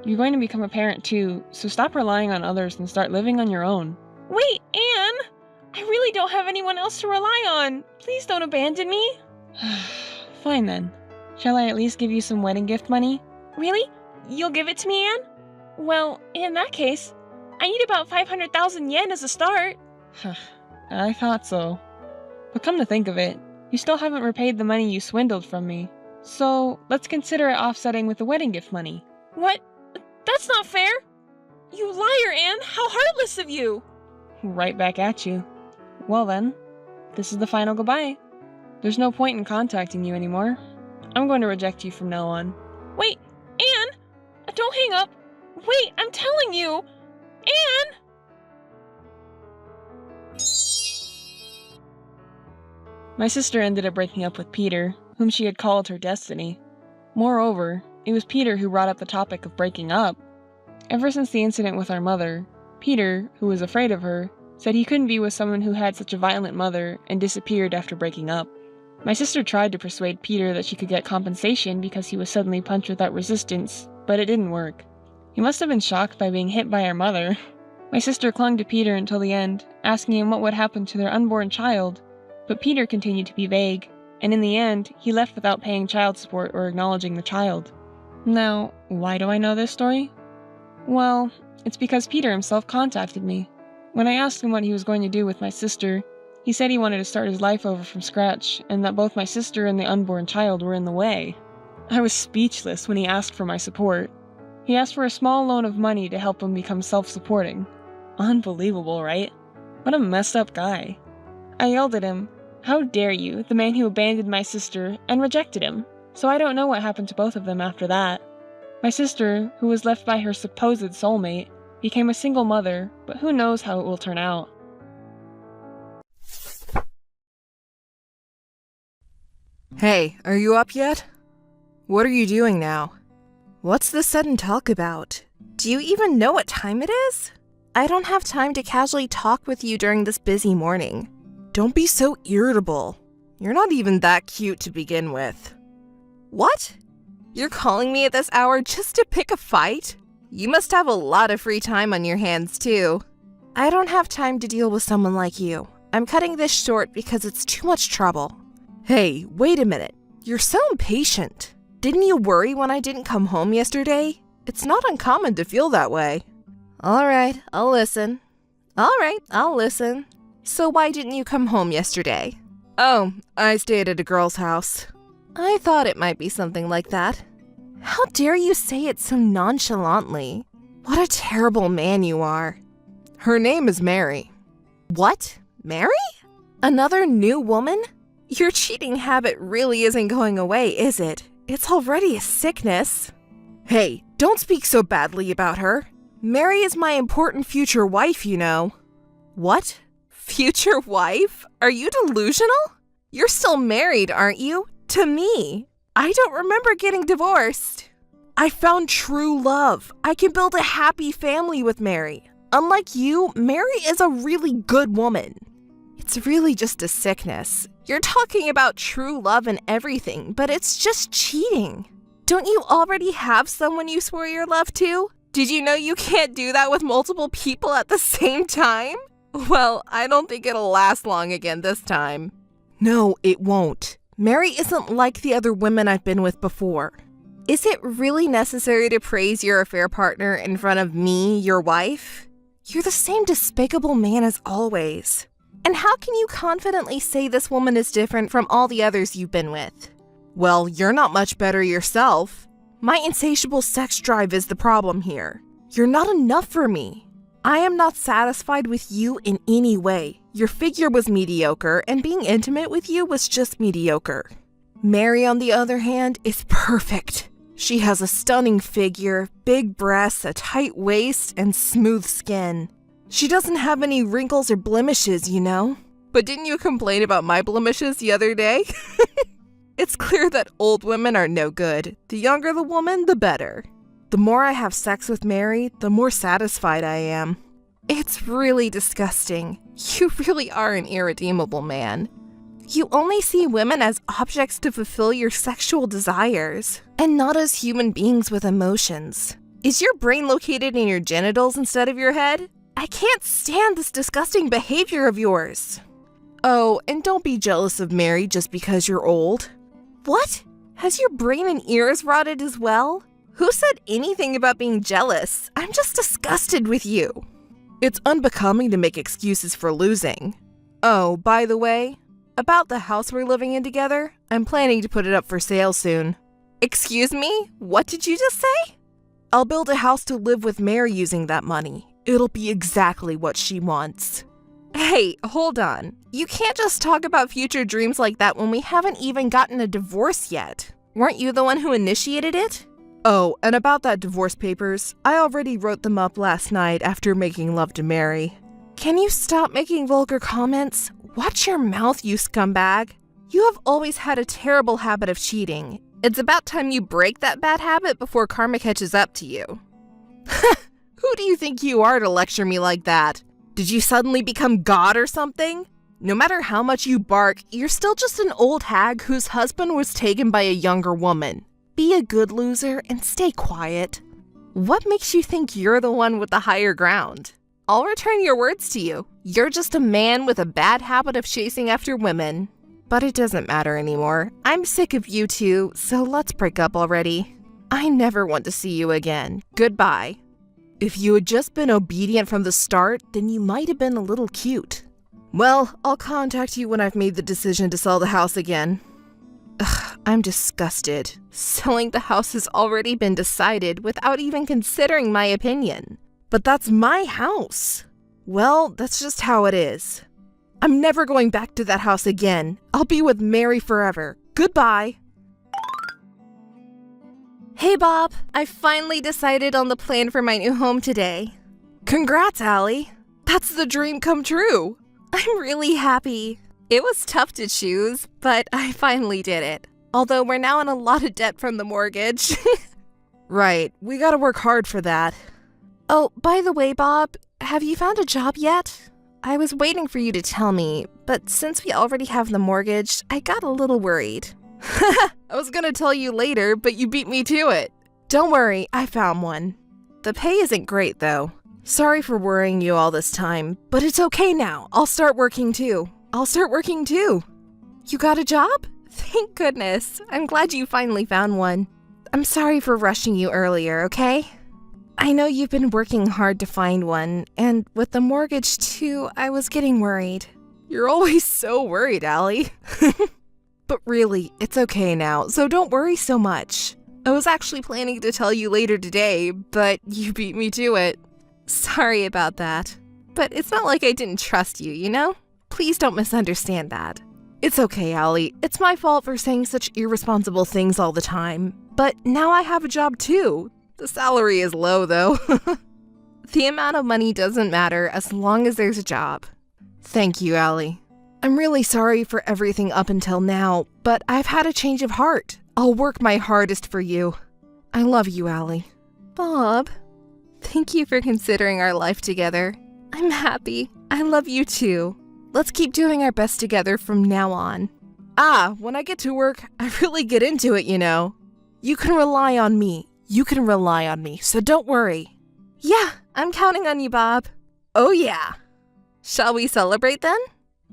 You're going to become a parent too, so stop relying on others and start living on your own. Wait, Anne! I really don't have anyone else to rely on. Please don't abandon me. Fine then. Shall I at least give you some wedding gift money? Really? You'll give it to me, Anne? Well, in that case, I need about 500,000 yen as a start. I thought so. But come to think of it, you still haven't repaid the money you swindled from me. So, let's consider it offsetting with the wedding gift money. What? That's not fair! You liar, Anne! How heartless of you! Right back at you. Well then, this is the final goodbye. There's no point in contacting you anymore. I'm going to reject you from now on. Wait, Anne! Don't hang up! Wait, I'm telling you! Anne! My sister ended up breaking up with Peter, whom she had called her destiny. Moreover, it was Peter who brought up the topic of breaking up. Ever since the incident with our mother, Peter, who was afraid of her, said he couldn't be with someone who had such a violent mother and disappeared after breaking up. My sister tried to persuade Peter that she could get compensation because he was suddenly punched without resistance, but it didn't work. He must have been shocked by being hit by our mother. My sister clung to Peter until the end, asking him what would happen to their unborn child, but Peter continued to be vague, and in the end, he left without paying child support or acknowledging the child. Now, why do I know this story? Well, it's because Peter himself contacted me. When I asked him what he was going to do with my sister, he said he wanted to start his life over from scratch, and that both my sister and the unborn child were in the way. I was speechless when he asked for my support. He asked for a small loan of money to help him become self-supporting. Unbelievable, right? What a messed up guy. I yelled at him, "How dare you, the man who abandoned my sister," and rejected him. So I don't know what happened to both of them after that. My sister, who was left by her supposed soulmate, became a single mother, but who knows how it will turn out. Hey, are you up yet? What are you doing now? What's the sudden talk about? Do you even know what time it is? I don't have time to casually talk with you during this busy morning. Don't be so irritable. You're not even that cute to begin with. What? You're calling me at this hour just to pick a fight? You must have a lot of free time on your hands, too. I don't have time to deal with someone like you. I'm cutting this short because it's too much trouble. Hey, wait a minute. You're so impatient. Didn't you worry when I didn't come home yesterday? It's not uncommon to feel that way. All right, I'll listen. So why didn't you come home yesterday? Oh, I stayed at a girl's house. I thought it might be something like that. How dare you say it so nonchalantly? What a terrible man you are. Her name is Mary. What? Mary? Another new woman? Your cheating habit really isn't going away, is it? It's already a sickness. Hey, don't speak so badly about her. Mary is my important future wife, you know. What? Future wife? Are you delusional? You're still married, aren't you? To me. I don't remember getting divorced. I found true love. I can build a happy family with Mary. Unlike you, Mary is a really good woman. It's really just a sickness. You're talking about true love and everything, but it's just cheating. Don't you already have someone you swore your love to? Did you know you can't do that with multiple people at the same time? Well, I don't think it'll last long again this time. No, it won't. Mary isn't like the other women I've been with before. Is it really necessary to praise your affair partner in front of me, your wife? You're the same despicable man as always. And how can you confidently say this woman is different from all the others you've been with? Well, you're not much better yourself. My insatiable sex drive is the problem here. You're not enough for me. I am not satisfied with you in any way. Your figure was mediocre, and being intimate with you was just mediocre. Mary, on the other hand, is perfect. She has a stunning figure, big breasts, a tight waist, and smooth skin. She doesn't have any wrinkles or blemishes, you know? But didn't you complain about my blemishes the other day? It's clear that old women are no good. The younger the woman, the better. The more I have sex with Mary, the more satisfied I am. It's really disgusting. You really are an irredeemable man. You only see women as objects to fulfill your sexual desires, and not as human beings with emotions. Is your brain located in your genitals instead of your head? I can't stand this disgusting behavior of yours. Oh, and don't be jealous of Mary just because you're old. What? Has your brain and ears rotted as well? Who said anything about being jealous? I'm just disgusted with you. It's unbecoming to make excuses for losing. Oh, by the way, about the house we're living in together, I'm planning to put it up for sale soon. Excuse me? What did you just say? I'll build a house to live with Mary using that money. It'll be exactly what she wants. Hey, hold on. You can't just talk about future dreams like that when we haven't even gotten a divorce yet. Weren't you the one who initiated it? Oh, and about that divorce papers, I already wrote them up last night after making love to Mary. Can you stop making vulgar comments? Watch your mouth, you scumbag. You have always had a terrible habit of cheating. It's about time you break that bad habit before karma catches up to you. Who do you think you are to lecture me like that? Did you suddenly become God or something? No matter how much you bark, you're still just an old hag whose husband was taken by a younger woman. Be a good loser and stay quiet. What makes you think you're the one with the higher ground? I'll return your words to you. You're just a man with a bad habit of chasing after women. But it doesn't matter anymore. I'm sick of you two, so let's break up already. I never want to see you again. Goodbye. If you had just been obedient from the start, then you might have been a little cute. Well, I'll contact you when I've made the decision to sell the house again. Ugh, I'm disgusted. Selling the house has already been decided without even considering my opinion. But that's my house. Well, that's just how it is. I'm never going back to that house again. I'll be with Mary forever. Goodbye. Hey, Bob. I finally decided on the plan for my new home today. Congrats, Allie. That's the dream come true. I'm really happy. It was tough to choose, but I finally did it. Although we're now in a lot of debt from the mortgage. Right, we gotta work hard for that. Oh, by the way, Bob, have you found a job yet? I was waiting for you to tell me, but since we already have the mortgage, I got a little worried. I was gonna tell you later, but you beat me to it. Don't worry, I found one. The pay isn't great, though. Sorry for worrying you all this time, but it's okay now. I'll start working too. You got a job? Thank goodness. I'm glad you finally found one. I'm sorry for rushing you earlier, okay? I know you've been working hard to find one, and with the mortgage too, I was getting worried. You're always so worried, Allie. But really, it's okay now, so don't worry so much. I was actually planning to tell you later today, but you beat me to it. Sorry about that. But it's not like I didn't trust you, you know? Please don't misunderstand that. It's okay, Allie. It's my fault for saying such irresponsible things all the time. But now I have a job too. The salary is low, though. The amount of money doesn't matter as long as there's a job. Thank you, Allie. I'm really sorry for everything up until now, but I've had a change of heart. I'll work my hardest for you. I love you, Allie. Bob, thank you for considering our life together. I'm happy. I love you too. Let's keep doing our best together from now on. When I get to work, I really get into it, you know. You can rely on me. You can rely on me, so don't worry. Yeah, I'm counting on you, Bob. Oh yeah. Shall we celebrate then?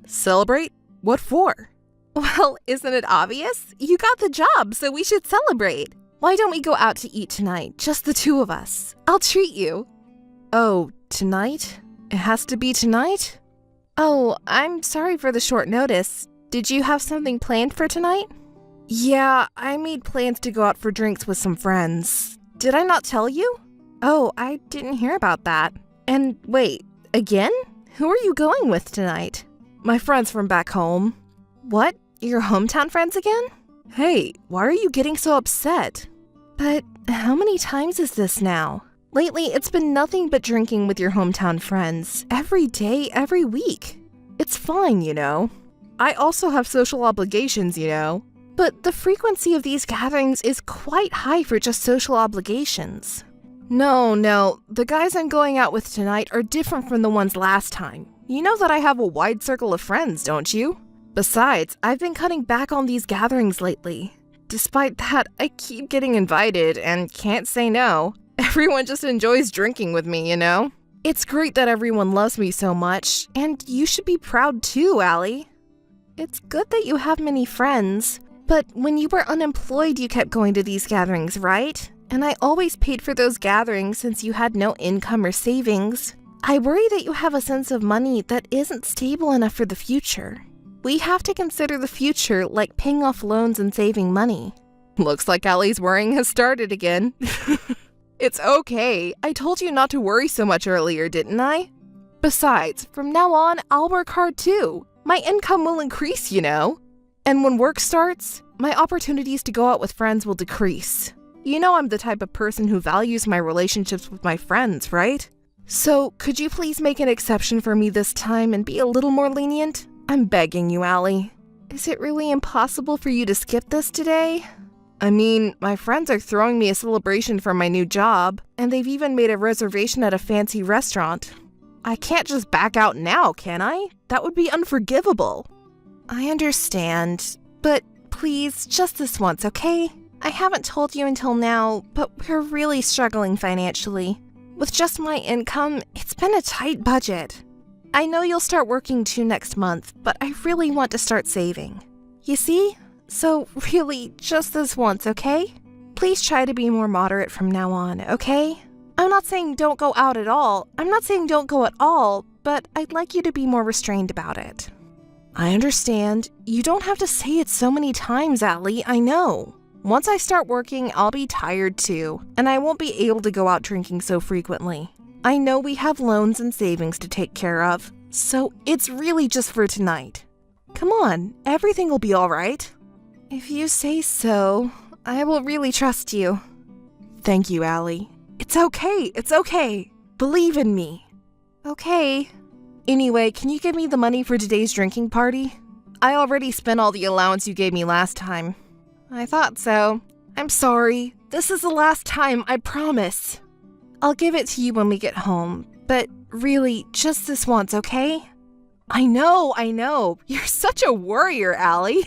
Celebrate? What for? Well, isn't it obvious? You got the job, so we should celebrate. Why don't we go out to eat tonight, just the two of us? I'll treat you. Oh, tonight? It has to be tonight? Oh, I'm sorry for the short notice. Did you have something planned for tonight? Yeah, I made plans to go out for drinks with some friends. Did I not tell you? Oh, I didn't hear about that. And wait, again? Who are you going with tonight? My friends from back home. What? Your hometown friends again? Hey, why are you getting so upset? But how many times is this now? Lately, it's been nothing but drinking with your hometown friends. Every day, every week. It's fine, you know. I also have social obligations, you know. But the frequency of these gatherings is quite high for just social obligations. No, the guys I'm going out with tonight are different from the ones last time. You know that I have a wide circle of friends, don't you? Besides, I've been cutting back on these gatherings lately. Despite that, I keep getting invited and can't say no. Everyone just enjoys drinking with me, you know? It's great that everyone loves me so much, and you should be proud too, Allie. It's good that you have many friends, but when you were unemployed, you kept going to these gatherings, right? And I always paid for those gatherings since you had no income or savings. I worry that you have a sense of money that isn't stable enough for the future. We have to consider the future like paying off loans and saving money. Looks like Allie's worrying has started again. It's okay. I told you not to worry so much earlier, didn't I? Besides, from now on, I'll work hard too. My income will increase, you know. And when work starts, my opportunities to go out with friends will decrease. You know I'm the type of person who values my relationships with my friends, right? So, could you please make an exception for me this time and be a little more lenient? I'm begging you, Allie. Is it really impossible for you to skip this today? I mean, my friends are throwing me a celebration for my new job, and they've even made a reservation at a fancy restaurant. I can't just back out now, can I? That would be unforgivable. I understand, but please, just this once, okay? I haven't told you until now, but we're really struggling financially. With just my income, it's been a tight budget. I know you'll start working too next month, but I really want to start saving. You see? So really, just this once, okay? Please try to be more moderate from now on, okay? I'm not saying don't go out at all. I'm not saying don't go at all, but I'd like you to be more restrained about it. I understand. You don't have to say it so many times, Allie, I know. Once I start working, I'll be tired too, and I won't be able to go out drinking so frequently. I know we have loans and savings to take care of, so it's really just for tonight. Come on, everything will be all right. If you say so, I will really trust you. Thank you, Allie. It's okay. Believe in me. Okay. Anyway, can you give me the money for today's drinking party? I already spent all the allowance you gave me last time. I thought so. I'm sorry. This is the last time, I promise. I'll give it to you when we get home, but really, just this once, okay? I know. You're such a worrier, Allie.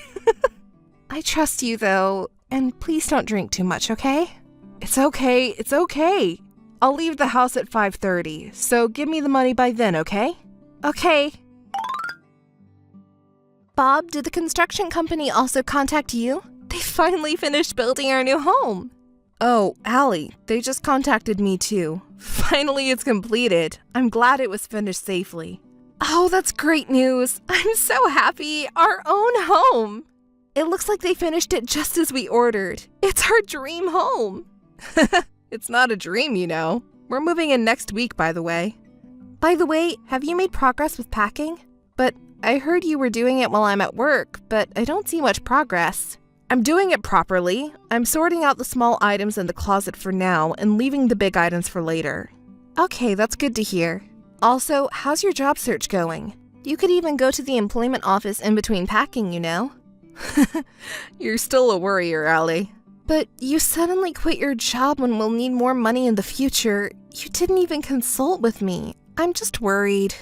I trust you, though, and please don't drink too much, okay? It's okay. I'll leave the house at 5:30, so give me the money by then, okay? Okay. Bob, did the construction company also contact you? They finally finished building our new home. Oh, Allie, they just contacted me too. Finally, it's completed. I'm glad it was finished safely. Oh, that's great news. I'm so happy. Our own home. It looks like they finished it just as we ordered. It's our dream home. It's not a dream, you know. We're moving in next week, by the way. By the way, have you made progress with packing? But I heard you were doing it while I'm at work, but I don't see much progress. I'm doing it properly. I'm sorting out the small items in the closet for now and leaving the big items for later. Okay, that's good to hear. Also, how's your job search going? You could even go to the employment office in between packing, you know? You're still a worrier, Allie. But you suddenly quit your job when we'll need more money in the future. You didn't even consult with me. I'm just worried.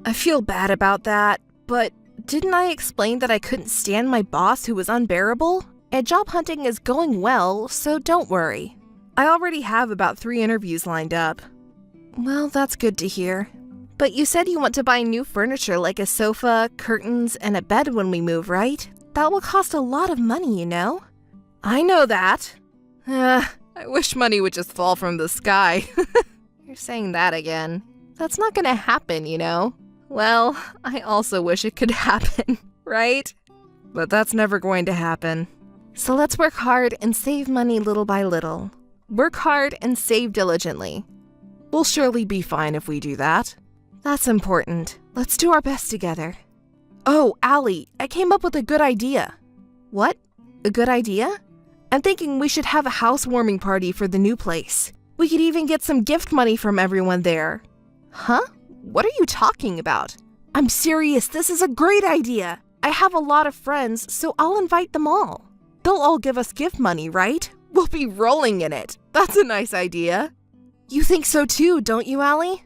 I feel bad about that, but didn't I explain that I couldn't stand my boss who was unbearable? and job hunting is going well, so don't worry. I already have about 3 interviews lined up. Well, that's good to hear. But you said you want to buy new furniture like a sofa, curtains, and a bed when we move, right? That will cost a lot of money, you know? I know that. I wish money would just fall from the sky. You're saying that again. That's not gonna happen, you know? Well, I also wish it could happen, right? But that's never going to happen. So let's work hard and save money little by little. Work hard and save diligently. We'll surely be fine if we do that. That's important. Let's do our best together. Oh, Allie, I came up with a good idea. What? A good idea? I'm thinking we should have a housewarming party for the new place. We could even get some gift money from everyone there. Huh? What are you talking about? I'm serious, this is a great idea. I have a lot of friends, so I'll invite them all. They'll all give us gift money, right? We'll be rolling in it. That's a nice idea. You think so too, don't you, Allie?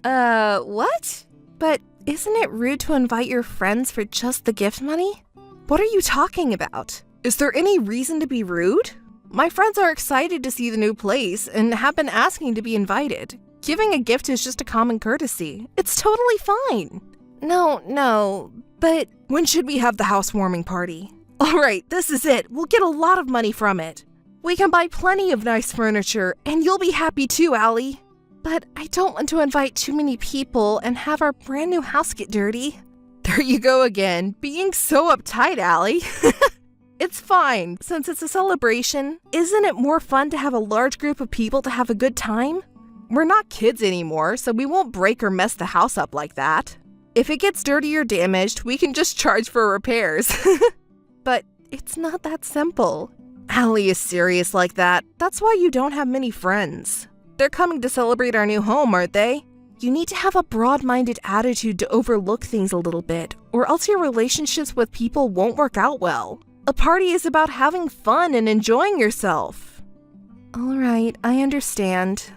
What? But isn't it rude to invite your friends for just the gift money? What are you talking about? Is there any reason to be rude? My friends are excited to see the new place and have been asking to be invited. Giving a gift is just a common courtesy. It's totally fine. No, but when should we have the housewarming party? All right, this is it. We'll get a lot of money from it. We can buy plenty of nice furniture, and you'll be happy too, Allie. But I don't want to invite too many people and have our brand new house get dirty. There you go again, being so uptight, Allie. It's fine, since it's a celebration. Isn't it more fun to have a large group of people to have a good time? We're not kids anymore, so we won't break or mess the house up like that. If it gets dirty or damaged, we can just charge for repairs. But it's not that simple. Allie is serious like that. That's why you don't have many friends. They're coming to celebrate our new home, aren't they? You need to have a broad-minded attitude to overlook things a little bit, or else your relationships with people won't work out well. A party is about having fun and enjoying yourself. All right, I understand.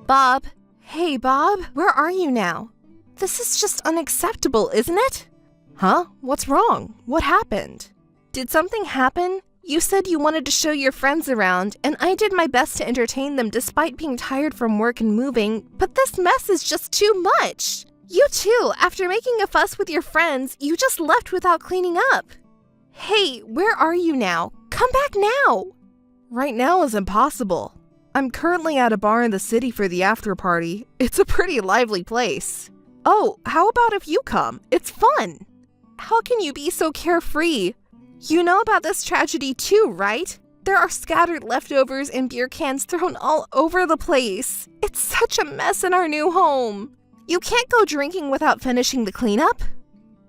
Bob. Hey, Bob. Where are you now? This is just unacceptable, isn't it? Huh? What's wrong? What happened? Did something happen? You said you wanted to show your friends around, and I did my best to entertain them despite being tired from work and moving, but this mess is just too much. You too, after making a fuss with your friends, you just left without cleaning up. Hey, where are you now? Come back now! Right now is impossible. I'm currently at a bar in the city for the after party. It's a pretty lively place. Oh, how about if you come? It's fun. How can you be so carefree? You know about this tragedy too, right? There are scattered leftovers and beer cans thrown all over the place. It's such a mess in our new home. You can't go drinking without finishing the cleanup.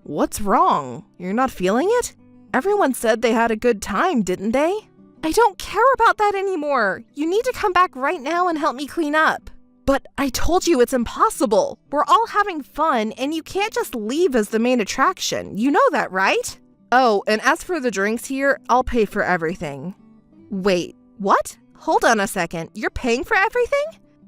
What's wrong? You're not feeling it? Everyone said they had a good time, didn't they? I don't care about that anymore. You need to come back right now and help me clean up. But I told you it's impossible. We're all having fun, and you can't just leave as the main attraction. You know that, right? Oh, and as for the drinks here, I'll pay for everything. Wait, what? Hold on a second. You're paying for everything?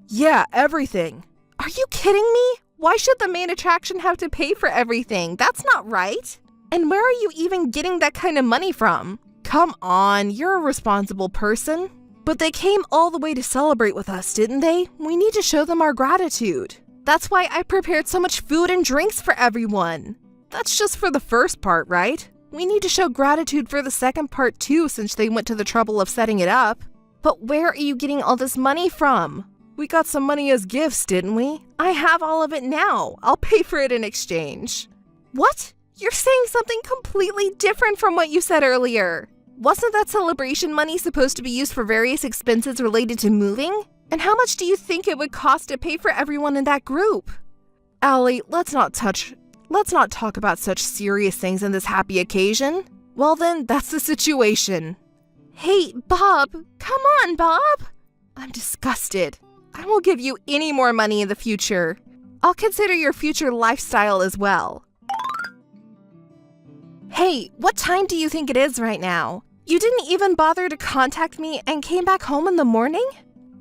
Yeah, everything. Are you kidding me? Why should the main attraction have to pay for everything? That's not right. And where are you even getting that kind of money from? Come on, you're a responsible person. But they came all the way to celebrate with us, didn't they? We need to show them our gratitude. That's why I prepared so much food and drinks for everyone. That's just for the first part, right? We need to show gratitude for the second part too, since they went to the trouble of setting it up. But where are you getting all this money from? We got some money as gifts, didn't we? I have all of it now. I'll pay for it in exchange. What? You're saying something completely different from what you said earlier. Wasn't that celebration money supposed to be used for various expenses related to moving? And how much do you think it would cost to pay for everyone in that group? Allie, let's not talk about such serious things on this happy occasion. Well then, that's the situation. Hey, Bob! Come on, Bob! I'm disgusted. I won't give you any more money in the future. I'll consider your future lifestyle as well. Hey, what time do you think it is right now? You didn't even bother to contact me and came back home in the morning?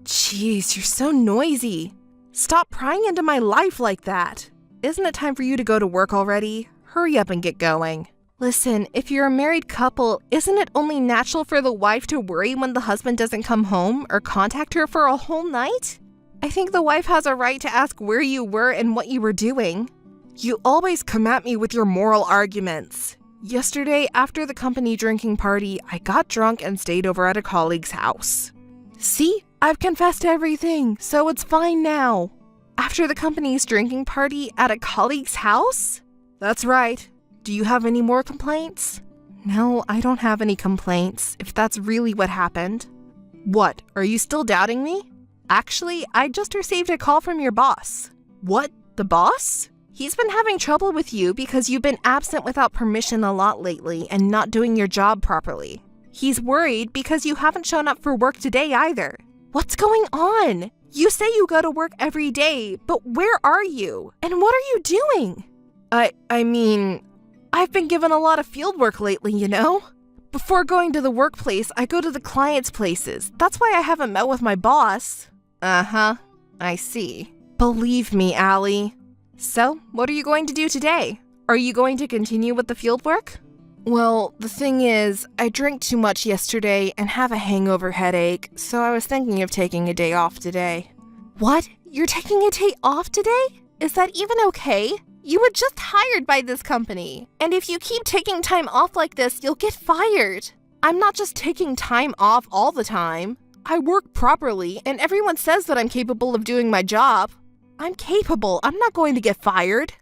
Jeez, you're so noisy. Stop prying into my life like that. Isn't it time for you to go to work already? Hurry up and get going. Listen, if you're a married couple, isn't it only natural for the wife to worry when the husband doesn't come home or contact her for a whole night? I think the wife has a right to ask where you were and what you were doing. You always come at me with your moral arguments. Yesterday, after the company drinking party, I got drunk and stayed over at a colleague's house. See? I've confessed everything, so it's fine now. After the company's drinking party at a colleague's house? That's right. Do you have any more complaints? No, I don't have any complaints, if that's really what happened. What, are you still doubting me? Actually, I just received a call from your boss. What, the boss? He's been having trouble with you because you've been absent without permission a lot lately and not doing your job properly. He's worried because you haven't shown up for work today either. What's going on? You say you go to work every day, but where are you? And what are you doing? I mean, I've been given a lot of field work lately, you know? Before going to the workplace, I go to the clients' places. That's why I haven't met with my boss. Uh-huh, I see. Believe me, Allie. So, what are you going to do today? Are you going to continue with the field work? Well, the thing is, I drank too much yesterday and have a hangover headache, so I was thinking of taking a day off today. What? You're taking a day off today? Is that even okay? You were just hired by this company, and if you keep taking time off like this, you'll get fired. I'm not just taking time off all the time. I work properly, and everyone says that I'm capable of doing my job. I'm capable. I'm not going to get fired.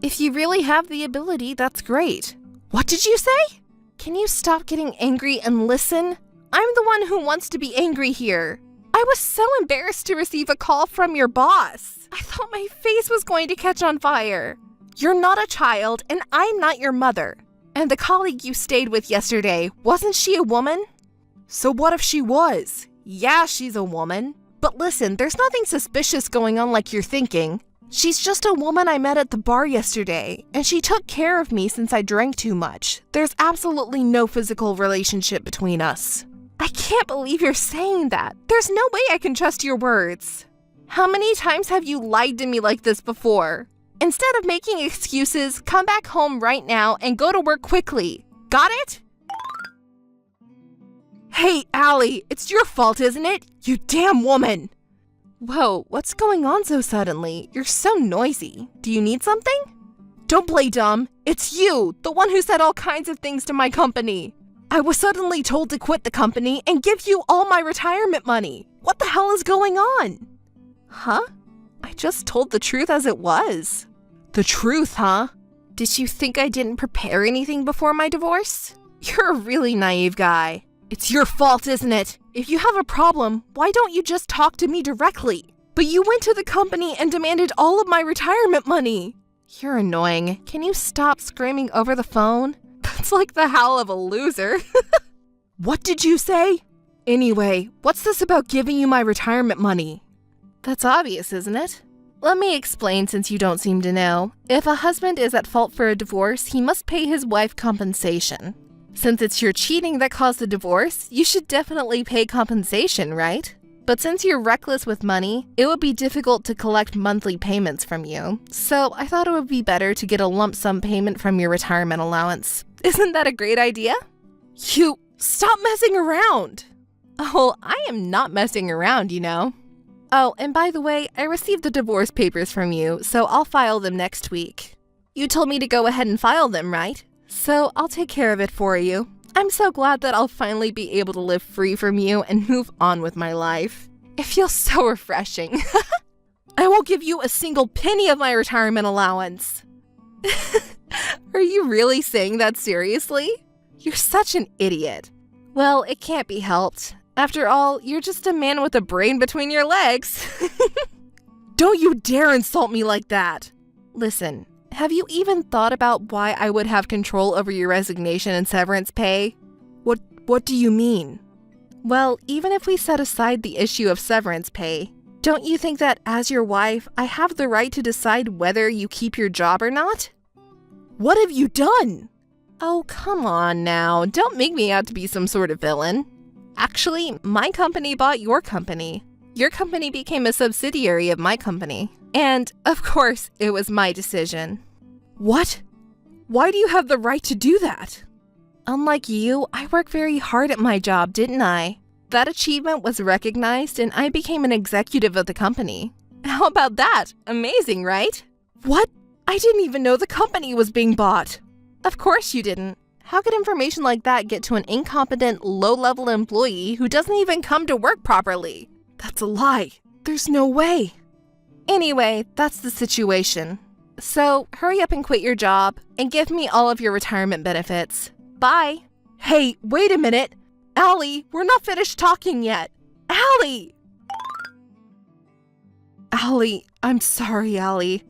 If you really have the ability, that's great. What did you say? Can you stop getting angry and listen? I'm the one who wants to be angry here. I was so embarrassed to receive a call from your boss. I thought my face was going to catch on fire. You're not a child, and I'm not your mother. And the colleague you stayed with yesterday, wasn't she a woman? So what if she was? Yeah, she's a woman. But listen, there's nothing suspicious going on like you're thinking. She's just a woman I met at the bar yesterday, and she took care of me since I drank too much. There's absolutely no physical relationship between us. I can't believe you're saying that. There's no way I can trust your words. How many times have you lied to me like this before? Instead of making excuses, come back home right now and go to work quickly. Got it? Hey, Allie, it's your fault, isn't it? You damn woman! Whoa, what's going on so suddenly? You're so noisy. Do you need something? Don't play dumb. It's you, the one who said all kinds of things to my company. I was suddenly told to quit the company and give you all my retirement money. What the hell is going on? Huh? I just told the truth as it was. The truth, huh? Did you think I didn't prepare anything before my divorce? You're a really naive guy. It's your fault, isn't it? If you have a problem, why don't you just talk to me directly? But you went to the company and demanded all of my retirement money. You're annoying. Can you stop screaming over the phone? That's like the howl of a loser. What did you say? Anyway, what's this about giving you my retirement money? That's obvious, isn't it? Let me explain since you don't seem to know. If a husband is at fault for a divorce, he must pay his wife compensation. Since it's your cheating that caused the divorce, you should definitely pay compensation, right? But since you're reckless with money, it would be difficult to collect monthly payments from you. So I thought it would be better to get a lump sum payment from your retirement allowance. Isn't that a great idea? You stop messing around! Oh, I am not messing around, you know. Oh, and by the way, I received the divorce papers from you, so I'll file them next week. You told me to go ahead and file them, right? So I'll take care of it for you. I'm so glad that I'll finally be able to live free from you and move on with my life. It feels so refreshing. I won't give you a single penny of my retirement allowance. Are you really saying that seriously? You're such an idiot. Well, it can't be helped. After all, you're just a man with a brain between your legs. Don't you dare insult me like that. Listen. Have you even thought about why I would have control over your resignation and severance pay? What do you mean? Well, even if we set aside the issue of severance pay, don't you think that as your wife, I have the right to decide whether you keep your job or not? What have you done? Oh, come on now. Don't make me out to be some sort of villain. Actually, my company bought your company. Your company became a subsidiary of my company. And, of course, it was my decision. What? Why do you have the right to do that? Unlike you, I work very hard at my job, didn't I? That achievement was recognized and I became an executive of the company. How about that? Amazing, right? What? I didn't even know the company was being bought. Of course you didn't. How could information like that get to an incompetent, low-level employee who doesn't even come to work properly? That's a lie. There's no way. Anyway, that's the situation. So, hurry up and quit your job and give me all of your retirement benefits. Bye. Hey, wait a minute. Allie, we're not finished talking yet. Allie! Allie, I'm sorry, Allie.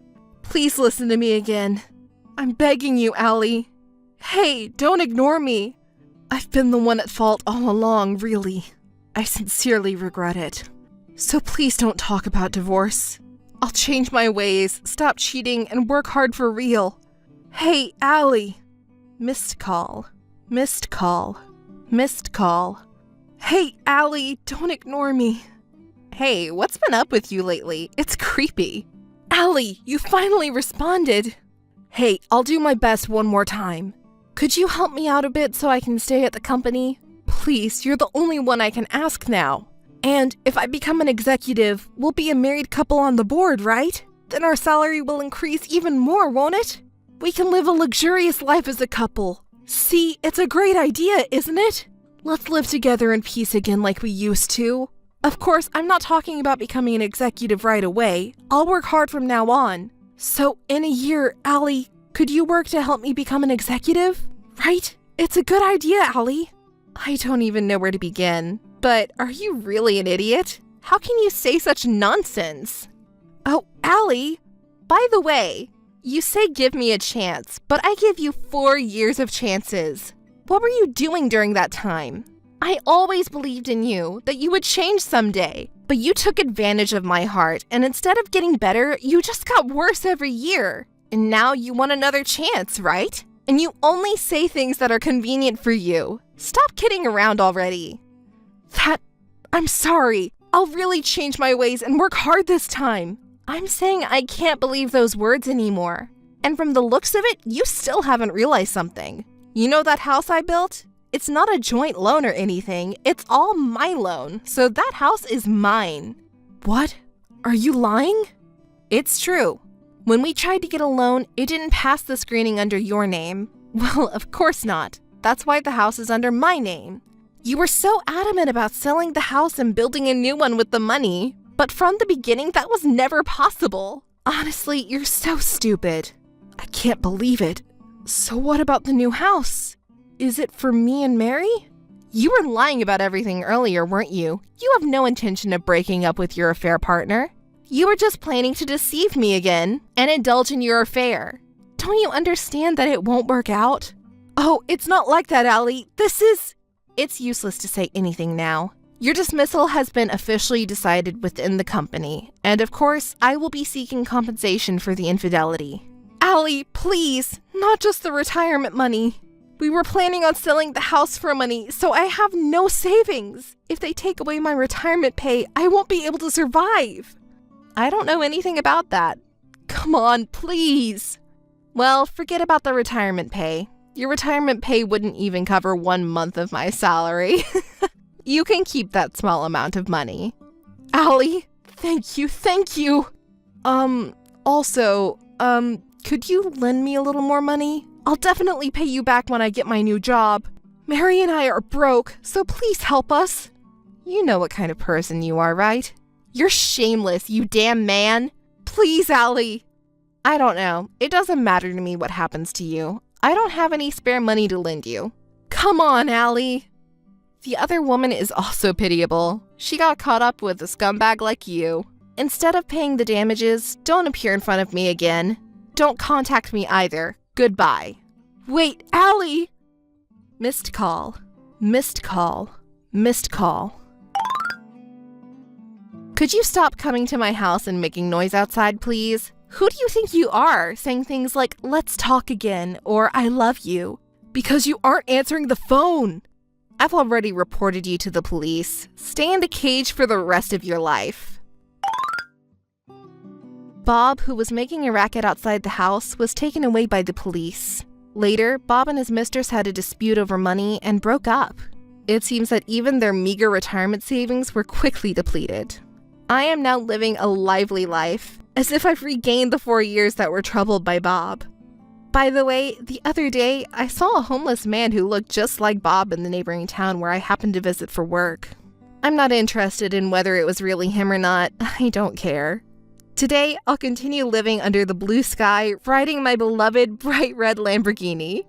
Please listen to me again. I'm begging you, Allie. Hey, don't ignore me. I've been the one at fault all along, really. I sincerely regret it. So please don't talk about divorce. I'll change my ways, stop cheating, and work hard for real. Hey, Allie. Missed call. Missed call. Missed call. Hey, Allie, don't ignore me. Hey, what's been up with you lately? It's creepy. Allie, you finally responded. Hey, I'll do my best one more time. Could you help me out a bit so I can stay at the company? Please, you're the only one I can ask now. And if I become an executive, we'll be a married couple on the board, right? Then our salary will increase even more, won't it? We can live a luxurious life as a couple. See, it's a great idea, isn't it? Let's live together in peace again like we used to. Of course, I'm not talking about becoming an executive right away. I'll work hard from now on. So, in a year, Allie, could you work to help me become an executive? Right? It's a good idea, Allie. I don't even know where to begin. But are you really an idiot? How can you say such nonsense? Oh, Allie! By the way, you say give me a chance, but I give you 4 years of chances. What were you doing during that time? I always believed in you, that you would change someday. But you took advantage of my heart, and instead of getting better, you just got worse every year. And now you want another chance, right? And you only say things that are convenient for you. Stop kidding around already. I'm sorry. I'll really change my ways and work hard this time. I'm saying I can't believe those words anymore. And from the looks of it, you still haven't realized something. You know that house I built? It's not a joint loan or anything. It's all my loan, so that house is mine. What? Are you lying? It's true. When we tried to get a loan, it didn't pass the screening under your name. Well, of course not. That's why the house is under my name. You were so adamant about selling the house and building a new one with the money, but from the beginning, that was never possible. Honestly, you're so stupid. I can't believe it. So what about the new house? Is it for me and Mary? You were lying about everything earlier, weren't you? You have no intention of breaking up with your affair partner. You were just planning to deceive me again and indulge in your affair. Don't you understand that it won't work out? Oh, it's not like that, Allie. It's useless to say anything now. Your dismissal has been officially decided within the company, and of course, I will be seeking compensation for the infidelity. Allie, please, not just the retirement money. We were planning on selling the house for money, so I have no savings. If they take away my retirement pay, I won't be able to survive. I don't know anything about that. Come on, please. Well, forget about the retirement pay. Your retirement pay wouldn't even cover 1 month of my salary. You can keep that small amount of money. Allie, thank you. Also, could you lend me a little more money? I'll definitely pay you back when I get my new job. Mary and I are broke, so please help us. You know what kind of person you are, right? You're shameless, you damn man. Please, Allie. I don't know. It doesn't matter to me what happens to you. I don't have any spare money to lend you. Come on, Allie. The other woman is also pitiable. She got caught up with a scumbag like you. Instead of paying the damages, don't appear in front of me again. Don't contact me either. Goodbye. Wait, Allie! Missed call. Missed call. Missed call. Could you stop coming to my house and making noise outside, please? Who do you think you are, saying things like, let's talk again, or I love you? Because you aren't answering the phone. I've already reported you to the police. Stay in the cage for the rest of your life. Bob, who was making a racket outside the house, was taken away by the police. Later, Bob and his mistress had a dispute over money and broke up. It seems that even their meager retirement savings were quickly depleted. I am now living a lively life, as if I've regained the 4 years that were troubled by Bob. By the way, the other day, I saw a homeless man who looked just like Bob in the neighboring town where I happened to visit for work. I'm not interested in whether it was really him or not. I don't care. Today, I'll continue living under the blue sky, riding my beloved bright red Lamborghini.